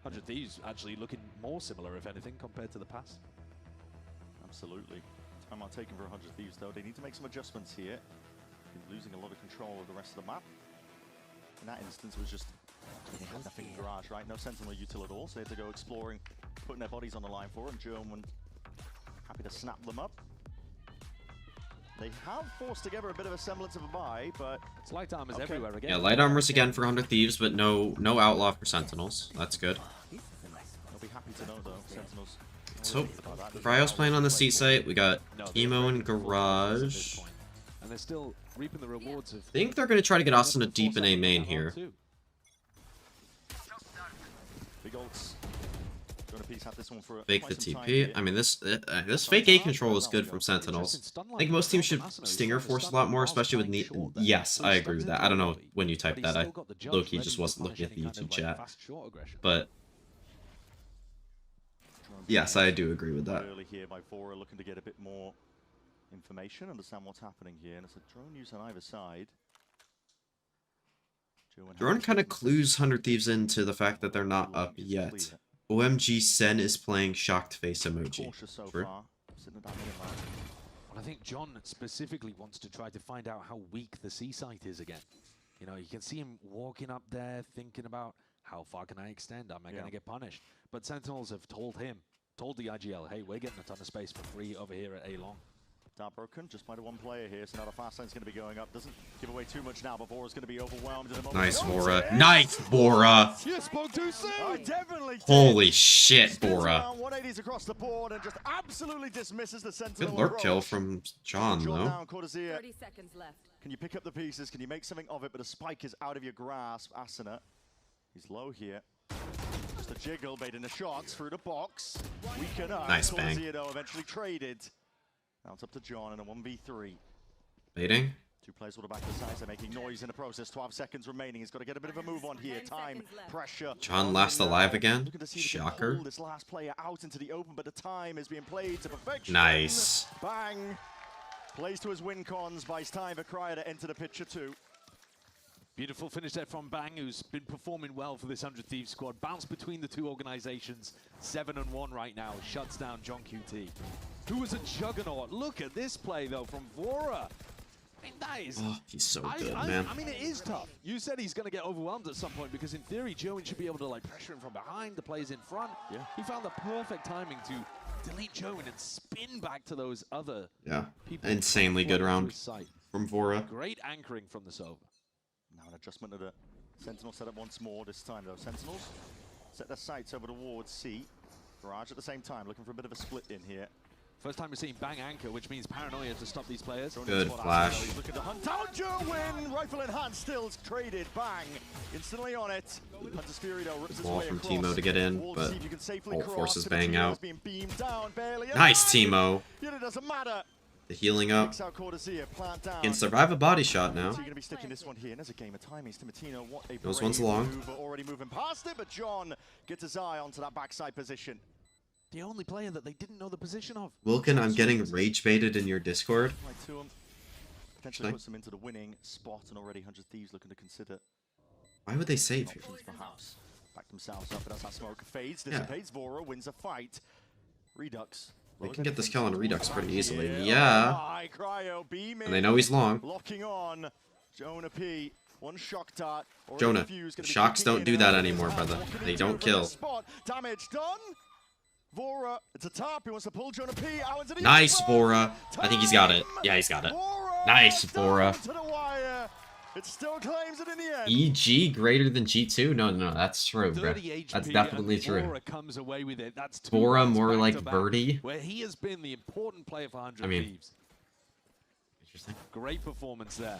[SPEAKER 6] 100 Thieves actually looking more similar, if anything, compared to the past.
[SPEAKER 19] Absolutely. Timeout taken for 100 Thieves, though. They need to make some adjustments here. Been losing a lot of control of the rest of the map. In that instance, was just they had nothing in Garage, right? No Sentinel util at all, so they had to go exploring, putting their bodies on the line for it, and German happy to snap them up. They have forced together a bit of a semblance of a buy, but
[SPEAKER 6] it's light armors everywhere again.
[SPEAKER 1] Yeah, light armors again for 100 Thieves, but no outlaw for Sentinels. That's good.
[SPEAKER 19] They'll be happy to know, though, Sentinels.
[SPEAKER 1] So, Vryo's playing on the C site. We got Teemo and Garage.
[SPEAKER 6] And they're still reaping the rewards of.
[SPEAKER 1] I think they're going to try to get Austin to deep in A main here.
[SPEAKER 19] Big ults.
[SPEAKER 1] Fake the TP. I mean, this fake A control is good from Sentinels. I think most teams should Stinger Force a lot more, especially with Yes, I agree with that. I don't know when you typed that. I low-key just wasn't looking at the YouTube chat. But yes, I do agree with that.
[SPEAKER 19] Early here by Vora, looking to get a bit more information, understand what's happening here, and it's a drone use on either side.
[SPEAKER 1] Drone kind of clues 100 Thieves into the fact that they're not up yet. OMG Sen is playing shocked face emoji. True.
[SPEAKER 6] Well, I think John specifically wants to try to find out how weak the C site is again. You know, you can see him walking up there, thinking about how far can I extend? Am I going to get punished? But Sentinels have told the IGL, hey, we're getting a ton of space for free over here at A long.
[SPEAKER 19] Dart broken just by the one player here, so now the fast line's going to be going up. Doesn't give away too much now, but Vora's going to be overwhelmed.
[SPEAKER 1] Nice, Vora. Nice, Vora.
[SPEAKER 19] You spoke too soon. I definitely did.
[SPEAKER 1] Holy shit, Vora.
[SPEAKER 19] 180s across the board and just absolutely dismisses the Sentinel.
[SPEAKER 1] Good lurk kill from John, though.
[SPEAKER 15] 30 seconds left.
[SPEAKER 19] Can you pick up the pieces? Can you make something of it? But a spike is out of your grasp. Asuna, he's low here. Just a jiggle, baiting the shots through the box. Weaken up.
[SPEAKER 1] Nice bang.
[SPEAKER 19] Eventually traded. Now it's up to John in a 1v3.
[SPEAKER 1] Baiting.
[SPEAKER 19] Two players all the back to the sides. They're making noise in the process. 12 seconds remaining. He's got to get a bit of a move on here. Time, pressure.
[SPEAKER 1] John last alive again. Shocker.
[SPEAKER 19] This last player out into the open, but the time is being played to perfection.
[SPEAKER 1] Nice.
[SPEAKER 19] Bang. Plays to his win cons. Buys time for Cryer to enter the picture too.
[SPEAKER 6] Beautiful finish there from Bang, who's been performing well for this 100 Thieves squad. Bounce between the two organizations. 7-1 right now. Shuts down John QT, who was a juggernaut. Look at this play, though, from Vora. I mean, that is...
[SPEAKER 1] Oh, he's so good, man.
[SPEAKER 6] I mean, it is tough. You said he's going to get overwhelmed at some point because, in theory, Joey should be able to, like, pressure him from behind. The play's in front.
[SPEAKER 19] Yeah.
[SPEAKER 6] He found the perfect timing to delete Joey and spin back to those other people.
[SPEAKER 1] Insanely good round from Vora.
[SPEAKER 6] Great anchoring from the Sova.
[SPEAKER 19] Now an adjustment of the Sentinel setup once more. This time, though, Sentinels set their sights over towards C. Garage at the same time, looking for a bit of a split in here.
[SPEAKER 6] First time we're seeing Bang anchor, which means paranoia to stop these players.
[SPEAKER 1] Good flash.
[SPEAKER 19] He's looking to hunt down Jerwin. Rifle in hand, still traded. Bang. Instantly on it. Hunter's Fury, though, rips his
[SPEAKER 1] Ball
[SPEAKER 19] way
[SPEAKER 1] from
[SPEAKER 19] across.
[SPEAKER 1] Teemo to get in,
[SPEAKER 19] Wall
[SPEAKER 1] but
[SPEAKER 19] see if you can safely
[SPEAKER 1] ult
[SPEAKER 19] cross.
[SPEAKER 1] forces
[SPEAKER 19] Timotino
[SPEAKER 1] Bang out.
[SPEAKER 19] is being beamed down, barely.
[SPEAKER 1] Nice, Teemo.
[SPEAKER 19] Yet it doesn't matter.
[SPEAKER 1] The healing up.
[SPEAKER 19] Plant down.
[SPEAKER 1] Can survive a body shot now.
[SPEAKER 19] So you're going to be sticking this one here, and there's a game of timing. Timotino, what a
[SPEAKER 1] Those one's long.
[SPEAKER 19] move, already moving past it, but John gets his eye onto that backside position.
[SPEAKER 6] The only player that they didn't know the position of.
[SPEAKER 1] Wilkin, I'm getting rage baited in your Discord.
[SPEAKER 19] Right to him. Potentially puts them into the winning spot, and already 100 Thieves looking to consider.
[SPEAKER 1] Why would they save here?
[SPEAKER 19] Perhaps. Back themselves up, but as that smoke fades, dissipates, Vora wins a fight. Redux.
[SPEAKER 1] They can get this kill on Redux pretty easily. Yeah. And they know he's long.
[SPEAKER 19] Locking on. Jonah P. One shock dart.
[SPEAKER 1] Jonah, shocks don't do that anymore, brother. They don't kill.
[SPEAKER 19] Damage done. Vora, it's a top. He wants to pull Jonah P out into the
[SPEAKER 1] Nice, Vora. I think he's got it. Yeah, he's got it. Nice, Vora.
[SPEAKER 19] It still claims it in the end.
[SPEAKER 1] EG greater than G2? No, that's true, bro. That's definitely true.
[SPEAKER 6] Vora comes away with it. That's
[SPEAKER 1] Vora more like Birdie.
[SPEAKER 6] Where he has been the important player for 100 Thieves.
[SPEAKER 1] Interesting.
[SPEAKER 6] Great performance there.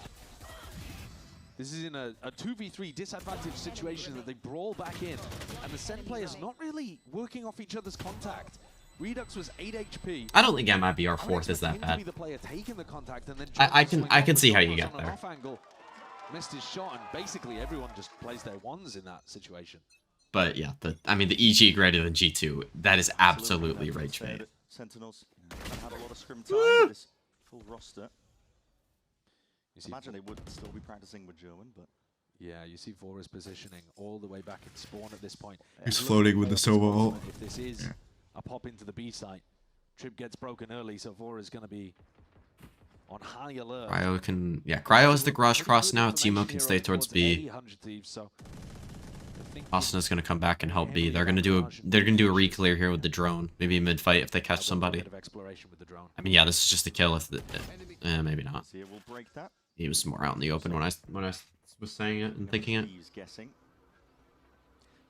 [SPEAKER 6] This is in a 2v3 disadvantaged situation that they brawl back in. And the Sen players not really working off each other's contact. Redux was 8 HP.
[SPEAKER 1] I don't think MIBR 4th is that bad.
[SPEAKER 6] The player taking the contact and then
[SPEAKER 1] I can see how you get there.
[SPEAKER 6] Missed his shot, and basically everyone just plays their ones in that situation.
[SPEAKER 1] But yeah, I mean the EG greater than G2, that is absolutely rage bait.
[SPEAKER 19] Sentinels had a lot of scrim time with this full roster. Imagine they would still be practicing with German, but
[SPEAKER 6] yeah, you see Vora's positioning all the way back in spawn at this point.
[SPEAKER 1] He's floating with the Sova ult.
[SPEAKER 6] If this is a pop into the B site, trip gets broken early, so Vora is going to be on high alert.
[SPEAKER 1] Cryo can, yeah, Cryo is the garage cross now. Teemo can stay towards B. Asana's gonna come back and help B. They're gonna do a re-clear here with the drone. Maybe mid-fight if they catch somebody. I mean, yeah, this is just a kill if the, maybe not. He was more out in the open when I was saying it and thinking it.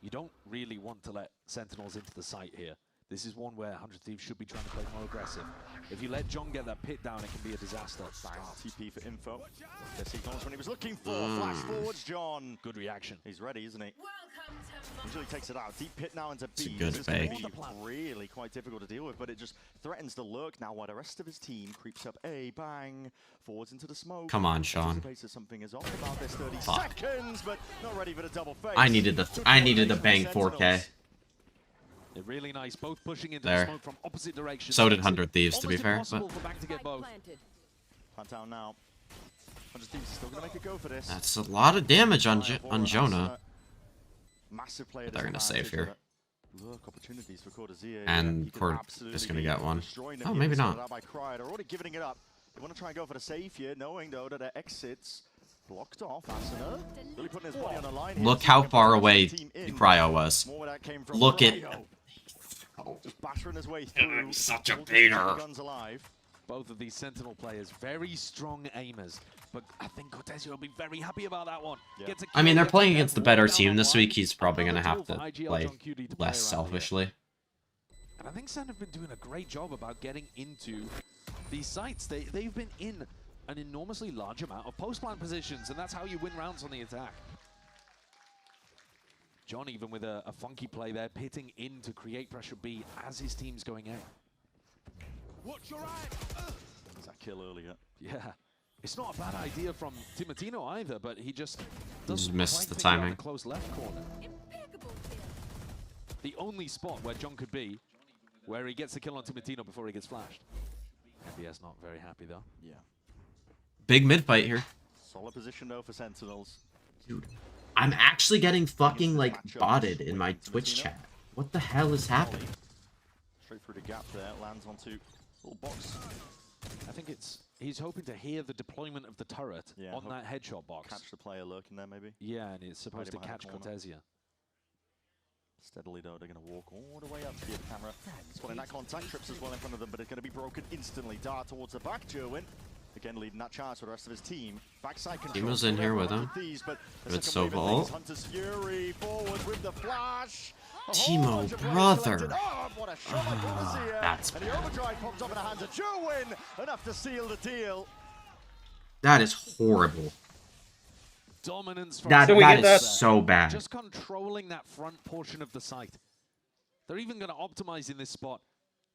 [SPEAKER 6] You don't really want to let Sentinels into the site here. This is one where 100 Thieves should be trying to play more aggressive. If you let John get that pit down, it can be a disaster.
[SPEAKER 19] TP for info. Guess he comes when he was looking for. Flash forwards, John.
[SPEAKER 6] Good reaction.
[SPEAKER 19] He's ready, isn't he? Usually takes it out. Deep pit now into B.
[SPEAKER 1] It's a good fake.
[SPEAKER 19] Really quite difficult to deal with, but it just threatens to lurk now while the rest of his team creeps up A. Bang. Forwards into the smoke.
[SPEAKER 1] Come on, Sean.
[SPEAKER 19] Something is off about this 30 seconds, but not ready for the double face.
[SPEAKER 1] I needed the bang 4K.
[SPEAKER 6] They're really nice, both pushing into
[SPEAKER 1] There.
[SPEAKER 6] the smoke from opposite directions.
[SPEAKER 1] So did 100 Thieves, to be fair. But
[SPEAKER 19] Plant down now. 100 Thieves is still gonna make a go for this.
[SPEAKER 1] that's a lot of damage on Jonah.
[SPEAKER 19] Massive player.
[SPEAKER 1] But they're gonna save here.
[SPEAKER 19] Look, opportunities for Cortezia.
[SPEAKER 1] And Cord is gonna get one. Oh, maybe not.
[SPEAKER 19] They're already giving it up. They want to try and go for the save here, knowing though that their exits blocked off. Asana really putting his body on the line.
[SPEAKER 1] Look how far away the Cryo was. Look at.
[SPEAKER 19] Just battering his way through.
[SPEAKER 1] Such a beater.
[SPEAKER 19] Guns alive.
[SPEAKER 6] Both of these Sentinel players, very strong aimers, but I think Cortezia will be very happy about that one.
[SPEAKER 19] Yeah.
[SPEAKER 1] I mean, they're playing against the better team this week. He's probably gonna have to play less selfishly.
[SPEAKER 6] And I think Sen have been doing a great job about getting into these sites. They've been in an enormously large amount of post-plant positions, and that's how you win rounds on the attack. John even with a funky play there, pitting in to create pressure B as his team's going out.
[SPEAKER 19] Watch your eye. There's that kill earlier.
[SPEAKER 6] Yeah, it's not a bad idea from Timatino either, but he just
[SPEAKER 1] Just
[SPEAKER 6] doesn't
[SPEAKER 1] missed
[SPEAKER 6] quite
[SPEAKER 1] the
[SPEAKER 6] figure out
[SPEAKER 1] timing.
[SPEAKER 6] the close left corner. The only spot where John could be, where he gets the kill on Timatino before he gets flashed. MBS not very happy though.
[SPEAKER 19] Yeah.
[SPEAKER 1] Big mid fight here.
[SPEAKER 19] Solid position though for Sentinels.
[SPEAKER 1] Dude, I'm actually getting fucking like botted in my Twitch chat. What the hell is happening?
[SPEAKER 19] Straight through the gap there, lands onto little box.
[SPEAKER 6] I think he's hoping to hear the deployment of the turret on that headshot box.
[SPEAKER 19] Catch the player lurking there maybe.
[SPEAKER 6] Yeah, and it's supposed to catch Cortezia.
[SPEAKER 19] Steadily though, they're going to walk all the way up to the camera. Spotting that contact, trips as well in front of them, but it's going to be broken instantly. Dart towards the back, Jerwin. Again, leading that charge for the rest of his team. Backside control.
[SPEAKER 1] Teemo's in here with him. Good Sobal.
[SPEAKER 19] Hunter's Fury forward with the flash.
[SPEAKER 1] Teemo, brother.
[SPEAKER 19] What a shot by Cortezia.
[SPEAKER 1] That's
[SPEAKER 19] and the overdrive pops up in the hands of Jerwin. Enough to seal the deal.
[SPEAKER 1] That is horrible.
[SPEAKER 6] Dominance from
[SPEAKER 1] that is so bad.
[SPEAKER 6] Just controlling that front portion of the site. They're even going to optimize in this spot.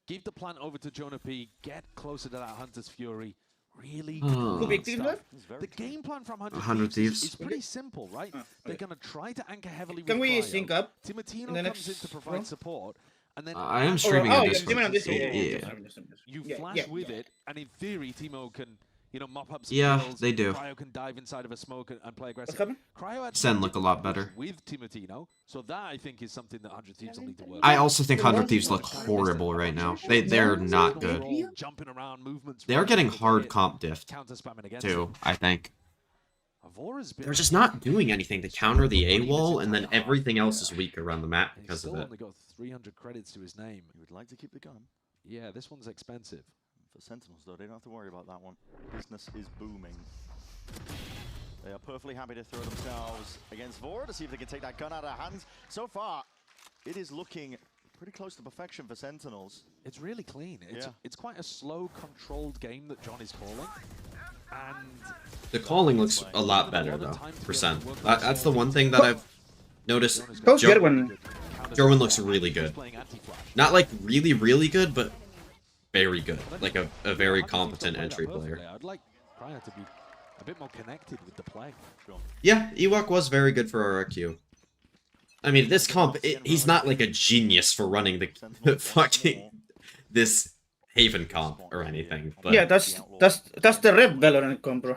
[SPEAKER 6] Give the plant over to Jonah P. Get closer to that Hunter's Fury. Really good stuff. The game plan from 100 Thieves is pretty simple, right? They're going to try to anchor heavily with
[SPEAKER 20] Can we sync up?
[SPEAKER 6] Timatino comes in to provide support. And then
[SPEAKER 1] I am streaming on Discord.
[SPEAKER 6] You flash with it, and in theory, Teemo can, you know, mop up some kills.
[SPEAKER 1] They do.
[SPEAKER 6] Cryo can dive inside of a smoke and play aggressive. Cryo
[SPEAKER 1] Sen look a lot better.
[SPEAKER 6] With Timatino, so that I think is something that 100 Thieves will need to work.
[SPEAKER 1] I also think 100 Thieves look horrible right now. They're not good.
[SPEAKER 6] Jumping around, movements.
[SPEAKER 1] They are getting hard comp diffed too, I think. They're just not doing anything to counter the A wall, and then everything else is weak around the map because of it.
[SPEAKER 6] He's only got 300 credits to his name.
[SPEAKER 19] You would like to keep the gun.
[SPEAKER 6] Yeah, this one's expensive.
[SPEAKER 19] For Sentinels though, they don't have to worry about that one. Business is booming. They are perfectly happy to throw themselves against Vora to see if they can take that gun out of their hands. So far, it is looking pretty close to perfection for Sentinels.
[SPEAKER 6] It's really clean. It's quite a slow, controlled game that John is calling. And
[SPEAKER 1] the calling looks a lot better though, percent. That's the one thing that I've noticed. Jerwin looks really good. Not like really, really good, but very good. Like a very competent entry player.
[SPEAKER 6] I'd like Cryo to be a bit more connected with the play.
[SPEAKER 1] Yeah, Ewok was very good for RRQ. I mean, this comp, he's not like a genius for running the fucking this Haven comp or anything. But
[SPEAKER 20] yeah, that's the Rep Valorant comp, bro.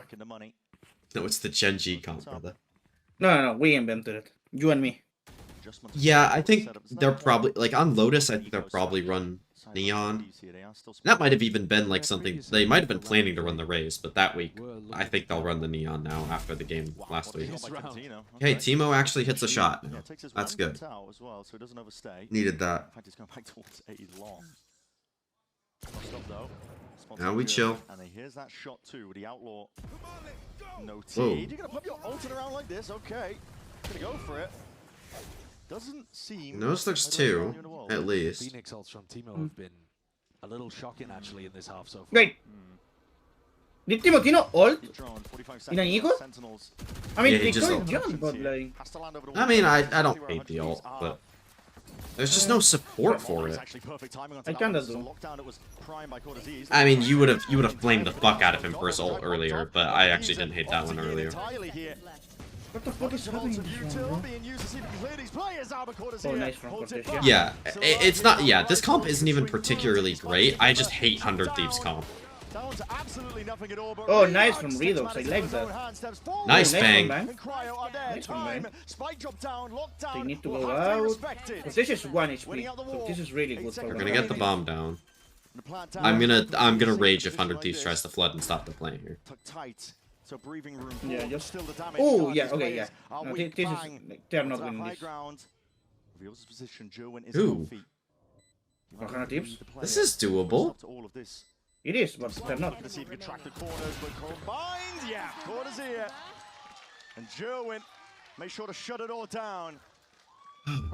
[SPEAKER 1] No, it's the Gen G comp, brother.
[SPEAKER 20] No, we invented it. You and me.
[SPEAKER 1] Yeah, I think they're probably like on Lotus. I think they'll probably run Neon. That might have even been like something, they might have been planning to run the Rays, but that week, I think they'll run the Neon now after the game last week. Okay, Timo actually hits a shot now. That's good. Needed that. Now we chill.
[SPEAKER 19] And here's that shot too with the outlaw. No
[SPEAKER 1] Whoa.
[SPEAKER 19] You're gonna pump your ultimate around like this, okay. Gonna go for it. Doesn't seem.
[SPEAKER 1] Notice there's two, at least.
[SPEAKER 6] Phoenix ults from Timo have been a little shocking actually in this half so far.
[SPEAKER 20] Wait. Did Timotino ult in an eagle? I mean,
[SPEAKER 1] Yeah, he
[SPEAKER 20] they
[SPEAKER 1] just
[SPEAKER 20] could
[SPEAKER 1] ulted.
[SPEAKER 20] jump, but like...
[SPEAKER 1] I mean, I don't hate the ult, but there's just no support for it.
[SPEAKER 20] I kinda do.
[SPEAKER 1] I mean, you would have blamed the fuck out of him for his ult earlier, but I actually didn't hate that one earlier.
[SPEAKER 20] What the fuck is happening in this one, bro? Oh, nice from Cortez,
[SPEAKER 1] Yeah, it's not, yeah, this comp isn't even particularly great, I just hate 100 Thieves comp.
[SPEAKER 20] Oh, nice from Redux, I like that.
[SPEAKER 1] Nice bang.
[SPEAKER 20] Nice from bang. They need to go out. But this is 1 HP, so this is really good for
[SPEAKER 1] We're
[SPEAKER 20] them.
[SPEAKER 1] gonna get the bomb down. I'm gonna rage if 100 Thieves tries to flood and stop the play here.
[SPEAKER 19] So breathing room.
[SPEAKER 20] Yeah, just. Oh, yeah, okay, yeah. No, this is. They're not winning this.
[SPEAKER 19] Reveals his position. Joe is
[SPEAKER 1] Ooh.
[SPEAKER 20] 100 tips?
[SPEAKER 1] This is doable.
[SPEAKER 20] It is, but they're not.
[SPEAKER 19] See if you can track the corners, but combined, yeah, corners here. And Jerwin, make sure to shut it all down.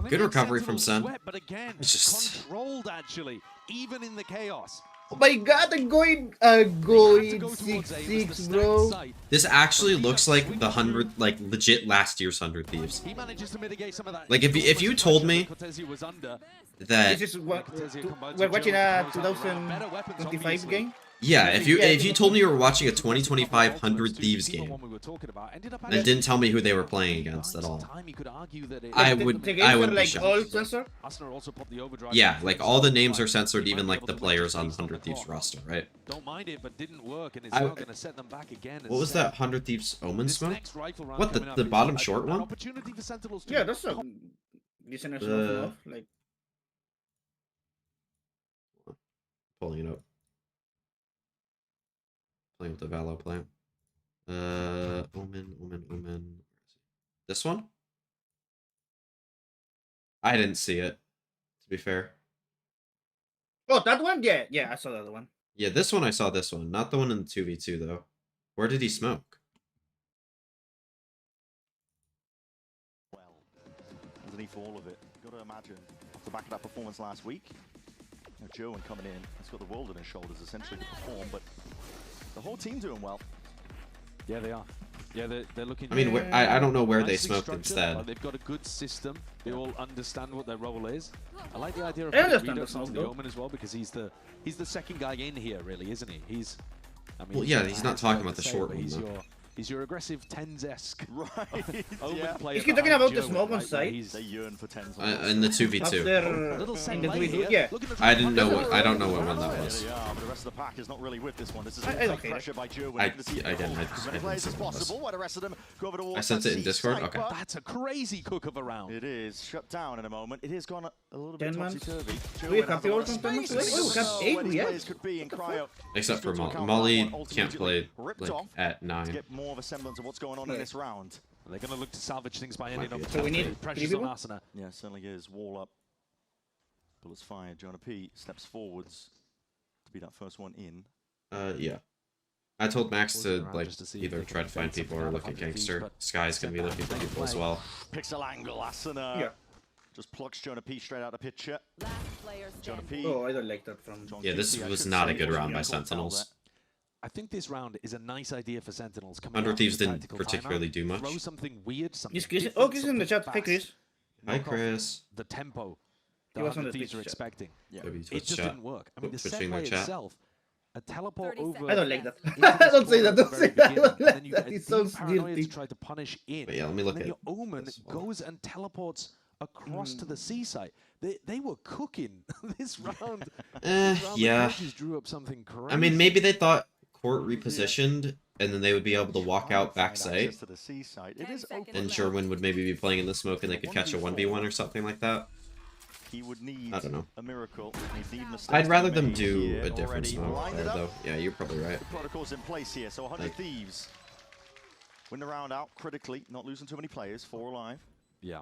[SPEAKER 1] Good recovery from Sen.
[SPEAKER 6] But again,
[SPEAKER 1] It's just
[SPEAKER 6] controlled actually, even in the chaos.
[SPEAKER 20] Oh my god, I'm going 6-6, bro.
[SPEAKER 1] This actually looks like the 100, like legit last year's 100 Thieves.
[SPEAKER 6] He manages to mitigate some of that.
[SPEAKER 1] Like if you told me that
[SPEAKER 20] This is what we're watching a 2025 game.
[SPEAKER 1] yeah, if you told me you were watching a 2025 100 Thieves game and didn't tell me who they were playing against at all, I would be
[SPEAKER 20] like
[SPEAKER 1] shocked.
[SPEAKER 20] all censored.
[SPEAKER 1] Yeah, like all the names are censored, even like the players on 100 Thieves roster, right?
[SPEAKER 6] Don't mind it, but didn't work, and it's not going to set them back again.
[SPEAKER 1] What was that 100 Thieves Omen smoke? What, the bottom short one?
[SPEAKER 20] Yeah, that's a decent enough. Like
[SPEAKER 1] Pulling it up. Playing with the Valo plant. Omen. This one? I didn't see it, to be fair.
[SPEAKER 20] oh, that one? Yeah, I saw that one.
[SPEAKER 1] Yeah, this one I saw this one. Not the one in the 2v2, though. Where did he smoke?
[SPEAKER 19] Well, underneath all of it, you've got to imagine, off the back of that performance last week, Joe coming in, he's got the world on his shoulders essentially to perform, but the whole team doing well.
[SPEAKER 6] Yeah, they are. Yeah, they're looking.
[SPEAKER 1] I mean, I don't know where they smoked instead.
[SPEAKER 6] They've got a good system. They all understand what their role is. I like the idea of
[SPEAKER 20] I understand
[SPEAKER 6] Redux
[SPEAKER 20] the
[SPEAKER 6] onto
[SPEAKER 20] smoke,
[SPEAKER 6] the Omen as well, because he's the second guy in here, really, isn't he? He's. I mean,
[SPEAKER 1] Well, yeah, he's not talking about the
[SPEAKER 6] say,
[SPEAKER 1] short
[SPEAKER 6] but
[SPEAKER 1] one,
[SPEAKER 6] He's
[SPEAKER 1] though.
[SPEAKER 6] your aggressive Tens-esque
[SPEAKER 19] Right.
[SPEAKER 6] Omen player.
[SPEAKER 20] Is he talking about the
[SPEAKER 6] behind
[SPEAKER 20] smoke
[SPEAKER 6] Joe,
[SPEAKER 20] on
[SPEAKER 6] right,
[SPEAKER 20] site?
[SPEAKER 19] They yearn for tens.
[SPEAKER 1] In the 2v2.
[SPEAKER 20] After in the 2v2, yeah.
[SPEAKER 1] I don't know what one that was.
[SPEAKER 19] Yeah, but the rest of the pack is not really with this one. This is
[SPEAKER 20] I don't
[SPEAKER 19] pressure by Joe.
[SPEAKER 1] I didn't see
[SPEAKER 19] As many
[SPEAKER 1] what
[SPEAKER 19] players
[SPEAKER 1] it
[SPEAKER 19] as
[SPEAKER 1] was.
[SPEAKER 19] possible, while the rest of them go over towards
[SPEAKER 1] I sent it in Discord? Okay.
[SPEAKER 6] That's a crazy cook of a round.
[SPEAKER 19] It is shut down in a moment. It has gone a little
[SPEAKER 20] 10
[SPEAKER 19] bit
[SPEAKER 20] man.
[SPEAKER 19] topsy-turvy.
[SPEAKER 20] Do we have the ult on 10 man today? Oh, we have 8, yes.
[SPEAKER 19] Could be in cryo.
[SPEAKER 1] Except for Molly can't play
[SPEAKER 19] Ripped
[SPEAKER 1] like
[SPEAKER 19] off
[SPEAKER 1] at
[SPEAKER 19] to
[SPEAKER 1] 9.
[SPEAKER 19] get more of a semblance of what's going on in this round.
[SPEAKER 6] They're going to look to salvage things by ending up
[SPEAKER 1] be
[SPEAKER 20] So we need
[SPEAKER 6] pressures
[SPEAKER 20] 3
[SPEAKER 6] on
[SPEAKER 20] people?
[SPEAKER 6] Asuna.
[SPEAKER 19] Yeah, certainly is. Wall up. Bullets fired. Jonah P steps forwards to be that first one in.
[SPEAKER 1] Yeah. I told Max to
[SPEAKER 6] around
[SPEAKER 1] like
[SPEAKER 6] just to see if
[SPEAKER 1] either
[SPEAKER 6] they can
[SPEAKER 1] try to find
[SPEAKER 6] defend
[SPEAKER 1] people or
[SPEAKER 6] something
[SPEAKER 1] look
[SPEAKER 6] out
[SPEAKER 1] at
[SPEAKER 6] of 100 Thieves,
[SPEAKER 1] Gangster.
[SPEAKER 6] but
[SPEAKER 1] Sky's gonna be looking for people as well.
[SPEAKER 19] Pixel angle. Asuna.
[SPEAKER 20] Yeah.
[SPEAKER 19] Just plucks Jonah P straight out of the picture. Jonah P.
[SPEAKER 20] Oh, I don't like that from.
[SPEAKER 19] John
[SPEAKER 1] Yeah, this
[SPEAKER 19] Casey, I
[SPEAKER 1] was
[SPEAKER 19] should
[SPEAKER 1] not a
[SPEAKER 19] say,
[SPEAKER 1] good
[SPEAKER 19] was
[SPEAKER 1] round by
[SPEAKER 19] the uncle
[SPEAKER 1] Sentinels.
[SPEAKER 6] I think this round is a nice idea for Sentinels. Coming
[SPEAKER 1] 100
[SPEAKER 6] out
[SPEAKER 1] Thieves
[SPEAKER 6] of the
[SPEAKER 1] didn't
[SPEAKER 6] tactical
[SPEAKER 1] particularly
[SPEAKER 6] timeout,
[SPEAKER 1] do much.
[SPEAKER 6] Throw something weird, something
[SPEAKER 20] Yes, Chris.
[SPEAKER 6] different,
[SPEAKER 20] Oh, Chris is in the
[SPEAKER 6] something
[SPEAKER 20] chat. Hey, Chris.
[SPEAKER 6] fast.
[SPEAKER 1] Hi,
[SPEAKER 6] Knock off
[SPEAKER 1] Chris.
[SPEAKER 6] The tempo
[SPEAKER 20] He
[SPEAKER 6] the
[SPEAKER 20] was on
[SPEAKER 6] 100
[SPEAKER 20] the
[SPEAKER 6] Thieves are
[SPEAKER 20] Twitch chat.
[SPEAKER 6] expecting.
[SPEAKER 19] Yeah.
[SPEAKER 1] Maybe
[SPEAKER 6] It
[SPEAKER 1] Twitch
[SPEAKER 6] just
[SPEAKER 1] chat.
[SPEAKER 6] didn't work. I mean, the
[SPEAKER 1] Twitching
[SPEAKER 6] set
[SPEAKER 1] my
[SPEAKER 6] play
[SPEAKER 1] chat.
[SPEAKER 6] itself, a teleport over.
[SPEAKER 20] I don't like that.
[SPEAKER 6] into this
[SPEAKER 20] Don't say
[SPEAKER 6] corner
[SPEAKER 20] that.
[SPEAKER 6] at the
[SPEAKER 20] Don't say
[SPEAKER 6] very
[SPEAKER 20] that. I
[SPEAKER 6] beginning,
[SPEAKER 20] don't
[SPEAKER 6] and
[SPEAKER 20] like
[SPEAKER 6] then you
[SPEAKER 20] that.
[SPEAKER 6] get
[SPEAKER 20] It
[SPEAKER 6] a
[SPEAKER 20] sounds
[SPEAKER 6] deep paranoia
[SPEAKER 20] guilty.
[SPEAKER 6] to try to punish in.
[SPEAKER 1] But yeah, let me look
[SPEAKER 6] and then
[SPEAKER 1] at
[SPEAKER 6] your Omen
[SPEAKER 1] this one.
[SPEAKER 6] goes and teleports across to the seaside. They were cooking this round. This round, the
[SPEAKER 1] Yeah.
[SPEAKER 6] coaches drew up something crazy.
[SPEAKER 1] I mean, maybe they thought court repositioned, and then they would be able to walk out backside,
[SPEAKER 19] To the seaside. It is open.
[SPEAKER 1] and Sherwin would maybe be playing in the smoke, and they could catch a 1v1 or something like that.
[SPEAKER 19] he would need
[SPEAKER 1] I don't know.
[SPEAKER 19] a miracle. He'd need mistakes
[SPEAKER 1] I'd rather
[SPEAKER 19] to be
[SPEAKER 1] them
[SPEAKER 19] made
[SPEAKER 1] do
[SPEAKER 19] here
[SPEAKER 1] a different
[SPEAKER 19] already.
[SPEAKER 1] smoke
[SPEAKER 19] Lined
[SPEAKER 1] there,
[SPEAKER 19] it up.
[SPEAKER 1] though. Yeah, you're probably right.
[SPEAKER 19] The protocol's in place here, so 100
[SPEAKER 1] Like-
[SPEAKER 19] Thieves win the round out critically, not losing too many players, 4 alive.
[SPEAKER 6] Yeah.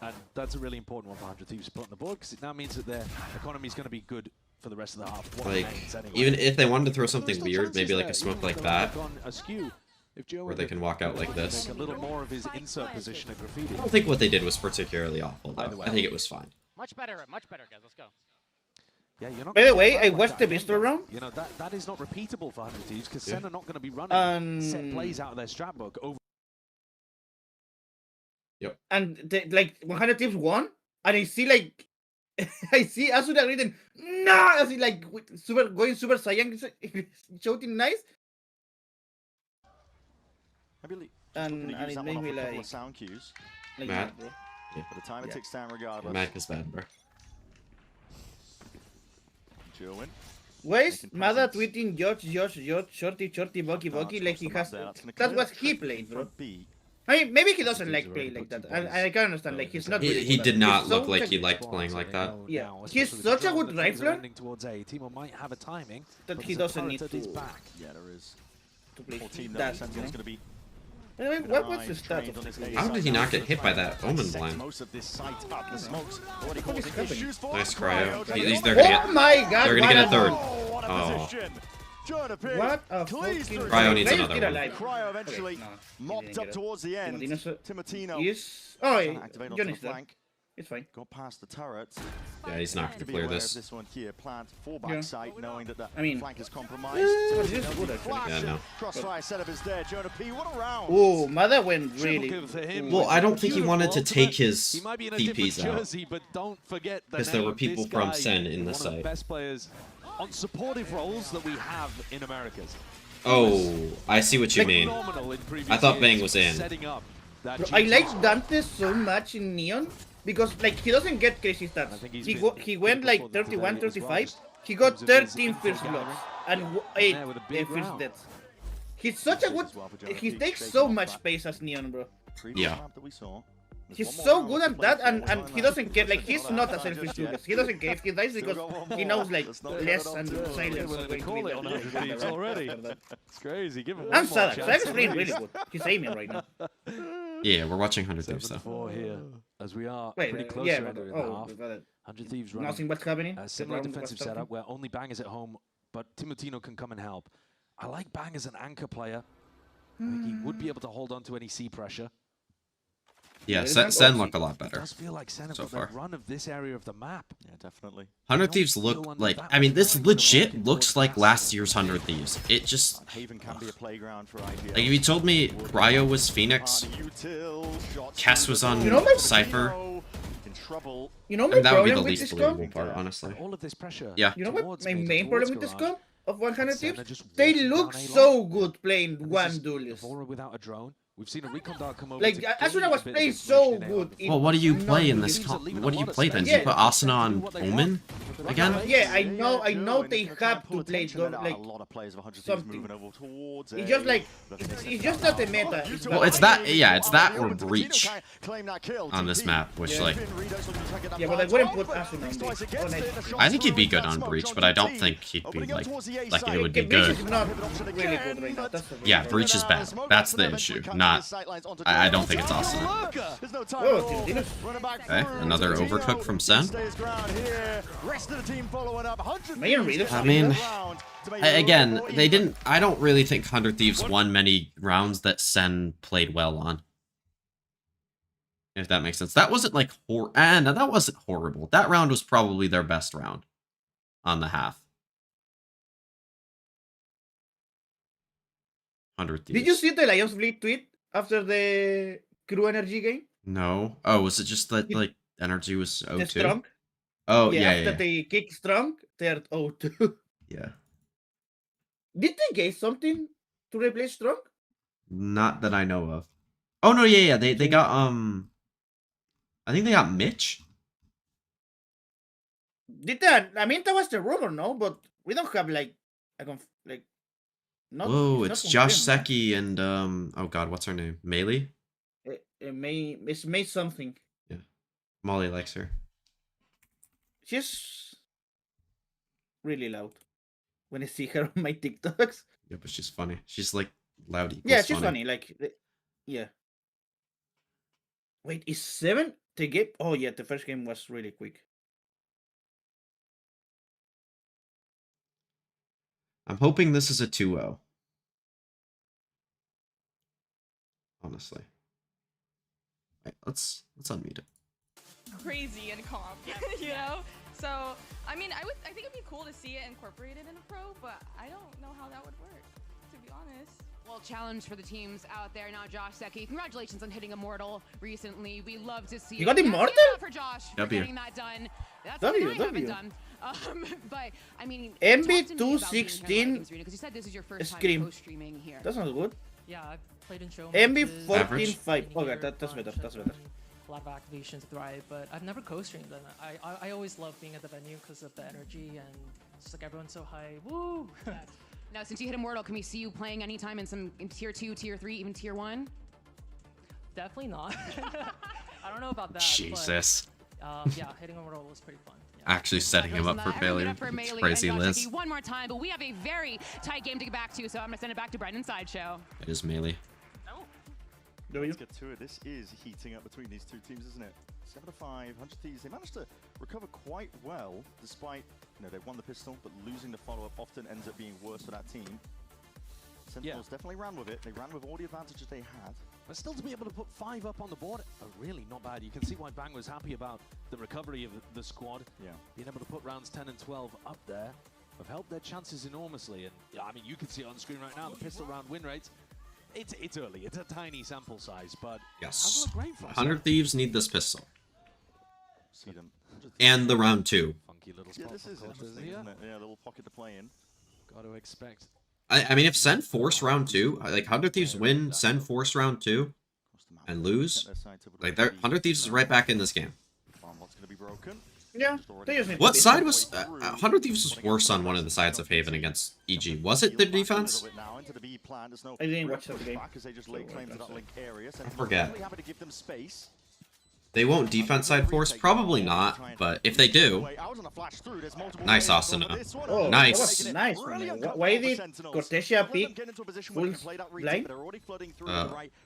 [SPEAKER 6] And that's a really important one for 100 Thieves to put on the board, because it now means that their economy is going to be good for the rest of the half.
[SPEAKER 1] Like, even if they wanted to throw something weird, maybe like a smoke like that, where they can walk out like this.
[SPEAKER 6] A little more of his insert position at graffiti.
[SPEAKER 1] I don't think what they did was particularly awful, though. I think it was fine.
[SPEAKER 2] Much better, guys. Let's go.
[SPEAKER 6] Yeah, you're not
[SPEAKER 20] By the way, I watched the Bistro round.
[SPEAKER 6] You know, that is not repeatable for 100 Thieves, because Sen are not going to be running set plays out of their strat book over.
[SPEAKER 1] Yep.
[SPEAKER 20] And like 100 Thieves won, and I see like I see Asuna written no, I see like super going Super Saiyan, shouting nice. And it made me like
[SPEAKER 19] sound cues.
[SPEAKER 20] Like
[SPEAKER 1] Matt.
[SPEAKER 20] bro.
[SPEAKER 1] Yeah.
[SPEAKER 19] By the time it ticks down regardless.
[SPEAKER 1] Mac is bad, bro.
[SPEAKER 19] Join.
[SPEAKER 20] Why is Mada tweeting George, shorty, Bucky, like he has... That's what he played, bro. I mean, maybe he doesn't like play like that. I can understand, like, he's not really
[SPEAKER 1] He
[SPEAKER 20] good
[SPEAKER 1] did
[SPEAKER 20] at it.
[SPEAKER 1] not
[SPEAKER 20] He's
[SPEAKER 1] look
[SPEAKER 20] so
[SPEAKER 1] like
[SPEAKER 20] good.
[SPEAKER 1] he liked playing like that.
[SPEAKER 20] Yeah, he's such a good rifler
[SPEAKER 6] Towards A. Timo might have a timing
[SPEAKER 20] that
[SPEAKER 6] but
[SPEAKER 20] he
[SPEAKER 6] there's a
[SPEAKER 20] doesn't need
[SPEAKER 6] turret
[SPEAKER 20] to...
[SPEAKER 6] at his back.
[SPEAKER 19] Yeah, there is.
[SPEAKER 20] To play
[SPEAKER 19] 14
[SPEAKER 20] that,
[SPEAKER 19] Sentinel's going to be...
[SPEAKER 20] Anyway, what was the stats of this?
[SPEAKER 1] How did he not get hit by that Omen blind?
[SPEAKER 19] Most of this site up the smokes already causing issues for
[SPEAKER 1] Nice cryo. They're gonna get,
[SPEAKER 20] Oh my god!
[SPEAKER 1] they're gonna get a third.
[SPEAKER 19] What a
[SPEAKER 1] Oh.
[SPEAKER 19] position.
[SPEAKER 20] What a fucking...
[SPEAKER 1] Cryo needs another one.
[SPEAKER 19] Cryo eventually mopped up towards the end. Timotino
[SPEAKER 20] Yes. Oh,
[SPEAKER 19] trying to activate onto the
[SPEAKER 20] Johnny's there.
[SPEAKER 19] flank.
[SPEAKER 20] It's fine.
[SPEAKER 19] Got past the turret.
[SPEAKER 1] Yeah, he's not
[SPEAKER 19] To
[SPEAKER 1] gonna
[SPEAKER 19] be
[SPEAKER 1] clear
[SPEAKER 19] aware
[SPEAKER 1] this.
[SPEAKER 19] of this one here, plant for
[SPEAKER 20] Yeah.
[SPEAKER 19] backside, knowing that
[SPEAKER 20] I mean,
[SPEAKER 19] flank is compromised.
[SPEAKER 20] this is good, actually.
[SPEAKER 1] Yeah, no.
[SPEAKER 19] Crossfire setup is there. Jonah P, what a round!
[SPEAKER 20] Oh, Mada went really...
[SPEAKER 1] Well, I don't think he wanted to take his
[SPEAKER 6] He might be in a
[SPEAKER 1] DPs
[SPEAKER 6] different
[SPEAKER 1] out.
[SPEAKER 6] jersey, but don't forget the
[SPEAKER 1] Because there were
[SPEAKER 6] name.
[SPEAKER 1] people
[SPEAKER 6] This
[SPEAKER 1] from
[SPEAKER 6] guy
[SPEAKER 1] Sen in the
[SPEAKER 6] is one of
[SPEAKER 1] site.
[SPEAKER 6] the best players on supportive roles that we have in Americas.
[SPEAKER 1] Oh, I see what you mean.
[SPEAKER 6] Phenomenal in previous
[SPEAKER 1] I thought
[SPEAKER 6] years,
[SPEAKER 1] Bang was in.
[SPEAKER 6] setting up that
[SPEAKER 20] Bro, I
[SPEAKER 6] GT
[SPEAKER 20] like
[SPEAKER 6] squad.
[SPEAKER 20] Dante so much in Neon because like he doesn't get crazy stats. He went like 31, 35. He got 13 first blocks and 8 first deaths. He's such a good... He takes so much space as Neon, bro.
[SPEAKER 1] Yeah.
[SPEAKER 20] He's so good at that, and he doesn't care. Like, he's not a selfish dude. He doesn't care if he dies because he knows, like, less and silence.
[SPEAKER 6] Well, they call it on 100 Thieves already. It's crazy. Give him
[SPEAKER 20] And
[SPEAKER 6] one more
[SPEAKER 20] Sadak.
[SPEAKER 6] chance.
[SPEAKER 20] Sadak's playing really good. He's aiming right now.
[SPEAKER 1] Yeah, we're watching 100 Thieves, so.
[SPEAKER 6] 7-4 here, as we are
[SPEAKER 20] Wait,
[SPEAKER 6] pretty close
[SPEAKER 20] yeah,
[SPEAKER 6] to ending the half.
[SPEAKER 20] we got it.
[SPEAKER 6] 100 Thieves running
[SPEAKER 20] Nothing what's happening.
[SPEAKER 6] a similar
[SPEAKER 20] The round
[SPEAKER 6] defensive
[SPEAKER 20] was starting.
[SPEAKER 6] setup where only Bang is at home, but Timotino can come and help. I like Bang as an anchor player. I think he would be able to hold on to any sea pressure.
[SPEAKER 1] Yeah, Sen look a lot better
[SPEAKER 6] It does feel like Sen have
[SPEAKER 1] so
[SPEAKER 6] got
[SPEAKER 1] far.
[SPEAKER 6] the run of this area of the map.
[SPEAKER 19] Yeah, definitely.
[SPEAKER 1] 100 Thieves look like... I mean, this legit looks like last year's 100 Thieves. It just...
[SPEAKER 19] Haven can be a playground for IPL.
[SPEAKER 1] Like, if you told me Cryo was Phoenix, Cass was on
[SPEAKER 20] You know, like-
[SPEAKER 1] Cypher,
[SPEAKER 19] In trouble.
[SPEAKER 20] You know my
[SPEAKER 1] that would be the
[SPEAKER 20] problem with
[SPEAKER 1] least
[SPEAKER 20] this
[SPEAKER 1] believable
[SPEAKER 20] comp?
[SPEAKER 1] part, honestly.
[SPEAKER 6] All of this pressure.
[SPEAKER 1] Yeah.
[SPEAKER 20] You know what
[SPEAKER 6] towards
[SPEAKER 20] my
[SPEAKER 6] Major,
[SPEAKER 20] main
[SPEAKER 6] towards
[SPEAKER 20] problem with this
[SPEAKER 6] Garage.
[SPEAKER 20] comp of 100
[SPEAKER 6] Sen are
[SPEAKER 20] Thieves?
[SPEAKER 6] just
[SPEAKER 20] They
[SPEAKER 6] walking
[SPEAKER 20] look
[SPEAKER 6] down A
[SPEAKER 20] so
[SPEAKER 6] line.
[SPEAKER 20] good playing
[SPEAKER 6] And this
[SPEAKER 20] one
[SPEAKER 6] is
[SPEAKER 20] duelist.
[SPEAKER 6] Evora without a drone. We've seen a recon dart come over.
[SPEAKER 20] Like,
[SPEAKER 6] to
[SPEAKER 20] Asuna
[SPEAKER 6] gain
[SPEAKER 20] was
[SPEAKER 6] a bit of
[SPEAKER 20] playing so
[SPEAKER 6] information in
[SPEAKER 20] good. in
[SPEAKER 1] Well, what do you play in this
[SPEAKER 20] non-duelist.
[SPEAKER 1] comp? What do you play then? Do you
[SPEAKER 20] Yeah.
[SPEAKER 1] put Asuna on Omen again?
[SPEAKER 20] Yeah, I know they have to play
[SPEAKER 19] Attention,
[SPEAKER 20] like
[SPEAKER 19] a lot of players of 100 Thieves
[SPEAKER 20] something.
[SPEAKER 19] moving over towards
[SPEAKER 20] It's
[SPEAKER 19] A.
[SPEAKER 20] just like
[SPEAKER 19] Looking to
[SPEAKER 20] it's just not the meta.
[SPEAKER 1] Well, it's that, yeah, it's that or
[SPEAKER 19] Timotino
[SPEAKER 1] Breach
[SPEAKER 19] claim that kill.
[SPEAKER 1] on this
[SPEAKER 19] TP.
[SPEAKER 1] map, which, like,
[SPEAKER 20] Yeah, but I wouldn't put Asuna on
[SPEAKER 19] Twice
[SPEAKER 20] Breach.
[SPEAKER 19] against
[SPEAKER 20] Oh,
[SPEAKER 19] it,
[SPEAKER 20] nice.
[SPEAKER 19] the shots
[SPEAKER 1] I think he'd
[SPEAKER 19] through
[SPEAKER 1] be
[SPEAKER 19] and
[SPEAKER 1] good
[SPEAKER 19] that's
[SPEAKER 1] on
[SPEAKER 19] spot
[SPEAKER 1] Breach,
[SPEAKER 19] John
[SPEAKER 1] but I don't
[SPEAKER 19] T.
[SPEAKER 1] think he'd be,
[SPEAKER 19] Opening up
[SPEAKER 1] like
[SPEAKER 19] towards the A
[SPEAKER 1] it
[SPEAKER 19] side.
[SPEAKER 1] would be
[SPEAKER 20] Breach
[SPEAKER 1] good.
[SPEAKER 20] is not really good right now. That's the
[SPEAKER 1] Yeah,
[SPEAKER 20] problem.
[SPEAKER 1] Breach is bad. That's the issue, not... I don't think it's Asuna.
[SPEAKER 19] There's no time
[SPEAKER 20] Oh,
[SPEAKER 19] at all.
[SPEAKER 20] Timotino.
[SPEAKER 19] Running back
[SPEAKER 1] Okay,
[SPEAKER 19] through
[SPEAKER 1] another
[SPEAKER 19] Timotino.
[SPEAKER 1] overcook from Sen.
[SPEAKER 19] Stays ground here. Rest of the team following up. 100
[SPEAKER 20] Man, really?
[SPEAKER 1] I mean, again, they didn't... I don't really think 100 Thieves won many rounds that Sen played well on. If that makes sense. That wasn't like... no, that wasn't horrible. That round was probably their best round on the half. 100 Thieves.
[SPEAKER 20] Did you see the Lions Bleed tweet after the Kru Energy game?
[SPEAKER 1] No. Oh, was it just that, like, energy was
[SPEAKER 20] The
[SPEAKER 1] 0-2?
[SPEAKER 20] Strong?
[SPEAKER 1] Oh, yeah,
[SPEAKER 20] After
[SPEAKER 1] yeah.
[SPEAKER 20] they kick Strong, they're 0-2.
[SPEAKER 1] Yeah.
[SPEAKER 20] Did they get something to replace Strong?
[SPEAKER 1] Not that I know of. Oh, no, yeah. They got, I think they got Mitch.
[SPEAKER 20] Did that? I mean, that was the rumor, no? But we don't have, like, not...
[SPEAKER 1] Whoa,
[SPEAKER 20] not
[SPEAKER 1] it's Josh
[SPEAKER 20] confirmed,
[SPEAKER 1] Secchi and, oh god, what's her name? Melee?
[SPEAKER 20] It's May something.
[SPEAKER 1] Molly likes her.
[SPEAKER 20] She's really loud when I see her on my TikToks.
[SPEAKER 1] Yeah, but she's funny. She's like loud equals
[SPEAKER 20] Yeah, she's funny. Like, yeah. Wait, is 7 the game? Oh yeah, the first game was really quick.
[SPEAKER 1] I'm hoping this is a 2-0. Honestly. Right, let's unmute it.
[SPEAKER 21] Crazy in comp, you know? So, I mean, I think it'd be cool to see it incorporated in a pro, but I don't know how that would work, to be honest.
[SPEAKER 11] Well, challenge for the teams out there now. Josh Secchi, congratulations on hitting Immortal recently. We love to see
[SPEAKER 20] you got Immortal
[SPEAKER 11] for Josh for
[SPEAKER 20] W.
[SPEAKER 11] getting that done. That's something I haven't done. But I mean,
[SPEAKER 20] MB 216
[SPEAKER 11] because you said this is your first
[SPEAKER 20] Scream.
[SPEAKER 11] time streaming here.
[SPEAKER 20] That's not good.
[SPEAKER 22] Yeah, I've played in show
[SPEAKER 20] MB
[SPEAKER 22] matches,
[SPEAKER 20] 14.5. Okay, that's better. That's better.
[SPEAKER 22] A lot of activations thrive, but I've never co-streamed, and I always love being at the venue because of the energy and just like everyone's so high. Woo!
[SPEAKER 11] Now, since you hit Immortal, can we see you playing anytime in tier 2, tier 3, even tier 1?
[SPEAKER 22] Definitely not. I don't know about that.
[SPEAKER 1] Jesus.
[SPEAKER 22] But, yeah, hitting Immortal was pretty fun.
[SPEAKER 1] Actually setting him up for failure. It's crazy, Liz.
[SPEAKER 11] One more time, but we have a very tight game to get back to, so I'm gonna send it back to Brendan Sideshow.
[SPEAKER 1] It is melee.
[SPEAKER 19] Let's get to it. This is heating up between these two teams, isn't it? 7 to 5, 100 Thieves. They managed to recover quite well, despite, they won the pistol, but losing the follow-up often ends up being worse for that team. Sentinels definitely ran with it. They ran with all the advantages they had.
[SPEAKER 17] But still to be able to put 5 up on the board, really not bad. You can see why Bang was happy about the recovery of the squad.
[SPEAKER 19] Yeah.
[SPEAKER 17] Being able to put rounds 10 and 12 up there have helped their chances enormously. And yeah, I mean, you can see it on screen right now, the pistol round win rates. It's early, it's a tiny sample size, but
[SPEAKER 1] yes,
[SPEAKER 17] great for
[SPEAKER 1] 100 Thieves need this pistol.
[SPEAKER 19] See them.
[SPEAKER 1] And the round 2.
[SPEAKER 17] Funky little
[SPEAKER 19] spot this is interesting, isn't it? Yeah, a little pocket to play in.
[SPEAKER 17] Got to expect.
[SPEAKER 1] I mean, if Sen force round 2, like 100 Thieves win, Sen force round 2, and lose, like 100 Thieves is right back in this game.
[SPEAKER 20] Yeah,
[SPEAKER 1] what side was 100 Thieves was worse on one of the sides of Haven against EG? Was it the defense?
[SPEAKER 20] I didn't watch that game.
[SPEAKER 1] I forget. They won't defense side force? Probably not, but if they do... Nice, Asuna.
[SPEAKER 20] Oh,
[SPEAKER 1] nice.
[SPEAKER 20] Nice, man. Why did Cortesia pick full blind?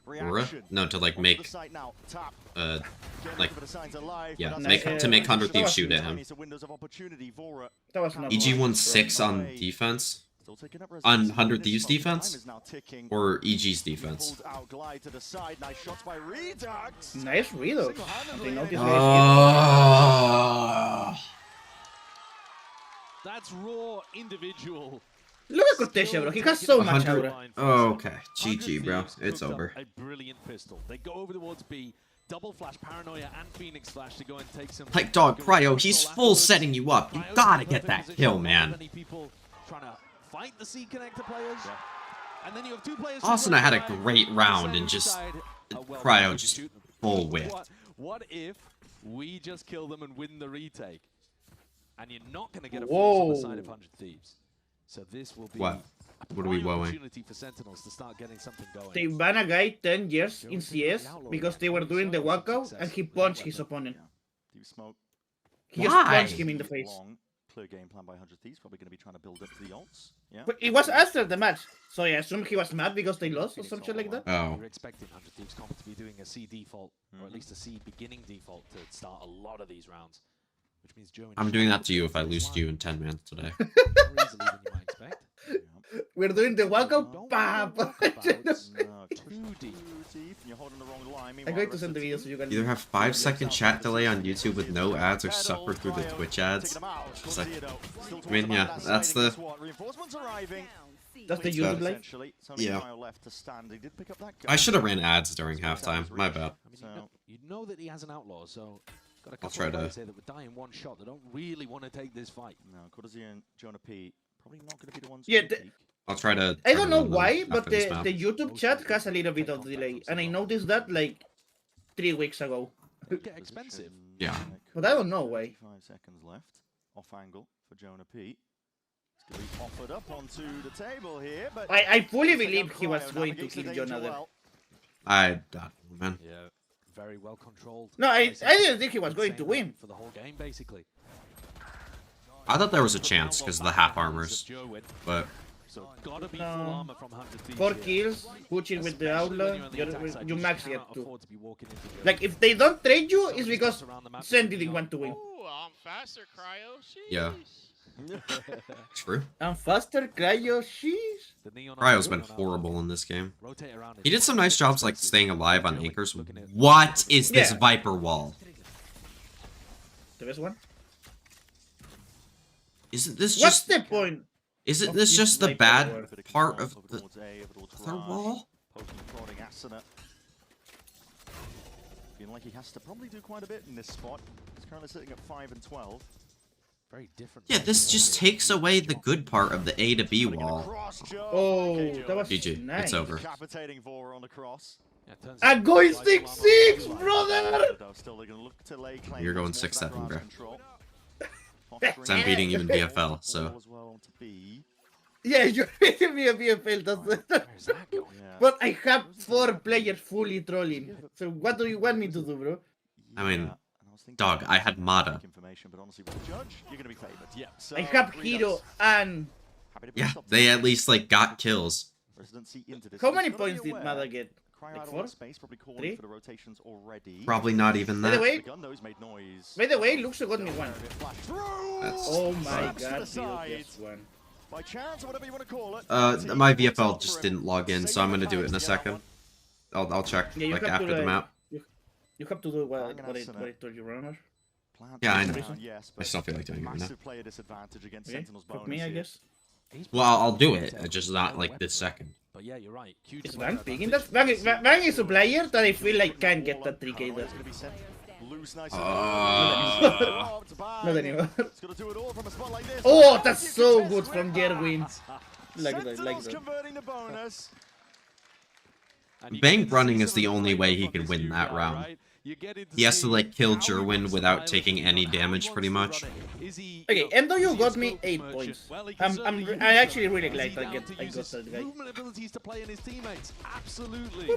[SPEAKER 1] Aura? No, to like make... like... Yeah, to make 100 Thieves shoot at him. EG won 6 on defense? On 100 Thieves defense? Or EG's defense?
[SPEAKER 20] Nice Redux.
[SPEAKER 17] That's raw individual.
[SPEAKER 20] Look at Cortesia, bro. He has so much aura.
[SPEAKER 1] Oh, okay. GG, bro. It's over.
[SPEAKER 17] A brilliant pistol. They go over towards B. Double flash, paranoia, and Phoenix flash to go and take some.
[SPEAKER 1] Like dog, Cryo, he's full setting you up. You gotta get that kill, man.
[SPEAKER 17] Trying to fight the C connector players. And then you have 2 players.
[SPEAKER 1] Asuna had a great round and just Cryo just full whip.
[SPEAKER 17] What if we just kill them and win the retake? And you're not going to get a force on the side of 100 Thieves. So this will be
[SPEAKER 1] what are we woeing?
[SPEAKER 17] Opportunity for Sentinels to start getting something going.
[SPEAKER 20] They banned a guy 10 years in CS because they were doing the walkout and he punched his opponent. He just punched him in the face.
[SPEAKER 19] Clear game plan by 100 Thieves, probably going to be trying to build up to the ults. Yeah.
[SPEAKER 20] But it was after the match, so I assume he was mad because they lost or some shit like that.
[SPEAKER 1] Oh.
[SPEAKER 17] We're expecting 100 Thieves comp to be doing a C default, or at least a C beginning default to start a lot of these rounds. Which means Joe
[SPEAKER 1] I'm doing that to you if I lose to you in 10 minutes today.
[SPEAKER 20] We're doing the walkout. I'm going to send the video so you can
[SPEAKER 1] either have 5-second chat delay on YouTube with no ads or suffer through the Twitch ads. Like, I mean, yeah, that's the
[SPEAKER 20] YouTube like.
[SPEAKER 1] Yeah. I should have ran ads during halftime. My bad.
[SPEAKER 17] You know that he has an outlaw, so got a
[SPEAKER 1] I'll
[SPEAKER 17] couple
[SPEAKER 1] try
[SPEAKER 17] of
[SPEAKER 1] to.
[SPEAKER 17] players here that would die in one shot. They don't really want to take this fight.
[SPEAKER 19] No, Cortesy and Jonah P probably not going to be the ones.
[SPEAKER 20] Yeah,
[SPEAKER 1] I'll try to.
[SPEAKER 20] I don't know why, but the YouTube chat has a little bit of delay, and I noticed that like 3 weeks ago.
[SPEAKER 17] Get expensive.
[SPEAKER 1] Yeah.
[SPEAKER 20] But I don't know why.
[SPEAKER 19] 5 seconds left. Off angle for Jonah P. It's going to be offered up onto the table here, but
[SPEAKER 20] I fully believe he was going to kill Jonah there.
[SPEAKER 1] I don't know, man.
[SPEAKER 17] Yeah, very well controlled.
[SPEAKER 20] No, I didn't think he was going to win.
[SPEAKER 17] For the whole game, basically.
[SPEAKER 1] I thought there was a chance because of the half armors, but
[SPEAKER 20] no. 4 kills, pushing with the outlaw, you max get 2. Like, if they don't trade you, it's because Sen didn't want to win.
[SPEAKER 8] I'm faster, Cryo.
[SPEAKER 1] yeah. True.
[SPEAKER 20] I'm faster, Cryo, sheesh.
[SPEAKER 1] Cryo's been horrible in this game. He did some nice jobs like staying alive on anchors. What is this Viper wall?
[SPEAKER 20] The best one?
[SPEAKER 1] Isn't this
[SPEAKER 20] What's
[SPEAKER 1] just...
[SPEAKER 20] the point?
[SPEAKER 1] Isn't this just the bad part of the other wall?
[SPEAKER 19] Feeling like he has to probably do quite a bit in this spot. He's currently sitting at 5 and 12.
[SPEAKER 6] Very different.
[SPEAKER 1] Yeah, this just takes away the good part of the A to B wall.
[SPEAKER 20] Oh, that was
[SPEAKER 1] GG,
[SPEAKER 20] nice.
[SPEAKER 1] it's over.
[SPEAKER 20] I'm going 6-6, brother!
[SPEAKER 1] You're going 6-7, bro. So I'm beating you in BFL, so...
[SPEAKER 20] Yeah, you're beating me in BFL, that's But I have 4 players fully trolling. So what do you want me to do, bro?
[SPEAKER 1] I mean, dog, I had Mada.
[SPEAKER 20] I have Hero and...
[SPEAKER 1] Yeah, they at least, like, got kills.
[SPEAKER 20] How many points did Mada get? Like 4? 3?
[SPEAKER 1] Probably not even that.
[SPEAKER 20] By the way, Luxo got me 1.
[SPEAKER 1] That's
[SPEAKER 20] oh my god, yes, 1.
[SPEAKER 1] My VFL just didn't log in, so I'm gonna do it in a second. I'll check, like, after the map.
[SPEAKER 20] You have to do what I told you, runner.
[SPEAKER 1] Yeah, I know. I just don't feel like doing it right now.
[SPEAKER 20] Okay, fuck me, I guess.
[SPEAKER 1] Well, I'll do it, just not, like, this second.
[SPEAKER 6] But yeah, you're right.
[SPEAKER 20] Is Bang picking that? Bang is a player that I feel like can get that 3k there. Not anymore. Oh, that's so good from Jerwin. Like that.
[SPEAKER 1] Bang running is the only way he can win that round. He has to, like, kill Jerwin without taking any damage, pretty much.
[SPEAKER 20] Okay, Endo, you got me 8 points. I'm actually really glad I got that guy.
[SPEAKER 6] Abilities to play in his teammates. Absolutely.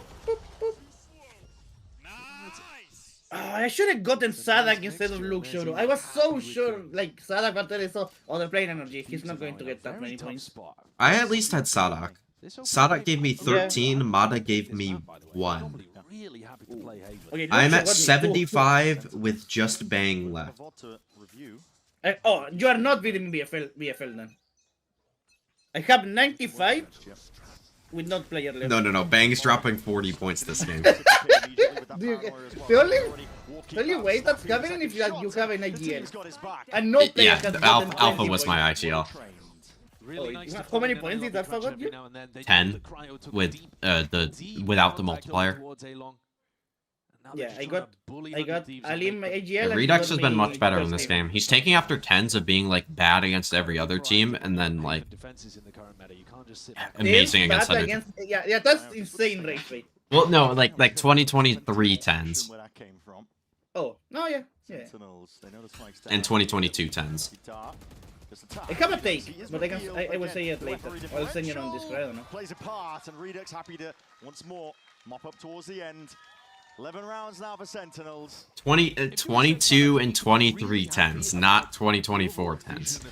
[SPEAKER 20] I should have gotten Sadak instead of Luxo. I was so sure, like, Sadak, but I saw, oh, they're playing Nrg. He's not going to get that many points.
[SPEAKER 1] I at least had Sadak. Sadak gave me 13, Mada gave me 1.
[SPEAKER 20] Okay,
[SPEAKER 1] I'm at 75 with just Bang left.
[SPEAKER 20] Oh, you are not beating BFL then. I have 95 with not player left.
[SPEAKER 1] No. Bang's dropping 40 points this game.
[SPEAKER 20] The only way that's happening if you have an IGL. And no player has gotten
[SPEAKER 1] Alpha was my IGL.
[SPEAKER 20] Oh, how many points did Alpha got you?
[SPEAKER 1] 10 with without the multiplier.
[SPEAKER 20] Yeah, I got Alim IGL.
[SPEAKER 1] Yeah, Redux has been much better in this game. He's taking after 10s of being, like, bad against every other team, and then, like, amazing against other teams.
[SPEAKER 20] Yeah, that's insane race rate.
[SPEAKER 1] Well, no, like 2023 10s.
[SPEAKER 20] Oh, no, yeah.
[SPEAKER 1] And 2022 10s.
[SPEAKER 20] I have a take, but I will say it later. I'll send you on Discord, I don't know.
[SPEAKER 19] Plays a part, and Redux happy to once more mop up towards the end. 11 rounds now for Sentinels.
[SPEAKER 1] 22 and 23 10s, not 2024 10s.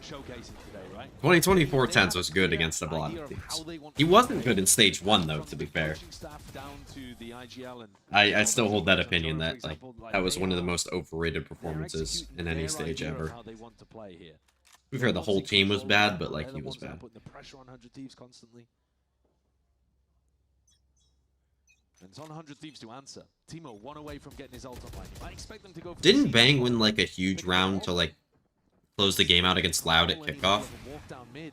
[SPEAKER 1] 2024 10s was good against a lot of teams. He wasn't good in stage 1 though, to be fair. I still hold that opinion that, like, that was one of the most overrated performances in any stage ever. To be fair, the whole team was bad, but, like, he was bad.
[SPEAKER 6] And it's on 100 Thieves to answer. Timo 1 away from getting his ult online. I expect them to go.
[SPEAKER 1] Didn't Bang win, like, a huge round to, like, close the game out against Loud at kickoff?
[SPEAKER 6] And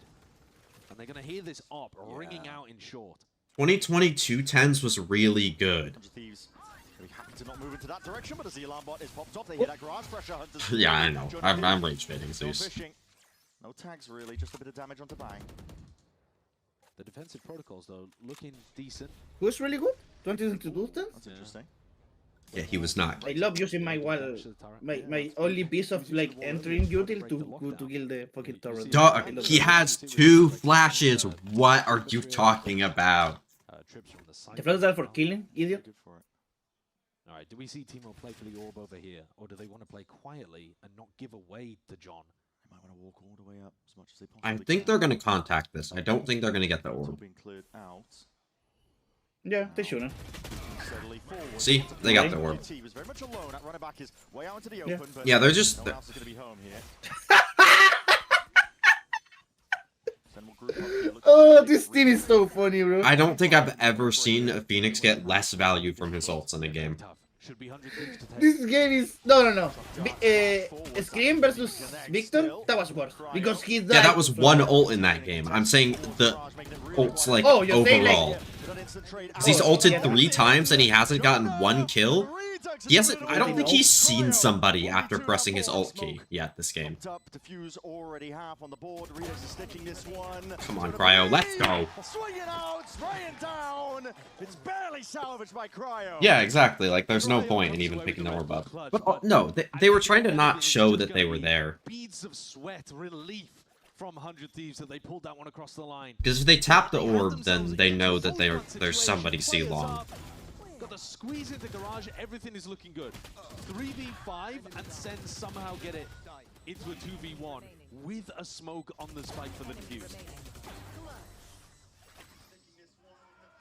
[SPEAKER 6] they're gonna hear this op ringing out in short.
[SPEAKER 1] 2022 10s was really good. Yeah, I know. I'm rage baiting Zeus.
[SPEAKER 19] No tags really, just a bit of damage onto Bang.
[SPEAKER 6] The defensive protocols, though, looking decent.
[SPEAKER 20] Who's really good? 2022 10s?
[SPEAKER 19] That's interesting.
[SPEAKER 1] Yeah, he was not.
[SPEAKER 20] I love using my wall, my only piece of, like, entering util to kill the fucking turret.
[SPEAKER 1] Dog, he has 2 flashes. What are you talking about?
[SPEAKER 20] The flashes are for killing, idiot.
[SPEAKER 12] All right, do we see Teemo play for the orb over here, or do they want to play quietly and not give away to John?
[SPEAKER 19] They might want to walk all the way up as much as they
[SPEAKER 1] I
[SPEAKER 19] possibly
[SPEAKER 1] think they're going to contact this. I don't think they're going to get the orb.
[SPEAKER 19] Being cleared out.
[SPEAKER 20] Yeah, they shouldn't.
[SPEAKER 1] See, they got the orb.
[SPEAKER 19] Was very much alone at running back his way out into the
[SPEAKER 1] Yeah.
[SPEAKER 19] open, but
[SPEAKER 1] Yeah, they're just-
[SPEAKER 19] no one else is going to be home here.
[SPEAKER 20] Oh, this team is so funny, bro.
[SPEAKER 1] I don't think I've ever seen a Phoenix get less value from his ults in a game.
[SPEAKER 20] This game is no. Scream versus Victor, that was worse because he died.
[SPEAKER 1] Yeah, that was one ult in that game. I'm saying the ults like
[SPEAKER 20] you're saying, like-
[SPEAKER 1] overall. Because he's ulted 3 times and he hasn't gotten 1 kill. He hasn't. I don't think he's seen somebody after pressing his ult key yet this game.
[SPEAKER 19] Defuse already half on the board. Redox is sticking this one.
[SPEAKER 1] Come on, Cryo, let's go.
[SPEAKER 19] Swinging out, spraying down. It's barely salvaged by Cryo.
[SPEAKER 1] Yeah, exactly. Like, there's no point in even picking the orb up. But no, they were trying to not show that they were there.
[SPEAKER 12] Beads of sweat, relief from 100 Thieves that they pulled that one across the line.
[SPEAKER 1] Because if they tap the orb, then they know that there's somebody C-long.
[SPEAKER 12] Got the squeeze into garage, everything is looking good. 3v5 and Sen somehow get it into a 2v1 with a smoke on the spike for the defuse.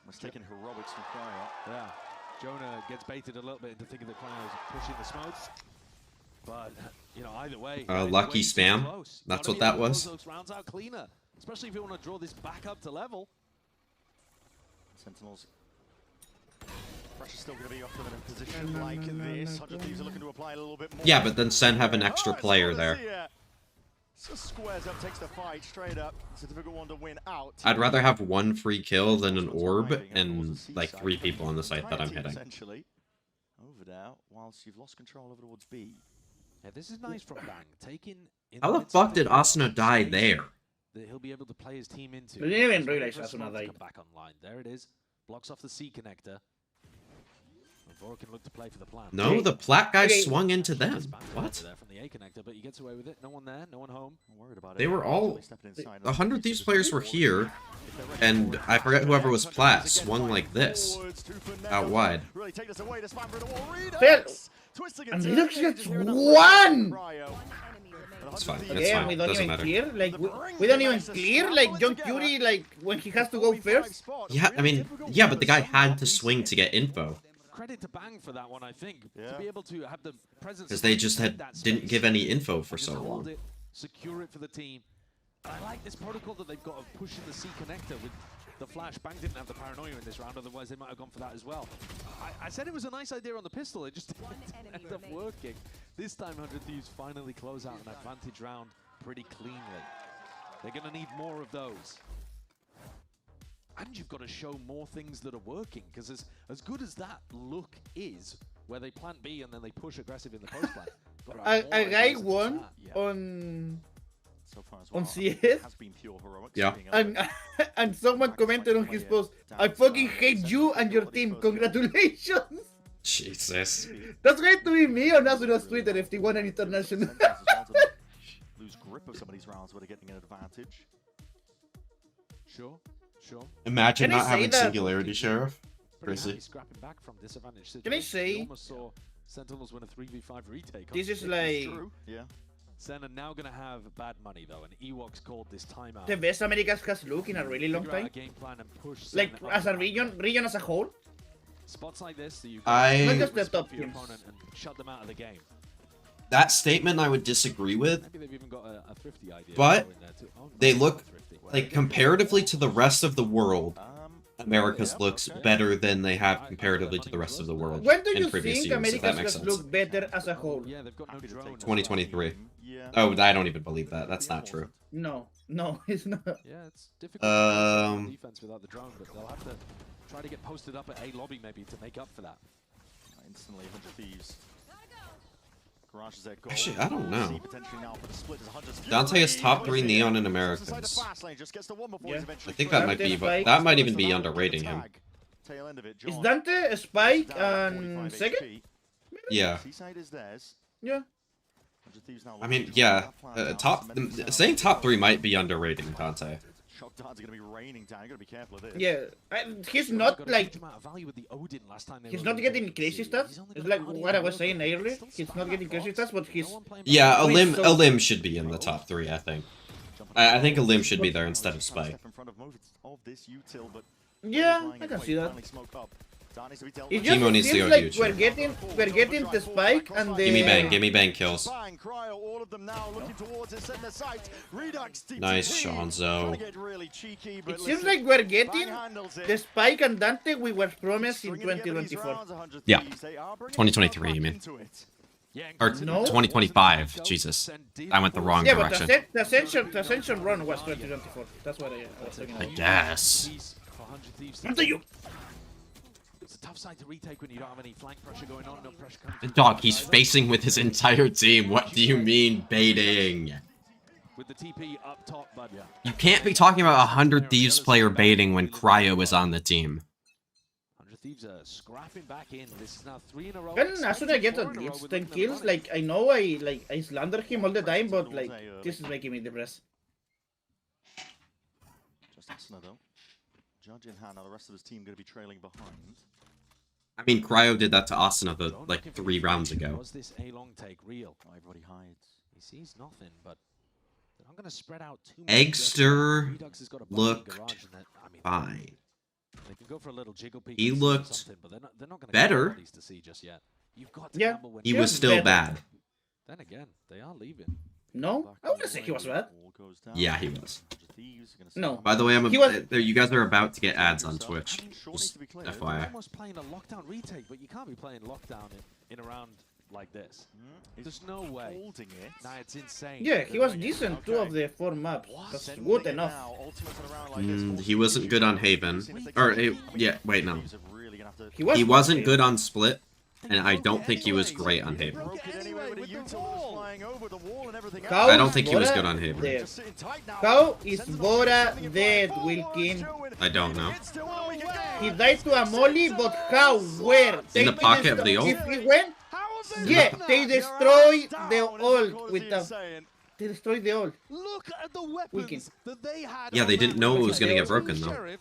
[SPEAKER 19] Must taking heroics from Cryo.
[SPEAKER 12] Yeah, Jonah gets baited a little bit into thinking that Cryo is pushing the smokes. But, you know, either way.
[SPEAKER 1] Lucky spam. That's what that was.
[SPEAKER 12] Those rounds out cleaner, especially if you want to draw this back up to level.
[SPEAKER 19] Sentinels. Pressure's still going to be off them in a position like this. 100 Thieves are looking to apply a little bit more.
[SPEAKER 1] Yeah, but then Sen have an extra player there.
[SPEAKER 19] So squares up, takes the fight straight up. It's a difficult one to win out.
[SPEAKER 1] I'd rather have 1 free kill than an orb and like 3 people on the site that I'm hitting.
[SPEAKER 19] Essentially, over there, whilst you've lost control over towards B.
[SPEAKER 12] Yeah, this is nice from Bang. Taking
[SPEAKER 1] How the fuck did Asuna die there?
[SPEAKER 12] That he'll be able to play his team into.
[SPEAKER 20] I didn't even realize Asuna died.
[SPEAKER 12] Come back online. There it is. Blocks off the C connector. Vora can look to play for the plant.
[SPEAKER 1] No, the plat guy swung into them. What?
[SPEAKER 12] There from the A connector, but he gets away with it. No one there, no one home.
[SPEAKER 19] I'm worried about it.
[SPEAKER 1] They were all... 100 Thieves players were here, and I forget whoever was plat swung like this. Out wide.
[SPEAKER 19] Really take this away to spam through the wall.
[SPEAKER 20] And Redox gets 1!
[SPEAKER 1] It's fine. It's
[SPEAKER 20] Yeah,
[SPEAKER 1] fine.
[SPEAKER 20] we don't
[SPEAKER 1] Doesn't
[SPEAKER 20] even
[SPEAKER 1] matter.
[SPEAKER 20] clear. Like we don't even clear. Like John Curie, like when he has to go first.
[SPEAKER 1] Yeah, I mean, yeah, but the guy had to swing to get info.
[SPEAKER 12] Credit to Bang for that one, I think. To be able to have the presence.
[SPEAKER 1] Because they just didn't give any info for so long.
[SPEAKER 12] It, secure it for the team. And I like this protocol that they've got of pushing the C connector with the flash. Bang didn't have the paranoia in this round, otherwise they might have gone for that as well. I said it was a nice idea on the pistol, it just didn't end up working. This time 100 Thieves finally close out an advantage round pretty cleanly. They're going to need more of those. And you've got to show more things that are working, because as good as that look is, where they plant B and then they push aggressive in the post plant.
[SPEAKER 20] A guy won on CS.
[SPEAKER 1] Yeah.
[SPEAKER 20] And someone commented on his post, I fucking hate you and your team. Congratulations.
[SPEAKER 1] Jesus.
[SPEAKER 20] That's going to be me on Asuna's Twitter if they won an international.
[SPEAKER 19] Lose grip of some of these rounds where they're getting an advantage.
[SPEAKER 12] Sure.
[SPEAKER 1] Imagine not having Singularity Sheriff. Crazy.
[SPEAKER 12] Scrapping back from disadvantage
[SPEAKER 20] Can I say?
[SPEAKER 12] Almost saw Sentinels win a 3v5 retake.
[SPEAKER 20] This is like...
[SPEAKER 12] Yeah. Sen are now going to have bad money though, and Ewoks called this timeout.
[SPEAKER 20] The best Americas has looked in a really long time. Like as a region as a whole.
[SPEAKER 12] Spots like this, so you
[SPEAKER 20] not just the top
[SPEAKER 12] your
[SPEAKER 20] teams.
[SPEAKER 12] opponent and shut them out of the game.
[SPEAKER 1] That statement I would disagree with.
[SPEAKER 12] Maybe they've even got a thrifty idea.
[SPEAKER 1] But
[SPEAKER 12] in there too. Oh, no,
[SPEAKER 1] they look
[SPEAKER 12] thrifty.
[SPEAKER 1] like comparatively to the rest of the world, Americas looks better than they have comparatively to the rest of the world
[SPEAKER 20] When do
[SPEAKER 1] in
[SPEAKER 20] you
[SPEAKER 1] previous
[SPEAKER 20] think
[SPEAKER 1] years, if
[SPEAKER 20] Americas
[SPEAKER 1] that makes
[SPEAKER 20] has
[SPEAKER 1] sense.
[SPEAKER 20] looked better as a whole?
[SPEAKER 12] Yeah, they've got no drone.
[SPEAKER 1] 2023. Oh, I don't even believe that. That's not true.
[SPEAKER 20] No, it's not.
[SPEAKER 12] Yeah, it's difficult to play defense without the drone, but they'll have to try to get posted up at A lobby maybe to make up for that.
[SPEAKER 19] Instantly, 100 Thieves. Garage is their goal.
[SPEAKER 1] Actually, I don't know.
[SPEAKER 19] Potentially now for the split as 100's
[SPEAKER 1] Dante is top 3 Neon in Americans.
[SPEAKER 20] Yeah.
[SPEAKER 1] I think that might be, but that might even be underrating him.
[SPEAKER 20] Is Dante a Spike and second?
[SPEAKER 1] Yeah.
[SPEAKER 19] Seaside is theirs.
[SPEAKER 20] Yeah.
[SPEAKER 1] I mean, yeah. Saying top 3 might be underrating Dante.
[SPEAKER 19] Shock darts are going to be raining down. You got to be careful of this.
[SPEAKER 20] Yeah, he's not like he's not getting crazy stats. It's like what I was saying earlier. He's not getting crazy stats, but he's
[SPEAKER 1] yeah. A limb should be in the top 3. I think. I think a limb should be there instead of Spike.
[SPEAKER 20] Yeah, I can see that. It just
[SPEAKER 1] Teemo needs to
[SPEAKER 20] seems
[SPEAKER 1] go
[SPEAKER 20] like
[SPEAKER 1] huge.
[SPEAKER 20] we're getting the Spike and the...
[SPEAKER 1] Give me bang kills. Nice, Shanzo.
[SPEAKER 20] It seems like we're getting the Spike and Dante we were promised in 2024.
[SPEAKER 1] Yeah, 2023, you mean? Or
[SPEAKER 20] No?
[SPEAKER 1] 2025. Jesus, I went the wrong
[SPEAKER 20] Yeah, but
[SPEAKER 1] direction.
[SPEAKER 20] the Ascension run was 2024. That's what I was talking
[SPEAKER 1] I
[SPEAKER 20] about.
[SPEAKER 1] guess.
[SPEAKER 20] After you.
[SPEAKER 12] It's a tough side to retake when you don't have any flank pressure going on. No pressure coming.
[SPEAKER 1] Dog, he's facing with his entire team. What do you mean baiting?
[SPEAKER 12] With the TP up top, but yeah.
[SPEAKER 1] You can't be talking about 100 Thieves player baiting when Cryo is on the team.
[SPEAKER 12] 100 Thieves are scrapping back in. This is now 3 in a row.
[SPEAKER 20] Can Asuna get at least 10 kills? Like, I know I slander him all the time, but like, this is making me depressed.
[SPEAKER 19] Just Asuna though. Judge in hand, now the rest of his team going to be trailing behind.
[SPEAKER 1] I mean, Cryo did that to Asuna like 3 rounds ago.
[SPEAKER 12] Was this a long take real?
[SPEAKER 19] Everybody hides.
[SPEAKER 12] He sees nothing, but they're not going to spread out too much.
[SPEAKER 1] Eggster looked fine.
[SPEAKER 12] They can go for a little jiggle peek.
[SPEAKER 1] He looked
[SPEAKER 12] but they're not going
[SPEAKER 1] better.
[SPEAKER 12] to see just yet. You've got to
[SPEAKER 20] Yeah,
[SPEAKER 12] gamble when
[SPEAKER 1] he was still bad.
[SPEAKER 12] Then again, they are leaving.
[SPEAKER 20] No, I wouldn't say he was bad.
[SPEAKER 1] Yeah, he was.
[SPEAKER 20] No.
[SPEAKER 1] By the way, you guys are about to get ads on
[SPEAKER 12] Himself.
[SPEAKER 1] Twitch. Just
[SPEAKER 12] You're
[SPEAKER 1] FYI.
[SPEAKER 12] almost playing a lockdown retake, but you can't be playing lockdown in a round like this. There's no way. Nah, it's insane.
[SPEAKER 20] Yeah, he was decent 2 of the 4 maps. That's good enough.
[SPEAKER 1] He wasn't good on Haven. Or, yeah, wait, no.
[SPEAKER 20] He
[SPEAKER 1] wasn't good on Split, and I don't think he was great on Haven. I don't think he was good on Haven.
[SPEAKER 20] Dead. How is Bora dead, Wilkin?
[SPEAKER 1] I don't know.
[SPEAKER 20] He died to a molly, but how? Where?
[SPEAKER 1] In the pocket of the ult?
[SPEAKER 20] If he went? Yeah, they destroyed the ult with the... They destroyed the ult.
[SPEAKER 12] Look at the weapons that they had.
[SPEAKER 1] Yeah, they didn't know it was going to get broken, though.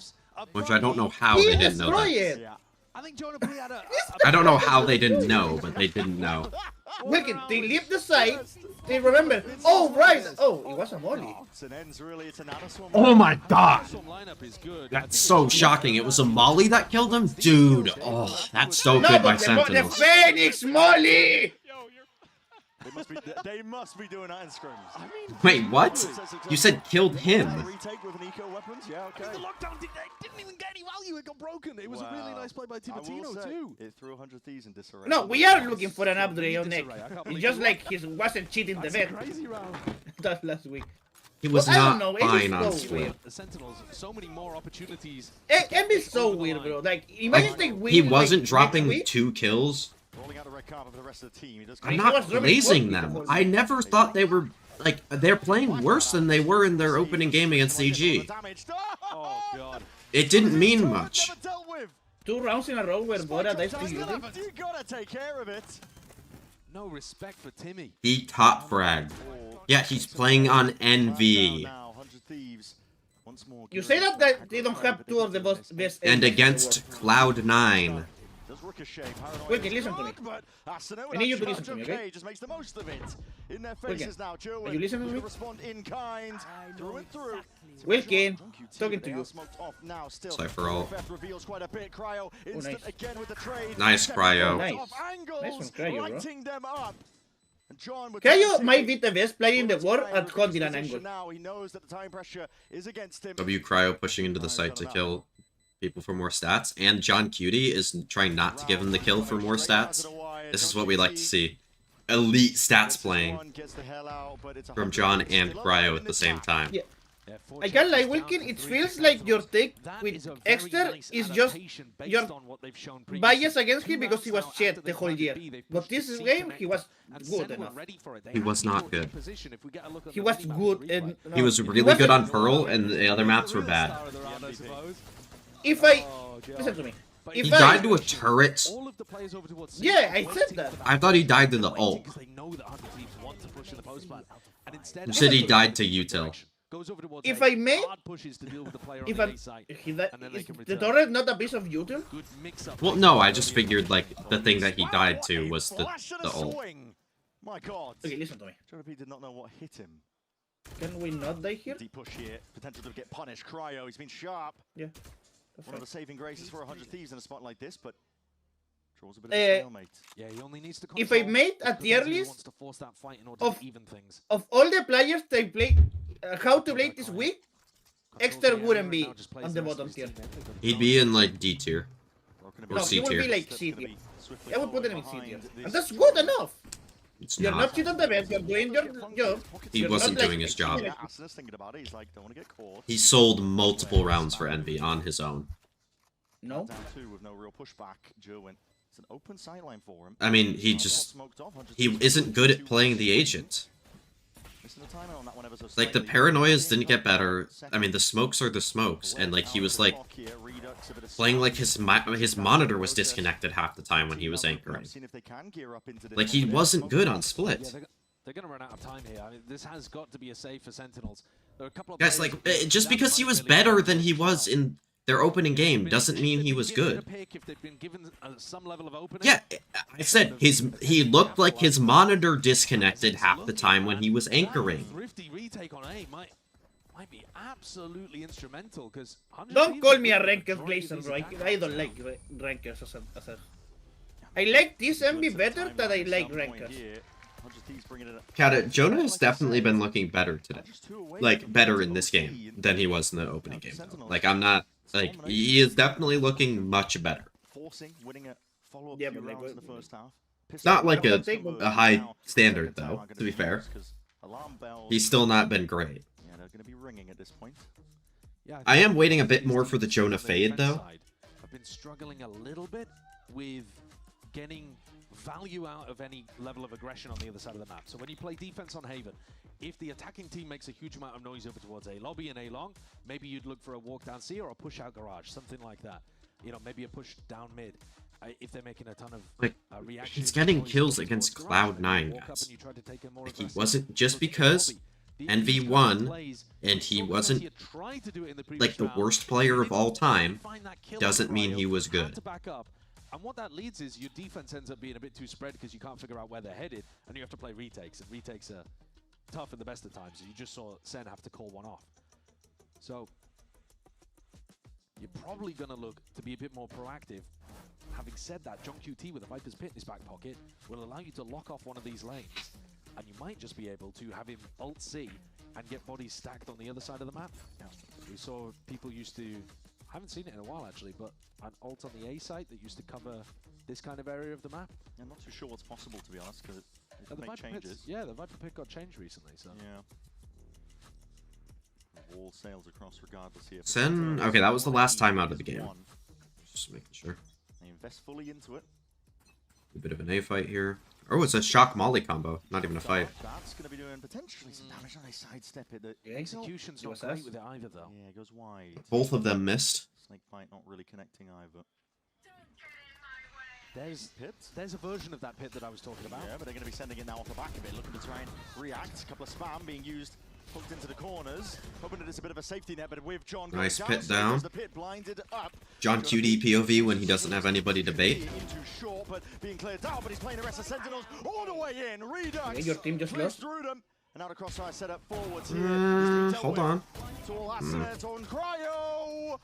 [SPEAKER 1] Which I don't know how
[SPEAKER 20] He
[SPEAKER 1] they didn't know
[SPEAKER 20] destroyed
[SPEAKER 1] that.
[SPEAKER 20] it.
[SPEAKER 12] I think Jonah P had a
[SPEAKER 1] I don't know how they didn't know, but they didn't know.
[SPEAKER 20] Wilkin, they leave the site. They remember. Oh, right. Oh, it was a molly.
[SPEAKER 1] Oh my god! That's so shocking. It was a molly that killed him? Dude, oh, that's so good by
[SPEAKER 20] The
[SPEAKER 1] Sentinels.
[SPEAKER 20] Phoenix molly!
[SPEAKER 19] They must be doing that in scrims.
[SPEAKER 1] Wait, what? You said killed him.
[SPEAKER 19] Retake with an eco weapons, yeah, okay.
[SPEAKER 12] The lockdown didn't even get any value. It got broken. It was a really nice play by Timatino too.
[SPEAKER 19] It threw 100 Thieves in disarray.
[SPEAKER 20] No, we are looking for an upgrade on Nick. It's just like he wasn't cheating the vet. That last week.
[SPEAKER 1] He was
[SPEAKER 20] But I
[SPEAKER 1] not
[SPEAKER 20] don't know, it is
[SPEAKER 1] fine on
[SPEAKER 20] so
[SPEAKER 1] Split.
[SPEAKER 20] weird.
[SPEAKER 12] The Sentinels, so many more opportunities.
[SPEAKER 20] It is so weird, bro. Like, imagine they win.
[SPEAKER 1] He wasn't
[SPEAKER 20] like,
[SPEAKER 1] dropping
[SPEAKER 20] next week.
[SPEAKER 1] 2 kills.
[SPEAKER 19] Rolling out the red carpet for the rest of the team.
[SPEAKER 1] I'm not blazing them. I never thought they were, like, they're playing worse than they were in their opening game against CG.
[SPEAKER 19] Oh, God.
[SPEAKER 1] It didn't mean much.
[SPEAKER 20] 2 rounds in a row where Bora dies to you.
[SPEAKER 19] You gotta take care of it.
[SPEAKER 12] No respect for Timmy.
[SPEAKER 1] He top fragged. Yeah, he's playing on NV.
[SPEAKER 20] You say that they don't have 2 of the best
[SPEAKER 1] And against Cloud9.
[SPEAKER 20] Wait, listen to me. I need you to listen to me, okay?
[SPEAKER 19] Just makes the most of it. In their
[SPEAKER 20] Wilkin,
[SPEAKER 19] faces now, Joe.
[SPEAKER 20] are you listening to me?
[SPEAKER 19] Respond in kind, through and through.
[SPEAKER 20] Wilkin, talking to you.
[SPEAKER 1] Cypher ult.
[SPEAKER 19] Reveals quite a bit. Cryo instant again with the trade.
[SPEAKER 1] Nice, Cryo.
[SPEAKER 20] Nice. Nice one, Cryo, bro.
[SPEAKER 19] Lighting them up.
[SPEAKER 20] Cryo might be the best player in the world at holding an angle.
[SPEAKER 19] Now he knows that the time pressure is against him.
[SPEAKER 1] W Cryo pushing into the site to kill people for more stats, and John Cutie is trying not to give him the kill for more stats. This is what we like to see. Elite stats playing from John and Cryo at the same time.
[SPEAKER 20] Yeah. I can't lie, Wilkin, it feels like your take with Exter is just your bias against him because he was shit the whole year. But this game, he was good enough.
[SPEAKER 1] He was not good.
[SPEAKER 20] He was good. And,
[SPEAKER 1] He was really good on Pearl, and the other maps were bad.
[SPEAKER 20] If I... Listen to me. If
[SPEAKER 1] He died to a turret?
[SPEAKER 20] Yeah, I said that.
[SPEAKER 1] I thought he died to the ult. You said he died to util.
[SPEAKER 12] goes over towards
[SPEAKER 20] if
[SPEAKER 12] A,
[SPEAKER 20] I may,
[SPEAKER 12] hard pushes to deal with the player on
[SPEAKER 20] if
[SPEAKER 12] the
[SPEAKER 20] I,
[SPEAKER 12] A side,
[SPEAKER 20] he that,
[SPEAKER 12] and then they
[SPEAKER 20] is
[SPEAKER 12] can
[SPEAKER 20] the
[SPEAKER 12] return.
[SPEAKER 20] turret not a piece of util?
[SPEAKER 12] Good mix-up.
[SPEAKER 1] Well, no, I just figured like the thing that he died to was the ult.
[SPEAKER 19] My God.
[SPEAKER 20] Okay, listen to me.
[SPEAKER 19] Jonapi did not know what hit him.
[SPEAKER 20] Can we not die here?
[SPEAKER 19] Deep push here, potential to get punished. Cryo, he's been sharp.
[SPEAKER 20] Yeah.
[SPEAKER 19] One of the saving graces for 100 Thieves in a spot like this, but draws a bit of a stalemate.
[SPEAKER 12] Yeah, he only needs to
[SPEAKER 20] If I made a tier list of all the players they play, how to play this week, Exter wouldn't be on the bottom tier.
[SPEAKER 1] He'd be in like D tier. Or
[SPEAKER 20] No,
[SPEAKER 1] C
[SPEAKER 20] he would
[SPEAKER 1] tier.
[SPEAKER 20] be like C tier. I would put him in C tier. And that's good enough.
[SPEAKER 1] It's
[SPEAKER 20] You're
[SPEAKER 1] not.
[SPEAKER 20] not shit on the bench, you're doing your job.
[SPEAKER 1] He
[SPEAKER 20] You're
[SPEAKER 1] wasn't
[SPEAKER 20] not, like,
[SPEAKER 1] doing his job.
[SPEAKER 19] Thinking about it, he's like, don't want to get caught.
[SPEAKER 1] He sold multiple rounds for Envy on his own.
[SPEAKER 20] No.
[SPEAKER 19] Down two with no real pushback. Jerwin. It's an open sideline for him.
[SPEAKER 1] I mean, he isn't good at playing the agent. Like, the paranoias didn't get better. I mean, the smokes are the smokes, and like he was like playing like his monitor was disconnected half the time when he was anchoring. Like, he wasn't good on split.
[SPEAKER 12] They're going to run out of time here. I mean, this has got to be a save for Sentinels. There are a couple of
[SPEAKER 1] Guys, like, just because he was better than he was in their opening game doesn't mean he was good. Yeah, I said he looked like his monitor disconnected half the time when he was anchoring.
[SPEAKER 12] Thrifty retake on A might be absolutely instrumental because
[SPEAKER 20] Don't call me a ranked glazer, bro. I don't like rankers as a... I like this MB better than I like rankers.
[SPEAKER 1] Kata, Jonah has definitely been looking better today. Like, better in this game than he was in the opening game, though. Like, I'm not... Like, he is definitely looking much better.
[SPEAKER 20] Yeah, but like,
[SPEAKER 1] It's not like a high standard, though, to be fair. He's still not been great.
[SPEAKER 19] Yeah, they're going to be ringing at this point.
[SPEAKER 1] I am waiting a bit more for the Jonah fade, though.
[SPEAKER 12] I've been struggling a little bit with getting value out of any level of aggression on the other side of the map. So when you play defense on Haven, if the attacking team makes a huge amount of noise over towards A lobby and A long, maybe you'd look for a walk down C or a push out garage, something like that. You know, maybe a push down mid. If they're making a ton of
[SPEAKER 1] like,
[SPEAKER 12] reactions.
[SPEAKER 1] he's getting kills against Cloud9, guys. Like, he wasn't just because Envy won, and he wasn't like the worst player of all time, doesn't mean he was good.
[SPEAKER 12] And what that leads is your defense ends up being a bit too spread because you can't figure out where they're headed, and you have to play retakes, and retakes are tough in the best of times. You just saw Sen have to call one off. So you're probably going to look to be a bit more proactive. Having said that, John QT with a Viper's Pit in his back pocket will allow you to lock off one of these lanes, and you might just be able to have him ult C and get bodies stacked on the other side of the map. We saw people used to, I haven't seen it in a while actually, but an ult on the A site that used to cover this kind of area of the map.
[SPEAKER 19] I'm not too sure what's possible, to be honest, because it
[SPEAKER 12] The
[SPEAKER 19] make
[SPEAKER 12] Viper
[SPEAKER 19] changes.
[SPEAKER 12] Pits, yeah, the Viper Pit got changed recently, so.
[SPEAKER 19] Yeah. Wall sails across regardless here.
[SPEAKER 1] Sen, okay, that was the last time out of the game. Just making sure.
[SPEAKER 19] They invest fully into it.
[SPEAKER 1] A bit of an A fight here. Oh, it's a shock molly combo. Not even a fight.
[SPEAKER 19] That's going to be doing potentially some damage on a sidestep it. The
[SPEAKER 12] execution's not great with it either, though.
[SPEAKER 19] Yeah, it goes wide.
[SPEAKER 1] Both of them missed.
[SPEAKER 19] Snakebite not really connecting either.
[SPEAKER 12] There's a version of that pit that I was talking about.
[SPEAKER 19] Yeah, but they're going to be sending it now off the back of it, looking to try and react. A couple of spam being used, hooked into the corners, hoping that it's a bit of a safety net, but with John
[SPEAKER 1] nice
[SPEAKER 19] down,
[SPEAKER 1] pit
[SPEAKER 19] so
[SPEAKER 1] down.
[SPEAKER 19] the pit blinded up.
[SPEAKER 1] John QD POV when he doesn't have anybody to bait.
[SPEAKER 19] Into short, but being cleared down, but he's playing the rest of Sentinels all the way in. Redux.
[SPEAKER 20] Yeah, your team just lost.
[SPEAKER 19] Through them. And now the crossfire set up forwards here.
[SPEAKER 1] Hold on.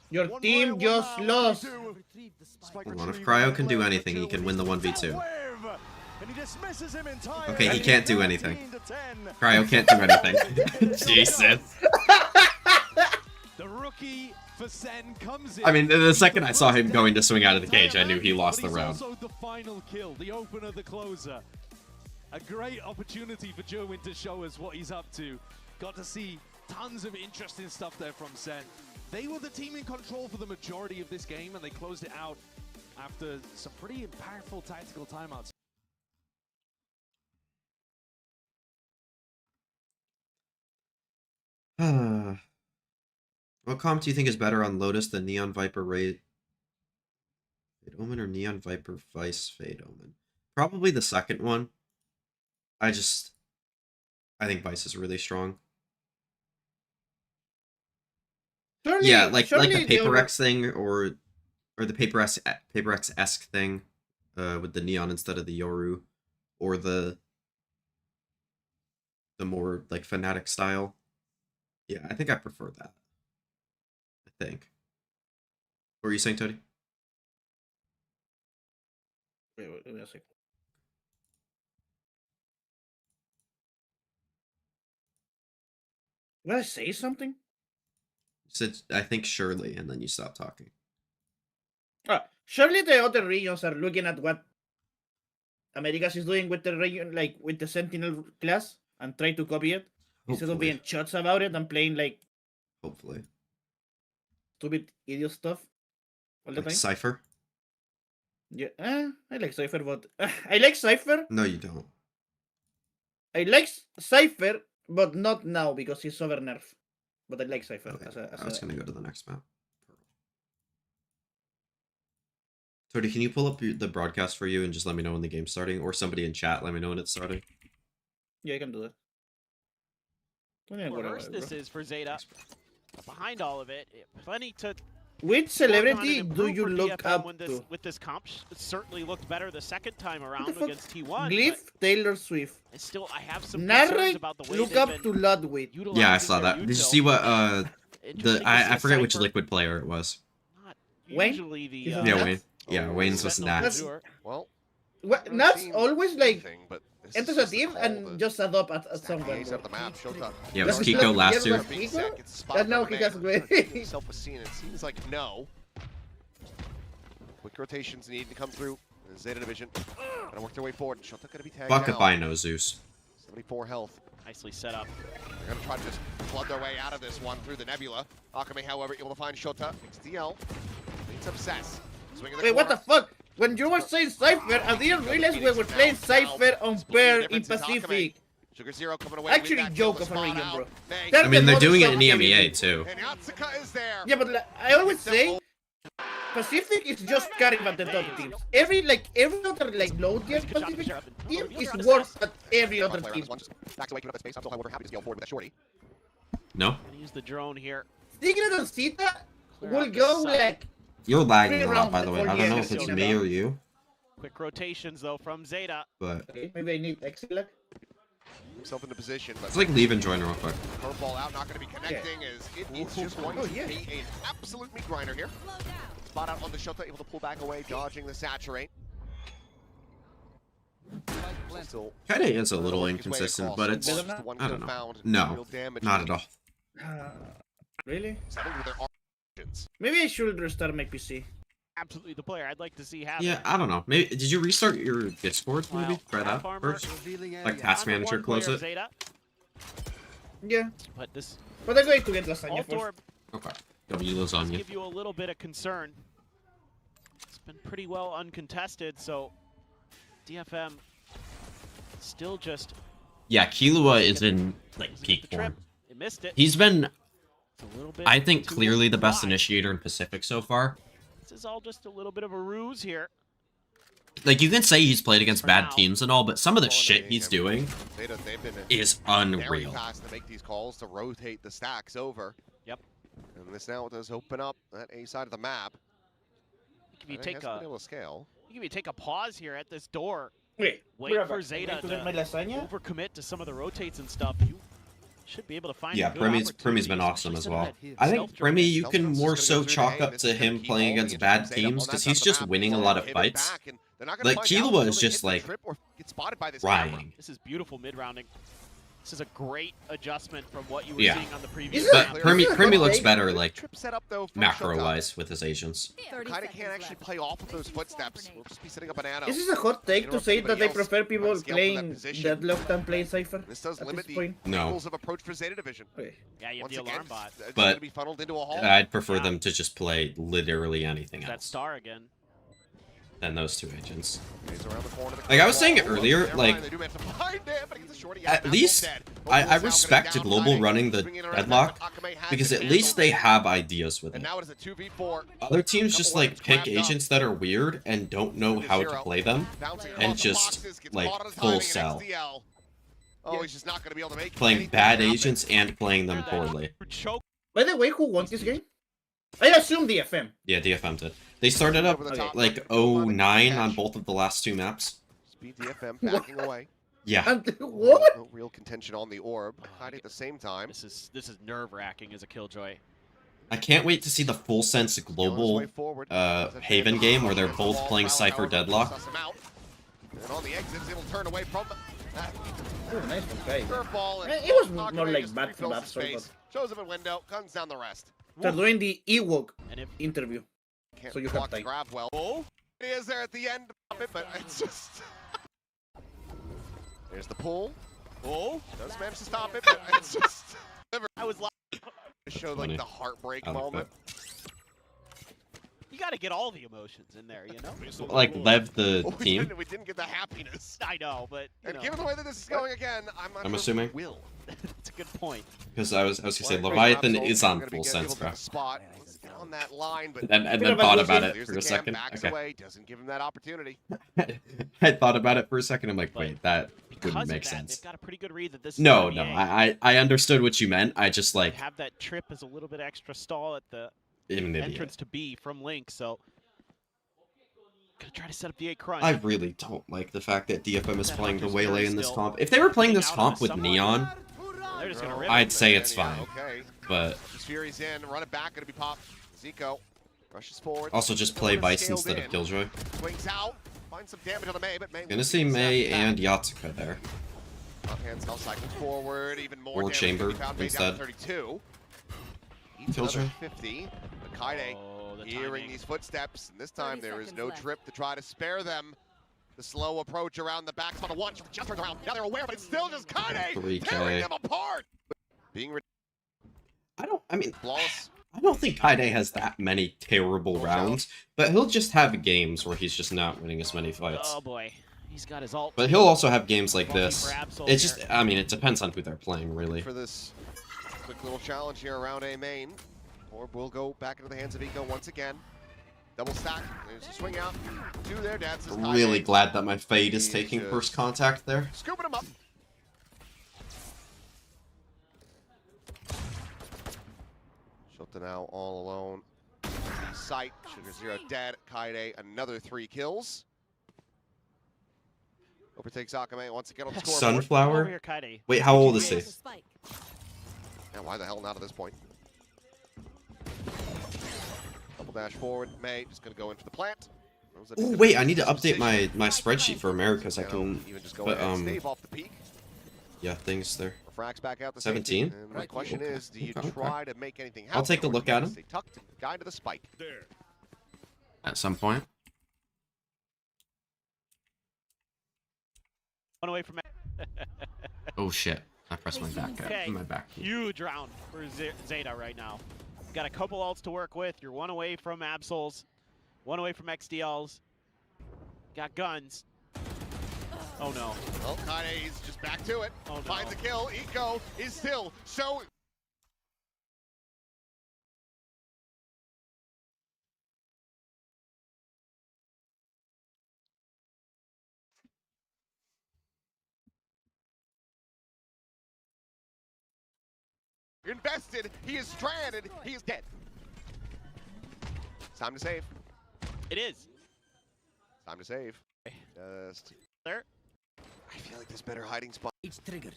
[SPEAKER 20] Your team just lost.
[SPEAKER 1] Hold on, if Cryo can do anything, he can win the 1v2. Okay, he can't do anything. Cryo can't do anything. Jesus.
[SPEAKER 12] The rookie for Sen comes in.
[SPEAKER 1] I mean, the second I saw him going to swing out of the cage, I knew he lost the round.
[SPEAKER 12] Also the final kill, the opener, the closer. A great opportunity for Jerwin to show us what he's up to. Got to see tons of interesting stuff there from Sen. They were the team in control for the majority of this game, and they closed it out after some pretty impactful tactical timeouts.
[SPEAKER 1] What comp do you think is better on Lotus than Neon Viper Fade Omen or Neon Viper Vice Fade Omen? Probably the second one. I think Vice is really strong.
[SPEAKER 20] Surely,
[SPEAKER 1] Yeah, like
[SPEAKER 20] surely
[SPEAKER 1] the
[SPEAKER 20] they
[SPEAKER 1] Paper X thing, or the Paper X-esque thing, with the neon instead of the Yoru, or the more like Fnatic style. Yeah, I think I prefer that. I think. What were you saying, Tony?
[SPEAKER 20] Wait a second. Did I say something?
[SPEAKER 1] You said, I think surely, and then you stopped talking.
[SPEAKER 20] Surely the other regions are looking at what Americas is doing with the region, like with the Sentinel class, and try to copy it instead of being chuts about it and playing like
[SPEAKER 1] hopefully
[SPEAKER 20] stupid idiot stuff all the
[SPEAKER 1] like
[SPEAKER 20] time.
[SPEAKER 1] Cypher.
[SPEAKER 20] Yeah, I like Cypher, but I like Cypher.
[SPEAKER 1] No, you don't.
[SPEAKER 20] I like Cypher, but not now because he's over nerf. But I like Cypher.
[SPEAKER 1] Okay. I was gonna go to the next map. Tony, can you pull up the broadcast for you and just let me know when the game's starting, or somebody in chat let me know when it's starting?
[SPEAKER 20] Yeah, I can do that.
[SPEAKER 17] Worse this is for Zeta. Behind all of it, plenty to.
[SPEAKER 20] Which celebrity do you look up to?
[SPEAKER 17] With this comp, it certainly looked better the second time around against T1.
[SPEAKER 20] Glyph, Taylor Swift.
[SPEAKER 17] I have some concerns about the way
[SPEAKER 20] look up to Ludwig.
[SPEAKER 1] Yeah, I saw that. Did you see what I forget which Liquid player it was.
[SPEAKER 20] Wayne?
[SPEAKER 1] Yeah, Wayne. Yeah, Wayne's was Nats.
[SPEAKER 18] Well,
[SPEAKER 20] Nats always like enters a team and just adopt at some point.
[SPEAKER 1] Yeah, it was Kiko last year.
[SPEAKER 20] That now he has great.
[SPEAKER 18] Self-esteem. It seems like no. Quick rotations need to come through. Zeta Division gonna work their way forward. Shota gonna be tagged
[SPEAKER 1] Fuck
[SPEAKER 18] down.
[SPEAKER 1] if I know, Zeus.
[SPEAKER 18] 74 health.
[SPEAKER 17] Nicely set up.
[SPEAKER 18] They're gonna try to just flood their way out of this one through the Nebula. Akame, however, able to find Shota. XDL needs obsess.
[SPEAKER 20] Wait, what the fuck? When you were saying Cypher, I didn't realize we were playing Cypher on pair in Pacific.
[SPEAKER 18] Sugar Zero coming away.
[SPEAKER 20] Actually, joke of a region, bro.
[SPEAKER 1] I mean, they're doing it in EMEA too.
[SPEAKER 18] And Atsuka is there.
[SPEAKER 20] Yeah, but like, I always say Pacific is just carrying by the top teams. Every other low tier Pacific team is worse than every other team.
[SPEAKER 18] Back away, up space. I'm still, however, happy to scale forward with that shorty.
[SPEAKER 1] No.
[SPEAKER 17] Use the drone here.
[SPEAKER 20] Secret and Sita will go like.
[SPEAKER 1] You're lagging a lot, by the way. I don't know if it's me or you.
[SPEAKER 17] Quick rotations though from Zeta.
[SPEAKER 1] But
[SPEAKER 20] okay, maybe I need Excellent.
[SPEAKER 18] Himself into position, but
[SPEAKER 1] let's like leave and join real quick.
[SPEAKER 18] Curveball out, not going to be connecting as it is just going to be an absolute meat grinder here. Spot out on the Shota, able to pull back away, dodging the saturate.
[SPEAKER 1] Kind of is a little inconsistent, but it's I don't know. No, not at all.
[SPEAKER 20] Really? Maybe I should restart my PC.
[SPEAKER 17] Absolutely the player I'd like to see happen.
[SPEAKER 1] Yeah, I don't know. Maybe did you restart your Discord? Maybe try that first. Like Task Manager, close it.
[SPEAKER 20] Yeah.
[SPEAKER 17] But this.
[SPEAKER 20] But I'm going to get lasagna first.
[SPEAKER 1] Okay. W lasagna.
[SPEAKER 17] Give you a little bit of concern. It's been pretty well uncontested, so DFM still just.
[SPEAKER 1] Yeah, Killua is in like peak form.
[SPEAKER 17] They missed it.
[SPEAKER 1] He's been, I think, clearly the best initiator in Pacific so far.
[SPEAKER 17] This is all just a little bit of a ruse here.
[SPEAKER 1] Like, you can say he's played against bad teams and all, but some of the shit he's doing is unreal.
[SPEAKER 18] Very fast to make these calls to rotate the stacks over.
[SPEAKER 17] Yep.
[SPEAKER 18] And this now does open up that A side of the map.
[SPEAKER 17] If you take a
[SPEAKER 18] able to scale.
[SPEAKER 17] If you take a pause here at this door.
[SPEAKER 20] Wait
[SPEAKER 17] for Zeta to overcommit to some of the rotates and stuff. You should be able to find.
[SPEAKER 1] Yeah, Primy's been awesome as well. I think Primy, you can more so chalk up to him playing against bad teams because he's just winning a lot of fights. Like Killua is just like crying.
[SPEAKER 17] This is beautiful mid-rounding. This is a great adjustment from what you were seeing on the previous.
[SPEAKER 1] But Primy looks better like macro-wise with his agents.
[SPEAKER 18] Kind of can't actually play off of those footsteps. We'll just be setting up an Nano.
[SPEAKER 20] This is a hot take to say that I prefer people playing Deadlock than playing Cypher.
[SPEAKER 18] This does limit the
[SPEAKER 1] no.
[SPEAKER 18] angles of approach for Zeta Division.
[SPEAKER 17] Yeah, you have the alarm bot.
[SPEAKER 1] But I'd prefer them to just play literally anything else.
[SPEAKER 17] That star again.
[SPEAKER 1] Than those two agents. Like I was saying earlier, like at least I respect Global running the Deadlock because at least they have ideas with it. Other teams just like pick agents that are weird and don't know how to play them and just like full sell. Playing bad agents and playing them poorly.
[SPEAKER 20] By the way, who won this game? I assume DFM.
[SPEAKER 1] Yeah, DFM did. They started up like 09 on both of the last 2 maps.
[SPEAKER 18] Speed DFM backing away.
[SPEAKER 1] Yeah.
[SPEAKER 20] What?
[SPEAKER 18] No real contention on the orb. Hiding at the same time.
[SPEAKER 17] This is nerve-wracking as a Killjoy.
[SPEAKER 1] I can't wait to see the full sense global Haven game where they're both playing Cypher Deadlock.
[SPEAKER 18] And on the exits, it'll turn away from that.
[SPEAKER 20] Nice one, okay.
[SPEAKER 18] Curveball.
[SPEAKER 20] It was not like bad for that sort of.
[SPEAKER 18] Shows him a window, guns down the rest.
[SPEAKER 20] They're doing the Ewok interview. So you have time.
[SPEAKER 18] Grab well. Oh, he is there at the end of it, but it's just. There's the pull. Oh, does manage to stop it, but it's just.
[SPEAKER 17] I was
[SPEAKER 18] to show like the heartbreak moment.
[SPEAKER 17] You got to get all the emotions in there, you know?
[SPEAKER 1] Like Lev the team.
[SPEAKER 18] We didn't get the happiness.
[SPEAKER 17] I know, but
[SPEAKER 18] and given the way that this is going again, I'm not
[SPEAKER 1] assuming.
[SPEAKER 17] Will. That's a good point.
[SPEAKER 1] Because I was gonna say Leviathan is on full sense, bro.
[SPEAKER 18] Spot on that line, but
[SPEAKER 1] and then thought about it for a second.
[SPEAKER 18] Okay. Doesn't give him that opportunity.
[SPEAKER 1] I thought about it for a second. I'm like, wait, that wouldn't make sense.
[SPEAKER 17] They've got a pretty good read that this.
[SPEAKER 1] No, I understood what you meant. I just like
[SPEAKER 17] have that trip as a little bit extra stall at the entrance to B from Link, so gonna try to set up the 8 crunch.
[SPEAKER 1] I really don't like the fact that DFM is playing the Waylay in this comp. If they were playing this comp with Neon, I'd say it's fine.
[SPEAKER 18] Okay.
[SPEAKER 1] But
[SPEAKER 18] Fury's in, run it back, gonna be popped. Zico rushes forward.
[SPEAKER 1] Also just play Vice instead of Killjoy.
[SPEAKER 18] Swings out, finds some damage on the Mei, but Mei
[SPEAKER 1] gonna see Mei and Yatsuka there.
[SPEAKER 18] Top hand cell cycles forward, even more
[SPEAKER 1] or Chamber instead.
[SPEAKER 18] 32.
[SPEAKER 1] Killjoy.
[SPEAKER 18] 50. But Kaide hearing these footsteps, and this time there is no trip to try to spare them. The slow approach around the back spot of one, just turns around. Now they're aware, but it's still just Kaide tearing them apart. Being flawless.
[SPEAKER 1] I don't think Kaide has that many terrible rounds, but he'll just have games where he's just not winning as many fights.
[SPEAKER 17] Oh boy, he's got his ult.
[SPEAKER 1] But he'll also have games like this. It's just, I mean, it depends on who they're playing, really.
[SPEAKER 18] For this quick little challenge here around A main, Orb will go back into the hands of Eco once again. Double stack. There's a swing out to their dads.
[SPEAKER 1] I'm really glad that my Fade is taking first contact there.
[SPEAKER 18] Scooping him up. Shota now all alone. The sight. Sugar Zero dead. Kaide another 3 kills. Overtakes Akame once again on the scoreboard.
[SPEAKER 1] Sunflower? Wait, how old is he?
[SPEAKER 18] Yeah, why the hell not at this point? Double dash forward. Mei just gonna go in for the plant.
[SPEAKER 1] Oh wait, I need to update my spreadsheet for Americas. I can
[SPEAKER 18] even just go ahead and stave off the peak.
[SPEAKER 1] Yeah, things there.
[SPEAKER 18] Frags back out the
[SPEAKER 1] 17.
[SPEAKER 18] And my question is, do you try to make anything happen?
[SPEAKER 1] I'll take a look at him.
[SPEAKER 18] Stay tucked, guide to the spike. There.
[SPEAKER 1] At some point.
[SPEAKER 17] One away from.
[SPEAKER 1] Oh shit! I pressed my back. My back.
[SPEAKER 17] Huge round for Zeta right now. Got a couple ults to work with. You're 1 away from Absols, 1 away from XDLs. Got guns. Oh no.
[SPEAKER 18] Well, Kaide's just back to it.
[SPEAKER 17] Oh, no.
[SPEAKER 18] Finds a kill. Eco is still so. Invested. He is stranded. He is dead. It's time to save.
[SPEAKER 17] It is.
[SPEAKER 18] Time to save. Just
[SPEAKER 17] there.
[SPEAKER 18] I feel like there's better hiding spot.
[SPEAKER 10] It's triggered.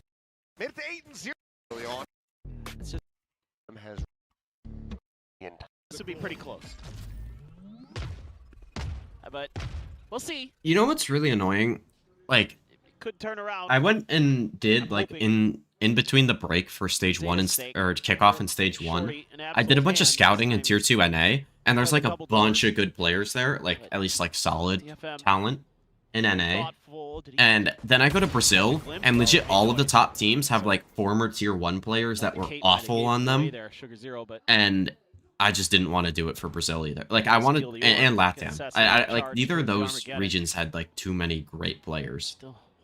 [SPEAKER 18] Made it to 8-0 early on.
[SPEAKER 17] It's just
[SPEAKER 18] has
[SPEAKER 17] this would be pretty close. But we'll see.
[SPEAKER 1] You know what's really annoying? Like,
[SPEAKER 17] it could turn around.
[SPEAKER 1] I went and did like in between the break for stage 1 and or kickoff in stage 1. I did a bunch of scouting in tier 2 NA, and there's like a bunch of good players there, like at least like solid talent in NA. And then I go to Brazil, and legit all of the top teams have like former tier 1 players that were awful on them. And I just didn't want to do it for Brazil either. Like I wanted, and LATAM. I like neither of those regions had like too many great players,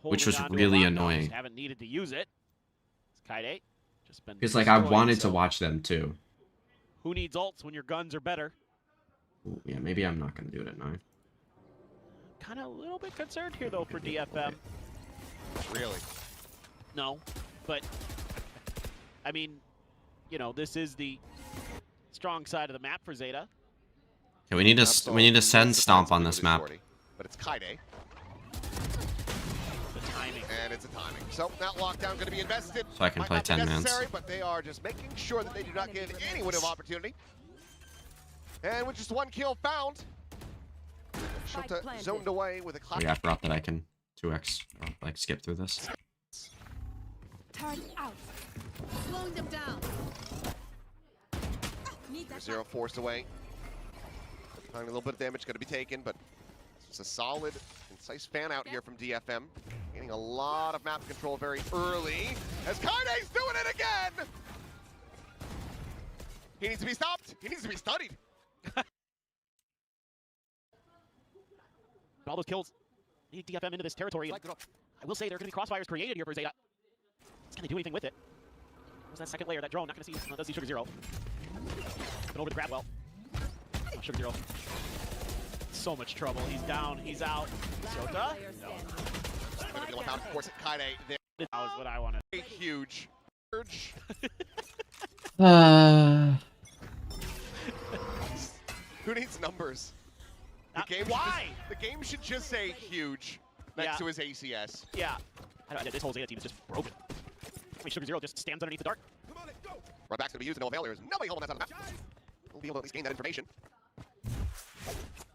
[SPEAKER 1] which was really annoying.
[SPEAKER 17] Haven't needed to use it. Kaide just been
[SPEAKER 1] because like I wanted to watch them too.
[SPEAKER 17] Who needs ults when your guns are better?
[SPEAKER 1] Ooh, yeah, maybe I'm not gonna do it at 9.
[SPEAKER 17] Kind of a little bit concerned here though for DFM.
[SPEAKER 18] Really?
[SPEAKER 17] No, but I mean, you know, this is strong side of the map for Zeta.
[SPEAKER 1] Okay, we need to send Stomp on this map.
[SPEAKER 18] But it's Kaide. The timing. And it's a timing. So that lockdown going to be invested.
[SPEAKER 1] So I can play 10 mans.
[SPEAKER 18] But they are just making sure that they do not give anyone an opportunity. And with just one kill found, Shota zoned away with a clap.
[SPEAKER 1] Yeah, I forgot that I can 2x or like skip through this.
[SPEAKER 15] Turn out. Slowing them down.
[SPEAKER 18] Zero forced away. A little bit of damage going to be taken, but it's a solid, concise fan out here from DFM. Getting a lot of map control very early. As Kaide's doing it again! He needs to be stopped. He needs to be studied.
[SPEAKER 17] All those kills need DFM into this territory. I will say there are going to be crossfires created here for Zeta. Can they do anything with it? Where's that second layer? That drone, not going to see. No, does see Sugar Zero. But over the grab well. Oh, Sugar Zero. So much trouble. He's down. He's out. Shota? No.
[SPEAKER 18] Going to be about, of course, Kaide there.
[SPEAKER 17] That was what I wanted.
[SPEAKER 18] Huge. Urge. Who needs numbers?
[SPEAKER 17] Why?
[SPEAKER 18] The game should just say huge next to his ACS.
[SPEAKER 17] Yeah. This whole Zeta team is just broken. I mean, Sugar Zero just stands underneath the dark.
[SPEAKER 18] Right back's going to be used, no avail. There's nobody holding that on the map. We'll be able to at least gain that information.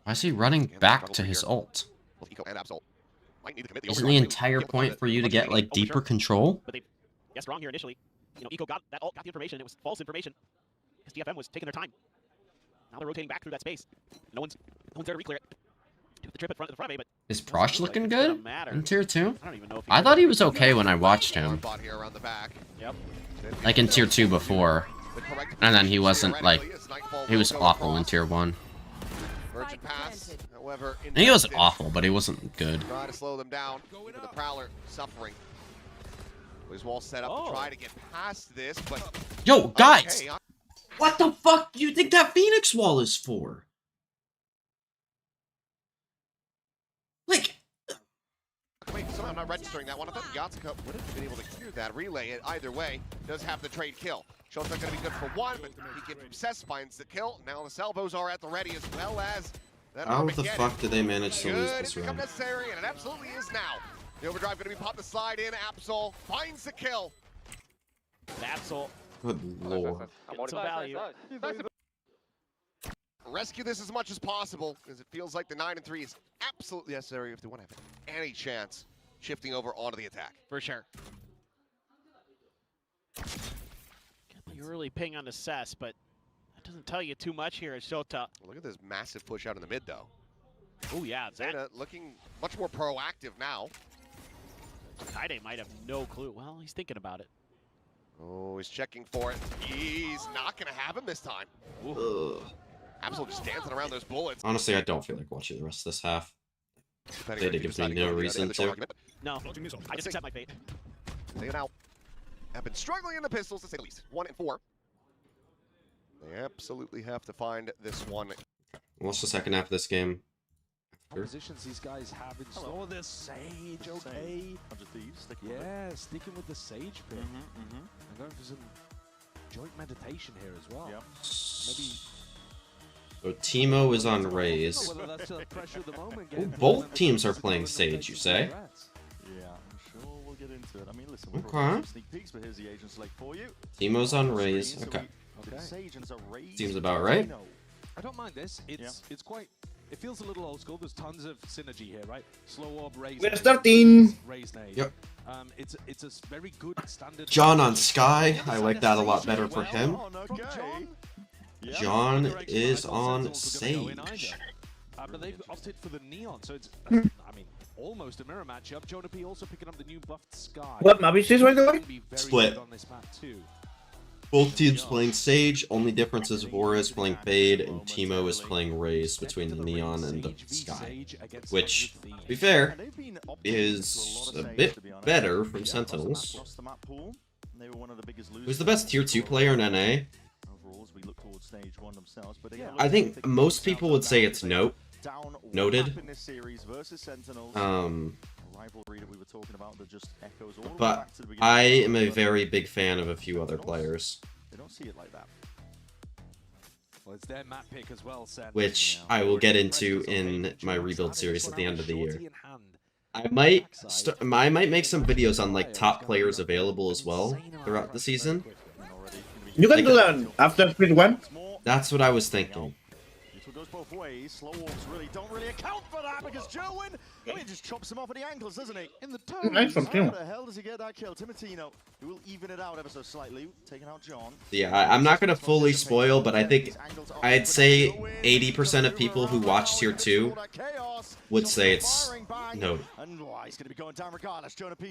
[SPEAKER 1] Why is he running back to his ult? Isn't the entire point for you to get like deeper control?
[SPEAKER 17] But they guessed wrong here initially. You know, Eco got that ult, got the information. It was false information because DFM was taking their time. Now they're rotating back through that space. No one's there to reclear it. Do the trip at the front of A, but
[SPEAKER 1] is Prosh looking good in tier 2?
[SPEAKER 17] I don't even know if
[SPEAKER 1] I thought he was okay when I watched him.
[SPEAKER 17] Yep.
[SPEAKER 1] Like in tier 2 before. And then he wasn't like, he was awful in tier 1.
[SPEAKER 18] Pass, however,
[SPEAKER 1] and he wasn't awful, but he wasn't good.
[SPEAKER 18] Try to slow them down. Even the Prowler suffering. His wall set up to try to get past this, but
[SPEAKER 1] yo, guys, what the fuck do you think that Phoenix wall is for? Like,
[SPEAKER 18] wait, somehow I'm not registering that one. I thought Yatsuka would have been able to clear that relay. It either way does have the trade kill. Shota's not going to be good for one, but he gets obsessed, finds the kill. Now the salvos are at the ready as well as that.
[SPEAKER 1] How the fuck did they manage to lose this round?
[SPEAKER 18] Necessary, and it absolutely is now. The overdrive going to be popped the slide in. Absol finds the kill.
[SPEAKER 17] Absol.
[SPEAKER 1] Good lord.
[SPEAKER 17] Get some value.
[SPEAKER 18] Rescue this as much as possible, because it feels like the 9 and 3 is absolutely necessary if they want to have any chance shifting over onto the attack.
[SPEAKER 17] For sure. You really ping on the Cess, but that doesn't tell you too much here at Shota.
[SPEAKER 18] Look at this massive push out in the mid, though.
[SPEAKER 17] Oh, yeah.
[SPEAKER 18] Zeta looking much more proactive now.
[SPEAKER 17] Kaide might have no clue. Well, he's thinking about it.
[SPEAKER 18] Oh, he's checking for it. He's not going to have him this time. Absolutely just dancing around those bullets.
[SPEAKER 1] Honestly, I don't feel like watching the rest of this half. Zeta gives me no reason to.
[SPEAKER 17] No, I just accept my fate.
[SPEAKER 18] Zeta now have been struggling in the pistols, to say the least. 1 and 4. They absolutely have to find this one.
[SPEAKER 1] What's the second half of this game?
[SPEAKER 12] Positions these guys have in store. The Sage, okay. Yeah, sticking with the Sage pick. And going for some joint meditation here as well. Maybe.
[SPEAKER 1] So Timo is on Raze. Oh, both teams are playing Sage, you say?
[SPEAKER 19] Yeah, I'm sure we'll get into it. I mean, listen,
[SPEAKER 1] we're
[SPEAKER 19] some sneak peeks, but here's the agent select for you.
[SPEAKER 1] Timo's on Raze. Okay. Seems about right.
[SPEAKER 12] I don't mind this. It's quite. It feels a little old school. There's tons of synergy here, right? Slow orb, raise.
[SPEAKER 20] We're starting.
[SPEAKER 12] Raise nade.
[SPEAKER 1] Yep.
[SPEAKER 12] It's a very good standard.
[SPEAKER 1] John on Sky. I like that a lot better for him. John is on Sage.
[SPEAKER 12] But they've opted for the Neon, so it's, I mean, almost a mirror matchup. Jonah P also picking up the new buffed Sky.
[SPEAKER 20] What map is this, by the way?
[SPEAKER 1] Split.
[SPEAKER 12] On this map too.
[SPEAKER 1] Both teams playing Sage. Only difference is Vora is playing Fade and Timo is playing Raze between the Neon and the Sky. Which, to be fair, is a bit better from Sentinels. Who's the best tier 2 player in NA? I think most people would say it's Noted. But I am a very big fan of a few other players.
[SPEAKER 19] They don't see it like that.
[SPEAKER 12] Well, it's their map pick as well, Sen.
[SPEAKER 1] which I will get into in my rebuild series at the end of the year. I might make some videos on like top players available as well throughout the season.
[SPEAKER 20] You can do that after split 1.
[SPEAKER 1] That's what I was thinking.
[SPEAKER 19] It goes both ways. Slow walks don't really account for that because Jerwin, he just chops him off at the ankles, doesn't he? In the toes.
[SPEAKER 20] Nice from
[SPEAKER 19] How the hell does he get that kill? Timotino, who will even it out ever so slightly, taking out John.
[SPEAKER 1] Yeah, I'm not gonna fully spoil, but I think I'd say 80% of people who watch Tier 2 would say it's Note. I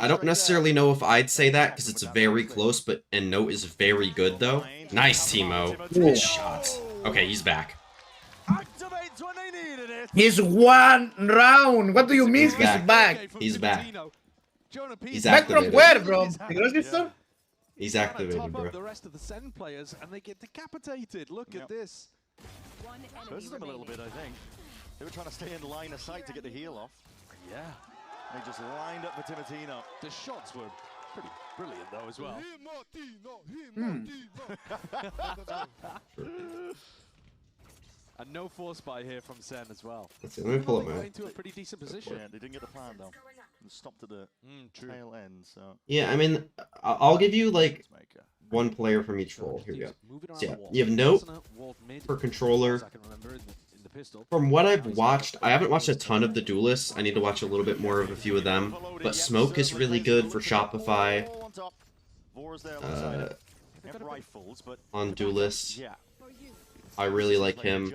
[SPEAKER 1] don't necessarily know if I'd say that because it's very close, but and Note is very good though. Nice, Timo. Good shots. Okay, he's back.
[SPEAKER 20] He's 1 round. What do you mean he's back?
[SPEAKER 1] He's back. He's
[SPEAKER 20] back
[SPEAKER 1] activated.
[SPEAKER 20] from where, bro? The grocery store?
[SPEAKER 1] He's activated, bro.
[SPEAKER 12] The rest of the Sen players, and they get decapitated. Look at this.
[SPEAKER 19] Hurts them a little bit, I think. They were trying to stay in line of sight to get the heal off.
[SPEAKER 12] Yeah.
[SPEAKER 19] They just lined up for Timotino.
[SPEAKER 12] The shots were pretty brilliant, though, as well. And no force buy here from Sen as well.
[SPEAKER 1] Let me pull up my.
[SPEAKER 12] Into a pretty decent position.
[SPEAKER 19] Yeah, they didn't get the plan though. They stopped at the tail end. So.
[SPEAKER 1] Yeah, I mean, I'll give you like one player from each role. Here we go. So yeah, you have Note for controller. From what I've watched, I haven't watched a ton of the Duelists. I need to watch a little bit more of a few of them. But Smoke is really good for Shopify. On Duelist. I really like him.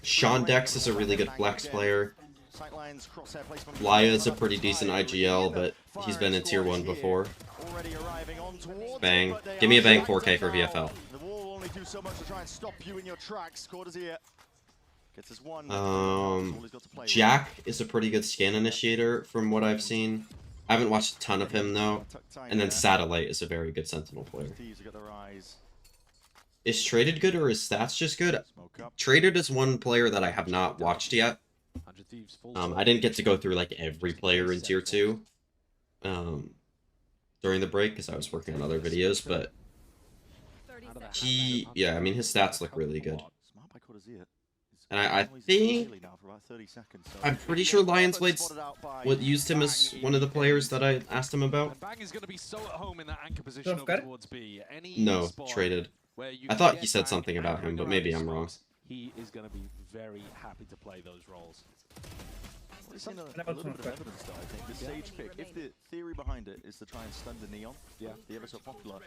[SPEAKER 1] Sean Dex is a really good flex player. Laya is a pretty decent IGL, but he's been in Tier 1 before. Bang. Give me a Bang 4K for VFL. Jack is a pretty good scan initiator from what I've seen. I haven't watched a ton of him though. And then Satellite is a very good Sentinel player. Is Traded good or is Stats just good? Traded is one player that I have not watched yet. I didn't get to go through like every player in Tier 2 during the break because I was working on other videos, but yeah, I mean his stats look really good. And I think I'm pretty sure Lions Blades used him as one of the players that I asked him about. No, Traded. I thought he said something about him, but maybe I'm wrong.
[SPEAKER 12] He is going to be very happy to play those roles.
[SPEAKER 19] It's a little bit of evidence though, I think. The stage pick, if the theory behind it is to try and stun the Neon, the ever so popular,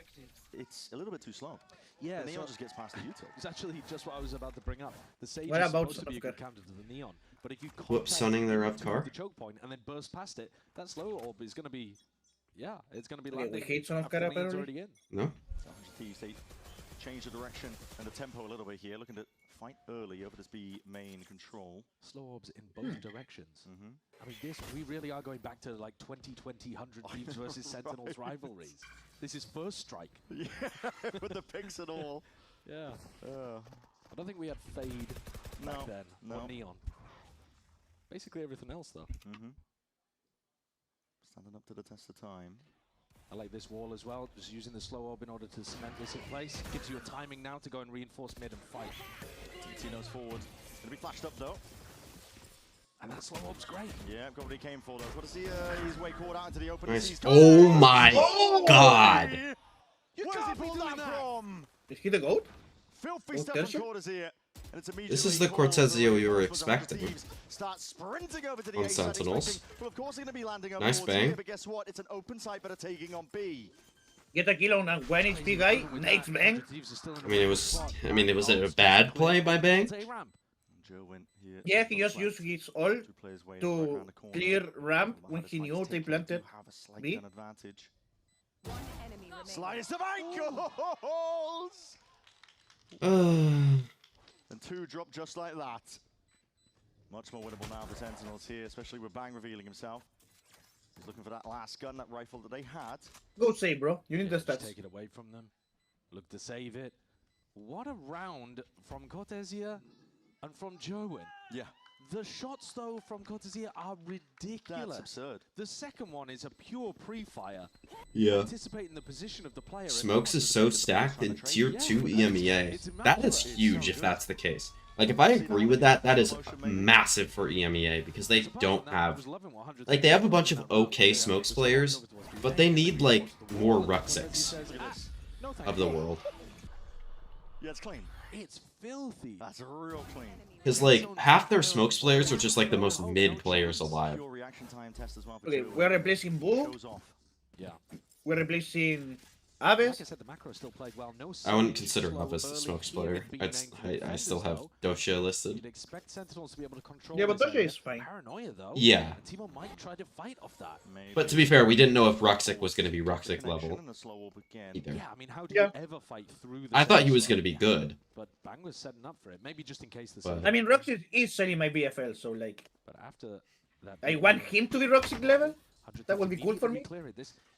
[SPEAKER 19] it's a little bit too slow.
[SPEAKER 12] Yeah,
[SPEAKER 19] the Neon just gets past the util.
[SPEAKER 12] It's actually just what I was about to bring up. The Sage is supposed to be a good counter to the Neon, but if you
[SPEAKER 1] sunning their up car
[SPEAKER 12] the choke point and then burst past it, that slow orb is going to be, it's going to be
[SPEAKER 20] landing.
[SPEAKER 12] We
[SPEAKER 20] hate some of already
[SPEAKER 12] in.
[SPEAKER 1] No.
[SPEAKER 19] They change the direction and the tempo a little bit here, looking to fight early over this B main control.
[SPEAKER 12] Slow orbs in both directions. I mean, we really are going back to like 2020 100 Thieves versus Sentinels rivalries. This is first strike.
[SPEAKER 19] Yeah, with the picks and all.
[SPEAKER 12] Yeah. I don't think we had Fade back then, or Neon. Basically everything else though.
[SPEAKER 19] Standing up to the test of time.
[SPEAKER 12] I like this wall as well, just using the slow orb in order to cement this in place. Gives you a timing now to go and reinforce mid and fight.
[SPEAKER 19] Tino's forward. Gonna be flashed up though.
[SPEAKER 12] And that slow orb's great.
[SPEAKER 19] Yeah, got what he came for though. What to see his way caught out into the open.
[SPEAKER 1] Nice. Oh my god!
[SPEAKER 19] You can't pull that from!
[SPEAKER 20] Is he the GOAT?
[SPEAKER 19] Filthy stuff from Cortez here.
[SPEAKER 1] This is the Cortezio you were expecting
[SPEAKER 19] Start sprinting over to the
[SPEAKER 1] on Sentinels.
[SPEAKER 19] Well, of course, they're going to be landing
[SPEAKER 1] nice bang.
[SPEAKER 19] Here, but guess what? It's an open site, but a taking on B.
[SPEAKER 20] Get a kill on a 1 HP guy. Nice bang.
[SPEAKER 1] I mean, it was a bad play by Bang.
[SPEAKER 20] Yeah, he just used his ult to clear ramp when he knew they planted B.
[SPEAKER 19] Slice of ankles! And 2 drop just like that. Much more winnable now for Sentinels here, especially with Bang revealing himself. He's looking for that last gun, that rifle that they had.
[SPEAKER 20] Go save, bro. You need the stats.
[SPEAKER 12] Take it away from them. Look to save it. What a round from Cortesia and from Jerwin.
[SPEAKER 19] Yeah.
[SPEAKER 12] The shots, though, from Cortesia are ridiculous.
[SPEAKER 19] That's absurd.
[SPEAKER 12] The second one is a pure pre-fire.
[SPEAKER 1] Yeah.
[SPEAKER 12] anticipating the position of the player.
[SPEAKER 1] Smokes is so stacked in tier 2 EMEA. That is huge if that's the case. Like, if I agree with that, that is massive for EMEA because they don't have... Like, they have a bunch of okay Smokes players, but they need, like, more Ruxics of the world.
[SPEAKER 19] Yeah, it's clean. It's filthy. That's real clean.
[SPEAKER 1] Because, like, half their Smokes players are just, like, the most mid players alive.
[SPEAKER 20] Okay, we're replacing Bull.
[SPEAKER 12] Yeah.
[SPEAKER 20] We're replacing Aves.
[SPEAKER 12] Like I said, the macro still played well. No
[SPEAKER 1] I wouldn't consider Hub as a Smokes player. I still have Dosha listed.
[SPEAKER 12] You'd expect Sentinels to be able to control.
[SPEAKER 20] Yeah, but Dosha is fine.
[SPEAKER 12] Paranoia, though.
[SPEAKER 1] Yeah.
[SPEAKER 12] Teemo might try to fight off that.
[SPEAKER 1] But to be fair, we didn't know if Ruxic was going to be Ruxic level either.
[SPEAKER 12] Yeah, I mean, how do you ever fight through the...
[SPEAKER 1] I thought he was going to be good.
[SPEAKER 12] But Bang was setting up for it. Maybe just in case the...
[SPEAKER 1] But...
[SPEAKER 20] I mean, Ruxic is selling my BFL, so like...
[SPEAKER 12] But after that...
[SPEAKER 20] I want him to be Ruxic level. That would be cool for me.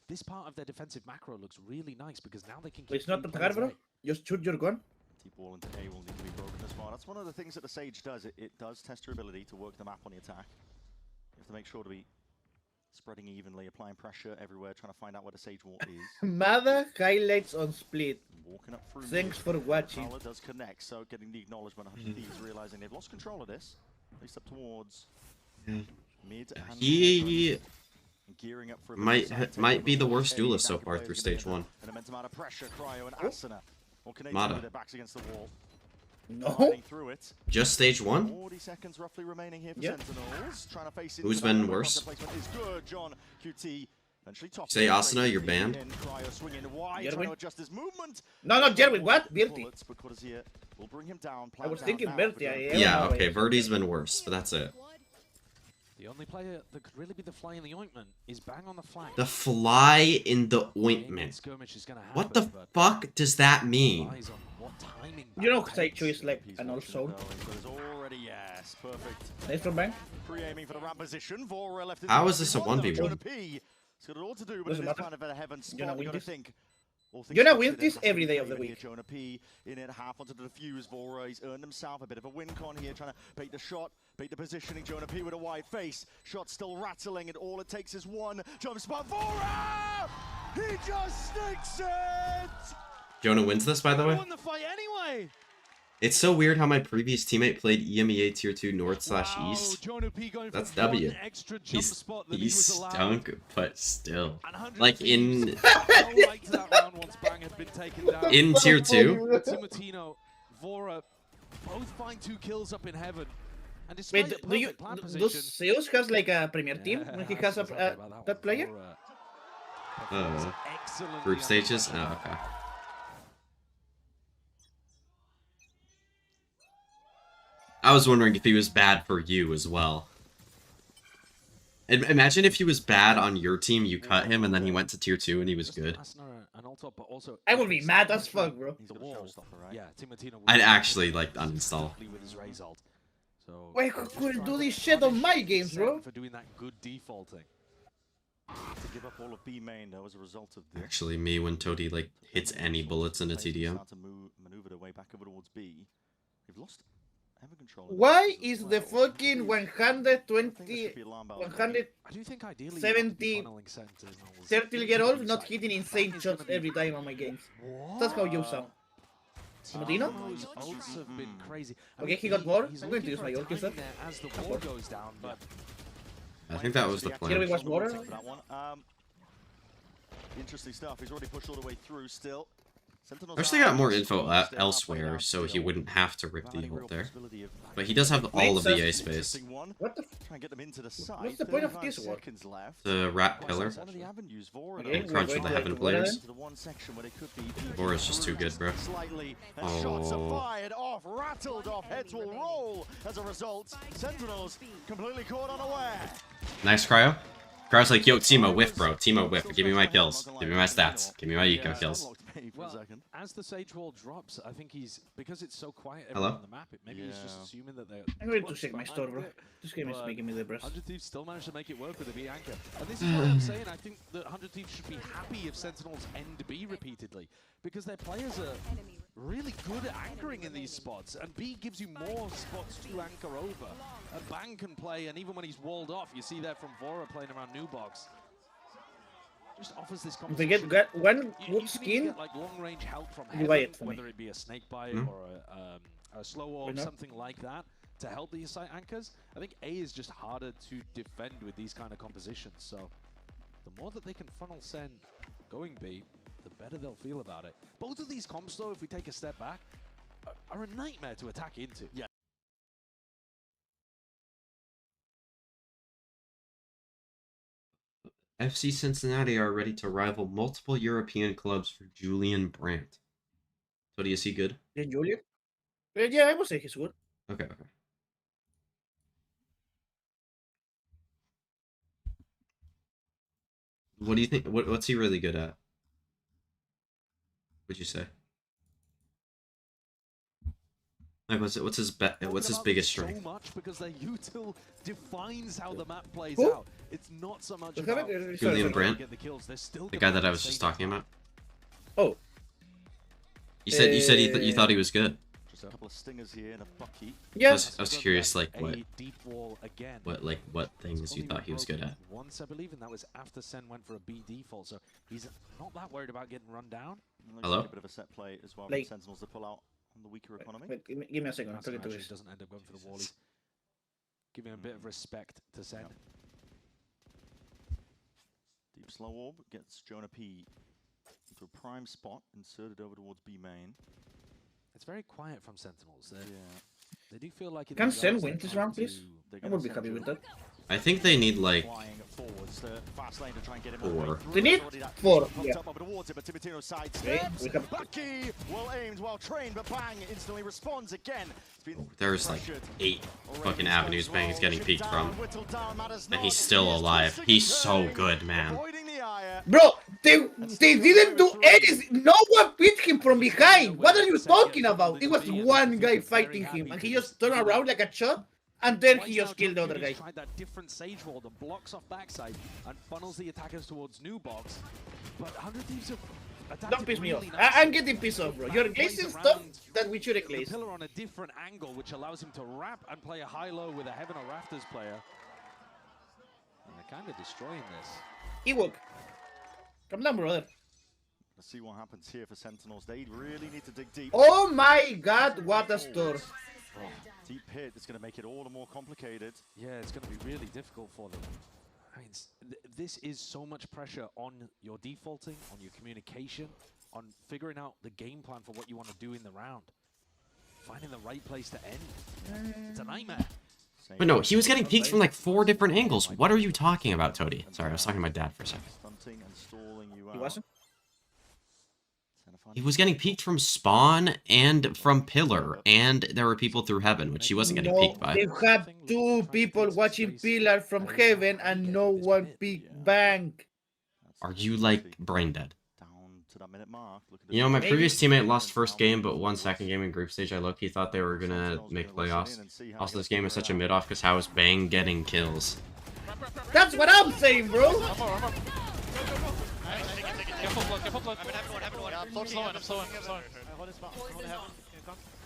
[SPEAKER 12] This part of their defensive macro looks really nice because now they can keep...
[SPEAKER 20] But it's not the target, bro. Just shoot your gun.
[SPEAKER 19] Ball into A will need to be broken as well. That's one of the things that the Sage does. It does test your ability to work the map on the attack. You have to make sure to be spreading evenly, applying pressure everywhere, trying to find out where the Sage wall is.
[SPEAKER 20] Mother highlights on split.
[SPEAKER 19] Walking up through.
[SPEAKER 20] Thanks for watching.
[SPEAKER 19] Tyler does connect, so getting the acknowledgement. Thieves realizing they've lost control of this. At least up towards mid.
[SPEAKER 1] He
[SPEAKER 19] gearing up for
[SPEAKER 1] might be the worst duelist so far through stage 1.
[SPEAKER 19] An immense amount of pressure, Cryo and Asuna. What can they do
[SPEAKER 1] Mata.
[SPEAKER 19] with their backs against the wall?
[SPEAKER 20] No.
[SPEAKER 19] Through it.
[SPEAKER 1] Just stage 1?
[SPEAKER 19] 40 seconds roughly remaining here for
[SPEAKER 20] Yep.
[SPEAKER 19] Sentinels. Trying to face
[SPEAKER 1] Who's been worse?
[SPEAKER 19] Is good. John QT.
[SPEAKER 1] Say Asuna, you're banned.
[SPEAKER 19] Cryo swinging wide,
[SPEAKER 20] Jerwin?
[SPEAKER 19] trying to adjust his movement.
[SPEAKER 20] No, not Jerwin. What? Berti.
[SPEAKER 19] But what is here? We'll bring him down.
[SPEAKER 20] I was thinking Berti.
[SPEAKER 1] Yeah, okay, Verti's been worse, but that's it.
[SPEAKER 12] The only player that could really be the fly in the ointment is Bang on the flank.
[SPEAKER 1] The fly in the ointment. What the fuck does that mean?
[SPEAKER 20] You know, Saichu is like an old soul.
[SPEAKER 19] Already, yes, perfect.
[SPEAKER 20] Nice from Bang.
[SPEAKER 19] Pre-aiming for the ramp position. Vora left.
[SPEAKER 1] How is this a 1v1?
[SPEAKER 19] It's got it all to do, but it is kind of a heaven spot. You got to think.
[SPEAKER 20] Jonah wins this every day of the week.
[SPEAKER 19] Jonah P in it, half onto the defuse. Vora, he's earned himself a bit of a win con here, trying to bait the shot, bait the positioning. Jonah P with a wide face. Shot still rattling, and all it takes is one jump spot. Vora! He just sticks it!
[SPEAKER 1] Jonah wins this, by the way?
[SPEAKER 19] Won the fight anyway!
[SPEAKER 1] It's so weird how my previous teammate played EMEA Tier 2 North/East. That's W. He stunk, but still. Like in... in Tier 2?
[SPEAKER 12] Timotino, Vora, both find 2 kills up in heaven. And
[SPEAKER 20] Wait, does Zeus has like a premier team when he has that player?
[SPEAKER 1] Group stages? Oh, okay. I was wondering if he was bad for you as well. Imagine if he was bad on your team, you cut him, and then he went to tier 2 and he was good.
[SPEAKER 20] I would be mad as fuck, bro.
[SPEAKER 1] I'd actually like uninstall.
[SPEAKER 20] Why couldn't do this shit on my games, bro?
[SPEAKER 12] For doing that good defaulting.
[SPEAKER 19] To give up all of B main though as a result of this.
[SPEAKER 1] Actually, me when Toady like hits any bullets in a TDM.
[SPEAKER 19] To maneuver their way back over towards B. They've lost control.
[SPEAKER 20] Why is the fucking 170 30-year-old not hitting insane shots every time on my games? That's how you sound. Timotino?
[SPEAKER 12] Ults have been crazy.
[SPEAKER 20] Okay, he got more. I'm going to use my ult instead.
[SPEAKER 12] As the war goes down, but
[SPEAKER 1] I think that was the plan.
[SPEAKER 20] Here we watch water.
[SPEAKER 19] Interesting stuff. He's already pushed all the way through still.
[SPEAKER 1] I wish they got more info elsewhere so he wouldn't have to rip the ult there. But he does have all of the A space.
[SPEAKER 20] What the? What's the point of this one?
[SPEAKER 1] The rat pillar. And crunch with the heaven players. Or it's just too good, bro.
[SPEAKER 19] Oh. Rattled off, heads will roll as a result. Sentinels completely caught unaware.
[SPEAKER 1] Nice cryo. Cryo's like, yo, Teemo, whiff, bro. Teemo, whiff. Give me my kills. Give me my stats. Give me my eco kills.
[SPEAKER 12] Well, as the Sage wall drops, I think he's, because it's so quiet
[SPEAKER 1] Hello?
[SPEAKER 12] on the map, maybe he's just assuming that they're...
[SPEAKER 20] I'm going to check my store, bro. This game is making me depressed.
[SPEAKER 12] 100 Thieves still managed to make it work with a B anchor. And this is what I'm saying, I think that 100 Thieves should be happy if Sentinels end B repeatedly, because their players are really good at anchoring in these spots, and B gives you more spots to anchor over. A Bang can play, and even when he's walled off, you see that from Vora playing around New Box. just offers this
[SPEAKER 20] If they get one good
[SPEAKER 12] you
[SPEAKER 20] skin,
[SPEAKER 12] get, like long-range help from
[SPEAKER 20] you buy
[SPEAKER 12] heaven,
[SPEAKER 20] it for me.
[SPEAKER 12] whether it be a snake bite or a slow orb, something like that, to help these site anchors. I think A is just harder to defend with these kind of compositions. So the more that they can funnel Sen going B, the better they'll feel about it. Both of these comps, though, if we take a step back, are a nightmare to attack into. Yeah.
[SPEAKER 1] FC Cincinnati are ready to rival multiple European clubs for Julian Brandt. So do you see good?
[SPEAKER 20] Yeah, Julian? Yeah, I would say he's good.
[SPEAKER 1] Okay. What do you think? What's he really good at? Would you say? Like, what's his biggest strength?
[SPEAKER 12] So much because their util defines how the map plays out. It's not so much about
[SPEAKER 1] Julian Brandt, the guy that I was just talking about.
[SPEAKER 20] Oh.
[SPEAKER 1] You said you thought he was good.
[SPEAKER 19] Just a couple of stingers here and a bucky.
[SPEAKER 1] Yes. I was curious, like what things you thought he was good at.
[SPEAKER 12] Once I believe, and that was after Sen went for a B default, so he's not that worried about getting run down.
[SPEAKER 1] Hello.
[SPEAKER 19] A bit of a set play as well. Like, Sentinels to pull out on the weaker economy.
[SPEAKER 20] Wait, give me a second. I'm talking to this.
[SPEAKER 12] Doesn't end up going for the wallies. Giving a bit of respect to Sen.
[SPEAKER 19] Yep. Deep slow orb gets Jonah P into a prime spot, inserted over towards B main.
[SPEAKER 12] It's very quiet from Sentinels. They do feel like...
[SPEAKER 20] Can Sen win this round, please? I would be happy with that.
[SPEAKER 1] I think they need like 4.
[SPEAKER 20] They need 4. Yeah.
[SPEAKER 19] Okay, Bucky, well aimed, well trained, but bang, instantly responds again.
[SPEAKER 1] There's like 8 fucking avenues Bang is getting peeked from, and he's still alive. He's so good, man.
[SPEAKER 20] Bro, they didn't do anything. No one beat him from behind. What are you talking about? It was one guy fighting him, and he just turned around like a shot, and then he just killed the other guy.
[SPEAKER 12] Tried that different sage wall that blocks off backside and funnels the attackers towards new box. But 100 Thieves have
[SPEAKER 20] don't piss me off. I'm getting pissed off, bro. You're glazing stuff that we should glaze.
[SPEAKER 12] The pillar on a different angle, which allows him to wrap and play a high-low with a Heaven or Rafters player. And they're kind of destroying this.
[SPEAKER 20] Ewok. Come down, brother.
[SPEAKER 19] Let's see what happens here for Sentinels. They really need to dig deep.
[SPEAKER 20] Oh my god, what a store.
[SPEAKER 19] Oh, deep hit is going to make it all the more complicated.
[SPEAKER 12] Yeah, it's going to be really difficult for them. I mean, this is so much pressure on your defaulting, on your communication, on figuring out the game plan for what you want to do in the round. Finding the right place to end. It's a nightmare.
[SPEAKER 1] But no, he was getting peeked from like 4 different angles. What are you talking about, Toady? Sorry, I was talking to my dad for a second.
[SPEAKER 20] He wasn't?
[SPEAKER 1] He was getting peeked from spawn and from pillar, and there were people through heaven, which he wasn't getting peeked by.
[SPEAKER 20] They have 2 people watching pillar from heaven and no one peeked bank.
[SPEAKER 1] Are you like brain dead? You know, my previous teammate lost first game, but won second game in group stage. I low-key thought they were gonna make playoffs. Also, this game is such a mid-off because how is Bang getting kills?
[SPEAKER 20] That's what I'm saying, bro!
[SPEAKER 8] Careful blood. I'm slowing.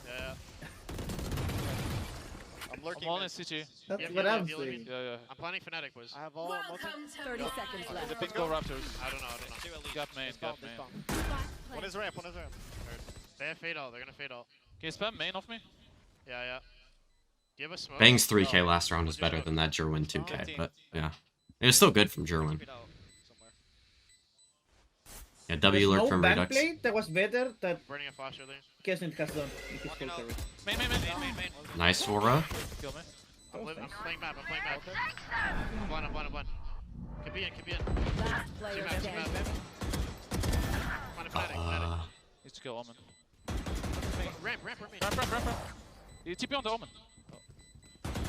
[SPEAKER 8] Yeah. I'm lurking.
[SPEAKER 9] I'm on CT.
[SPEAKER 20] That's what I'm saying.
[SPEAKER 9] Yeah.
[SPEAKER 8] I'm planning Fnatic, boys.
[SPEAKER 15] I have all 30 seconds left.
[SPEAKER 9] The big go Raptors.
[SPEAKER 8] I don't know.
[SPEAKER 9] Got main.
[SPEAKER 8] One is ramp. They have fade out. They're gonna fade out.
[SPEAKER 9] Can you spam main off me?
[SPEAKER 8] Yeah. Do you have a smoke?
[SPEAKER 1] Bang's 3K last round was better than that Jerwin 2K, but yeah. It was still good from Jerwin. Yeah, W lurk from Redux.
[SPEAKER 20] Play that was better that
[SPEAKER 8] burning a flash early.
[SPEAKER 20] Kessin has done.
[SPEAKER 8] Main.
[SPEAKER 1] Nice Aura.
[SPEAKER 8] Kill me. I'm playing map. I'm blind. Could be in.
[SPEAKER 15] Last player standing.
[SPEAKER 9] Needs to kill Omen.
[SPEAKER 8] Ramp.
[SPEAKER 9] You TP on the Omen.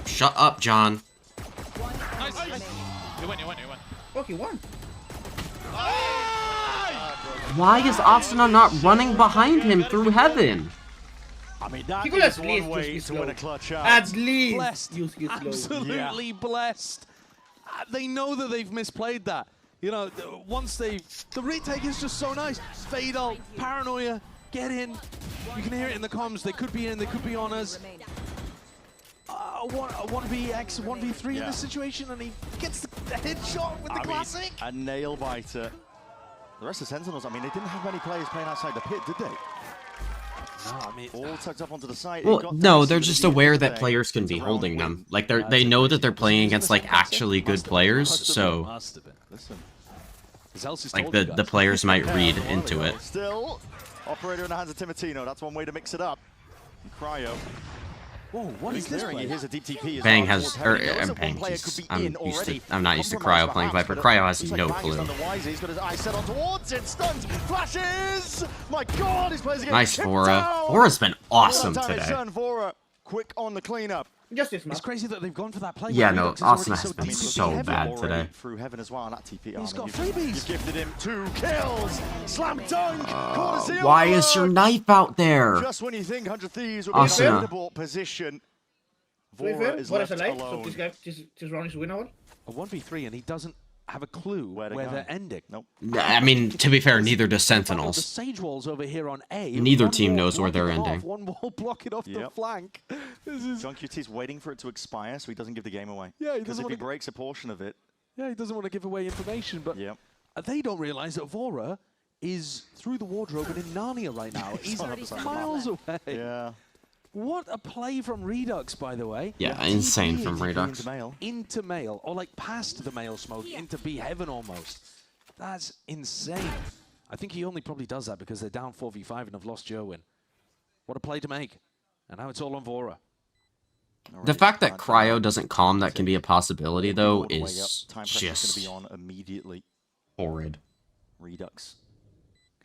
[SPEAKER 1] Shut up, John.
[SPEAKER 9] Nice. You win.
[SPEAKER 20] Oh, he won.
[SPEAKER 1] Why is Asuna not running behind him through heaven?
[SPEAKER 19] I mean, that is one way to win a clutch out.
[SPEAKER 20] At least.
[SPEAKER 12] Blessed. Absolutely blessed. They know that they've misplayed that. You know, once the retake is just so nice. Fatal, paranoia, get in. You can hear it in the comms. They could be in, they could be on us. 1vx, 1v3 in this situation, and he gets the headshot with the classic.
[SPEAKER 19] A nail biter. The rest of Sentinels, I mean, they didn't have many players playing outside the pit, did they?
[SPEAKER 12] No, I mean,
[SPEAKER 19] all tucked up onto the side.
[SPEAKER 1] Well, no, they're just aware that players can be holding them. Like they know that they're playing against like actually good players, so like the players might read into it.
[SPEAKER 19] Still, operator in the hands of Timatino. That's one way to mix it up. And Cryo. Whoa, what is this? Here's a deep TP.
[SPEAKER 1] Bang has, Bang. I'm not used to Cryo playing Viper. Cryo has no clue. Nice Vora. Vora's been awesome today.
[SPEAKER 19] Quick on the cleanup.
[SPEAKER 12] It's crazy that they've gone for that play.
[SPEAKER 1] Yeah, no, Asuna has been so bad today.
[SPEAKER 19] Through heaven as well on that TP.
[SPEAKER 12] He's got freebies.
[SPEAKER 19] You've gifted him 2 kills. Slam dunk.
[SPEAKER 1] Why is your knife out there?
[SPEAKER 19] Just when you think 100 Thieves will be in a favorable position, Vora is left alone.
[SPEAKER 20] So this guy, this round is winner.
[SPEAKER 12] A 1v3 and he doesn't have a clue where they're ending.
[SPEAKER 19] Nope.
[SPEAKER 1] I mean, to be fair, neither does Sentinels.
[SPEAKER 12] The Sage Walls over here on A.
[SPEAKER 1] Neither team knows where they're ending.
[SPEAKER 12] One wall blocking off the flank.
[SPEAKER 19] John QT's waiting for it to expire so he doesn't give the game away.
[SPEAKER 12] Yeah,
[SPEAKER 19] because if he breaks a portion of it.
[SPEAKER 12] Yeah, he doesn't want to give away information, but they don't realize that Vora is through the wardrobe and in Narnia right now. He's miles away.
[SPEAKER 19] Yeah.
[SPEAKER 12] What a play from Redux, by the way.
[SPEAKER 1] Yeah, insane from Redux.
[SPEAKER 12] Into mail, or like past the mail smoke, into B heaven almost. That's insane. I think he only probably does that because they're down 4v5 and have lost Jerwin. What a play to make. And now it's all on Vora.
[SPEAKER 1] The fact that Cryo doesn't calm that can be a possibility, though, is just
[SPEAKER 19] be on immediately.
[SPEAKER 1] Horrid.
[SPEAKER 19] Redux.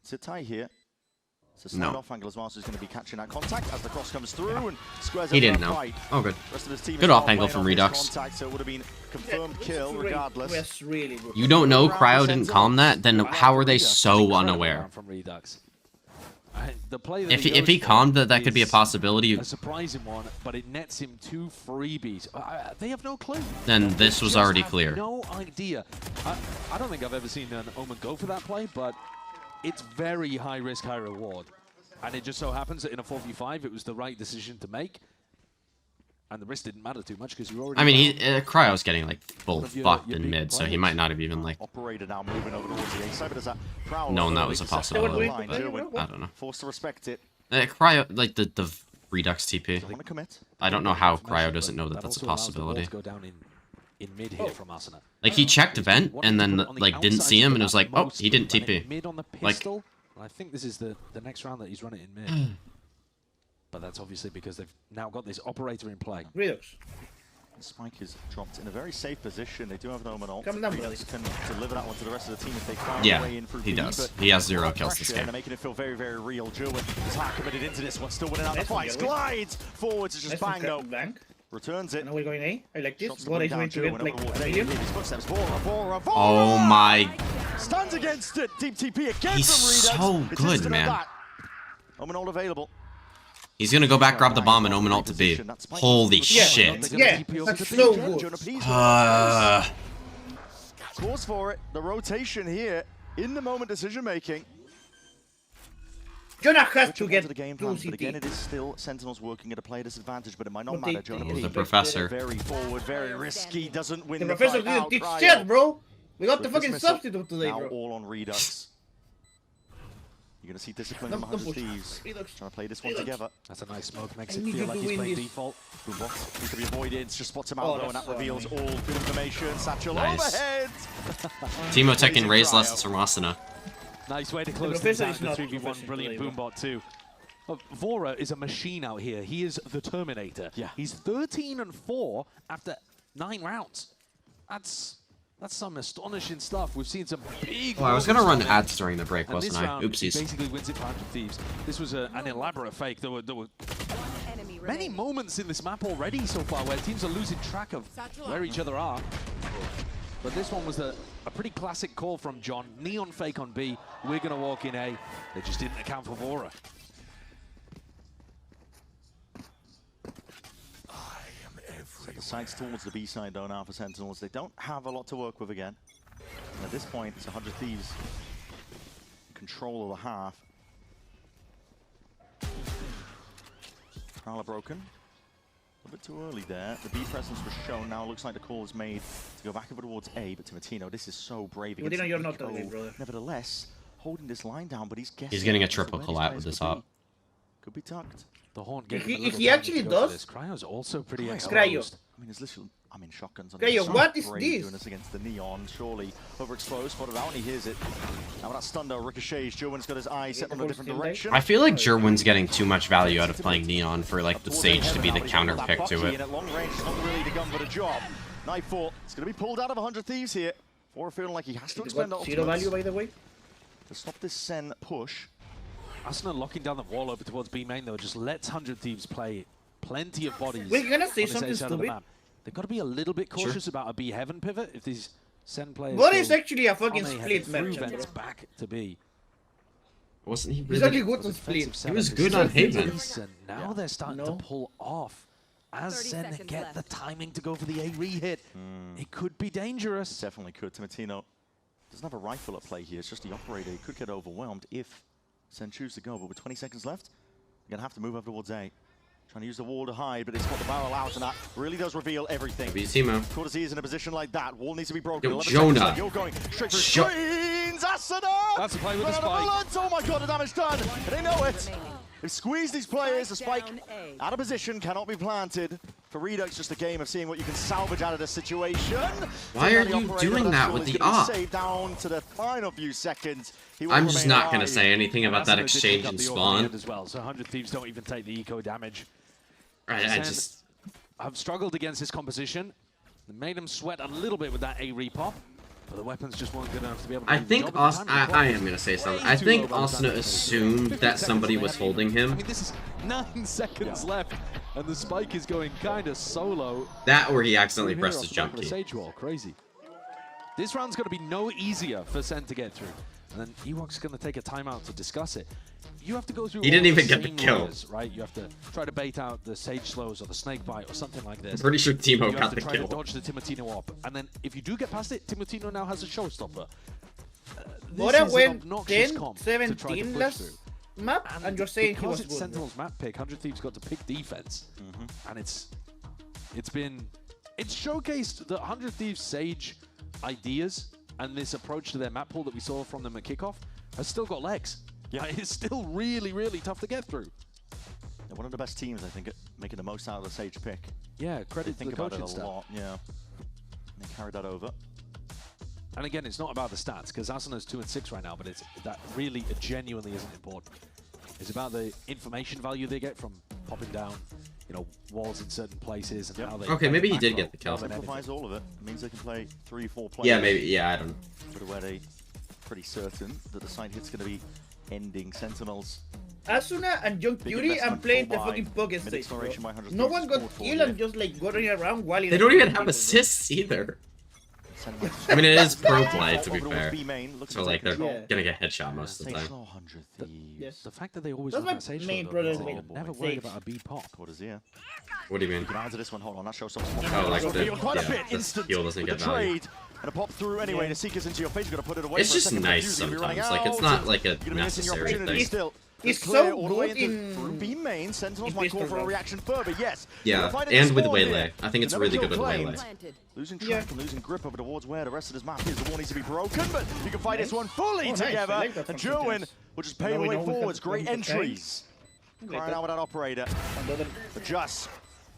[SPEAKER 19] Sit tight here. It's a standoff angle as well, so he's going to be catching that contact as the cross comes through and squares.
[SPEAKER 1] He didn't know. Oh, good. Good off angle from Redux.
[SPEAKER 19] Contact, so it would have been confirmed kill regardless.
[SPEAKER 1] You don't know Cryo didn't calm that, then how are they so unaware?
[SPEAKER 12] From Redux. The play
[SPEAKER 1] if he calmed that, that could be a possibility.
[SPEAKER 12] A surprising one, but it nets him 2 freebies. They have no clue.
[SPEAKER 1] Then this was already clear.
[SPEAKER 12] No idea. I don't think I've ever seen an Omen go for that play, but it's very high risk, high reward. And it just so happens that in a 4v5, it was the right decision to make. And the risk didn't matter too much because you already.
[SPEAKER 1] I mean, Cryo's getting like full fucked in mid, so he might not have even like
[SPEAKER 19] now moving over towards the A side, but does that
[SPEAKER 1] known that was a possibility. But I don't know.
[SPEAKER 19] Forced to respect it.
[SPEAKER 1] Cryo, like the Redux TP. I don't know how Cryo doesn't know that that's a possibility.
[SPEAKER 12] Go down in mid here from Asuna.
[SPEAKER 1] Like he checked vent and then like didn't see him and it was like, oh, he didn't TP.
[SPEAKER 12] Mid on the pistol. Like, I think this is the next round that he's running in mid. But that's obviously because they've now got this operator in play.
[SPEAKER 20] Redux.
[SPEAKER 19] Spike is dropped in a very safe position. They do have an Omen ult.
[SPEAKER 20] Come down,
[SPEAKER 19] Redux can deliver that one to the rest of the team if they find
[SPEAKER 1] yeah,
[SPEAKER 19] a way in through
[SPEAKER 1] he
[SPEAKER 19] B,
[SPEAKER 1] does. He has 0 kills this game.
[SPEAKER 19] They're making it feel very, very real. Jerwin is hard committed into this one, still winning out the fight. Glides forwards, it's just bang though. Returns it.
[SPEAKER 20] Now we're going A. I like this. What is going to get like medium?
[SPEAKER 1] Oh my.
[SPEAKER 19] Stands against it. Deep TP again
[SPEAKER 1] He's
[SPEAKER 19] from Redux.
[SPEAKER 1] so good, man.
[SPEAKER 19] Omen ult available.
[SPEAKER 1] He's gonna go back, grab the bomb, and Omen ult to B. Holy shit.
[SPEAKER 20] Yeah, that's so good.
[SPEAKER 19] Calls for it. The rotation here in the moment decision making.
[SPEAKER 20] Jonah has to get
[SPEAKER 19] the game plan, but again, it is still Sentinels working at a player disadvantage, but it might not matter. Jonah
[SPEAKER 1] P. The professor.
[SPEAKER 19] Very forward, very risky, doesn't win
[SPEAKER 20] the
[SPEAKER 19] professor
[SPEAKER 20] didn't teach shit, bro. We got the fucking substitute today,
[SPEAKER 19] now
[SPEAKER 20] bro.
[SPEAKER 19] All on Redux. You're going to see discipline from 100 Thieves. Trying to play this one together.
[SPEAKER 12] That's a nice smoke. Makes it feel like he's playing default.
[SPEAKER 19] Boombox needs to be avoided. Just spots him out though, and that reveals all good information. Satchel overhead.
[SPEAKER 1] Teemo taking raise lessons from Asuna.
[SPEAKER 12] Nice way to close things out in the 3v1. Brilliant Boombot too. Vora is a machine out here. He is the Terminator.
[SPEAKER 19] Yeah.
[SPEAKER 12] He's 13-4 after 9 rounds. That's some astonishing stuff. We've seen some big...
[SPEAKER 1] Well, I was going to run ads during the break, wasn't I?
[SPEAKER 12] Round,
[SPEAKER 1] Oopsies.
[SPEAKER 12] He basically wins it for 100 Thieves. This was an elaborate fake. There were many moments in this map already so far where teams are losing track of where each other are. But this one was a pretty classic call from John. Neon fake on B. We're going to walk in A. They just didn't account for Vora.
[SPEAKER 19] The sides towards the B side though now for Sentinels. They don't have a lot to work with again. And at this point, it's 100 Thieves in control of the half. Prowler broken. A bit too early there. The B presence was shown. Now it looks like the call is made to go back over towards A, but Timatino, this is so brave against
[SPEAKER 20] you're not early, brother.
[SPEAKER 19] Nevertheless, holding this line down, but he's guessing.
[SPEAKER 1] He's getting a triple collab with this op.
[SPEAKER 19] Could be tucked.
[SPEAKER 12] The horn
[SPEAKER 20] he actually does.
[SPEAKER 12] Cryo's also pretty
[SPEAKER 20] exposed.
[SPEAKER 19] I mean, there's literally, shotguns on
[SPEAKER 20] Cryo, what is
[SPEAKER 19] doing
[SPEAKER 20] this?
[SPEAKER 19] this against the Neon, surely overexposed, spotted out, and he hears it. Now that stun though ricochets, Jerwin's got his eye set on a different direction.
[SPEAKER 1] I feel like Jerwin's getting too much value out of playing Neon for like the Sage to be the counter pick to it.
[SPEAKER 19] And at long range, it's not really the gun but a job. Nightfall, it's going to be pulled out of 100 Thieves here. Or feeling like he has to expend
[SPEAKER 20] zero value, by the way.
[SPEAKER 19] To stop this Sen push.
[SPEAKER 12] Asuna locking down the wall over towards B main though, just lets 100 Thieves play plenty of bodies.
[SPEAKER 20] We're gonna say something stupid.
[SPEAKER 12] They've got to be a little bit cautious about a B heaven pivot if these Sen players.
[SPEAKER 20] What is actually a fucking split merchant?
[SPEAKER 12] Back to B.
[SPEAKER 1] Wasn't he?
[SPEAKER 20] He's actually good on split.
[SPEAKER 1] He was good on Haven.
[SPEAKER 12] Now they're starting to pull off. As Sen get the timing to go for the A re-hit, it could be dangerous.
[SPEAKER 19] Definitely could. Timatino doesn't have a rifle at play here. It's just the operator. He could get overwhelmed if Sen chooses to go. But with 20 seconds left, you're going to have to move over towards A. Trying to use the wall to hide, but it's got the barrel out, and that really does reveal everything.
[SPEAKER 1] Teemo.
[SPEAKER 19] Cortez is in a position like that. Wall needs to be broken.
[SPEAKER 1] Yo, Jonah.
[SPEAKER 19] You're going straight for screens. Asuna!
[SPEAKER 12] That's a play with the spike.
[SPEAKER 19] Oh my god, the damage done. They know it. They've squeezed these players. The spike out of position, cannot be planted. For Redux, just a game of seeing what you can salvage out of this situation.
[SPEAKER 1] Why are you doing that with the op?
[SPEAKER 19] Down to the final few seconds.
[SPEAKER 1] I'm just not going to say anything about that exchange and spawn.
[SPEAKER 12] As well, so 100 Thieves don't even take the eco damage.
[SPEAKER 1] Right,
[SPEAKER 12] I've struggled against this composition. They made him sweat a little bit with that A repop, but the weapons just weren't good enough to be able to.
[SPEAKER 1] I think I am going to say something. I think Asuna assumed that somebody was holding him.
[SPEAKER 12] I mean, this is 9 seconds left, and the spike is going kind of solo.
[SPEAKER 1] That or he accidentally pressed his jump key.
[SPEAKER 12] Sage wall, crazy. This round's going to be no easier for Sen to get through. And then Ewok's going to take a timeout to discuss it. You have to go through.
[SPEAKER 1] He didn't even get the kill,
[SPEAKER 12] right? You have to try to bait out the Sage slows or the snake bite or something like this.
[SPEAKER 1] I'm pretty sure Timo got the
[SPEAKER 12] kill. You have to try to dodge the Timatino op, and then if you do get past it, Timatino now has a showstopper.
[SPEAKER 20] What I went 10-17 last map, and you're saying he was
[SPEAKER 12] good. Sentinel's map pick, 100 Thieves got to pick defense, and it's showcased the 100 Thieves Sage ideas and this approach to their map pool that we saw from them at kickoff has still got legs. Yeah, it's still really, really tough to get through.
[SPEAKER 19] They're one of the best teams, I think, at making the most out of the Sage pick.
[SPEAKER 12] Yeah, credit to the coaching staff.
[SPEAKER 19] Lot, yeah. They carried that over.
[SPEAKER 12] And again, it's not about the stats, because Asuna's 2-6 right now, but that really genuinely isn't important. It's about the information value they get from popping down, walls in certain places and how they.
[SPEAKER 1] Okay, maybe he did get the kill.
[SPEAKER 19] Simplifies all of it. It means they can play 3-4 players.
[SPEAKER 1] Yeah, maybe. Yeah, I don't know.
[SPEAKER 19] But where they pretty certain that the side hit's going to be ending Sentinels.
[SPEAKER 20] Asuna and Young Beauty and playing the fucking Poké stage. No one got killed and just like going around while
[SPEAKER 1] they don't even have assists either. I mean, it is pro play, to be fair. So, like, they're gonna get headshot most of the time.
[SPEAKER 12] The fact that they always
[SPEAKER 20] that's my
[SPEAKER 12] Sage
[SPEAKER 20] main problem.
[SPEAKER 12] Never worried about a B pop.
[SPEAKER 19] What is here?
[SPEAKER 1] What do you mean?
[SPEAKER 19] You can answer this one. Hold on, that shows some.
[SPEAKER 1] Oh, like the heal doesn't get value.
[SPEAKER 19] And a pop through anyway. The Seeker's into your face. You got to put it away.
[SPEAKER 1] It's just nice sometimes. Like, it's not like a necessary thing.
[SPEAKER 20] It's so good in
[SPEAKER 19] B main. Sentinels might call for a reaction further. Yes.
[SPEAKER 1] Yeah, and with Waylay. I think it's really good with Waylay.
[SPEAKER 19] Losing track and losing grip over towards where the rest of his map is. The wall nead's to be broken, but you can fight this one fully together. And Jerwin will just pave the way forwards. Great entries. Crying out with that operator. Adjust.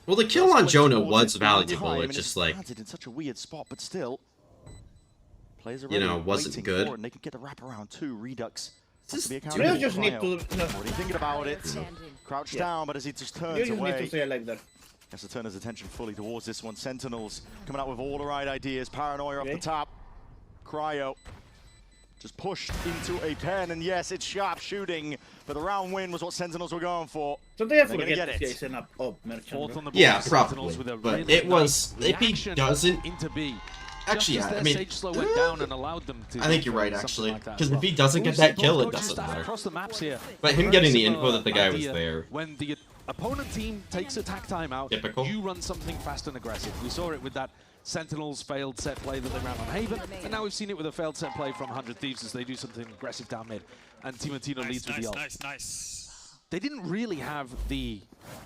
[SPEAKER 1] Well, the kill on Jonah was valuable. It's just like,
[SPEAKER 19] in such a weird spot, but still, players are
[SPEAKER 1] wasn't good.
[SPEAKER 19] And they can get the wraparound too. Redux.
[SPEAKER 20] Just need to.
[SPEAKER 19] What are you thinking about it? Crouch down, but as he just turns away.
[SPEAKER 20] Need to say it like that.
[SPEAKER 19] Has to turn his attention fully towards this one. Sentinels coming out with all the right ideas. Paranoia off the top. Cryo just pushed into a pen, and yes, it's sharp shooting, but the round win was what Sentinels were going for.
[SPEAKER 20] So they have to get it.
[SPEAKER 1] Yeah, probably. But it was, if he doesn't
[SPEAKER 12] into B.
[SPEAKER 1] Actually, yeah, I mean,
[SPEAKER 12] went down and allowed them to
[SPEAKER 1] I think you're right, actually. Because if he doesn't get that kill, it doesn't matter.
[SPEAKER 12] Across the maps here.
[SPEAKER 1] But him getting the info that the guy was there.
[SPEAKER 12] When the opponent team takes attack timeout, you run something fast and aggressive. We saw it with that Sentinels failed set play that they ran on Haven, and now we've seen it with a failed set play from 100 Thieves as they do something aggressive down mid. And Timatino leads with the ult.
[SPEAKER 8] Nice.
[SPEAKER 12] They didn't really have the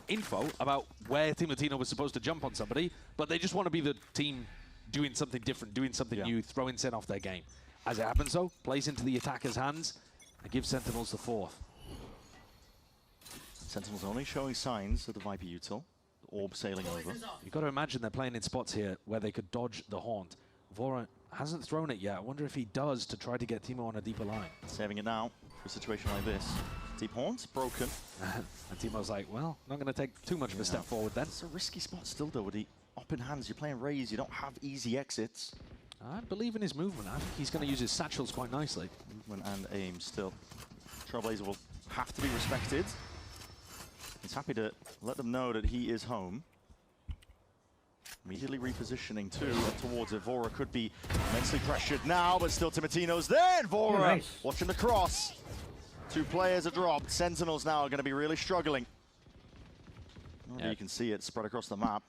[SPEAKER 12] info about where Timatino was supposed to jump on somebody, but they just want to be the team doing something different, doing something new, throwing Sen off their game. As it happens though, plays into the attacker's hands, I give Sentinels the 4th.
[SPEAKER 19] Sentinels only showing signs of the Viper util. The orb sailing over.
[SPEAKER 12] You've got to imagine they're playing in spots here where they could dodge the Haunt. Vora hasn't thrown it yet. I wonder if he does to try to get Timo on a deeper line.
[SPEAKER 19] Saving it now for a situation like this. Deep Haunt, broken.
[SPEAKER 12] And Timo's like, well, not going to take too much of a step forward then.
[SPEAKER 19] It's a risky spot still, though, with the up in hands. You're playing Raze, you don't have easy exits.
[SPEAKER 12] I believe in his movement. I think he's going to use his satchels quite nicely.
[SPEAKER 19] Movement and aim still. Trailblazer will have to be respected. He's happy to let them know that he is home. Immediately repositioning too towards it. Vora could be immensely pressured now, but still Timotino's there. And Vora watching the cross. 2 players are dropped. Sentinels now are going to be really struggling. You can see it spread across the map.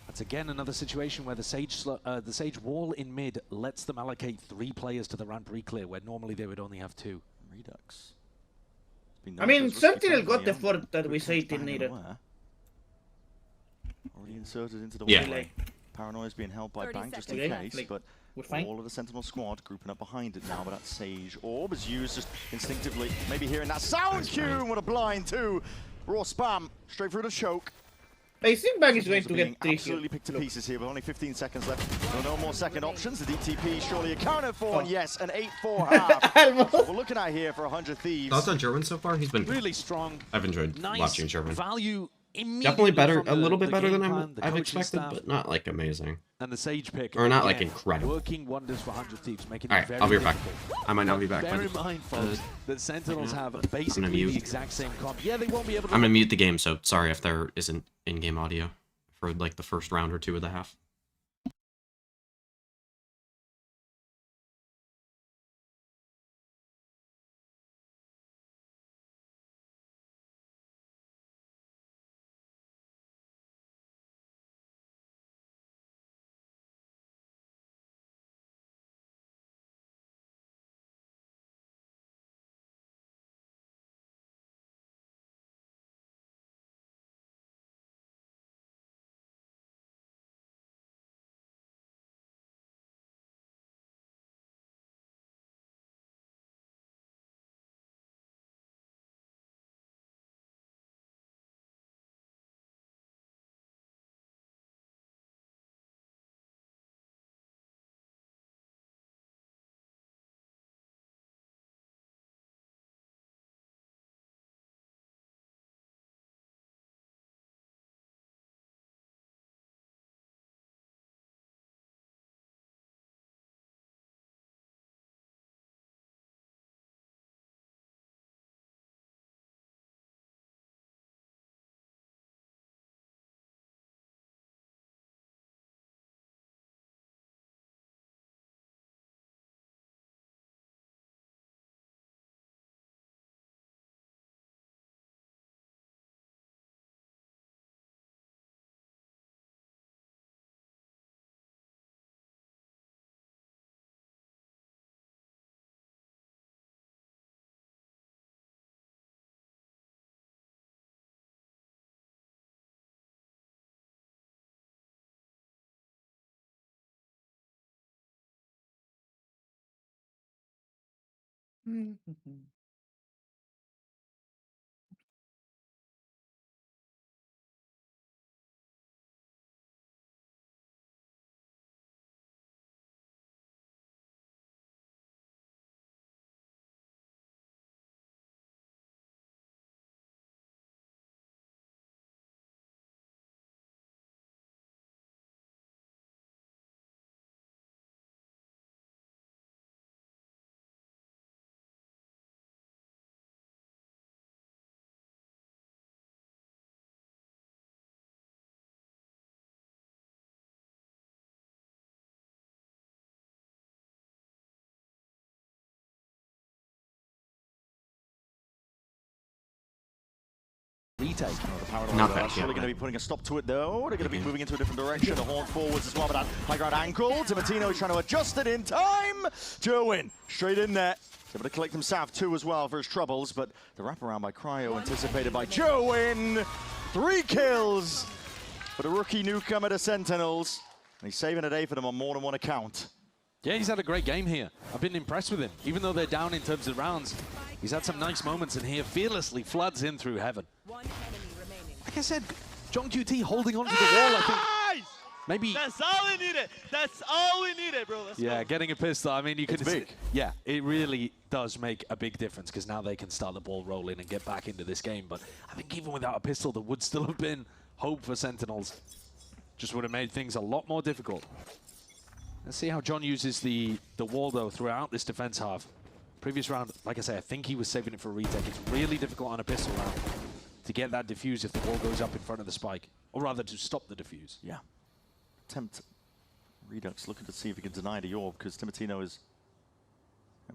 [SPEAKER 12] That's again another situation where the Sage wall in mid lets them allocate 3 players to the ramp re-clear, where normally they would only have 2.
[SPEAKER 19] Redux.
[SPEAKER 20] I mean, Sentinel got the fort that we said it needed.
[SPEAKER 19] Already inserted into the
[SPEAKER 1] Yeah.
[SPEAKER 19] wall. Paranoia is being held by Bang just in case, but all of the Sentinel squad grouping up behind it now. But that Sage orb is used just instinctively, maybe hearing that sound cue. And what a blind too. Raw spam straight through the choke.
[SPEAKER 20] I think Bang is going to get
[SPEAKER 19] absolutely picked to pieces here with only 15 seconds left. No more second options. The DTP surely accounted for. And yes, an 8-4 half. We're looking at here for 100 Thieves.
[SPEAKER 1] Thoughts on Gerwin so far? He's been
[SPEAKER 12] really strong.
[SPEAKER 1] I've enjoyed
[SPEAKER 12] nice
[SPEAKER 1] watching Gerwin.
[SPEAKER 12] Value
[SPEAKER 1] definitely better, a little bit better than
[SPEAKER 12] plan,
[SPEAKER 1] I've expected, but not like amazing.
[SPEAKER 12] And the Sage pick,
[SPEAKER 1] or not like incredible.
[SPEAKER 12] Working wonders for 100 Thieves, making
[SPEAKER 1] All right, I'll be right back. I might not be back.
[SPEAKER 12] Bear in mind, folks, that Sentinels have basically the exact same comp. Yeah, they won't be able to.
[SPEAKER 1] I'm gonna mute the game, so sorry if there isn't in-game audio for like the first round or 2 of the half.
[SPEAKER 19] Retake.
[SPEAKER 1] Not
[SPEAKER 19] That's really going to be putting a stop to it, though. They're going to be moving into a different direction. The Haunt forwards as well, but that high ground ankle. Timotino is trying to adjust it in time. Jerwin straight in there. Able to collect himself too as well for his troubles, but the wraparound by Cryo anticipated by Jerwin. 3 kills for the rookie newcomer to Sentinels. And he's saving a day for them on more than one account.
[SPEAKER 12] Yeah, he's had a great game here. I've been impressed with him. Even though they're down in terms of rounds, he's had some nice moments in here. Fearlessly floods in through heaven. Like I said, John QT holding onto the wall, I think. Maybe.
[SPEAKER 17] That's all we needed. That's all we needed, bro. Let's go.
[SPEAKER 12] Getting a pistol. I mean, you could.
[SPEAKER 19] It's big.
[SPEAKER 12] Yeah, it really does make a big difference because now they can start the ball rolling and get back into this game. But I think even without a pistol, there would still have been hope for Sentinels. Just would have made things a lot more difficult. Let's see how John uses the wall, though, throughout this defense half. Previous round, like I say, I think he was saving it for a retake. It's really difficult on a pistol round to get that defuse if the wall goes up in front of the spike. Or rather, to stop the defuse.
[SPEAKER 19] Yeah. Attempt. Redux looking to see if he can deny the orb, because Timotino is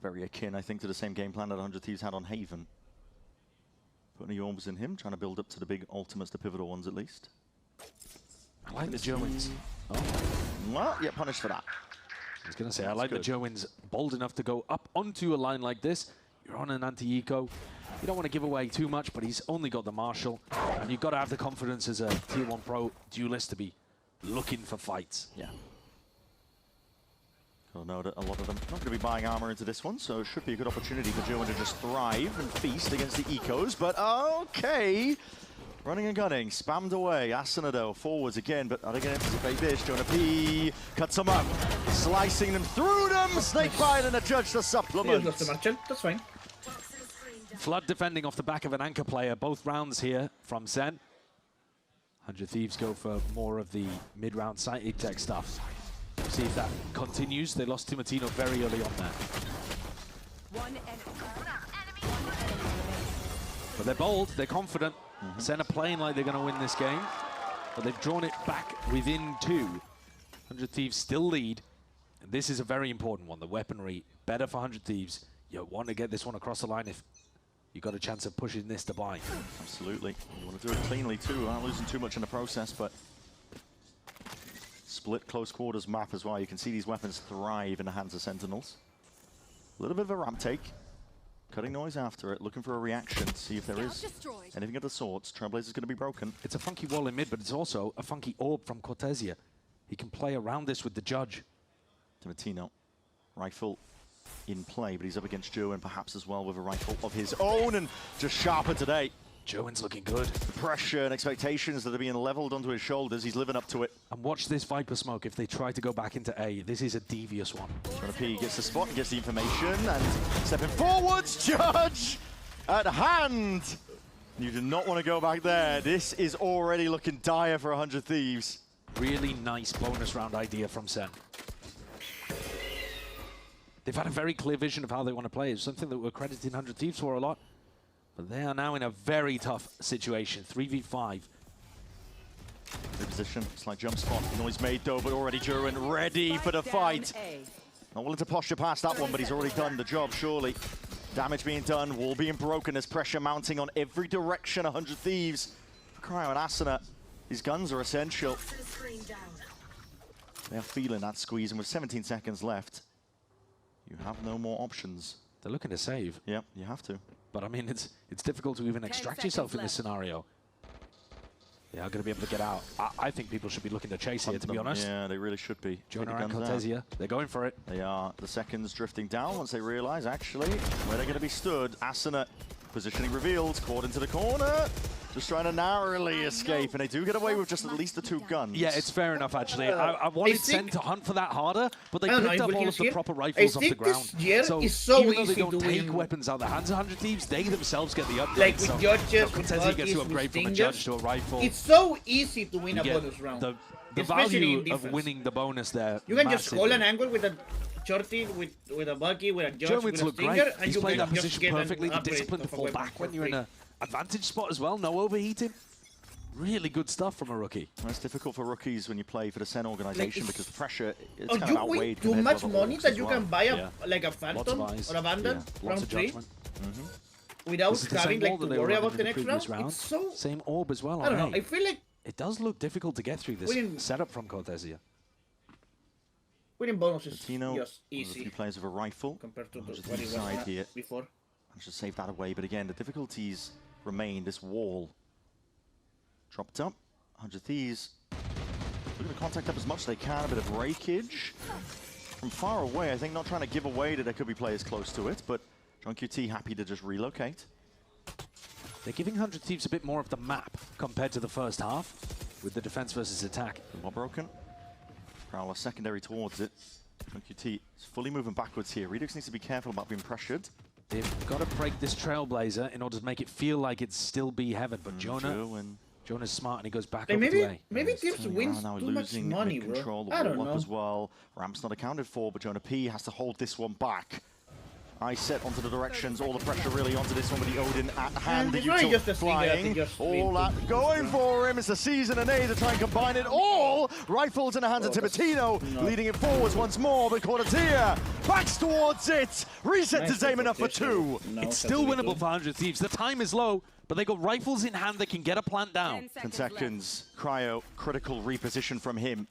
[SPEAKER 19] very akin, I think, to the same game plan that 100 Thieves had on Haven. Putting the orbs in him, trying to build up to the big ultimates, the pivotal ones at least.
[SPEAKER 12] I like the Joins. Oh.
[SPEAKER 19] Well, yeah, punished for that.
[SPEAKER 12] I was going to say, I like the Joins bold enough to go up onto a line like this. You're on an anti-eco. You don't want to give away too much, but he's only got the Marshal. And you've got to have the confidence as a Tier 1 Pro Duelist to be looking for fights.
[SPEAKER 19] Yeah. Got to know that a lot of them not going to be buying armor into this one, so it should be a good opportunity for Joan to just thrive and feast against the ecos. But okay. Running and gunning, spammed away. Asanado forwards again, but are they going to anticipate this? Jonah P cuts them up, slicing them through them. Snakebite and a judge to supplement.
[SPEAKER 20] Yeah, the merchant. That's fine.
[SPEAKER 12] Flood defending off the back of an anchor player. Both rounds here from Sen. 100 Thieves go for more of the mid-round site exec stuff. See if that continues. They lost Timotino very early on there. But they're bold, they're confident. Sen are playing like they're going to win this game, but they've drawn it back within 2. 100 Thieves still lead. And this is a very important one. The weaponry, better for 100 Thieves. You want to get this one across the line if you got a chance of pushing this to buy.
[SPEAKER 19] Absolutely. You want to do it cleanly too, not losing too much in the process, but split close quarters map as well. You can see these weapons thrive in the hands of Sentinels. A little bit of a ramp take. Cutting noise after it, looking for a reaction, see if there is anything of the sorts. Trailblazer's going to be broken.
[SPEAKER 12] It's a funky wall in mid, but it's also a funky orb from Cortesia. He can play around this with the judge.
[SPEAKER 19] Timotino, rifle in play, but he's up against Joe and perhaps as well with a rifle of his own, and just sharper today.
[SPEAKER 12] Joan's looking good.
[SPEAKER 19] The pressure and expectations that are being leveled onto his shoulders, he's living up to it.
[SPEAKER 12] And watch this Viper smoke if they try to go back into A. This is a devious one.
[SPEAKER 19] Jonah P gets the spot, gets the information, and stepping forwards, Judge at hand. You do not want to go back there. This is already looking dire for 100 Thieves.
[SPEAKER 12] Really nice bonus round idea from Sen. They've had a very clear vision of how they want to play. It's something that we're crediting 100 Thieves for a lot. But they are now in a very tough situation. 3v5.
[SPEAKER 19] Good position, slight jump spot. Noise made though, but already Durin ready for the fight. Not willing to posture past that one, but he's already done the job, surely. Damage being done, wall being broken, there's pressure mounting on every direction. 100 Thieves. For Cryo and Asuna, these guns are essential. They are feeling that squeeze, and with 17 seconds left, you have no more options.
[SPEAKER 12] They're looking to save.
[SPEAKER 19] Yeah, you have to.
[SPEAKER 12] But I mean, it's difficult to even extract yourself in this scenario. They are going to be able to get out. I think people should be looking to chase here, to be honest.
[SPEAKER 19] Yeah, they really should be.
[SPEAKER 12] Jonah and Cortesia, they're going for it.
[SPEAKER 19] They are. The seconds drifting down once they realize, actually, where they're going to be stood. Asuna, positioning revealed, caught into the corner. Just trying to narrowly escape, and they do get away with just at least the 2 guns.
[SPEAKER 12] Yeah, it's fair enough, actually. I wanted Sen to hunt for that harder, but they picked up all of the proper rifles off the ground.
[SPEAKER 20] So
[SPEAKER 12] even though they don't take weapons out of the hands of 100 Thieves, they themselves get the upgrade.
[SPEAKER 20] Like with judges,
[SPEAKER 12] Cortesia gets to upgrade from a judge to a rifle.
[SPEAKER 20] It's so easy to win a bonus round.
[SPEAKER 12] The value of winning the bonus there.
[SPEAKER 20] You can just hold an angle with a shorty, with a buggy, with a judge, with a stinger, and
[SPEAKER 12] He's
[SPEAKER 20] you
[SPEAKER 12] played
[SPEAKER 20] can
[SPEAKER 12] that
[SPEAKER 20] just
[SPEAKER 12] position
[SPEAKER 20] get
[SPEAKER 12] perfectly. The
[SPEAKER 20] an
[SPEAKER 12] discipline to fall back when you're in an advantage spot as well. No overheating. Really good stuff from a rookie.
[SPEAKER 19] Well, it's difficult for rookies when you play for the Sen organization because the pressure is kind of
[SPEAKER 20] you
[SPEAKER 19] outweighed.
[SPEAKER 20] Too much money that you can buy like a Phantom or a Vandal round 3 without having like to worry about the next round. It's so
[SPEAKER 12] same orb as well.
[SPEAKER 20] I don't know. I feel like
[SPEAKER 12] it does look difficult to get through this setup from Cortesia.
[SPEAKER 20] Winning bonus is
[SPEAKER 19] just
[SPEAKER 20] easy.
[SPEAKER 19] A few players with a rifle
[SPEAKER 20] compared to
[SPEAKER 19] what
[SPEAKER 20] he was
[SPEAKER 19] here
[SPEAKER 20] before.
[SPEAKER 19] I should save that away, but again, the difficulties remain. This wall dropped up. 100 Thieves looking to contact up as much as they can. A bit of breakage. from far away. I think not trying to give away that there could be players close to it, but John QT happy to just relocate.
[SPEAKER 12] They're giving 100 Thieves a bit more of the map compared to the first half with the defense versus attack.
[SPEAKER 19] Well broken. Prowler secondary towards it. John QT is fully moving backwards here. Redux needs to be careful about being pressured.
[SPEAKER 12] They've got to break this Trailblazer in order to make it feel like it's still be heaven, but Jonah's smart and he goes back over to A.
[SPEAKER 20] Maybe Tips wins
[SPEAKER 19] now
[SPEAKER 20] too much money, bro.
[SPEAKER 19] Control, the
[SPEAKER 20] I don't
[SPEAKER 19] wall up
[SPEAKER 20] know.
[SPEAKER 19] as well. Ramp's not accounted for, but Jonah P has to hold this one back. Eye set onto the directions, all the pressure really onto this one with the Odin at hand. The util flying, all that going for him. It's the season and A to try and combine it all. Rifles in the hands of Tibertino, leading it forwards once more, but Quartier backs towards it. Resets his aim enough for 2.
[SPEAKER 12] It's still winnable for 100 Thieves. The time is low, but they got rifles in hand that can get a plant down.
[SPEAKER 19] 10 seconds. Cryo, critical reposition from him.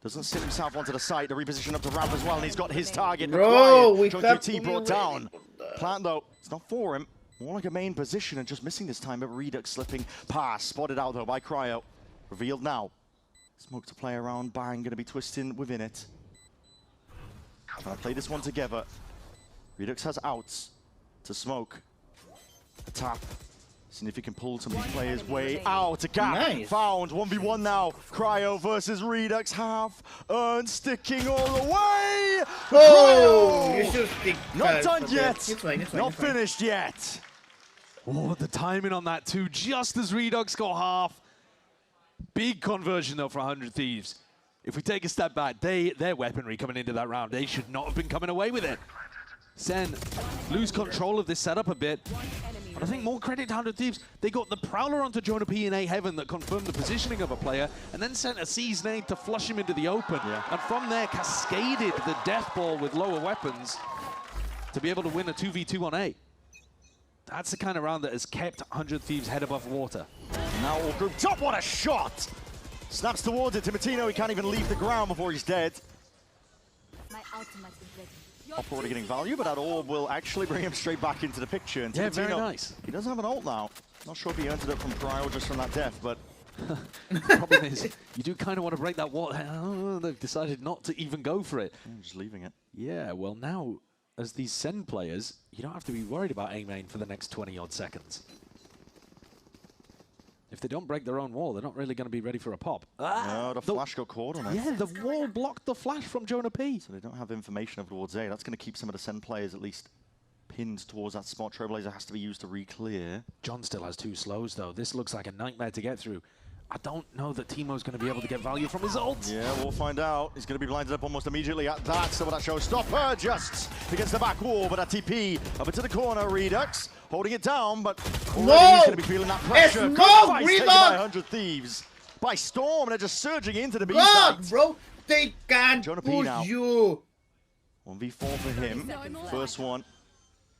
[SPEAKER 19] Doesn't sit himself onto the site, the reposition up to Ramp as well, and he's got his target.
[SPEAKER 20] Bro, we
[SPEAKER 19] John QT brought down. Plant though, it's not for him. More like a main position and just missing this time, but Redux slipping past. Spotted out though by Cryo. Revealed now. Smoke to play around, Bang gonna be twisting within it. Trying to play this one together. Redux has outs to Smoke. A tap. Seeing if he can pull some of these players way out. A gap found. 1v1 now. Cryo versus Redux. Half earned, sticking all the way.
[SPEAKER 20] Oh, you should stick.
[SPEAKER 19] Not done yet.
[SPEAKER 20] It's fine,
[SPEAKER 19] not finished yet.
[SPEAKER 12] Oh, the timing on that too. Just as Redux got half. Big conversion though for 100 Thieves. If we take a step back, their weaponry coming into that round, they should not have been coming away with it. Sen lose control of this setup a bit. But I think more credit to 100 Thieves. They got the Prowler onto Jonah P in A Heaven that confirmed the positioning of a player, and then sent a Seize nade to flush him into the open. And from there, cascaded the Death Ball with lower weapons to be able to win a 2v2 on A. That's the kind of round that has kept 100 Thieves head above water.
[SPEAKER 19] Now all grouped up. What a shot! Snaps towards it. Tibertino, he can't even leave the ground before he's dead.
[SPEAKER 3] My ultimate is ready.
[SPEAKER 19] Up already getting value, but that orb will actually bring him straight back into the picture. And
[SPEAKER 12] Yeah,
[SPEAKER 19] Tibertino,
[SPEAKER 12] very nice.
[SPEAKER 19] He does have an ult now. Not sure if he earned it up from Cryo just from that death, but...
[SPEAKER 12] The problem is, you do kind of want to break that wall. Oh, they've decided not to even go for it.
[SPEAKER 19] I'm just leaving it.
[SPEAKER 12] Yeah, well now, as these Sen players, you don't have to be worried about A-main for the next 20-odd seconds. If they don't break their own wall, they're not really going to be ready for a pop.
[SPEAKER 19] No, the flash got caught on it.
[SPEAKER 12] Yeah, the wall blocked the flash from Jonah P.
[SPEAKER 19] So they don't have information of towards A. That's going to keep some of the Sen players at least pinned towards that spot. Trailblazer has to be used to re-clear.
[SPEAKER 12] John still has 2 slows, though. This looks like a nightmare to get through. I don't know that Teemo's going to be able to get value from his ult.
[SPEAKER 19] Yeah, we'll find out. He's going to be blinded up almost immediately at that. So that showstopper just against the back wall, but a TP up into the corner. Redux holding it down, but he's going to be feeling that pressure. Good fight taken by 100 Thieves by storm. They're just surging into the B side.
[SPEAKER 20] Bro, they can't push you.
[SPEAKER 19] 1v4 for him. First one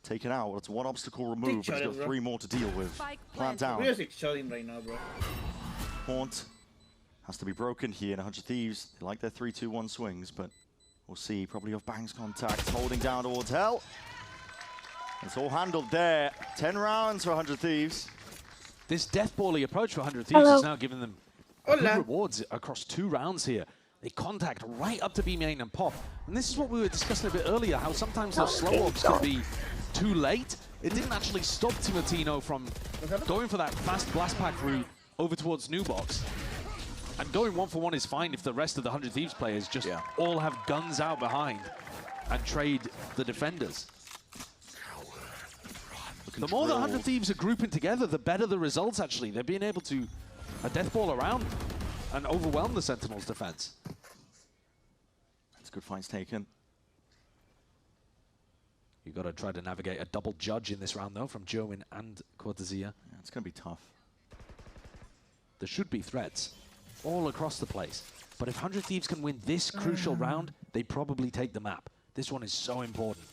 [SPEAKER 19] taken out. That's 1 obstacle removed, but he's got 3 more to deal with. Plant down.
[SPEAKER 20] We're just showing right now, bro.
[SPEAKER 19] Haunt has to be broken here, and 100 Thieves, they like their 3-2-1 swings, but we'll see. Probably off Bang's contact, holding down towards Hell. It's all handled there. 10 rounds for 100 Thieves.
[SPEAKER 12] This Death Ball-y approach for 100 Thieves is now giving them good rewards across 2 rounds here. They contact right up to B main and pop. And this is what we were discussing a bit earlier, how sometimes those slow orbs can be too late. It didn't actually stop Tibertino from going for that fast blast pack route over towards New Box. And going 1-for-1 is fine if the rest of the 100 Thieves players just all have guns out behind and trade the defenders. The more the 100 Thieves are grouping together, the better the results actually. They're being able to Death Ball around and overwhelm the Sentinels' defense.
[SPEAKER 19] That's good finds taken.
[SPEAKER 12] You've got to try to navigate a double judge in this round though, from Join and Cortezia.
[SPEAKER 19] Yeah, it's going to be tough.
[SPEAKER 12] There should be threats all across the place. But if 100 Thieves can win this crucial round, they probably take the map. This one is so important.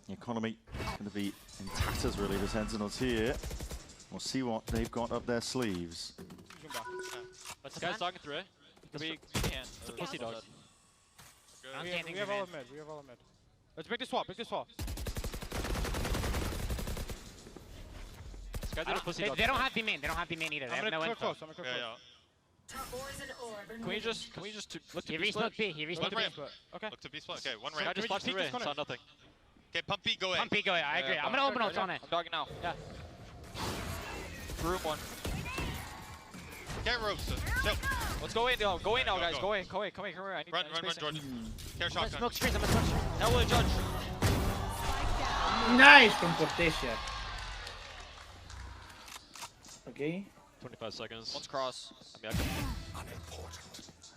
[SPEAKER 19] The economy is going to be in tatters, really, the Sentinels here. We'll see what they've got up their sleeves.
[SPEAKER 9] This guy's talking through it. Could be it's a pussy dog. We have all of mid. We have all of mid. Let's break this swap. Break this swap.
[SPEAKER 10] They don't have B main. They don't have B main either. They have no info.
[SPEAKER 9] I'm gonna go close. Can we just look to
[SPEAKER 8] He
[SPEAKER 9] B split?
[SPEAKER 8] resmoked B. He resmoked B.
[SPEAKER 9] Okay.
[SPEAKER 8] Look to B split. Okay, one right.
[SPEAKER 9] I just watched the Ray. Saw nothing.
[SPEAKER 8] Okay, pump B, go A.
[SPEAKER 9] Pump B, go A. I agree. I'm gonna open ults on it. I'm dogging now. Yeah. Room one.
[SPEAKER 8] Get ropes. Chill.
[SPEAKER 9] Let's go in, yo. Go in now, guys. Go in. Come in. I need
[SPEAKER 8] Run, Jordan. Care shotgun.
[SPEAKER 9] Smoke screens. I'm gonna touch. That will judge.
[SPEAKER 20] Nice from Cortesia. Okay.
[SPEAKER 9] 25 seconds. Let's cross.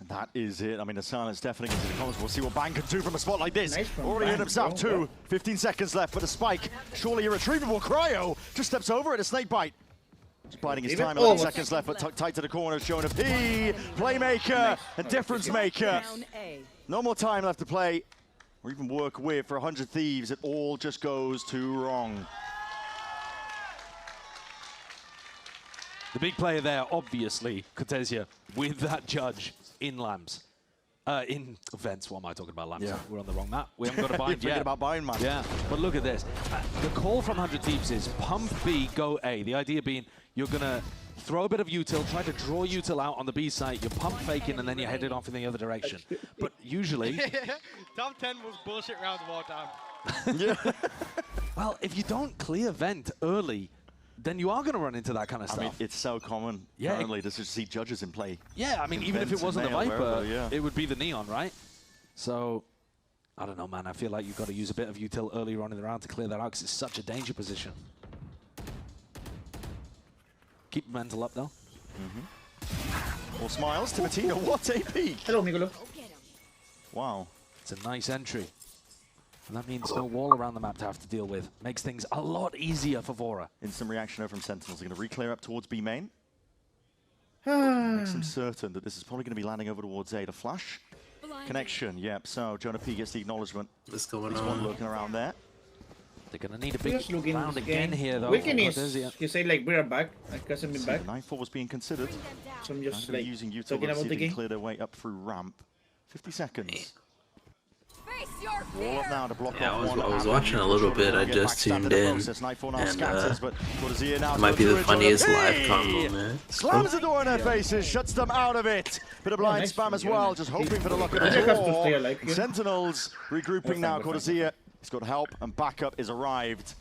[SPEAKER 19] That is it. I mean, the silence definitely into the comments. We'll see what Bang can do from a spot like this.
[SPEAKER 20] Nice
[SPEAKER 19] Already hit himself too. 15 seconds left for the spike. Surely irretrievable. Cryo just steps over it. A snake bite. Just biding his time. 11 seconds left, but tight to the corner. Showing a P. Playmaker. A difference maker. No more time left to play or even work with for 100 Thieves. It all just goes too wrong.
[SPEAKER 12] The big player there, obviously, Cortesia, with that judge in Lambs. In events, what am I talking about, Lambs?
[SPEAKER 19] Yeah.
[SPEAKER 12] We're on the wrong map. We haven't got a bind yet.
[SPEAKER 19] About buying, man.
[SPEAKER 12] Yeah, but look at this. The call from 100 Thieves is pump B, go A. The idea being you're going to throw a bit of util, try to draw util out on the B site, you're pump faking, and then you're headed off in the other direction. But usually...
[SPEAKER 9] Top 10 was bullshit rounds of all time.
[SPEAKER 12] Yeah. Well, if you don't clear vent early, then you are going to run into that kind of stuff.
[SPEAKER 19] I mean, it's so common currently to see judges in play.
[SPEAKER 12] Yeah, I mean, even if it wasn't the Viper, it would be the Neon, right? So, I don't know, man. I feel like you've got to use a bit of util earlier on in the round to clear that out because it's such a danger position. Keep mental up, though.
[SPEAKER 19] All smiles. Timatino, what AP?
[SPEAKER 20] Hello, Migolo.
[SPEAKER 19] Wow.
[SPEAKER 12] It's a nice entry. And that means no wall around the map to have to deal with. Makes things a lot easier for Vora.
[SPEAKER 19] Instant reaction over from Sentinels. They're going to re-clear up towards B main. Makes them certain that this is probably going to be landing over towards A. The flash connection, yep. So Jonah P gets the acknowledgement.
[SPEAKER 1] What's going
[SPEAKER 19] There's
[SPEAKER 1] on?
[SPEAKER 19] one lurking around there.
[SPEAKER 12] They're going to need a big round again here, though.
[SPEAKER 20] Weekend is, you say, like, we're back. Like, hasn't been back.
[SPEAKER 19] 9-4 was being considered.
[SPEAKER 20] So I'm just, like,
[SPEAKER 19] using util
[SPEAKER 20] talking
[SPEAKER 19] to
[SPEAKER 20] about
[SPEAKER 19] see
[SPEAKER 20] the
[SPEAKER 19] if they
[SPEAKER 20] game.
[SPEAKER 19] can clear their way up through ramp. 50 seconds.
[SPEAKER 15] Your
[SPEAKER 19] Wall up now to block
[SPEAKER 1] Yeah,
[SPEAKER 19] off
[SPEAKER 1] I was watching a little bit. I just tuned in, and it might be the funniest live combo, man.
[SPEAKER 19] Slams the door in their faces, shuts them out of it. Bit of blind spam as well, just hoping for the luck of the draw. Sentinels regrouping now. Cortesia, he's got help and backup is arrived.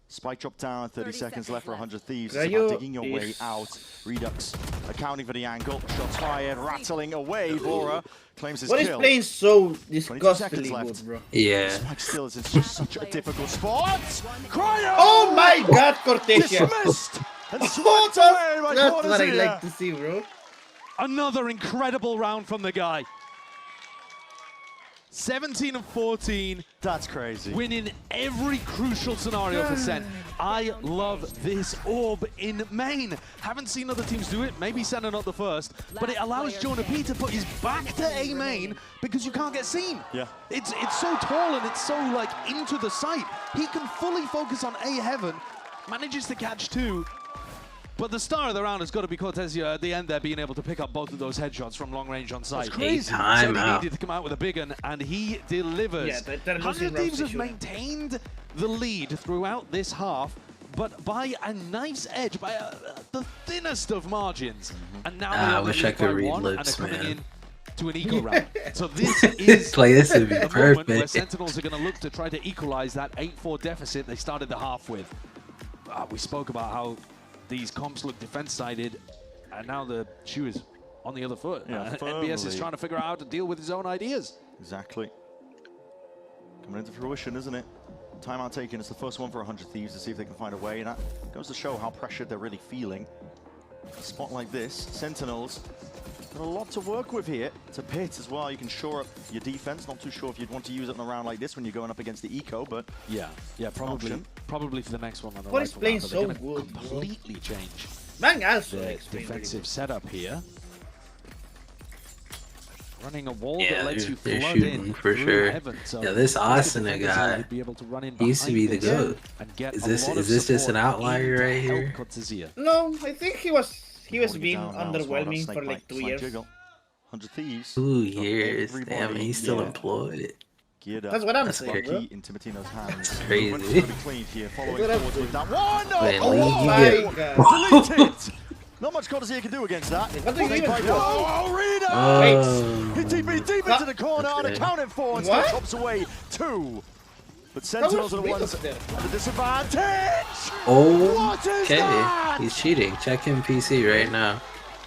[SPEAKER 19] Spike drop down, 30 seconds left for 100 Thieves. It's about digging your way out. Redux accounting for the angle. Shots fired, rattling away. Vora claims his kill.
[SPEAKER 20] What is playing so disgustingly good, bro?
[SPEAKER 1] Yeah.
[SPEAKER 19] Spike still is in just such a difficult spot. Cryo!
[SPEAKER 20] Oh my god, Cortesia!
[SPEAKER 19] Dismissed! And swept away by
[SPEAKER 20] That's what I
[SPEAKER 19] Cortesia.
[SPEAKER 20] like to see, bro.
[SPEAKER 12] Another incredible round from the guy. 17 of 14.
[SPEAKER 19] That's crazy.
[SPEAKER 12] Winning every crucial scenario for Sen. I love this orb in main. Haven't seen other teams do it. Maybe Sen are not the first. But it allows Jonah P to put his back to A main because you can't get seen.
[SPEAKER 19] Yeah.
[SPEAKER 12] It's so tall and it's so like into the site. He can fully focus on A heaven. Manages to catch two. But the star of the round has got to be Cortesia at the end there, being able to pick up both of those headshots from long range on site.
[SPEAKER 19] That's crazy.
[SPEAKER 12] So he needed to come out with a big one, and he delivers.
[SPEAKER 20] Yeah, that
[SPEAKER 12] 100 Thieves have maintained the lead throughout this half, but by a nice edge, by the thinnest of margins. And now
[SPEAKER 1] I wish I could read lips,
[SPEAKER 12] and
[SPEAKER 1] man.
[SPEAKER 12] To an eco round. So this is
[SPEAKER 1] like, this would be
[SPEAKER 12] the
[SPEAKER 1] perfect.
[SPEAKER 12] moment where Sentinels are going to look to try to equalize that 8-4 deficit they started the half with. We spoke about how these comps look defense-sided, and now the shoe is on the other foot.
[SPEAKER 19] Yeah,
[SPEAKER 12] NBS is trying to figure out how to deal with his own ideas.
[SPEAKER 19] Exactly. Coming into fruition, isn't it? Timeout taken. It's the first one for 100 Thieves to see if they can find a way, and that goes to show how pressured they're really feeling. A spot like this, Sentinels got a lot to work with here. It's a pit as well. You can shore up your defense. Not too sure if you'd want to use it in a round like this when you're going up against the eco, but
[SPEAKER 12] yeah, probably for the next one on the
[SPEAKER 20] What is playing so good,
[SPEAKER 12] completely change
[SPEAKER 20] Man, also
[SPEAKER 12] the defensive setup here. Running a wall
[SPEAKER 1] Yeah,
[SPEAKER 12] that lets
[SPEAKER 1] they're
[SPEAKER 12] you flood
[SPEAKER 1] shooting
[SPEAKER 12] in
[SPEAKER 1] for
[SPEAKER 12] through
[SPEAKER 1] sure.
[SPEAKER 12] heaven. So
[SPEAKER 1] Yeah, this Asuna guy,
[SPEAKER 12] be able to run in
[SPEAKER 1] he used to be the
[SPEAKER 12] behind
[SPEAKER 1] GOAT.
[SPEAKER 12] and get
[SPEAKER 1] Is
[SPEAKER 12] a
[SPEAKER 1] this
[SPEAKER 12] lot of
[SPEAKER 1] just an
[SPEAKER 12] support
[SPEAKER 1] outlier
[SPEAKER 12] in to
[SPEAKER 1] right
[SPEAKER 12] help
[SPEAKER 1] here?
[SPEAKER 12] Cortesia.
[SPEAKER 20] No, I think he was being
[SPEAKER 19] down now as well, that
[SPEAKER 20] underwhelming
[SPEAKER 19] snake
[SPEAKER 20] for like
[SPEAKER 19] bite,
[SPEAKER 20] 2
[SPEAKER 19] slight
[SPEAKER 20] years.
[SPEAKER 19] jiggle. 100 Thieves.
[SPEAKER 1] 2 years.
[SPEAKER 19] Everybody,
[SPEAKER 1] Damn, he's still
[SPEAKER 19] yeah,
[SPEAKER 1] employed.
[SPEAKER 19] geared up.
[SPEAKER 20] That's what I'm
[SPEAKER 1] That's
[SPEAKER 20] saying,
[SPEAKER 19] Key
[SPEAKER 20] bro.
[SPEAKER 19] in Timatino's hands.
[SPEAKER 1] That's crazy.
[SPEAKER 19] Pretty clean here, following
[SPEAKER 20] That's what I'm
[SPEAKER 19] forward with
[SPEAKER 20] saying.
[SPEAKER 19] that one.
[SPEAKER 1] Wait,
[SPEAKER 19] Oh,
[SPEAKER 1] Lee,
[SPEAKER 19] oh
[SPEAKER 1] you
[SPEAKER 19] my
[SPEAKER 1] get-
[SPEAKER 19] God. Deleted. Not much Cortezia can do against that.
[SPEAKER 20] Oh,
[SPEAKER 19] Reno! He TP'd deep into the corner, unaccounted for, and still chops away 2. But Sentinels are the ones at a disadvantage! What is that?
[SPEAKER 10] He's cheating. Check him PC right now.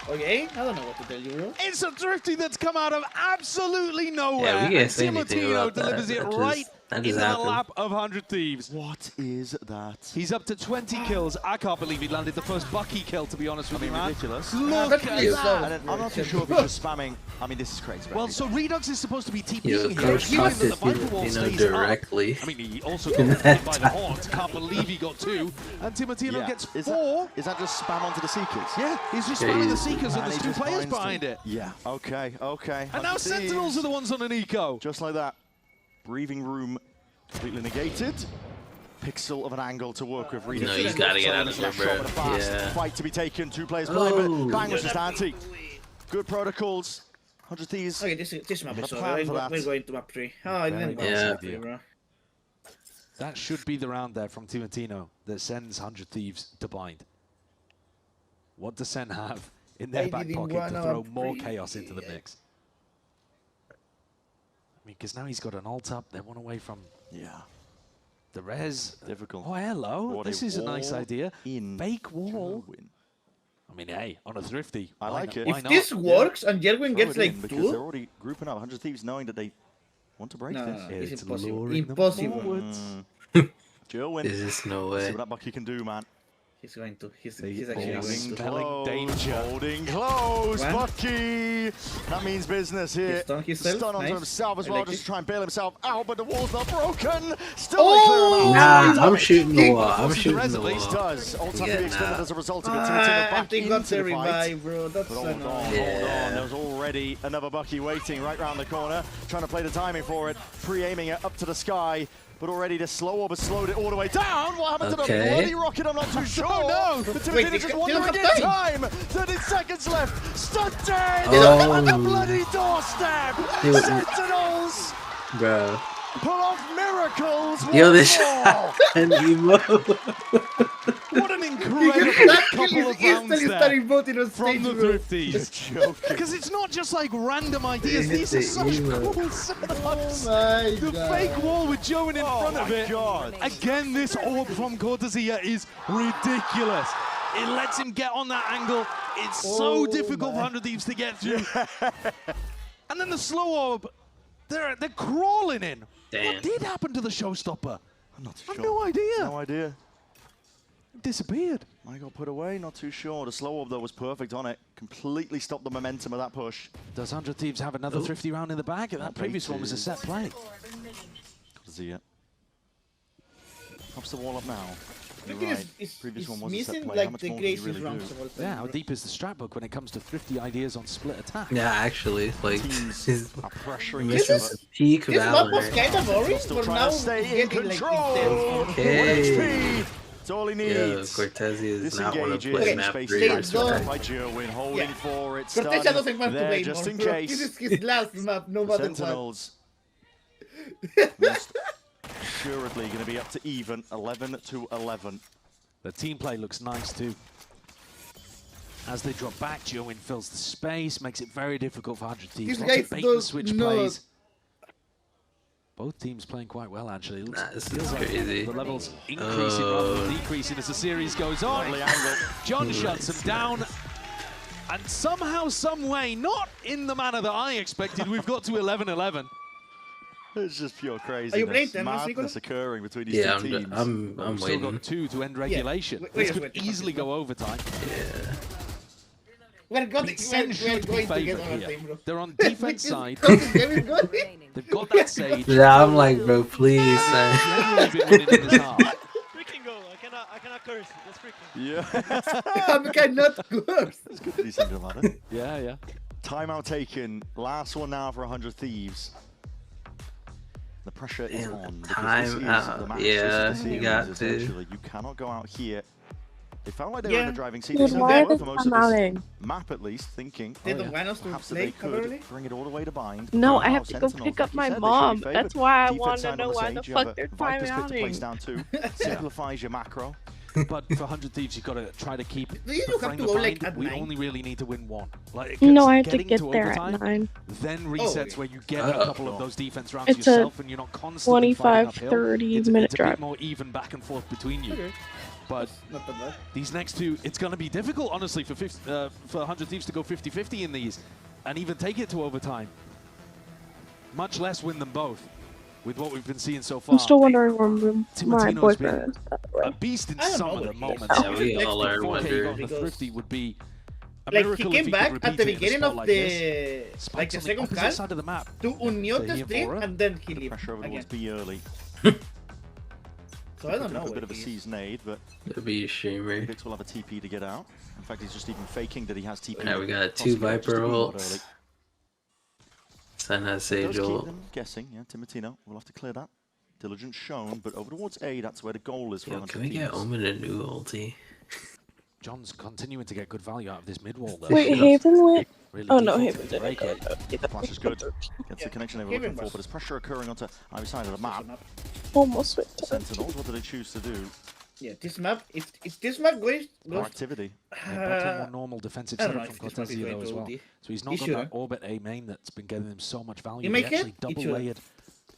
[SPEAKER 20] Okay, I don't know what to tell you, bro.
[SPEAKER 12] It's a thrifty that's come out of absolutely nowhere.
[SPEAKER 10] Yeah, we can't say anything about
[SPEAKER 12] delivers
[SPEAKER 10] that.
[SPEAKER 12] it right in the lap of 100 Thieves.
[SPEAKER 19] What is that?
[SPEAKER 12] He's up to 20 kills. I can't believe he landed the first Bucky kill, to be honest with you, man.
[SPEAKER 19] Ridiculous.
[SPEAKER 12] Look at that.
[SPEAKER 19] And I'm not too sure if he's just spamming. I mean, this is crazy.
[SPEAKER 12] Well, so Redux is supposed to be TPing here.
[SPEAKER 10] Coach caught this, directly.
[SPEAKER 12] I mean, he also got hit by the horns. Can't believe he got 2. And Timotino gets 4.
[SPEAKER 19] Is that just spam onto the Seekers?
[SPEAKER 12] Yeah, he's just spamming the Seekers and there's 2 players behind it.
[SPEAKER 19] Yeah, okay.
[SPEAKER 12] And now Sentinels are the ones on an eco.
[SPEAKER 19] Just like that. Breathing room completely negated. Pixel of an angle to work with.
[SPEAKER 10] No, you gotta get out of there, bro. Yeah.
[SPEAKER 19] Fight to be taken. 2 players behind, but bang was just anti. Good protocols. 100 Thieves.
[SPEAKER 20] Okay, this map is over. We're going to map 3. Oh, I didn't go to map 3, bro.
[SPEAKER 12] That should be the round there from Timotino that sends 100 Thieves to bind. What does Sen have in their back pocket to throw more chaos into the mix? I mean, because now he's got an ult up. They're 1 away from the res.
[SPEAKER 19] Difficult.
[SPEAKER 12] Oh, hello. This is a nice idea.
[SPEAKER 19] In
[SPEAKER 12] fake wall. I mean, hey, on a thrifty.
[SPEAKER 19] I like it.
[SPEAKER 20] If this works and Jerwin gets like 2,
[SPEAKER 19] because they're already grouping up 100 Thieves knowing that they want to break this.
[SPEAKER 20] It's impossible. Impossible.
[SPEAKER 19] Jerwin.
[SPEAKER 10] Is this no way?
[SPEAKER 19] See what that Bucky can do, man.
[SPEAKER 20] He's going to. He's actually going to.
[SPEAKER 19] Holding close, Bucky. That means business here. Stun onto himself as well, just to try and bail himself out, but the wall's not broken. Still
[SPEAKER 10] Nah, I'm shooting the wall. I'm shooting the wall.
[SPEAKER 19] Does. Ult has to be extended as a result of it. Back into the fight.
[SPEAKER 20] Bro. That's
[SPEAKER 19] hold on. There's already another Bucky waiting right round the corner, trying to play the timing for it, pre-aiming it up to the sky. But already the slow orb has slowed it all the way down. What happened to the bloody rocket? I'm not too sure. No, but Timothy's just wandering in time. 30 seconds left. Stunned dead at the bloody doorstep. Sentinels.
[SPEAKER 10] Bro.
[SPEAKER 19] Pull off miracles.
[SPEAKER 10] Yo, this an emo.
[SPEAKER 12] What an incredible couple of rounds there from the Thrifties. Because it's not just like random ideas. These are such cool setups. The fake wall with Joan in front of it. Again, this orb from Cortezia is ridiculous. It lets him get on that angle. It's so difficult for 100 Thieves to get through. And then the slow orb, they're crawling in.
[SPEAKER 10] Damn.
[SPEAKER 12] What did happen to the showstopper?
[SPEAKER 19] I'm not too
[SPEAKER 12] I have
[SPEAKER 19] sure.
[SPEAKER 12] no idea.
[SPEAKER 19] No idea.
[SPEAKER 12] It disappeared.
[SPEAKER 19] I got put away, not too sure. The slow orb though was perfect on it. Completely stopped the momentum of that push.
[SPEAKER 12] Does 100 Thieves have another thrifty round in the bag? That previous one was a set play.
[SPEAKER 19] Cortezia. Pops the wall up now.
[SPEAKER 20] Previous one was missing like the crazy rounds.
[SPEAKER 12] Yeah, how deep is the strat book when it comes to thrifty ideas on split attack?
[SPEAKER 10] Yeah, actually, like
[SPEAKER 19] teams are pressuring
[SPEAKER 10] this is peak
[SPEAKER 20] Valorant. This map was kind of boring, but now
[SPEAKER 19] stay in control.
[SPEAKER 10] Okay.
[SPEAKER 19] That's all he needs.
[SPEAKER 10] Yeah, Cortezia is not one to play map 3.
[SPEAKER 19] By Jerwin, holding for it.
[SPEAKER 20] Cortezia doesn't want to play
[SPEAKER 19] just in
[SPEAKER 20] more,
[SPEAKER 19] case.
[SPEAKER 20] This is his last map, no matter what.
[SPEAKER 19] Sentinels. Assuredly going to be up to even, 11-11.
[SPEAKER 12] The team play looks nice too. As they drop back, Join fills the space, makes it very difficult for 100 Thieves. Lots of bait and switch plays. Both teams playing quite well, actually.
[SPEAKER 10] This is crazy.
[SPEAKER 12] The levels increasing rather than decreasing as the series goes on. John shuts him down. And somehow, some way, not in the manner that I expected, we've got to 11-11.
[SPEAKER 19] It's just pure craziness.
[SPEAKER 20] Are you playing them,
[SPEAKER 19] madness occurring between these two teams.
[SPEAKER 10] I'm
[SPEAKER 12] We've still got 2 to end regulation. This could easily go overtime.
[SPEAKER 10] Yeah.
[SPEAKER 20] We're going to get
[SPEAKER 12] overtime, bro. They're on defense side. They've got that sage.
[SPEAKER 10] Yeah, I'm like, bro, please.
[SPEAKER 8] Freaking goal. I cannot curse. That's freaking.
[SPEAKER 19] Yeah.
[SPEAKER 20] I cannot curse.
[SPEAKER 19] It's good to be thinking about it.
[SPEAKER 12] Yeah.
[SPEAKER 19] Timeout taken. Last one now for 100 Thieves. The pressure is on.
[SPEAKER 10] Time out. Yeah, you got to.
[SPEAKER 19] You cannot go out here. They felt like they were in the driving seat.
[SPEAKER 5] Dude, why
[SPEAKER 19] for
[SPEAKER 5] did
[SPEAKER 19] most of this map, at least, thinking perhaps that they could bring it all the way to bind.
[SPEAKER 5] No, I have to go pick up my mom. That's why I want to know why the fuck they're timing outing.
[SPEAKER 19] Simplifies your macro.
[SPEAKER 12] But for 100 Thieves, you've got to try to keep
[SPEAKER 20] Do you
[SPEAKER 12] the
[SPEAKER 20] have
[SPEAKER 12] frame
[SPEAKER 20] to
[SPEAKER 12] of
[SPEAKER 20] go,
[SPEAKER 12] mind.
[SPEAKER 20] like, at
[SPEAKER 12] We
[SPEAKER 20] 9?
[SPEAKER 12] only really need to win one. Like,
[SPEAKER 5] No, I have to
[SPEAKER 12] getting
[SPEAKER 5] get
[SPEAKER 12] to
[SPEAKER 5] there
[SPEAKER 12] overtime,
[SPEAKER 5] at 9.
[SPEAKER 12] then resets where you get a couple of those defense rounds
[SPEAKER 5] It's a
[SPEAKER 12] yourself, and you're not constantly fighting uphill.
[SPEAKER 5] 25-30
[SPEAKER 12] It's
[SPEAKER 5] minute
[SPEAKER 12] a
[SPEAKER 5] drive.
[SPEAKER 12] bit more even back and forth between you.
[SPEAKER 20] Okay.
[SPEAKER 12] But
[SPEAKER 20] Not that bad.
[SPEAKER 12] these next two, it's going to be difficult, honestly, for 100 Thieves to go 50-50 in these, and even take it to overtime. Much less win them both, with what we've been seeing so far.
[SPEAKER 5] I'm still wondering where my
[SPEAKER 12] Timatino's
[SPEAKER 5] boyfriend is.
[SPEAKER 12] a beast in
[SPEAKER 20] I don't
[SPEAKER 12] some
[SPEAKER 20] know
[SPEAKER 12] of the
[SPEAKER 20] what he
[SPEAKER 12] moments.
[SPEAKER 20] is.
[SPEAKER 10] Yeah, we all are
[SPEAKER 12] 4K
[SPEAKER 10] wondering.
[SPEAKER 12] on the Thrifty would be a
[SPEAKER 20] Like, he
[SPEAKER 12] miracle if
[SPEAKER 20] came
[SPEAKER 12] could
[SPEAKER 20] back at the
[SPEAKER 12] repeat it in a
[SPEAKER 20] beginning
[SPEAKER 12] spot
[SPEAKER 20] of
[SPEAKER 12] like
[SPEAKER 20] the
[SPEAKER 12] this.
[SPEAKER 20] like
[SPEAKER 12] Spikes
[SPEAKER 20] the
[SPEAKER 12] on the
[SPEAKER 20] second
[SPEAKER 12] opposite
[SPEAKER 20] half
[SPEAKER 12] side of the map.
[SPEAKER 20] to unmute the
[SPEAKER 12] here
[SPEAKER 20] stream
[SPEAKER 12] for it.
[SPEAKER 20] and then he leave
[SPEAKER 19] Pressure over
[SPEAKER 20] again.
[SPEAKER 19] towards B early.
[SPEAKER 20] So I don't know.
[SPEAKER 19] A bit
[SPEAKER 20] what
[SPEAKER 19] of a
[SPEAKER 20] he is.
[SPEAKER 19] season aid, but
[SPEAKER 10] It'll be a streamer.
[SPEAKER 19] Vix will have a TP to get out. In fact, he's just even faking that he has TP.
[SPEAKER 10] Now we got
[SPEAKER 19] Crossing
[SPEAKER 10] 2
[SPEAKER 19] out just to
[SPEAKER 10] Viper
[SPEAKER 19] be out
[SPEAKER 10] ults.
[SPEAKER 19] early.
[SPEAKER 10] Sen has
[SPEAKER 19] Does
[SPEAKER 10] Sage
[SPEAKER 19] keep
[SPEAKER 10] ult.
[SPEAKER 19] them guessing, yeah. Timatino will have to clear that. Diligence shown, but over towards A, that's where the goal is for
[SPEAKER 10] Yo,
[SPEAKER 19] 100
[SPEAKER 10] can we get
[SPEAKER 19] Thieves.
[SPEAKER 10] Omen a new ulti?
[SPEAKER 12] John's continuing to get good value out of this mid wall. Though.
[SPEAKER 5] Wait, Haven went?
[SPEAKER 12] Really
[SPEAKER 5] Oh no,
[SPEAKER 12] defaulting
[SPEAKER 5] Haven
[SPEAKER 12] to break it.
[SPEAKER 5] didn't.
[SPEAKER 19] Flash is good. Gets the connection they were
[SPEAKER 20] Haven
[SPEAKER 19] looking for,
[SPEAKER 20] was-
[SPEAKER 19] but there's pressure occurring onto either side of the map.
[SPEAKER 5] Almost went to
[SPEAKER 19] Sentinels, what do they choose to do?
[SPEAKER 20] Yeah, this map. If this map goes,
[SPEAKER 19] More activity.
[SPEAKER 12] Yeah, more normal defensive
[SPEAKER 20] I don't
[SPEAKER 12] setup
[SPEAKER 20] know
[SPEAKER 12] from
[SPEAKER 20] if this map is
[SPEAKER 12] Cortezia
[SPEAKER 20] going
[SPEAKER 12] though as
[SPEAKER 20] to
[SPEAKER 12] well.
[SPEAKER 20] ulti.
[SPEAKER 12] So he's
[SPEAKER 20] He
[SPEAKER 12] not got that
[SPEAKER 20] shouldn't.
[SPEAKER 12] orbit A main that's been getting him so much value.
[SPEAKER 20] You make
[SPEAKER 12] He actually
[SPEAKER 20] it? He
[SPEAKER 12] double
[SPEAKER 20] should.
[SPEAKER 12] layered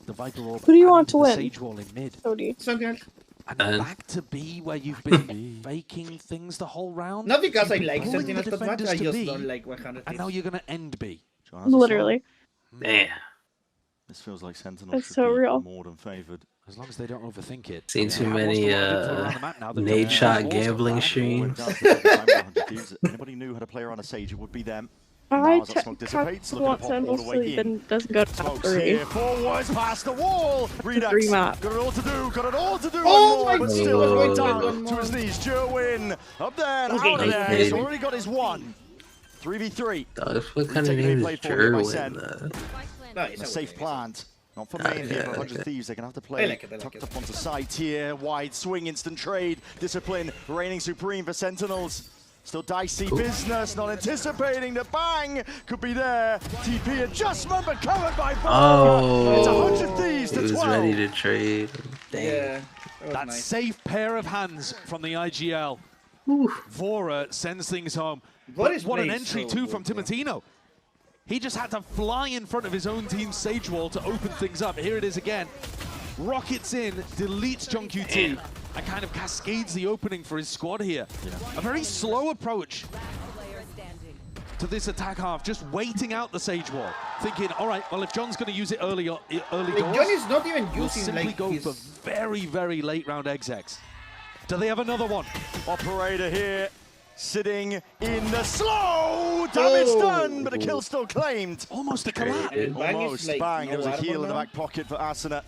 [SPEAKER 12] the Viper orb.
[SPEAKER 5] Who do you want
[SPEAKER 12] and
[SPEAKER 5] to
[SPEAKER 12] the
[SPEAKER 5] win?
[SPEAKER 12] Sage wall in mid.
[SPEAKER 5] Cody.
[SPEAKER 20] Something else.
[SPEAKER 12] And now back to B where you've been faking things the whole round.
[SPEAKER 20] Not because I
[SPEAKER 12] You've been
[SPEAKER 20] like
[SPEAKER 12] pulling
[SPEAKER 20] Sentinels
[SPEAKER 12] the
[SPEAKER 20] that much,
[SPEAKER 12] defenders
[SPEAKER 20] I
[SPEAKER 12] to
[SPEAKER 20] just
[SPEAKER 12] B,
[SPEAKER 20] don't like 100
[SPEAKER 12] and now you're going to end B.
[SPEAKER 19] John has a
[SPEAKER 5] Literally.
[SPEAKER 10] Man,
[SPEAKER 19] This feels like Sentinels
[SPEAKER 5] It's
[SPEAKER 19] should
[SPEAKER 5] so
[SPEAKER 19] be
[SPEAKER 5] real.
[SPEAKER 19] more than favoured.
[SPEAKER 12] As long as they don't overthink it.
[SPEAKER 10] seen too
[SPEAKER 12] They have
[SPEAKER 10] many
[SPEAKER 12] lost a lot of info around the map now. They're
[SPEAKER 10] nade
[SPEAKER 12] doing
[SPEAKER 10] shot
[SPEAKER 12] all
[SPEAKER 10] gambling
[SPEAKER 12] sorts of
[SPEAKER 10] streams.
[SPEAKER 19] Down to the time with 100 Thieves. Anybody knew how to play around a Sage, it would be them.
[SPEAKER 5] I
[SPEAKER 19] Now as that smoke dissipates, looking to
[SPEAKER 5] want
[SPEAKER 19] pop all the
[SPEAKER 5] Sentinels so
[SPEAKER 19] way
[SPEAKER 5] he
[SPEAKER 19] in.
[SPEAKER 5] doesn't go to top
[SPEAKER 19] Smokes
[SPEAKER 5] 3.
[SPEAKER 19] here, forwards, past the wall. Redux,
[SPEAKER 5] Three map.
[SPEAKER 19] got it all to do, got it all to do.
[SPEAKER 20] Oh
[SPEAKER 19] one more,
[SPEAKER 20] my
[SPEAKER 19] but
[SPEAKER 20] God.
[SPEAKER 19] still
[SPEAKER 10] Oh.
[SPEAKER 19] going down
[SPEAKER 20] One
[SPEAKER 19] to his
[SPEAKER 20] more.
[SPEAKER 19] knees. Jerwin, up there, and
[SPEAKER 20] Okay.
[SPEAKER 19] out of there.
[SPEAKER 10] Okay.
[SPEAKER 19] He's already got his one. 3v3.
[SPEAKER 10] Dogs, what kind of
[SPEAKER 19] Retaking
[SPEAKER 10] name
[SPEAKER 19] a
[SPEAKER 10] is
[SPEAKER 19] play forward by
[SPEAKER 10] Jerwin?
[SPEAKER 19] Sen.
[SPEAKER 20] No, it's
[SPEAKER 19] A
[SPEAKER 20] a
[SPEAKER 19] safe plant. Not for
[SPEAKER 10] Ah,
[SPEAKER 19] main here,
[SPEAKER 10] yeah,
[SPEAKER 19] but 100
[SPEAKER 10] okay.
[SPEAKER 19] Thieves, they're going to have to play
[SPEAKER 20] I like it.
[SPEAKER 19] tucked up onto side here. Wide swing, instant trade. Discipline reigning supreme for Sentinels. Still dicey business, not anticipating the bang could be there. TP adjustment, but covered by Borg. It's 100 Thieves
[SPEAKER 10] He
[SPEAKER 19] to
[SPEAKER 10] was
[SPEAKER 19] 12.
[SPEAKER 10] ready to trade. Dang.
[SPEAKER 20] Yeah. That
[SPEAKER 12] That
[SPEAKER 20] was nice.
[SPEAKER 12] safe pair of hands from the IGL. Vora sends things home.
[SPEAKER 20] Vora
[SPEAKER 12] But
[SPEAKER 20] is
[SPEAKER 12] what an
[SPEAKER 20] playing
[SPEAKER 12] entry
[SPEAKER 20] so
[SPEAKER 12] too from
[SPEAKER 20] good,
[SPEAKER 12] Timatino. He just had to fly in front of his own team's Sage wall to open things up. Here it is again. Rockets in, deletes John QT, and kind of cascades the opening for his squad here. A very slow approach to this attack half, just waiting out the Sage wall, thinking, all right, well, if John's going to use it early doors,
[SPEAKER 20] John is not even
[SPEAKER 12] we'll
[SPEAKER 20] using
[SPEAKER 12] simply
[SPEAKER 20] like
[SPEAKER 12] go
[SPEAKER 20] his...
[SPEAKER 12] for very, very late round execs. Do they have another one?
[SPEAKER 19] Operator here, sitting in the slow. Damage done, but a kill still claimed.
[SPEAKER 12] Almost a collapse.
[SPEAKER 20] And Bang is,
[SPEAKER 19] Almost
[SPEAKER 20] like,
[SPEAKER 19] bang.
[SPEAKER 20] no
[SPEAKER 19] There was a
[SPEAKER 20] armor
[SPEAKER 19] heal in the
[SPEAKER 20] now.
[SPEAKER 19] back pocket for Asuna.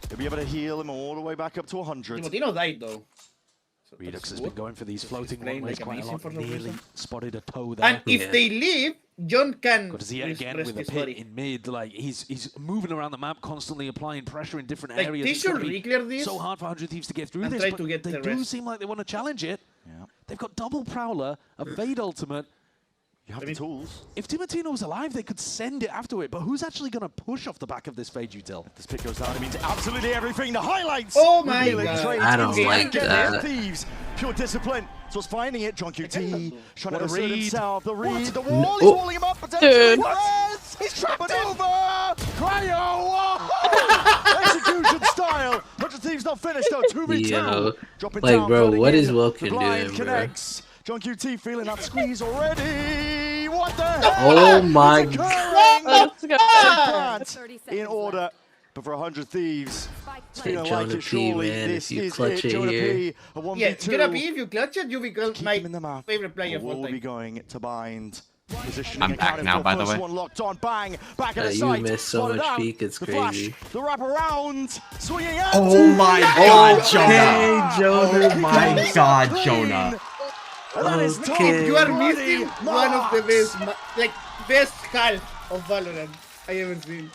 [SPEAKER 19] He'll be able to heal him all the way back up to 100.
[SPEAKER 20] Timotino died though. So
[SPEAKER 12] Redux
[SPEAKER 20] that's
[SPEAKER 12] has
[SPEAKER 20] good.
[SPEAKER 12] been going for these floating
[SPEAKER 20] playing
[SPEAKER 12] one-ways
[SPEAKER 20] like
[SPEAKER 12] quite a
[SPEAKER 20] amazing
[SPEAKER 12] lot.
[SPEAKER 20] for some
[SPEAKER 12] Nearly
[SPEAKER 20] reason.
[SPEAKER 12] spotted a toe there.
[SPEAKER 20] And if they leave, John can
[SPEAKER 12] Cortezia again
[SPEAKER 20] rest
[SPEAKER 12] with a
[SPEAKER 20] his
[SPEAKER 12] pit
[SPEAKER 20] body.
[SPEAKER 12] in mid, like he's moving around the map, constantly applying pressure in different
[SPEAKER 20] Like,
[SPEAKER 12] areas.
[SPEAKER 20] they
[SPEAKER 12] It's gonna
[SPEAKER 20] should
[SPEAKER 12] be
[SPEAKER 20] re-clear this
[SPEAKER 12] so hard for 100 Thieves to get through
[SPEAKER 20] and
[SPEAKER 12] this,
[SPEAKER 20] try
[SPEAKER 12] but
[SPEAKER 20] to get
[SPEAKER 12] they
[SPEAKER 20] the
[SPEAKER 12] do
[SPEAKER 20] rest.
[SPEAKER 12] seem like they want to challenge it.
[SPEAKER 19] Yeah.
[SPEAKER 12] They've got double Prowler, a Vade Ultimate.
[SPEAKER 19] You have the tools.
[SPEAKER 12] If Timatino was alive, they could send it after it, but who's actually going to push off the back of this Vade Util?
[SPEAKER 19] This pick goes down. It means absolutely everything. The highlights.
[SPEAKER 20] Oh my
[SPEAKER 19] Revealing
[SPEAKER 20] God.
[SPEAKER 19] trades
[SPEAKER 10] I don't
[SPEAKER 19] in
[SPEAKER 10] like
[SPEAKER 19] again.
[SPEAKER 10] that.
[SPEAKER 19] Thieves. Pure discipline. So it's finding it. John QT trying
[SPEAKER 12] What
[SPEAKER 19] to
[SPEAKER 12] a
[SPEAKER 19] assert
[SPEAKER 12] read.
[SPEAKER 19] himself. The read.
[SPEAKER 12] What?
[SPEAKER 19] The wall. He's
[SPEAKER 10] Oh.
[SPEAKER 19] walling him up. Potentially.
[SPEAKER 5] Dude.
[SPEAKER 19] Perez. He's trapped over. Cryo. Oh! Execution style. 100 Thieves not finished though. 2v2.
[SPEAKER 10] Yo,
[SPEAKER 19] Dropping
[SPEAKER 10] like,
[SPEAKER 19] down,
[SPEAKER 10] bro,
[SPEAKER 19] flooding
[SPEAKER 10] what
[SPEAKER 19] in.
[SPEAKER 10] is Wilkin
[SPEAKER 19] The blind
[SPEAKER 10] doing, bro?
[SPEAKER 19] connects. John QT feeling that squeeze already. What the hell?
[SPEAKER 10] Oh my
[SPEAKER 19] It's
[SPEAKER 10] God.
[SPEAKER 19] occurring.
[SPEAKER 5] Let's go.
[SPEAKER 19] Plant in order, but for 100 Thieves, it's feeling
[SPEAKER 10] Jonah
[SPEAKER 19] like it
[SPEAKER 10] P,
[SPEAKER 19] surely.
[SPEAKER 10] man,
[SPEAKER 19] This
[SPEAKER 10] if you
[SPEAKER 19] is
[SPEAKER 10] clutch
[SPEAKER 19] it.
[SPEAKER 10] it
[SPEAKER 19] Jonah
[SPEAKER 10] here.
[SPEAKER 19] P, a 1v2.
[SPEAKER 20] Yeah, Jonah P, if you clutch it, you become
[SPEAKER 19] Keep
[SPEAKER 20] my
[SPEAKER 19] him in the map.
[SPEAKER 20] favorite player of all
[SPEAKER 19] Will be
[SPEAKER 20] time.
[SPEAKER 19] going to bind. Positioning
[SPEAKER 1] I'm back
[SPEAKER 19] accounted
[SPEAKER 1] now,
[SPEAKER 19] for,
[SPEAKER 1] by the
[SPEAKER 19] first
[SPEAKER 1] way.
[SPEAKER 19] one locked on, bang, back at the
[SPEAKER 10] You
[SPEAKER 19] site.
[SPEAKER 10] missed so
[SPEAKER 19] spotted
[SPEAKER 10] much
[SPEAKER 19] out.
[SPEAKER 10] peak, it's
[SPEAKER 19] the
[SPEAKER 10] crazy.
[SPEAKER 19] Flash, the wrap around, swinging out.
[SPEAKER 1] Oh my God, Jonah.
[SPEAKER 10] Okay, Jonah.
[SPEAKER 1] Oh my God, Jonah.
[SPEAKER 19] And that is top.
[SPEAKER 10] Okay.
[SPEAKER 20] You are
[SPEAKER 19] Bloody
[SPEAKER 20] missing one of the
[SPEAKER 19] marks.
[SPEAKER 20] best, like best half of Valorant I ever seen.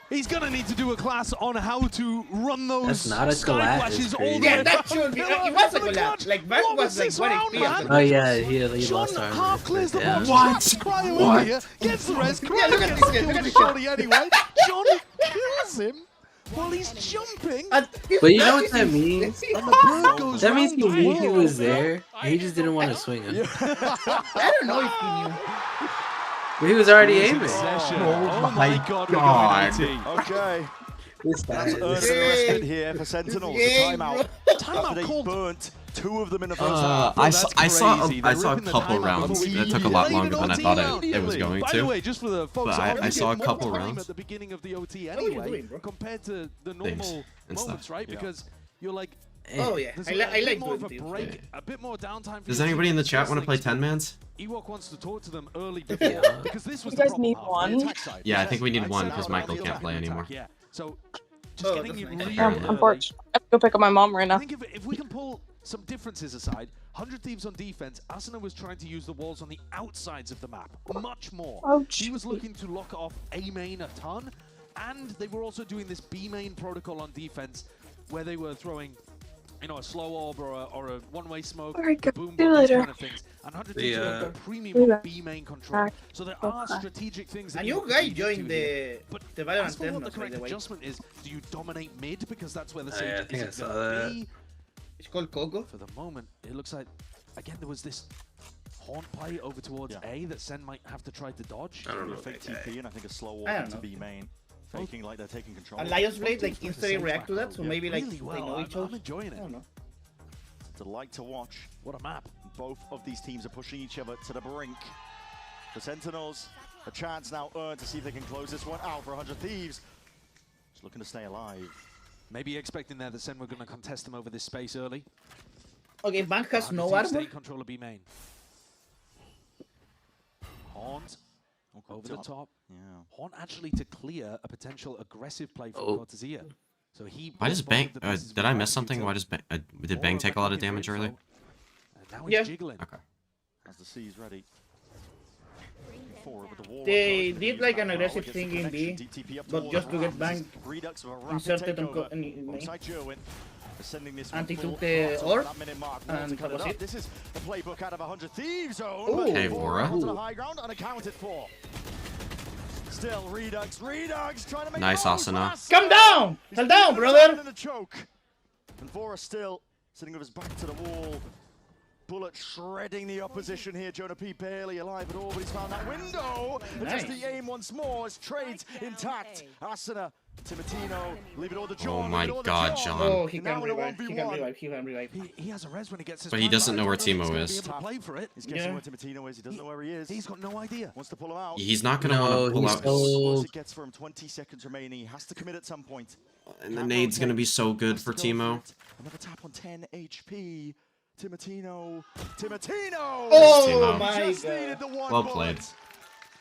[SPEAKER 12] He's going to need to do a class on how to run those
[SPEAKER 10] That's not a
[SPEAKER 12] sky
[SPEAKER 10] collab,
[SPEAKER 12] flashes
[SPEAKER 10] it's
[SPEAKER 12] all the
[SPEAKER 10] crazy.
[SPEAKER 12] way
[SPEAKER 20] Yeah, that
[SPEAKER 12] down
[SPEAKER 20] should be.
[SPEAKER 12] the
[SPEAKER 20] It was a
[SPEAKER 12] for the
[SPEAKER 20] collab.
[SPEAKER 12] clutch.
[SPEAKER 20] Like Van
[SPEAKER 12] What
[SPEAKER 20] was like
[SPEAKER 12] this
[SPEAKER 20] what
[SPEAKER 12] round,
[SPEAKER 20] it
[SPEAKER 12] man?
[SPEAKER 10] Oh yeah, he
[SPEAKER 12] John
[SPEAKER 10] lost armor.
[SPEAKER 12] half clears the
[SPEAKER 10] Yeah.
[SPEAKER 12] box.
[SPEAKER 1] What?
[SPEAKER 12] Cryo
[SPEAKER 1] What?
[SPEAKER 12] in here, gets the rest.
[SPEAKER 20] Yeah, look at
[SPEAKER 12] Cryo
[SPEAKER 20] this guy,
[SPEAKER 12] gets
[SPEAKER 20] look at
[SPEAKER 12] the
[SPEAKER 20] this guy.
[SPEAKER 12] shorty anyway. John kills him Well, he's jumping.
[SPEAKER 10] But you know what that means? That means he knew he was there. He just didn't want to swing him.
[SPEAKER 20] I don't know if he knew.
[SPEAKER 10] But he was already aiming.
[SPEAKER 19] Oh
[SPEAKER 1] my God.
[SPEAKER 19] Okay.
[SPEAKER 10] This
[SPEAKER 19] That's
[SPEAKER 10] guy
[SPEAKER 19] earned
[SPEAKER 10] is-
[SPEAKER 19] an arrest here for Sentinels. The timeout. After they burnt 2 of them in the first half.
[SPEAKER 1] I saw a couple rounds. It took a lot longer than I thought it was going
[SPEAKER 12] By the way,
[SPEAKER 1] to.
[SPEAKER 12] just for the folks,
[SPEAKER 1] But I saw a couple
[SPEAKER 12] time
[SPEAKER 1] rounds.
[SPEAKER 12] at the beginning of the OT
[SPEAKER 20] What are you
[SPEAKER 12] anyway,
[SPEAKER 20] doing, bro?
[SPEAKER 12] compared to the normal
[SPEAKER 1] and stuff.
[SPEAKER 12] moments, right? Because you're like,
[SPEAKER 20] Oh yeah,
[SPEAKER 12] there's
[SPEAKER 20] I
[SPEAKER 12] a bit
[SPEAKER 20] like
[SPEAKER 12] more of a
[SPEAKER 20] doing
[SPEAKER 12] break,
[SPEAKER 20] this.
[SPEAKER 12] a bit more downtime. For
[SPEAKER 1] Does
[SPEAKER 12] your
[SPEAKER 1] anybody in the
[SPEAKER 12] teammates
[SPEAKER 1] chat want to play
[SPEAKER 12] listening.
[SPEAKER 1] 10-mans?
[SPEAKER 12] Ewok wants to talk to them early
[SPEAKER 10] Yeah.
[SPEAKER 12] because this was
[SPEAKER 5] You
[SPEAKER 12] the
[SPEAKER 5] guys
[SPEAKER 12] problem
[SPEAKER 5] need
[SPEAKER 12] half, the
[SPEAKER 5] one?
[SPEAKER 12] attack side.
[SPEAKER 1] Yeah, I think we need
[SPEAKER 12] Right,
[SPEAKER 1] one
[SPEAKER 12] so
[SPEAKER 1] because
[SPEAKER 12] now
[SPEAKER 1] Michael
[SPEAKER 12] the
[SPEAKER 1] can't play
[SPEAKER 12] attack,
[SPEAKER 1] anymore.
[SPEAKER 12] Yeah, so just getting
[SPEAKER 20] that's
[SPEAKER 12] it
[SPEAKER 20] nice.
[SPEAKER 12] really
[SPEAKER 1] Apparently.
[SPEAKER 5] Unfortunately, I have to go pick up my mom right
[SPEAKER 12] I
[SPEAKER 5] now.
[SPEAKER 12] think if we can pull some differences aside, 100 Thieves on defense, Asuna was trying to use the walls on the outsides of the map much more.
[SPEAKER 5] Oh,
[SPEAKER 12] He was looking to lock off A main a ton, and they were also doing this B main protocol on defense, where they were throwing, you know, a slow orb or a one-way smoke,
[SPEAKER 5] Alright, guys,
[SPEAKER 12] boom,
[SPEAKER 5] see you
[SPEAKER 12] boom, these
[SPEAKER 5] later.
[SPEAKER 12] kind of things. And 100 Thieves got the premium
[SPEAKER 5] see
[SPEAKER 12] of B main control.
[SPEAKER 5] Alright.
[SPEAKER 12] So there are
[SPEAKER 5] Okay.
[SPEAKER 12] strategic things that
[SPEAKER 20] A
[SPEAKER 12] you
[SPEAKER 20] new
[SPEAKER 12] can
[SPEAKER 20] guy
[SPEAKER 12] lean into
[SPEAKER 20] joined
[SPEAKER 12] here.
[SPEAKER 20] the
[SPEAKER 12] But
[SPEAKER 20] Valorant
[SPEAKER 12] as for what the
[SPEAKER 20] Terminals, by
[SPEAKER 12] correct
[SPEAKER 20] the way.
[SPEAKER 12] adjustment is, do you dominate mid because that's where the
[SPEAKER 10] Oh,
[SPEAKER 12] Sage
[SPEAKER 10] yeah, I think I
[SPEAKER 12] is
[SPEAKER 10] saw
[SPEAKER 12] gonna
[SPEAKER 10] that.
[SPEAKER 12] be?
[SPEAKER 20] It's called Coco.
[SPEAKER 12] For the moment, it looks like, again, there was this haunt play over towards A that Sen might have to try to dodge.
[SPEAKER 10] I don't know.
[SPEAKER 19] Fake
[SPEAKER 10] that guy.
[SPEAKER 19] TP and I think a slow
[SPEAKER 20] I
[SPEAKER 19] walk
[SPEAKER 20] don't
[SPEAKER 19] into
[SPEAKER 20] know.
[SPEAKER 19] B main. Faking like they're taking control.
[SPEAKER 20] And Lion's Blade
[SPEAKER 12] Both
[SPEAKER 20] like
[SPEAKER 12] teams put the
[SPEAKER 20] instantly
[SPEAKER 12] same
[SPEAKER 20] react to
[SPEAKER 12] back
[SPEAKER 20] that, so
[SPEAKER 12] row.
[SPEAKER 20] maybe like
[SPEAKER 12] Really
[SPEAKER 20] they
[SPEAKER 12] well.
[SPEAKER 20] know each
[SPEAKER 12] I'm
[SPEAKER 20] other.
[SPEAKER 12] enjoying
[SPEAKER 20] I
[SPEAKER 12] it.
[SPEAKER 20] don't know.
[SPEAKER 19] Delight to watch.
[SPEAKER 12] What a map.
[SPEAKER 19] Both of these teams are pushing each other to the brink. The Sentinels, a chance now earned to see if they can close this one out for 100 Thieves. Just looking to stay alive.
[SPEAKER 12] Maybe expecting there that Sen were going to contest them over this space early.
[SPEAKER 20] Okay, Bank has
[SPEAKER 12] 100
[SPEAKER 20] no
[SPEAKER 12] Thieves
[SPEAKER 20] armor.
[SPEAKER 12] stay control of B main. Haunt over the top.
[SPEAKER 19] Yeah.
[SPEAKER 12] Haunt actually to clear a potential aggressive play from
[SPEAKER 10] Oh.
[SPEAKER 12] Cortezia. So he.
[SPEAKER 1] Why does
[SPEAKER 12] bought both
[SPEAKER 1] Bang?
[SPEAKER 12] of the pieces
[SPEAKER 1] Did I
[SPEAKER 12] with
[SPEAKER 1] miss
[SPEAKER 12] Bang
[SPEAKER 1] something?
[SPEAKER 12] until
[SPEAKER 1] Why does did
[SPEAKER 12] more
[SPEAKER 1] Bang
[SPEAKER 12] of
[SPEAKER 1] take a lot of
[SPEAKER 12] fucking
[SPEAKER 1] damage
[SPEAKER 12] info.
[SPEAKER 1] earlier?
[SPEAKER 12] And now he's
[SPEAKER 20] Yeah.
[SPEAKER 12] jiggling.
[SPEAKER 1] Okay.
[SPEAKER 19] As the C is ready. 4 over the wall.
[SPEAKER 20] They
[SPEAKER 19] approach,
[SPEAKER 20] did
[SPEAKER 19] use
[SPEAKER 20] like
[SPEAKER 19] that
[SPEAKER 20] an
[SPEAKER 19] power,
[SPEAKER 20] aggressive
[SPEAKER 19] gets the
[SPEAKER 20] thing in
[SPEAKER 19] connection,
[SPEAKER 20] B,
[SPEAKER 19] DTP up
[SPEAKER 20] but
[SPEAKER 19] towards
[SPEAKER 20] just to get
[SPEAKER 19] Rams.
[SPEAKER 20] Bang
[SPEAKER 19] Redux with a rapid
[SPEAKER 20] inserted on
[SPEAKER 19] takeover.
[SPEAKER 20] in main.
[SPEAKER 19] Alongside Jerwin. Sending this one
[SPEAKER 20] Anti-took
[SPEAKER 19] full
[SPEAKER 20] the
[SPEAKER 19] throttle
[SPEAKER 20] orb,
[SPEAKER 19] at that minute mark. More to
[SPEAKER 20] and
[SPEAKER 19] cut
[SPEAKER 20] that was
[SPEAKER 19] up.
[SPEAKER 20] it.
[SPEAKER 19] This is a playbook out of 100 Thieves zone.
[SPEAKER 20] Ooh.
[SPEAKER 19] but
[SPEAKER 1] Okay,
[SPEAKER 19] four
[SPEAKER 1] Vora.
[SPEAKER 19] onto the high ground, unaccounted for. Still, Redux trying to make
[SPEAKER 1] Nice
[SPEAKER 19] the most.
[SPEAKER 1] Asuna.
[SPEAKER 20] Come down!
[SPEAKER 19] He's
[SPEAKER 20] Fall down,
[SPEAKER 19] taken
[SPEAKER 20] brother!
[SPEAKER 19] in a choke. And Vora still sitting with his back to the wall. Bullet shredding the opposition here. Jonah P barely alive at all, but he's found that window.
[SPEAKER 20] Nice.
[SPEAKER 19] Just the aim once more. His trades intact. Asuna, Timotino, leave it all to
[SPEAKER 1] Oh
[SPEAKER 19] John.
[SPEAKER 1] my
[SPEAKER 19] leave it all to
[SPEAKER 1] God,
[SPEAKER 19] John.
[SPEAKER 1] John.
[SPEAKER 20] Oh, he
[SPEAKER 19] And now
[SPEAKER 20] can
[SPEAKER 19] in a
[SPEAKER 20] revive. He can
[SPEAKER 19] 1v1.
[SPEAKER 20] revive. He can revive.
[SPEAKER 12] He has a res when he gets his.
[SPEAKER 1] But he
[SPEAKER 12] plan,
[SPEAKER 1] doesn't
[SPEAKER 12] but I
[SPEAKER 1] know where
[SPEAKER 12] don't if he's
[SPEAKER 1] Timo
[SPEAKER 12] gonna
[SPEAKER 1] is.
[SPEAKER 12] be able to play for it.
[SPEAKER 19] He's guessing
[SPEAKER 20] Yeah.
[SPEAKER 19] where Timotino is. He doesn't know where he is.
[SPEAKER 12] He's got no idea.
[SPEAKER 19] Wants to pull him out.
[SPEAKER 1] He's not gonna want
[SPEAKER 10] No,
[SPEAKER 1] to pull
[SPEAKER 10] he's
[SPEAKER 1] out.
[SPEAKER 10] so-
[SPEAKER 19] Worse it gets for him. 20 seconds remaining. He has to commit at some point.
[SPEAKER 1] And the nade's gonna be so good
[SPEAKER 19] Has
[SPEAKER 1] for
[SPEAKER 19] to go
[SPEAKER 1] Timo.
[SPEAKER 19] it. Another tap on 10 HP. Timotino.
[SPEAKER 20] Oh
[SPEAKER 1] Timo.
[SPEAKER 20] my
[SPEAKER 19] Just needed
[SPEAKER 20] god.
[SPEAKER 19] the one
[SPEAKER 1] Well
[SPEAKER 19] bullet.
[SPEAKER 1] played.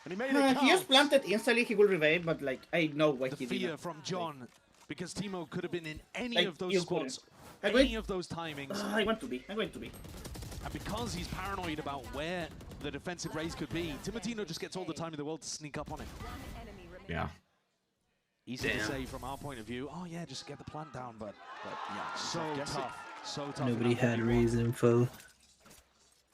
[SPEAKER 19] And he made it
[SPEAKER 20] He just
[SPEAKER 19] count.
[SPEAKER 20] planted instantly, he will revive, but like, I know why
[SPEAKER 12] The
[SPEAKER 20] he
[SPEAKER 12] fear
[SPEAKER 20] did
[SPEAKER 12] from John, because Timo could have been in any
[SPEAKER 20] Like,
[SPEAKER 12] of those
[SPEAKER 20] you
[SPEAKER 12] spots,
[SPEAKER 20] couldn't.
[SPEAKER 12] any of those timings,
[SPEAKER 20] I want to be. I'm going to be.
[SPEAKER 12] and because he's paranoid about where the defensive raise could be, Timotino just gets all the time in the world to sneak up on him.
[SPEAKER 1] Yeah.
[SPEAKER 12] Easy to
[SPEAKER 10] Damn.
[SPEAKER 12] say from our point of view, oh yeah, just get the plant down, but yeah, so
[SPEAKER 19] guessing.
[SPEAKER 12] tough, so tough.
[SPEAKER 10] Nobody
[SPEAKER 12] in that
[SPEAKER 10] had
[SPEAKER 12] 1v1.
[SPEAKER 10] Ray's info.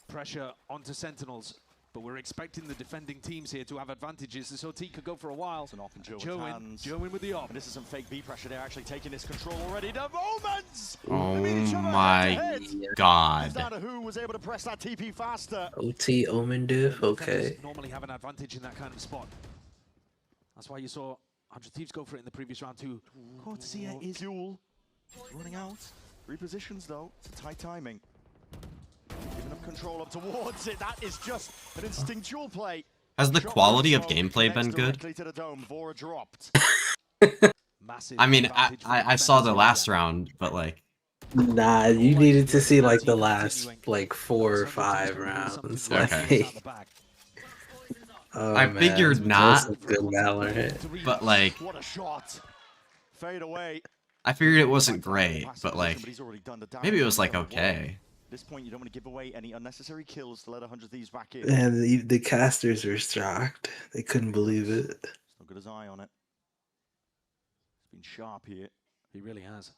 [SPEAKER 12] Pressure onto Sentinels, but we're expecting the defending teams here to have advantages. This OT could go for a while.
[SPEAKER 19] It's an off in Joe's hands.
[SPEAKER 12] Joeyn with the op.
[SPEAKER 19] And this isn't fake B pressure. They're actually taking this control already. The moments!
[SPEAKER 1] Oh
[SPEAKER 19] They meet each other
[SPEAKER 1] my
[SPEAKER 19] head-to-head.
[SPEAKER 1] God.
[SPEAKER 19] It's down to who was able to press that TP faster.
[SPEAKER 10] OT Omen diff, okay.
[SPEAKER 12] Defenders normally have an advantage in that kind of spot. That's why you saw 100 Thieves go for it in the previous round too. Cortezia is
[SPEAKER 19] Fuel running out. Repositions though. It's a tight timing. Giving up control up towards it. That is just an instinctual play.
[SPEAKER 1] Has the
[SPEAKER 19] Shot
[SPEAKER 1] quality of
[SPEAKER 19] smoke
[SPEAKER 1] gameplay been
[SPEAKER 19] connects
[SPEAKER 1] good?
[SPEAKER 19] directly to the dome. Vora dropped.
[SPEAKER 12] massive.
[SPEAKER 1] I mean,
[SPEAKER 12] advantage for
[SPEAKER 1] I saw the
[SPEAKER 12] defenders
[SPEAKER 1] last
[SPEAKER 12] here.
[SPEAKER 1] round, but like,
[SPEAKER 10] Nah, you needed to see like the last like 4 or 5 rounds.
[SPEAKER 1] Okay.
[SPEAKER 10] Like, oh,
[SPEAKER 1] I
[SPEAKER 10] man,
[SPEAKER 1] figured
[SPEAKER 10] it's
[SPEAKER 1] not.
[SPEAKER 10] also good Valorant.
[SPEAKER 1] but like,
[SPEAKER 19] What a shot. Fade away.
[SPEAKER 1] I figured it wasn't great, but like,
[SPEAKER 19] But he's already done the damage.
[SPEAKER 1] maybe it was like
[SPEAKER 19] At
[SPEAKER 1] okay.
[SPEAKER 19] this point, you don't want to give away any unnecessary kills to let 100 Thieves back in.
[SPEAKER 10] And the casters were shocked. They couldn't believe it.
[SPEAKER 19] Still got his eye on it. He's been sharp here.
[SPEAKER 12] He really has.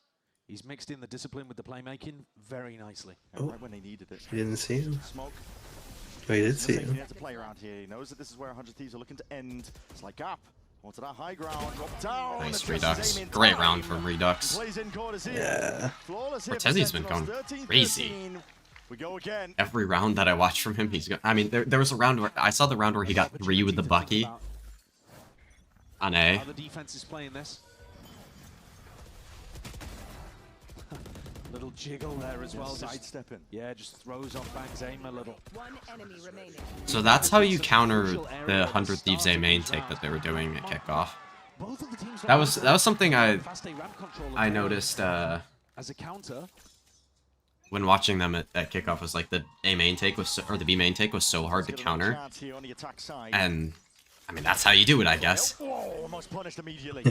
[SPEAKER 12] He's mixed in the discipline with the playmaking very nicely.
[SPEAKER 19] And
[SPEAKER 10] Oh.
[SPEAKER 19] right when they needed it.
[SPEAKER 10] You didn't see him?
[SPEAKER 19] Smoke.
[SPEAKER 10] Oh, you did
[SPEAKER 19] He's
[SPEAKER 10] see
[SPEAKER 19] taking
[SPEAKER 10] him.
[SPEAKER 19] it to play around here. He knows that this is where 100 Thieves are looking to end. It's like gap. Onto that high ground, drop down.
[SPEAKER 1] Nice Redux. Great round from Redux.
[SPEAKER 10] Yeah.
[SPEAKER 1] Cortez's been going crazy.
[SPEAKER 19] We go again.
[SPEAKER 1] Every round that I watch from him, he's going. I mean, there was a round where I saw the round where he got 3 with the Bucky on A.
[SPEAKER 12] How the defense is playing this. Little jiggle there as well.
[SPEAKER 19] Sidestepping.
[SPEAKER 12] Yeah, just throws off Bang's aim a little.
[SPEAKER 15] One enemy remaining.
[SPEAKER 1] So that's how you counter the 100 Thieves A main take that they were doing at kickoff. That was something I noticed
[SPEAKER 12] as a counter
[SPEAKER 1] when watching them at kickoff. Was like the A main take was or the B main take was so hard to counter, and I mean that's how you do it, I guess.
[SPEAKER 19] Whoa, almost punished immediately.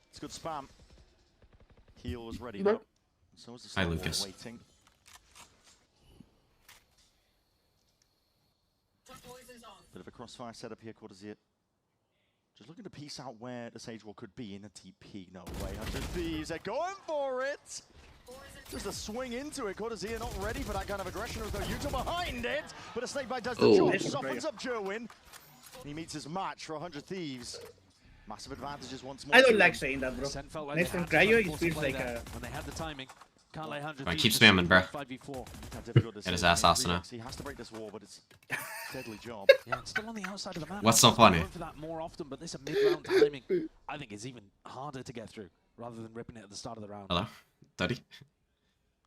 [SPEAKER 19] It's good spam. Heal was ready though. So was the
[SPEAKER 1] Hi, Lucas.
[SPEAKER 19] Waiting. Bit of a crossfire setup here, Cortezia. Just looking to piece out where the Sage Wall could be in a TP. No way, 100 Thieves, they're going for it! Just a swing into it. Cortezia not ready for that kind of aggression with the Yuta behind it. But a Snakebite does the job, softens up Jerwin. He meets his match for 100 Thieves. Massive advantages once more.
[SPEAKER 20] I don't like saying that, bro. Next time Cryo, he feels like a...
[SPEAKER 12] When they had the timing. Can't lay 100
[SPEAKER 1] Come on, keep spamming, bro.
[SPEAKER 12] 5v4.
[SPEAKER 1] Get his ass Asuna.
[SPEAKER 19] He has to break this wall, but it's a deadly job.
[SPEAKER 12] Yeah, it's still on the outside of the map.
[SPEAKER 1] What's so funny?
[SPEAKER 12] For that more often, but this a mid-round timing, I think, is even harder to get through rather than ripping it at the start of the round.
[SPEAKER 1] Hello, Daddy.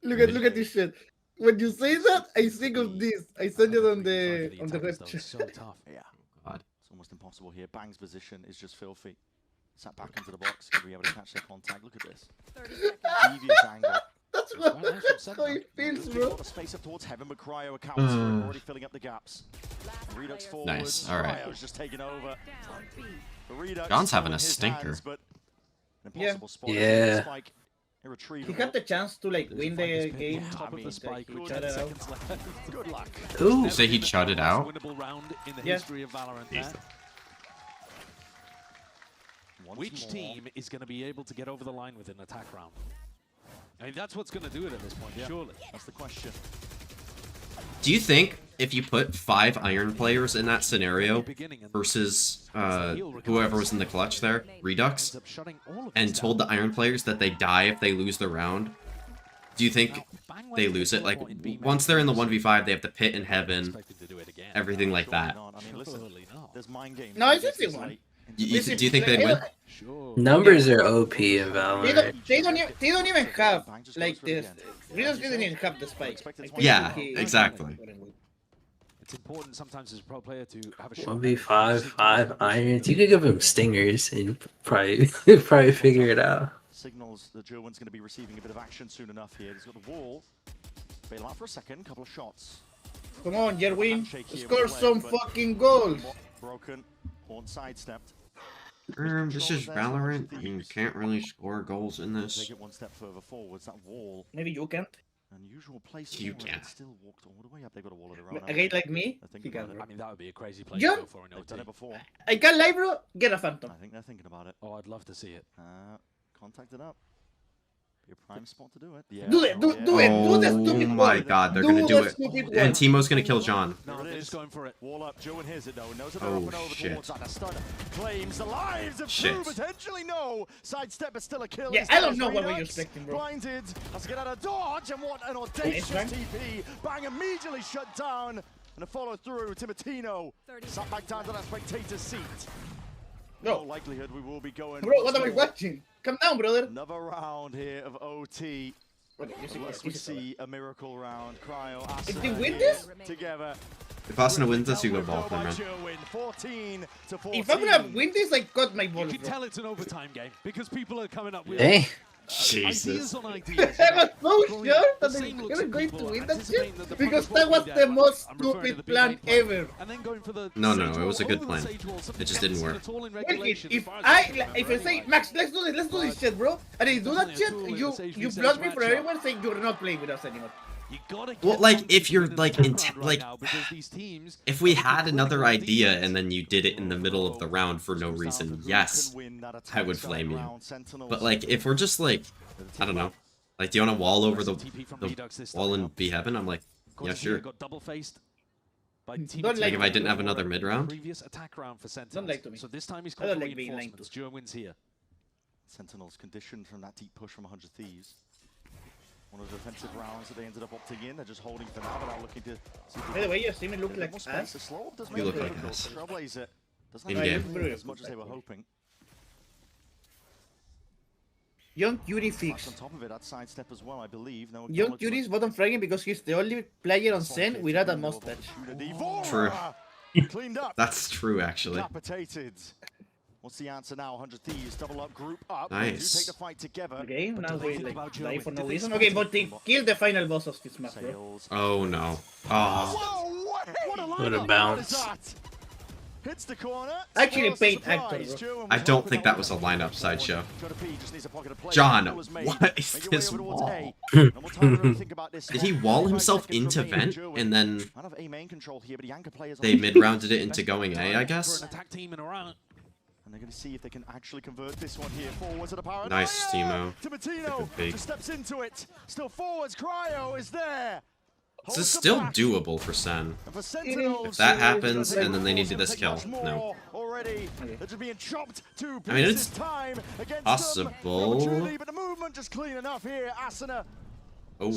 [SPEAKER 20] Look at this shit. When you say that, I think of this. I send it on the red chat.
[SPEAKER 12] So tough.
[SPEAKER 19] Yeah.
[SPEAKER 1] God.
[SPEAKER 19] It's almost impossible here. Bang's position is just filthy. Sat back into the box, can be able to catch their contact. Look at this. Devious angle.
[SPEAKER 20] That's how it feels, bro.
[SPEAKER 19] A lot of space up towards heaven, but Cryo accounts for it, already filling up the gaps. Redux forward.
[SPEAKER 1] Nice. All right.
[SPEAKER 19] Cryo's just taking over. Redux
[SPEAKER 1] John's having a
[SPEAKER 19] in his
[SPEAKER 1] stinker.
[SPEAKER 19] hands, but an
[SPEAKER 20] Yeah.
[SPEAKER 19] impossible spot.
[SPEAKER 10] Yeah.
[SPEAKER 19] Spike,
[SPEAKER 20] He had the chance to like win the game.
[SPEAKER 12] Top of the spike.
[SPEAKER 20] He shut it out.
[SPEAKER 12] Good luck.
[SPEAKER 1] Ooh. You say he shut it out?
[SPEAKER 12] Winnable round in the
[SPEAKER 20] Yeah.
[SPEAKER 12] history of Valorant. there. Which team is going to be able to get over the line with an attack round? I mean, that's what's going to do it at this point, surely.
[SPEAKER 19] That's the question.
[SPEAKER 1] Do you think if you put 5 Iron players in that scenario versus whoever was in the clutch there, Redux, and told the Iron players that they die if they lose the round, do you think they lose it? Like, once they're in the 1v5, they have the pit in heaven, everything like that.
[SPEAKER 20] No, I think they won.
[SPEAKER 1] Do you think they'd win?
[SPEAKER 10] Numbers are OP in Valorant.
[SPEAKER 20] They don't even have like this. Redux didn't even have the spike.
[SPEAKER 1] Yeah, exactly.
[SPEAKER 12] It's important sometimes as a pro player to have a shot.
[SPEAKER 10] 1v5, 5 irons. You could give him stingers and probably figure it out.
[SPEAKER 19] Signals that Jerwin's going to be receiving a bit of action soon enough here. He's got the wall. Bail out for a second, couple of shots.
[SPEAKER 20] Come on, Jerwin. Score some fucking goals.
[SPEAKER 19] Broken. Horn sidestepped.
[SPEAKER 1] This is Valorant. You can't really score goals in this.
[SPEAKER 19] Take it one step further forwards. That wall.
[SPEAKER 20] Maybe you can't.
[SPEAKER 19] Unusual place.
[SPEAKER 1] You
[SPEAKER 19] forward,
[SPEAKER 1] can't.
[SPEAKER 19] but still walked all the way up. They got a wall of their own.
[SPEAKER 20] A guy like me,
[SPEAKER 19] I think
[SPEAKER 20] he can.
[SPEAKER 19] about it.
[SPEAKER 12] I mean, that would be a crazy place
[SPEAKER 20] Yeah.
[SPEAKER 12] to go for an
[SPEAKER 19] They've done it
[SPEAKER 12] OT.
[SPEAKER 19] before.
[SPEAKER 20] I can live, bro. Get a phantom.
[SPEAKER 19] I think they're thinking about it.
[SPEAKER 12] Oh, I'd love to see it.
[SPEAKER 19] Contact it up. Be a prime spot to do it. Yeah.
[SPEAKER 20] Do it. Do it. Do the stupid
[SPEAKER 1] Oh
[SPEAKER 20] one.
[SPEAKER 1] my god, they're gonna do it.
[SPEAKER 20] stupid
[SPEAKER 1] And
[SPEAKER 20] one.
[SPEAKER 1] Timo's gonna kill John.
[SPEAKER 19] No, they're just going for it. Wall up. Joe and hears it though. Knows that they're
[SPEAKER 1] Oh,
[SPEAKER 19] up and over
[SPEAKER 1] shit.
[SPEAKER 19] towards that. Stunner claims the lives of
[SPEAKER 1] Shit.
[SPEAKER 19] Kru. Potentially no. Sidestep is still a kill.
[SPEAKER 20] Yeah,
[SPEAKER 19] Instead
[SPEAKER 20] I don't
[SPEAKER 19] of
[SPEAKER 20] know what
[SPEAKER 19] Redux.
[SPEAKER 20] you're expecting, bro.
[SPEAKER 19] Blinded. Has to get out of dodge. And what an audacious
[SPEAKER 20] Nice,
[SPEAKER 19] TP. Bang immediately shut down. And a follow through. Timotino sat back down to that spectator seat. No likelihood we will be going.
[SPEAKER 20] Bro, what am I watching? Come down, brother.
[SPEAKER 19] Another round here of OT. Unless we see a miracle round. Cryo,
[SPEAKER 20] If they win this,
[SPEAKER 19] together.
[SPEAKER 1] If Asuna wins this, you go ball for man.
[SPEAKER 19] 14 to 14.
[SPEAKER 20] if I'm gonna win this, I got my ball.
[SPEAKER 12] You can tell it's an overtime game because people are coming up with
[SPEAKER 10] Hey.
[SPEAKER 12] ideas
[SPEAKER 1] Jesus.
[SPEAKER 12] on ideas.
[SPEAKER 20] I was so
[SPEAKER 12] Throwing
[SPEAKER 20] sure
[SPEAKER 12] the
[SPEAKER 20] that they
[SPEAKER 12] same
[SPEAKER 20] were
[SPEAKER 12] looks at
[SPEAKER 20] going to
[SPEAKER 12] people,
[SPEAKER 20] win that
[SPEAKER 12] anticipating
[SPEAKER 20] shit
[SPEAKER 12] that the
[SPEAKER 20] because
[SPEAKER 12] front
[SPEAKER 20] that
[SPEAKER 12] foot
[SPEAKER 20] was
[SPEAKER 12] will be
[SPEAKER 20] the
[SPEAKER 12] down.
[SPEAKER 20] most
[SPEAKER 12] I'm referring to
[SPEAKER 20] stupid
[SPEAKER 12] the
[SPEAKER 20] plan
[SPEAKER 12] B-main play.
[SPEAKER 20] ever.
[SPEAKER 12] And then going for the
[SPEAKER 1] No,
[SPEAKER 12] sage
[SPEAKER 1] it was a
[SPEAKER 12] wall
[SPEAKER 1] good
[SPEAKER 12] over
[SPEAKER 1] plan.
[SPEAKER 12] the sage wall, something
[SPEAKER 1] It just didn't
[SPEAKER 12] fancy
[SPEAKER 1] work.
[SPEAKER 12] that's all in
[SPEAKER 20] Look,
[SPEAKER 12] regulation,
[SPEAKER 20] if
[SPEAKER 12] as far as
[SPEAKER 20] I
[SPEAKER 12] I'm concerned,
[SPEAKER 20] if I say
[SPEAKER 12] anyway.
[SPEAKER 20] Max, let's do this shit, bro, and they do that
[SPEAKER 12] There's
[SPEAKER 20] shit,
[SPEAKER 12] only a tool in
[SPEAKER 20] you
[SPEAKER 12] the Sage
[SPEAKER 20] you
[SPEAKER 12] Vs
[SPEAKER 20] block me for
[SPEAKER 12] matchup.
[SPEAKER 20] everyone saying you're not playing with us anymore.
[SPEAKER 12] You gotta
[SPEAKER 1] Well,
[SPEAKER 12] get
[SPEAKER 1] like,
[SPEAKER 12] on
[SPEAKER 1] if you're,
[SPEAKER 12] the
[SPEAKER 1] like,
[SPEAKER 12] background
[SPEAKER 1] like,
[SPEAKER 12] now because these teams
[SPEAKER 1] If we had another idea and then you did it in the middle of the round for no reason, yes, I would flame you. But like, if we're just like, I don't know, like, do you want to wall over the wall and be heaven? I'm like, yeah,
[SPEAKER 12] Cortezia
[SPEAKER 1] sure.
[SPEAKER 12] got double faced.
[SPEAKER 20] Don't
[SPEAKER 1] Like if I didn't have another mid round.
[SPEAKER 12] Previous attack round for Sentinels.
[SPEAKER 20] Don't like to me.
[SPEAKER 12] So this time he's
[SPEAKER 20] I
[SPEAKER 12] called
[SPEAKER 20] don't
[SPEAKER 12] for
[SPEAKER 20] like being linked
[SPEAKER 12] reinforcements. Joe wins here.
[SPEAKER 19] Sentinels conditioned from that deep push from 100 Thieves. One of the defensive rounds that they ended up opting in. They're just holding for now, but are looking to see.
[SPEAKER 20] By the way, you see me look like ass.
[SPEAKER 1] You look like ass.
[SPEAKER 19] Trailblazer doesn't
[SPEAKER 1] In
[SPEAKER 19] have
[SPEAKER 1] game.
[SPEAKER 19] as much as they were hoping.
[SPEAKER 20] Young Yuri fix.
[SPEAKER 19] On top of it, that sidestep as well, I believe. No
[SPEAKER 20] Young Yuri is bottom fragging because he's the only player on Sen without a mustache.
[SPEAKER 1] True.
[SPEAKER 19] Cleaned up.
[SPEAKER 1] That's true, actually.
[SPEAKER 19] Decapitated. What's the answer now? 100 Thieves, double up, group up.
[SPEAKER 1] Nice.
[SPEAKER 19] They do take the fight together.
[SPEAKER 20] Okay, now we like die for no reason.
[SPEAKER 19] Okay,
[SPEAKER 20] Okay, but they kill the final boss of this map, bro.
[SPEAKER 1] Oh no. Oh.
[SPEAKER 10] What a bounce.
[SPEAKER 19] Hits the corner.
[SPEAKER 20] Actually paid actor, bro.
[SPEAKER 1] I don't think that was a lineup sideshow. John, what is this wall? Did he wall himself into vent and then they mid-rounded it into going A, I guess?
[SPEAKER 19] And they're going to see if they can actually convert this one here. Forwards at the power.
[SPEAKER 1] Nice, Timo.
[SPEAKER 19] Timatino just steps into it. Still forwards. Cryo is there.
[SPEAKER 1] This is still doable for Sen. If that happens and then they need to this kill, no. I mean, it's possible.
[SPEAKER 19] But the movement just clean enough here. Asuna
[SPEAKER 1] Oh.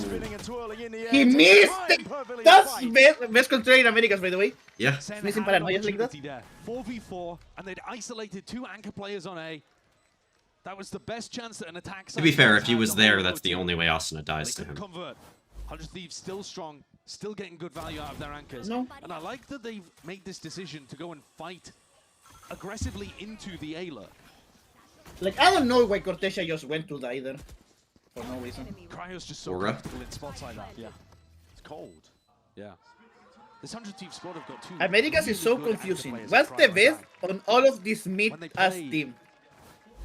[SPEAKER 20] He missed it! That's best control in Americas, by the way.
[SPEAKER 1] Yeah.
[SPEAKER 20] Missing paranoias like that.
[SPEAKER 12] 4v4, and they'd isolated 2 anchor players on A. That was the best chance that an attack.
[SPEAKER 1] To be fair, if he was there, that's the only way Asuna dies to him.
[SPEAKER 12] Convert. 100 Thieves still strong, still getting good value out of their anchors.
[SPEAKER 20] No.
[SPEAKER 12] And I like that they've made this decision to go and fight aggressively into the A lurk.
[SPEAKER 20] Like, I don't know why Cortesia just went to die there. For no reason.
[SPEAKER 12] Cryo's just so comfortable in spots like that. Yeah.
[SPEAKER 19] It's cold.
[SPEAKER 12] Yeah. This 100 Thieves squad have got 2.
[SPEAKER 20] Americas is so confusing. What's the best on all of this mid-ass team?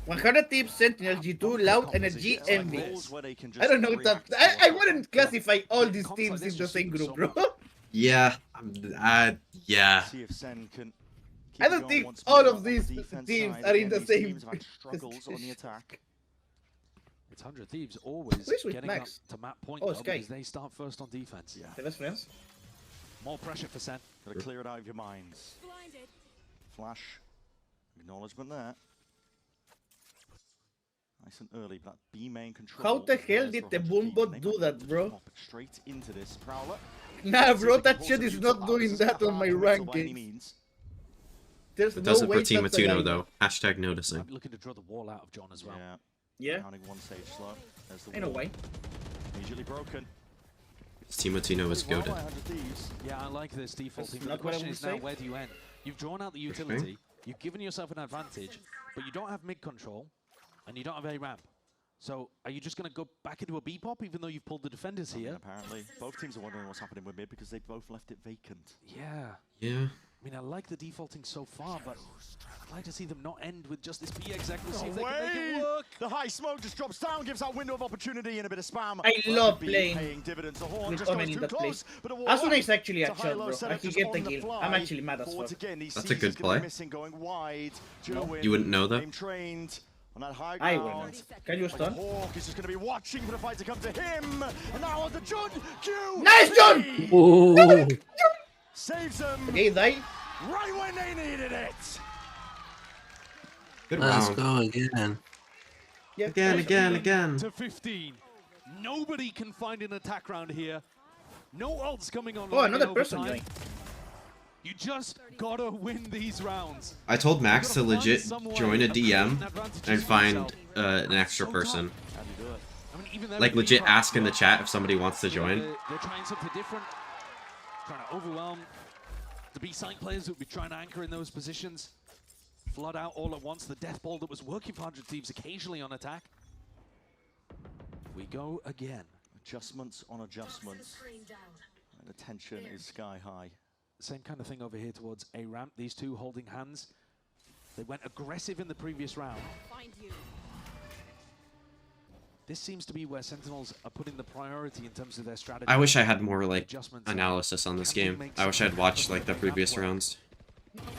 [SPEAKER 20] 100 Thieves, Sentinels, G2, Loud, and a GMV. I don't know that. I wouldn't classify all these teams in the same group, bro.
[SPEAKER 1] Yeah. Yeah.
[SPEAKER 20] I don't think all of these teams are in the same.
[SPEAKER 19] Struggles on the attack.
[SPEAKER 12] It's 100 Thieves always getting up to map point because they start first on defense.
[SPEAKER 20] Yeah. The best friends.
[SPEAKER 12] More pressure for Sen.
[SPEAKER 19] Gotta clear it out of your minds. Flash. Acknowledgement there. Nice and early, but B main control.
[SPEAKER 20] How the hell did the Boombot do that, bro?
[SPEAKER 19] Straight into this Prowler.
[SPEAKER 20] Nah, bro, that shit is not doing that on my ranking. There's
[SPEAKER 1] It
[SPEAKER 20] no
[SPEAKER 1] doesn't
[SPEAKER 20] way
[SPEAKER 1] for Team Matuno, though. Hashtag noticing.
[SPEAKER 12] I'm looking to draw the wall out of John as well.
[SPEAKER 20] Yeah.
[SPEAKER 19] Counting one stage slot. There's the
[SPEAKER 20] In a way.
[SPEAKER 19] Immediately broken.
[SPEAKER 1] Team Matuno is goated.
[SPEAKER 12] Yeah, I like this default team.
[SPEAKER 20] Not
[SPEAKER 12] The question
[SPEAKER 20] what I
[SPEAKER 12] is
[SPEAKER 20] would
[SPEAKER 12] now,
[SPEAKER 20] say.
[SPEAKER 12] where do you end? You've drawn out the utility, you've given yourself an advantage, but you don't have mid control, and you don't have A ramp. So, are you just going to go back into a B-pop, even though you've pulled the defenders here?
[SPEAKER 19] Apparently. Both teams are wondering what's happening with mid because they both left it vacant.
[SPEAKER 12] Yeah.
[SPEAKER 1] Yeah.
[SPEAKER 12] I mean, I like the defaulting so far, but I'd like to see them not end with just this B exactly. See if
[SPEAKER 19] No
[SPEAKER 12] they can make it
[SPEAKER 19] way!
[SPEAKER 12] work.
[SPEAKER 19] The high smoke just drops down, gives that window of opportunity and a bit of spam.
[SPEAKER 20] I love
[SPEAKER 19] B
[SPEAKER 20] playing
[SPEAKER 19] paying dividends. The horn
[SPEAKER 20] with
[SPEAKER 19] just goes
[SPEAKER 20] Omen in
[SPEAKER 19] too
[SPEAKER 20] that
[SPEAKER 19] close,
[SPEAKER 20] place.
[SPEAKER 19] but a wall
[SPEAKER 20] Asuna is actually a
[SPEAKER 19] it's
[SPEAKER 20] shot,
[SPEAKER 19] high-low
[SPEAKER 20] bro.
[SPEAKER 19] setup
[SPEAKER 20] I can
[SPEAKER 19] just
[SPEAKER 20] get the
[SPEAKER 19] on
[SPEAKER 20] kill.
[SPEAKER 19] fly.
[SPEAKER 20] I'm actually mad as
[SPEAKER 19] Once
[SPEAKER 20] fuck.
[SPEAKER 19] again, these
[SPEAKER 1] That's a good
[SPEAKER 19] seasons gonna be
[SPEAKER 1] play.
[SPEAKER 19] missing, going wide.
[SPEAKER 1] You wouldn't know, though.
[SPEAKER 19] Trained on that high
[SPEAKER 20] I
[SPEAKER 19] ground.
[SPEAKER 20] wouldn't. Can you stun?
[SPEAKER 19] Hawk is just going to be watching for the fight to come to him. And now on the John Q.
[SPEAKER 20] Nice, John!
[SPEAKER 10] Ooh.
[SPEAKER 19] Saves them
[SPEAKER 20] Okay, die.
[SPEAKER 19] right when they needed it.
[SPEAKER 1] Good
[SPEAKER 10] Let's
[SPEAKER 1] round.
[SPEAKER 10] go again.
[SPEAKER 20] Yeah,
[SPEAKER 1] Again.
[SPEAKER 12] To 15. Nobody can find an attack round here. No ults coming on.
[SPEAKER 20] Oh, another person joined.
[SPEAKER 12] You just gotta win these rounds.
[SPEAKER 1] I told Max to legit join a DM and find an extra person. Like legit ask in the chat if somebody wants to join.
[SPEAKER 12] They're trying something different. Trying to overwhelm the B-side players who would be trying to anchor in those positions. Flood out all at once. The death ball that was working for 100 Thieves occasionally on attack. We go again.
[SPEAKER 19] Adjustments on adjustments. And the tension is sky high.
[SPEAKER 12] Same kind of thing over here towards A ramp. These two holding hands. They went aggressive in the previous round. This seems to be where Sentinels are putting the priority in terms of their strategy.
[SPEAKER 1] I wish I had more like analysis on this game. I wish I'd watched like the previous rounds.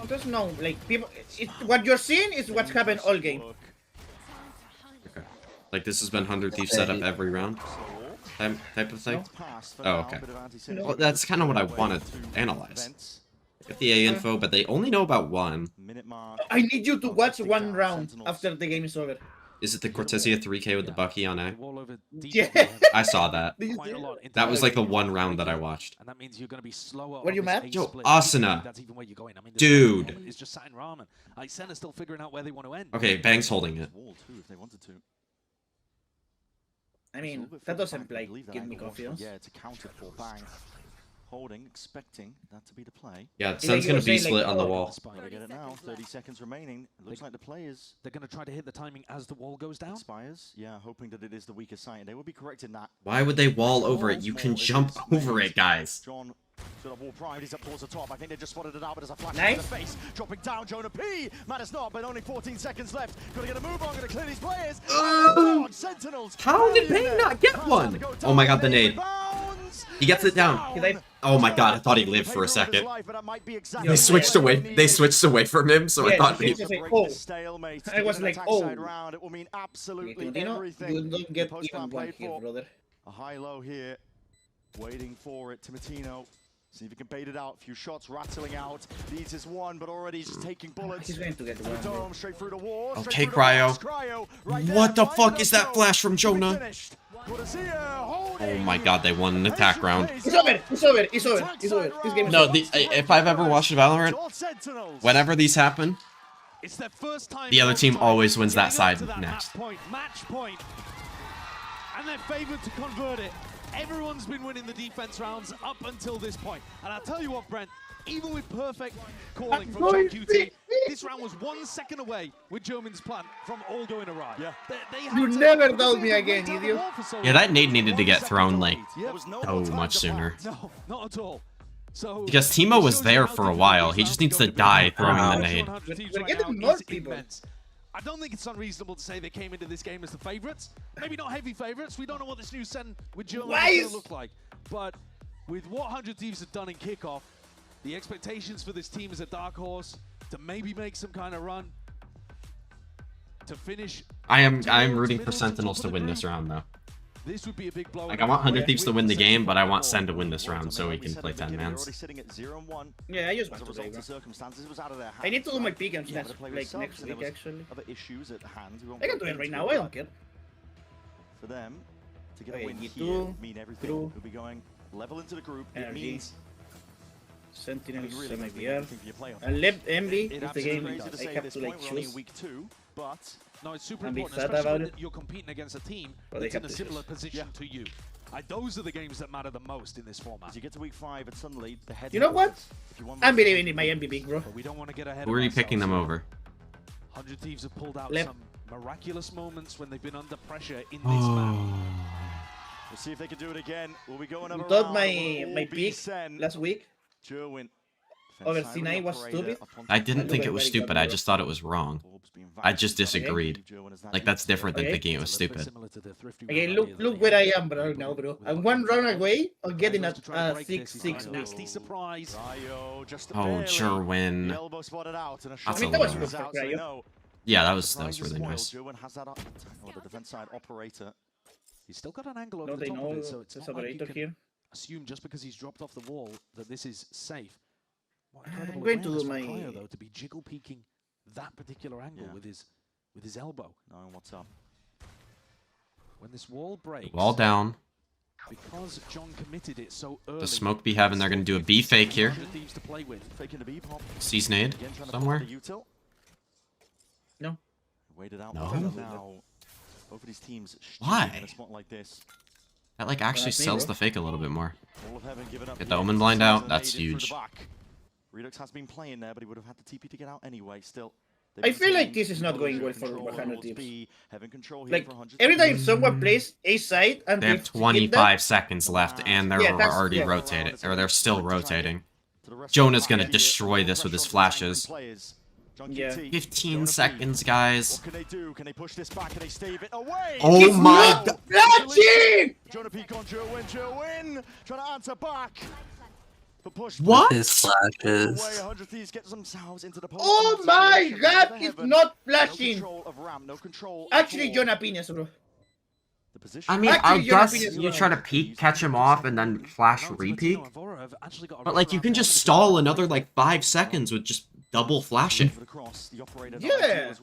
[SPEAKER 20] There's no, like, people. What you're seeing is what's happened all game.
[SPEAKER 1] Okay. Like this has been 100 Thieves setup every round. type of thing?
[SPEAKER 19] Pass for
[SPEAKER 1] Oh,
[SPEAKER 19] now,
[SPEAKER 1] okay.
[SPEAKER 19] bit of anti-synergy.
[SPEAKER 1] Well, that's kind of what I wanted to analyze. Get the A info, but they only know about one.
[SPEAKER 19] Minute mark.
[SPEAKER 20] I need you to watch one round after the game is over.
[SPEAKER 1] Is it the Cortesia 3K with the Bucky on A?
[SPEAKER 20] Yeah.
[SPEAKER 1] I saw that. That was like the one round that I watched.
[SPEAKER 12] And that means you're going to be slower.
[SPEAKER 20] Were you mad?
[SPEAKER 1] Yo, Asuna.
[SPEAKER 12] That's even where you're going. I mean,
[SPEAKER 1] Dude.
[SPEAKER 12] It's just sat in ramen. Like, Sen is still figuring out where they want to end.
[SPEAKER 1] Okay, Bang's holding it.
[SPEAKER 19] Wall too, if they wanted to.
[SPEAKER 20] I mean, that doesn't like give me confidence.
[SPEAKER 19] Yeah, it's accounted for. Bang. Holding, expecting that to be the play.
[SPEAKER 1] Yeah, Sen's gonna be split on the wall.
[SPEAKER 19] They get it now. 30 seconds remaining. It looks like the players.
[SPEAKER 12] They're going to try to hit the timing as the wall goes down.
[SPEAKER 19] Expires. Yeah, hoping that it is the weaker side. They will be correct in that.
[SPEAKER 1] Why would they wall over it? You can jump over it, guys.
[SPEAKER 19] John to the wall prime. He's up towards the top. I think they just spotted it out, but there's a flash
[SPEAKER 20] Nice.
[SPEAKER 19] in the face. Dropping down, Jonah P. Matters not, but only 14 seconds left. Gotta get a move on. Gotta clear these players. Sentinels.
[SPEAKER 1] How did Bang not get one? Oh my god, the nade. He gets it down. Oh my god, I thought he lived for a second. They switched away. They switched away from him, so I thought he.
[SPEAKER 20] I was like, oh.
[SPEAKER 19] It will mean absolutely
[SPEAKER 20] You
[SPEAKER 19] everything.
[SPEAKER 20] don't get
[SPEAKER 19] Post
[SPEAKER 20] even
[SPEAKER 19] round
[SPEAKER 20] one
[SPEAKER 19] played
[SPEAKER 20] here,
[SPEAKER 19] for.
[SPEAKER 20] brother.
[SPEAKER 19] A high-low here, waiting for it. Timatino, see if he can bait it out. A few shots rattling out. Needs his one, but already just taking bullets.
[SPEAKER 20] He's going to get one.
[SPEAKER 19] Dome, straight through the wall.
[SPEAKER 1] Okay, Cryo. What the fuck is that flash from Jonah? Oh my god, they won an attack round.
[SPEAKER 20] It's over. It's over. It's over. It's over. This game is
[SPEAKER 1] No,
[SPEAKER 20] over.
[SPEAKER 1] if I've ever watched Valorant, whenever these happen,
[SPEAKER 12] It's their first time
[SPEAKER 1] the other team always wins that side next.
[SPEAKER 12] Match point. And they're favored to convert it. Everyone's been winning the defense rounds up until this point. And I'll tell you what, Brent, even with perfect calling from John QT, this round was 1 second away with German's plan from all going awry. Yeah.
[SPEAKER 20] You never told me again, idiot.
[SPEAKER 1] Yeah, that nade needed to get thrown like so much sooner.
[SPEAKER 12] No, not at all. So
[SPEAKER 1] Because Timo was there for a while. He just needs to die throwing the nade.
[SPEAKER 20] We're getting more people.
[SPEAKER 12] I don't think it's unreasonable to say they came into this game as the favorites. Maybe not heavy favorites. We don't know what this new Sen with Germany is going to look like. But with what 100 Thieves have done in kickoff, the expectations for this team as a dark horse to maybe make some kind of run to finish.
[SPEAKER 1] I am rooting for Sentinels to win this round though.
[SPEAKER 12] This would be a big blow.
[SPEAKER 1] Like I want 100 Thieves to win the game, but I want Sen to win this round so he can play 10 mans.
[SPEAKER 20] Yeah, I just want to say, I need to do my pick and like next week actually. I can do it right now. I don't care.
[SPEAKER 19] For them to get a win here mean everything. We'll be going level into the group. It means
[SPEAKER 20] Sentinels, MIBR. And left MB is the game I have to like choose.
[SPEAKER 12] Week 2, but no, it's super
[SPEAKER 20] And be
[SPEAKER 12] important,
[SPEAKER 20] sad
[SPEAKER 12] especially
[SPEAKER 20] about
[SPEAKER 12] when
[SPEAKER 20] it.
[SPEAKER 12] you're competing against a team
[SPEAKER 20] But
[SPEAKER 12] that's
[SPEAKER 20] they
[SPEAKER 12] in a
[SPEAKER 20] have to
[SPEAKER 12] similar
[SPEAKER 20] choose.
[SPEAKER 12] position to you. Those are the games that matter the most in this format.
[SPEAKER 19] As you get to week 5, and suddenly the head.
[SPEAKER 20] You know what? I'm believing in my MB, bro.
[SPEAKER 12] But we don't want to get ahead
[SPEAKER 1] Who
[SPEAKER 12] of
[SPEAKER 1] are you
[SPEAKER 12] ourselves.
[SPEAKER 1] picking them over?
[SPEAKER 12] 100 Thieves have pulled out
[SPEAKER 20] Left.
[SPEAKER 12] some miraculous moments when they've been under pressure in this map.
[SPEAKER 19] We'll see if they can do it again. Will we go
[SPEAKER 20] You
[SPEAKER 19] another
[SPEAKER 20] thought
[SPEAKER 19] round?
[SPEAKER 20] my
[SPEAKER 19] It will be
[SPEAKER 20] pick
[SPEAKER 19] Sen.
[SPEAKER 20] last week
[SPEAKER 19] Jerwin.
[SPEAKER 20] over C9 was stupid?
[SPEAKER 1] I didn't think it was stupid, I just thought it was wrong. I just disagreed. Like that's different than
[SPEAKER 20] Okay.
[SPEAKER 1] thinking it was stupid.
[SPEAKER 20] Okay, look where I am right now, bro. I'm one round away of getting a 6-6
[SPEAKER 12] Nasty surprise.
[SPEAKER 1] Oh, Jerwin.
[SPEAKER 19] Elbow spotted out and a
[SPEAKER 20] I
[SPEAKER 19] shot
[SPEAKER 20] mean, that was
[SPEAKER 19] goes
[SPEAKER 20] good
[SPEAKER 19] out,
[SPEAKER 20] for
[SPEAKER 19] so
[SPEAKER 20] Cryo.
[SPEAKER 19] no.
[SPEAKER 1] Yeah, that was
[SPEAKER 19] Surprise is
[SPEAKER 1] really
[SPEAKER 19] spoiled.
[SPEAKER 1] nice.
[SPEAKER 19] Jerwin has that up. Oh, the defense side operator.
[SPEAKER 12] He's still got an angle over
[SPEAKER 20] No,
[SPEAKER 12] the
[SPEAKER 20] they
[SPEAKER 12] top
[SPEAKER 20] know
[SPEAKER 12] of it, so it's
[SPEAKER 20] there's
[SPEAKER 12] not like you
[SPEAKER 20] operator
[SPEAKER 12] can
[SPEAKER 20] here.
[SPEAKER 12] assume just because he's dropped off the wall that this is safe. What
[SPEAKER 20] I'm
[SPEAKER 12] incredible
[SPEAKER 20] going to
[SPEAKER 12] awareness
[SPEAKER 20] do
[SPEAKER 12] from
[SPEAKER 20] my-
[SPEAKER 12] Cryo, though, to be jiggle peeking that particular angle with his elbow.
[SPEAKER 19] Knowing what's up.
[SPEAKER 12] When this wall breaks,
[SPEAKER 1] Wall down.
[SPEAKER 12] because John committed it so early.
[SPEAKER 1] The smoke be having, they're gonna do a B fake here.
[SPEAKER 12] 100 Thieves to play with.
[SPEAKER 19] Faking the B pop.
[SPEAKER 1] Sees nade
[SPEAKER 19] Again, trying to
[SPEAKER 1] somewhere.
[SPEAKER 19] pop the util.
[SPEAKER 20] No.
[SPEAKER 19] Waited out.
[SPEAKER 1] No?
[SPEAKER 19] Now, both of these teams
[SPEAKER 1] Why?
[SPEAKER 19] in a spot like this.
[SPEAKER 1] That like actually
[SPEAKER 20] That's me,
[SPEAKER 1] sells
[SPEAKER 20] bro.
[SPEAKER 1] the fake a little bit more.
[SPEAKER 19] All of heaven given up
[SPEAKER 1] Get
[SPEAKER 19] here.
[SPEAKER 1] the Omen blind out,
[SPEAKER 19] Sentinels
[SPEAKER 1] that's
[SPEAKER 19] naded through the
[SPEAKER 1] huge.
[SPEAKER 19] back. Redux has been playing there, but he would have had the TP to get out anyway. Still.
[SPEAKER 20] I feel like this is not going well for 100
[SPEAKER 19] teams.
[SPEAKER 20] teams.
[SPEAKER 19] Heaven control here
[SPEAKER 20] Like,
[SPEAKER 19] for 100
[SPEAKER 20] every time
[SPEAKER 19] teams.
[SPEAKER 20] someone plays A side and
[SPEAKER 1] They have
[SPEAKER 20] hit
[SPEAKER 1] 25 seconds left and they're
[SPEAKER 20] Yeah, that's-
[SPEAKER 1] already
[SPEAKER 20] yeah.
[SPEAKER 1] rotating, or they're still rotating. Jonah's gonna destroy this with his flashes.
[SPEAKER 20] Yeah.
[SPEAKER 1] 15 seconds, guys.
[SPEAKER 19] What can they do? Can they push this back? Can they stave it away?
[SPEAKER 1] Oh
[SPEAKER 20] He's
[SPEAKER 1] my
[SPEAKER 20] not
[SPEAKER 1] god.
[SPEAKER 20] flashing!
[SPEAKER 19] Jonah Peak on Jerwin. Trying to answer back. But push
[SPEAKER 1] What?
[SPEAKER 10] His flashes.
[SPEAKER 19] away. 100 Thieves get themselves into the post.
[SPEAKER 20] Oh my god, he's not
[SPEAKER 19] No
[SPEAKER 20] flashing!
[SPEAKER 19] control of Ram. No control.
[SPEAKER 20] Actually,
[SPEAKER 19] at all.
[SPEAKER 20] Jonah Piñas, bro.
[SPEAKER 19] The position.
[SPEAKER 1] I mean,
[SPEAKER 20] Actually,
[SPEAKER 1] I
[SPEAKER 20] your
[SPEAKER 1] guess
[SPEAKER 20] opinion is
[SPEAKER 1] you
[SPEAKER 20] right.
[SPEAKER 1] try to peek, catch him off, and then flash re-peek. But like, you can just stall another like 5 seconds with just double flashing.
[SPEAKER 20] Yeah.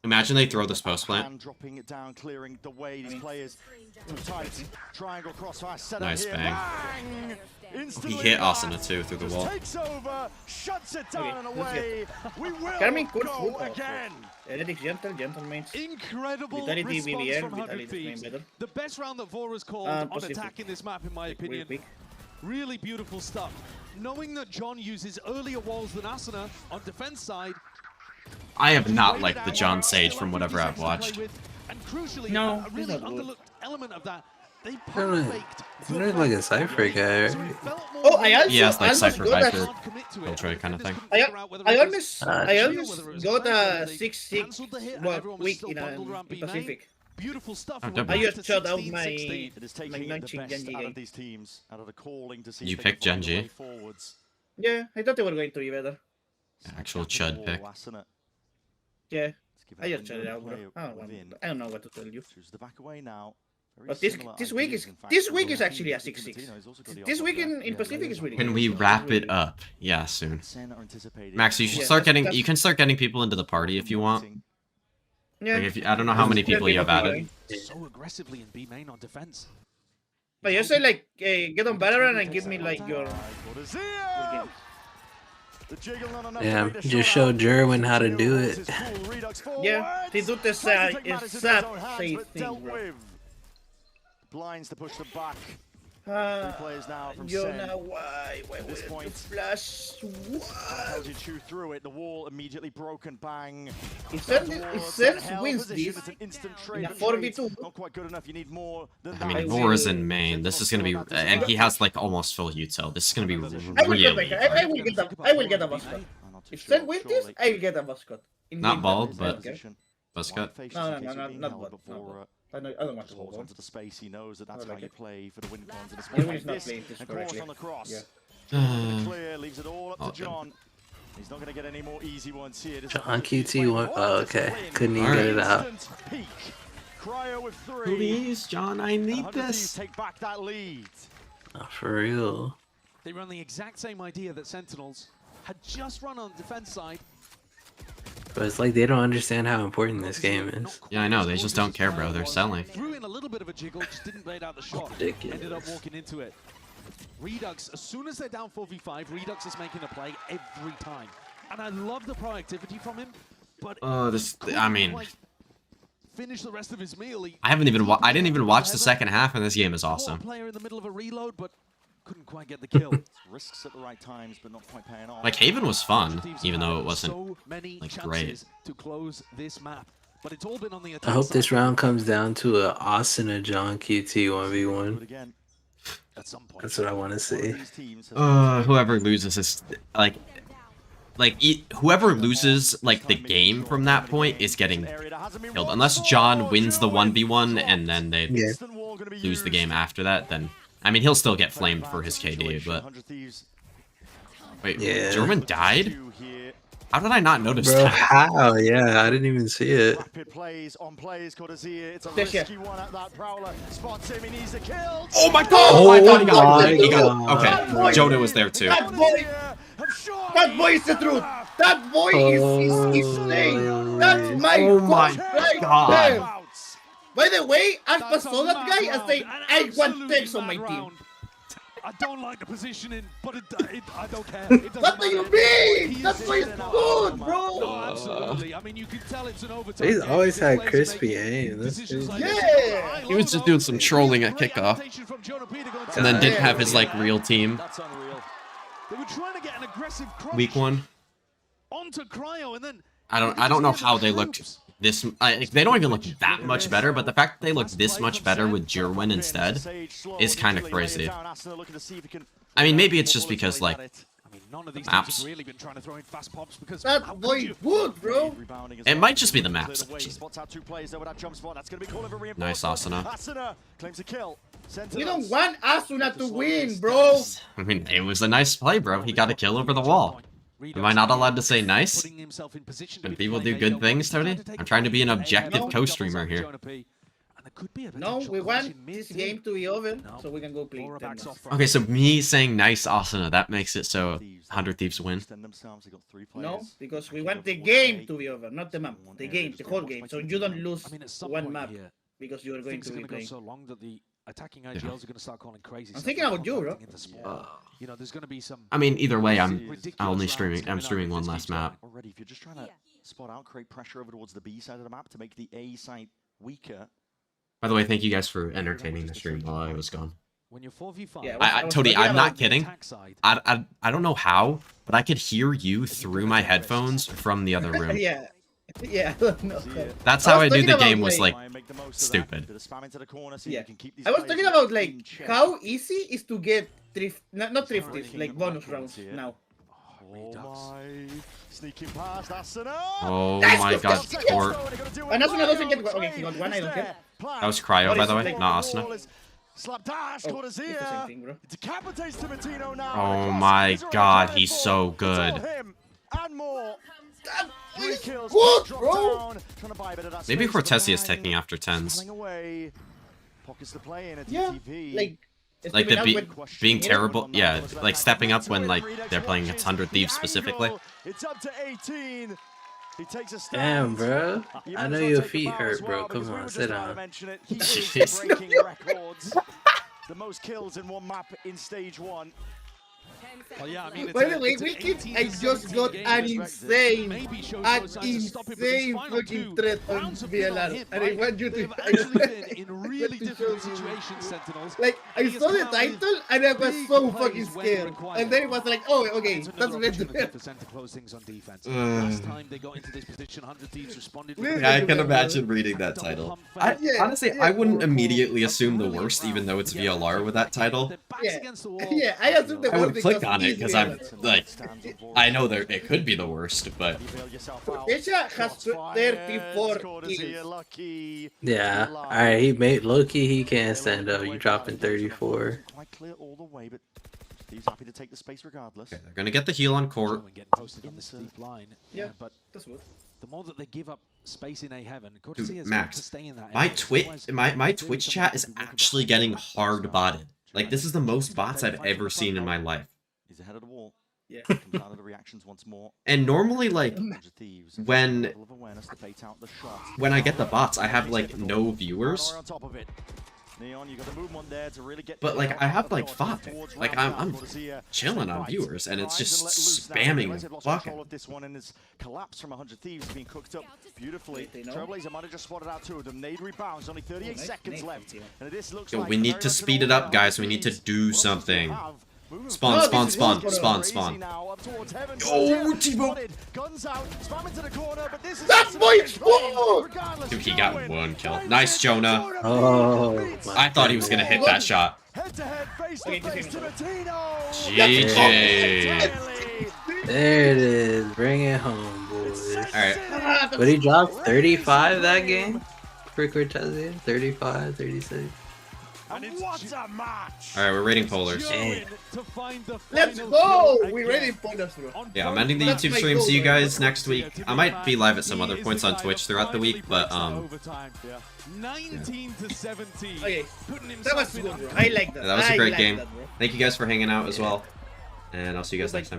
[SPEAKER 1] Imagine they throw this post plant.
[SPEAKER 19] Dropping it down, clearing the way. These players tight triangle crossfire set
[SPEAKER 1] Nice
[SPEAKER 19] here.
[SPEAKER 1] bang.
[SPEAKER 19] Instantly
[SPEAKER 1] He hit
[SPEAKER 19] back.
[SPEAKER 1] Asuna too through the wall.
[SPEAKER 19] Takes over, shuts it down and away. We will
[SPEAKER 20] Carmen, good
[SPEAKER 19] go
[SPEAKER 20] food.
[SPEAKER 19] again.
[SPEAKER 20] Heretics gentle mates.
[SPEAKER 12] Incredible
[SPEAKER 20] Vitality
[SPEAKER 12] response
[SPEAKER 20] BBN,
[SPEAKER 12] from 100
[SPEAKER 20] Vitality is
[SPEAKER 12] Thieves.
[SPEAKER 20] playing better.
[SPEAKER 12] The best round that Vora's called on
[SPEAKER 20] Pacific.
[SPEAKER 12] attacking this map, in my opinion.
[SPEAKER 20] Quick.
[SPEAKER 12] Really beautiful stuff. Knowing that John uses earlier walls than Asuna on defense side.
[SPEAKER 1] I have not liked the John Sage from whatever I've watched.
[SPEAKER 12] And crucially,
[SPEAKER 20] No,
[SPEAKER 12] a really
[SPEAKER 20] he's not good.
[SPEAKER 12] underlooked element of that. They
[SPEAKER 10] Kinda-
[SPEAKER 12] faked.
[SPEAKER 10] He's not like a Cypher guy, right?
[SPEAKER 20] Oh, I also
[SPEAKER 1] He has like
[SPEAKER 20] almost
[SPEAKER 1] Cypher
[SPEAKER 20] got
[SPEAKER 1] Viper,
[SPEAKER 20] a,
[SPEAKER 1] Filtrate kind of thing.
[SPEAKER 20] I almost got a 6-6 week in Pacific.
[SPEAKER 12] Beautiful stuff.
[SPEAKER 1] Oh,
[SPEAKER 12] and
[SPEAKER 1] double.
[SPEAKER 12] we're
[SPEAKER 20] I
[SPEAKER 12] back
[SPEAKER 20] just
[SPEAKER 12] to
[SPEAKER 20] shut out
[SPEAKER 12] 16-16.
[SPEAKER 20] my
[SPEAKER 19] It is taking the
[SPEAKER 20] non-chick
[SPEAKER 19] best
[SPEAKER 20] Genji
[SPEAKER 19] out
[SPEAKER 20] game.
[SPEAKER 19] of these teams, out of the calling to see
[SPEAKER 1] You
[SPEAKER 19] if they
[SPEAKER 1] picked
[SPEAKER 19] can find a
[SPEAKER 1] Genji.
[SPEAKER 19] way forwards.
[SPEAKER 20] Yeah, I thought they were going to be better.
[SPEAKER 1] Actual chud pick.
[SPEAKER 20] Yeah,
[SPEAKER 19] Let's give
[SPEAKER 20] I
[SPEAKER 19] it
[SPEAKER 20] just
[SPEAKER 19] a
[SPEAKER 20] shut it out,
[SPEAKER 19] play
[SPEAKER 20] bro.
[SPEAKER 19] within.
[SPEAKER 20] I don't know what to tell you.
[SPEAKER 19] Choose the back away now. Very
[SPEAKER 20] But this
[SPEAKER 19] similar
[SPEAKER 20] week
[SPEAKER 19] ideas,
[SPEAKER 20] is
[SPEAKER 19] in fact,
[SPEAKER 20] this
[SPEAKER 19] for
[SPEAKER 20] week
[SPEAKER 19] the
[SPEAKER 20] is actually a
[SPEAKER 19] team.
[SPEAKER 20] 6-6.
[SPEAKER 19] He's also got the
[SPEAKER 20] This
[SPEAKER 19] offer
[SPEAKER 20] week
[SPEAKER 19] left.
[SPEAKER 20] in Pacific is really
[SPEAKER 1] Can
[SPEAKER 20] good.
[SPEAKER 1] we
[SPEAKER 20] It's
[SPEAKER 1] wrap
[SPEAKER 20] really
[SPEAKER 1] it
[SPEAKER 20] good.
[SPEAKER 1] up? Yeah, soon.
[SPEAKER 19] Sen are anticipating.
[SPEAKER 1] Max, you should
[SPEAKER 20] Yeah,
[SPEAKER 1] start getting.
[SPEAKER 20] that's-
[SPEAKER 1] You can start getting people into the party if you want.
[SPEAKER 20] Yeah.
[SPEAKER 1] Like if you, I don't know how many people you have added.
[SPEAKER 12] So aggressively in B main on defense.
[SPEAKER 20] But you say like, get on Valorant and give me like your game.
[SPEAKER 10] Yeah, just show Jerwin how to do it.
[SPEAKER 20] Yeah, they do this sad thing, bro.
[SPEAKER 19] Blinds to push the back.
[SPEAKER 20] Ah,
[SPEAKER 19] Three players now from
[SPEAKER 20] you
[SPEAKER 19] Sen.
[SPEAKER 20] know why? Why
[SPEAKER 19] At this
[SPEAKER 20] would
[SPEAKER 19] point,
[SPEAKER 20] you flash?
[SPEAKER 19] how
[SPEAKER 20] What?
[SPEAKER 19] do you chew through it? The wall immediately broken. Bang.
[SPEAKER 20] If
[SPEAKER 19] Down
[SPEAKER 20] Sen
[SPEAKER 19] towards
[SPEAKER 20] if
[SPEAKER 19] that
[SPEAKER 20] Sen
[SPEAKER 19] hell
[SPEAKER 20] wins
[SPEAKER 19] position,
[SPEAKER 20] this
[SPEAKER 19] it's an instant
[SPEAKER 20] in
[SPEAKER 19] trade,
[SPEAKER 20] a
[SPEAKER 19] but
[SPEAKER 20] 4v2,
[SPEAKER 19] trade's not quite good enough. You need more than
[SPEAKER 1] I
[SPEAKER 19] that.
[SPEAKER 1] mean,
[SPEAKER 20] will-
[SPEAKER 1] Vora's in main. This is gonna be, and he has like almost full util. This is gonna be
[SPEAKER 20] I will
[SPEAKER 1] really
[SPEAKER 20] get back. I
[SPEAKER 1] hard.
[SPEAKER 20] will get a mascot. If Sen wins this, I will get a mascot. In
[SPEAKER 1] Not
[SPEAKER 20] game
[SPEAKER 1] bald,
[SPEAKER 20] practice, I
[SPEAKER 1] but
[SPEAKER 20] don't care.
[SPEAKER 1] Buzzcut.
[SPEAKER 20] Not bald. I don't want to
[SPEAKER 19] holds
[SPEAKER 20] go
[SPEAKER 19] onto the space. He knows that that's
[SPEAKER 20] I
[SPEAKER 19] how
[SPEAKER 20] like
[SPEAKER 19] you
[SPEAKER 20] it.
[SPEAKER 19] play for the win cons in a spot
[SPEAKER 20] Jerwin
[SPEAKER 19] like
[SPEAKER 20] is not
[SPEAKER 19] this.
[SPEAKER 20] playing this
[SPEAKER 19] And cross
[SPEAKER 20] correctly.
[SPEAKER 19] on the cross.
[SPEAKER 20] Yeah.
[SPEAKER 19] Clear leaves it all up
[SPEAKER 1] All
[SPEAKER 19] to
[SPEAKER 1] good.
[SPEAKER 19] John. He's not going to get any more easy ones here. This is
[SPEAKER 10] John
[SPEAKER 19] a huge
[SPEAKER 10] QT
[SPEAKER 19] play.
[SPEAKER 10] one. Oh, okay. Couldn't even
[SPEAKER 1] Alright.
[SPEAKER 10] get it out.
[SPEAKER 19] Instant peak. Cryo with 3.
[SPEAKER 1] Please, John, I
[SPEAKER 19] And
[SPEAKER 1] need
[SPEAKER 19] 100 Thieves
[SPEAKER 1] this.
[SPEAKER 19] take back that lead.
[SPEAKER 10] Oh, for real.
[SPEAKER 6] They run the exact same idea that Sentinels had just run on the defense side.
[SPEAKER 10] But it's like they don't understand how important this game is.
[SPEAKER 1] Yeah, I know. They just don't care, bro. They're selling.
[SPEAKER 12] Threw in a little bit of a jiggle, just didn't bait out the shot.
[SPEAKER 10] Ridiculous.
[SPEAKER 12] Ended up walking into it. Redux, as soon as they're down 4v5, Redux is making a play every time. And I love the proactivity from him, but
[SPEAKER 1] Oh, this. I mean,
[SPEAKER 12] quite finish the rest of his meal. He
[SPEAKER 1] I haven't even. I didn't even watch the second half, and this game is
[SPEAKER 12] caught a
[SPEAKER 1] awesome.
[SPEAKER 12] player in the middle of a reload, but couldn't quite get the kill.
[SPEAKER 19] Risks at the right times, but not quite paying off.
[SPEAKER 1] Like Haven was fun,
[SPEAKER 12] Teams
[SPEAKER 1] even
[SPEAKER 12] have
[SPEAKER 1] though it
[SPEAKER 12] had
[SPEAKER 1] wasn't
[SPEAKER 12] so many
[SPEAKER 1] like
[SPEAKER 12] chances
[SPEAKER 1] great.
[SPEAKER 12] to close this map, but it's all been on the
[SPEAKER 10] I
[SPEAKER 12] attack
[SPEAKER 10] hope
[SPEAKER 12] side.
[SPEAKER 10] this round comes down to a Asuna John QT 1v1.
[SPEAKER 19] Again,
[SPEAKER 12] At some point.
[SPEAKER 10] That's what I want to see.
[SPEAKER 19] these teams have
[SPEAKER 1] Whoever loses is like whoever loses like the game from that point is getting killed. Unless John wins the 1v1 and then they
[SPEAKER 10] Yeah.
[SPEAKER 1] lose the game after that, then I mean he'll still get flamed for his KD. But
[SPEAKER 19] 100 Thieves
[SPEAKER 1] wait,
[SPEAKER 10] Yeah.
[SPEAKER 1] German died?
[SPEAKER 19] here.
[SPEAKER 1] How did I not notice
[SPEAKER 10] Bro,
[SPEAKER 1] that?
[SPEAKER 10] how? Yeah, I didn't even see it.
[SPEAKER 19] Rapid plays on plays, Cortezia. It's a
[SPEAKER 20] Yes, yeah.
[SPEAKER 19] risky one at that Prowler. Spots him, he needs the kill.
[SPEAKER 1] Oh my god!
[SPEAKER 10] Oh
[SPEAKER 1] I thought he got
[SPEAKER 10] my
[SPEAKER 1] it. He got
[SPEAKER 10] God.
[SPEAKER 1] okay. Jonah was there too.
[SPEAKER 20] That boy is the truth. That boy is insane. That's my
[SPEAKER 1] Oh my
[SPEAKER 20] right
[SPEAKER 1] God.
[SPEAKER 20] there. By the way, Aspa saw that guy and say, I want Tex on my team.
[SPEAKER 12] I don't like the positioning, but I don't care. It doesn't
[SPEAKER 20] What do you
[SPEAKER 12] matter.
[SPEAKER 20] mean?
[SPEAKER 12] He
[SPEAKER 20] That
[SPEAKER 12] is
[SPEAKER 20] boy is
[SPEAKER 12] in and out.
[SPEAKER 20] good,
[SPEAKER 12] No,
[SPEAKER 20] bro.
[SPEAKER 12] absolutely. I mean, you can tell it's an overtime.
[SPEAKER 10] He's
[SPEAKER 12] game.
[SPEAKER 10] always
[SPEAKER 12] Good
[SPEAKER 10] had
[SPEAKER 12] players
[SPEAKER 10] crispy
[SPEAKER 12] making
[SPEAKER 10] aim. That's
[SPEAKER 12] decisions
[SPEAKER 10] crazy.
[SPEAKER 12] like this.
[SPEAKER 20] Yeah.
[SPEAKER 12] I
[SPEAKER 1] He was
[SPEAKER 12] love
[SPEAKER 1] just doing
[SPEAKER 12] those.
[SPEAKER 1] some trolling at
[SPEAKER 12] Great
[SPEAKER 1] kickoff,
[SPEAKER 12] adaptation from Jonah Peter going
[SPEAKER 1] and then
[SPEAKER 12] to-
[SPEAKER 1] didn't have his like real team.
[SPEAKER 19] That's unreal.
[SPEAKER 12] They were trying to get an aggressive crush
[SPEAKER 1] Week one.
[SPEAKER 12] onto Cryo, and then
[SPEAKER 1] I don't know how they looked this. Like, they don't even look that much better, but the fact that they look this much better with Jerwin instead is kind of crazy. I mean, maybe it's just because like
[SPEAKER 12] I mean, none of these
[SPEAKER 1] maps.
[SPEAKER 12] teams have really been trying to throw in fast pops because
[SPEAKER 20] That
[SPEAKER 12] how could
[SPEAKER 20] boy
[SPEAKER 12] you?
[SPEAKER 20] good, bro.
[SPEAKER 1] It might just be the maps.
[SPEAKER 19] Nice
[SPEAKER 1] Asuna.
[SPEAKER 19] Asuna claims a kill.
[SPEAKER 20] We don't want Asuna to win, bro.
[SPEAKER 1] I mean, it was a nice play, bro. He got a kill over the wall. Am I not allowed to say nice?
[SPEAKER 12] Putting himself in position to
[SPEAKER 1] When
[SPEAKER 12] be
[SPEAKER 1] people do
[SPEAKER 12] playing
[SPEAKER 1] good
[SPEAKER 12] AO1,
[SPEAKER 1] things,
[SPEAKER 12] trying
[SPEAKER 1] Tony?
[SPEAKER 12] to take
[SPEAKER 1] I'm trying to be an
[SPEAKER 12] advantage.
[SPEAKER 1] objective
[SPEAKER 12] AO1
[SPEAKER 1] co-streamer
[SPEAKER 12] doubles
[SPEAKER 1] here.
[SPEAKER 12] up Jonah P,
[SPEAKER 20] No, we want this game to be over so we can go play.
[SPEAKER 1] Okay, so me saying nice Asuna, that makes it so 100 Thieves win.
[SPEAKER 20] No, because we want the game to be over, not the map. The game, the whole game. So you don't lose one map because you are going to be playing.
[SPEAKER 12] So long that the attacking IGLs are going to start calling crazy.
[SPEAKER 20] I'm thinking about you, bro.
[SPEAKER 12] You know, there's going to be some.
[SPEAKER 1] I mean, either way, I'm streaming one last map.
[SPEAKER 19] Already, if you're just trying to spot out, create pressure over towards the B side of the map to make the A side weaker.
[SPEAKER 1] By the way, thank you guys for entertaining the stream while I was gone.
[SPEAKER 12] When you're 4v5,
[SPEAKER 20] Yeah,
[SPEAKER 1] Toady, I'm not kidding. I don't know how, but I could hear you through my headphones from the other room.
[SPEAKER 20] Yeah. No.
[SPEAKER 1] That's how I knew the game was like stupid.
[SPEAKER 20] Yeah. I was talking about like how easy is to get not thrifties, like bonus rounds now.
[SPEAKER 19] Sneaking past Asuna.
[SPEAKER 1] Oh my god, Court.
[SPEAKER 20] And Asuna doesn't get one. Okay, he got one, I don't care.
[SPEAKER 1] That was Cryo, by the way, not Asuna.
[SPEAKER 19] Slapdash, Cortezia. Decapitates Timatino now.
[SPEAKER 1] Oh my god, he's so good.
[SPEAKER 19] And more.
[SPEAKER 20] What, bro?
[SPEAKER 1] Maybe Cortezia is taking after 10s.
[SPEAKER 20] Yeah,
[SPEAKER 1] like being terrible, yeah, like stepping up when like they're playing against 100 Thieves specifically.
[SPEAKER 19] It's up to 18. He takes a
[SPEAKER 10] damn, bro. I know your feet hurt, bro. Come on, sit down.
[SPEAKER 19] Breaking records. The most kills in one map in stage 1.
[SPEAKER 12] Well, yeah, I mean,
[SPEAKER 20] by the way, I just got an insane fucking threat on VLR, and I want you to.
[SPEAKER 12] In really difficult situations, Sentinels.
[SPEAKER 20] Like, I saw the title, and I was so fucking scared. And then it was like, oh, okay, that's meant to be.
[SPEAKER 12] To close things on defense. Last time they got into this position, 100 Thieves responded.
[SPEAKER 1] Yeah, I can imagine reading that title. Honestly, I wouldn't immediately assume the worst, even though it's VLR with that title.
[SPEAKER 20] Yeah, I assume the worst.
[SPEAKER 1] I would click on it because I'm like, I know that it could be the worst, but.
[SPEAKER 20] Kesha has 34 kills.
[SPEAKER 10] Yeah, alright, he made low-key, he can't stand up. You dropping 34.
[SPEAKER 19] Quite clear all the way, but he's happy to take the space regardless.
[SPEAKER 1] Okay, they're gonna get the heal on Court.
[SPEAKER 20] Yeah,
[SPEAKER 19] but
[SPEAKER 20] that's good.
[SPEAKER 12] The more that they give up space in A heaven,
[SPEAKER 1] Dude, Max, my Twitch chat is actually getting hard botted. Like, this is the most bots I've ever seen in my life.
[SPEAKER 19] He's ahead of the wall.
[SPEAKER 20] Yeah.
[SPEAKER 19] Comes out of the reactions once more.
[SPEAKER 1] And normally, like, when I get the bots, I have, like, no viewers. But, like, I have, like, 5. Like, I'm chilling on viewers, and it's just spamming fucking.
[SPEAKER 19] This one and his collapse from 100 Thieves being cooked up beautifully. Trailblazer might have just spotted out 2 of them. Nade rebounds, only 38 seconds left. And this looks
[SPEAKER 1] Yo, we need to speed it up, guys. We need to do something. Spawn. Oh, T-Bow!
[SPEAKER 20] That's my fault!
[SPEAKER 1] Dude, he got 1 kill. Nice, Jonah.
[SPEAKER 10] Oh,
[SPEAKER 1] I thought he was gonna hit that shot. GG.
[SPEAKER 10] There it is. Bring it home, boys.
[SPEAKER 1] Alright.
[SPEAKER 10] But he dropped 35 that game for Cortezia? 35, 36.
[SPEAKER 19] What a match!
[SPEAKER 1] Alright, we're rating polars.
[SPEAKER 20] Let's go! We're rating polars, bro.
[SPEAKER 1] Yeah, I'm ending the YouTube stream. See you guys next week. I might be live at some other points on Twitch throughout the week, but
[SPEAKER 12] 19 to 17.
[SPEAKER 20] Okay, that was good, bro. I like that.
[SPEAKER 1] That was a great game. Thank you guys for hanging out as well. And I'll see you guys next time. Bye.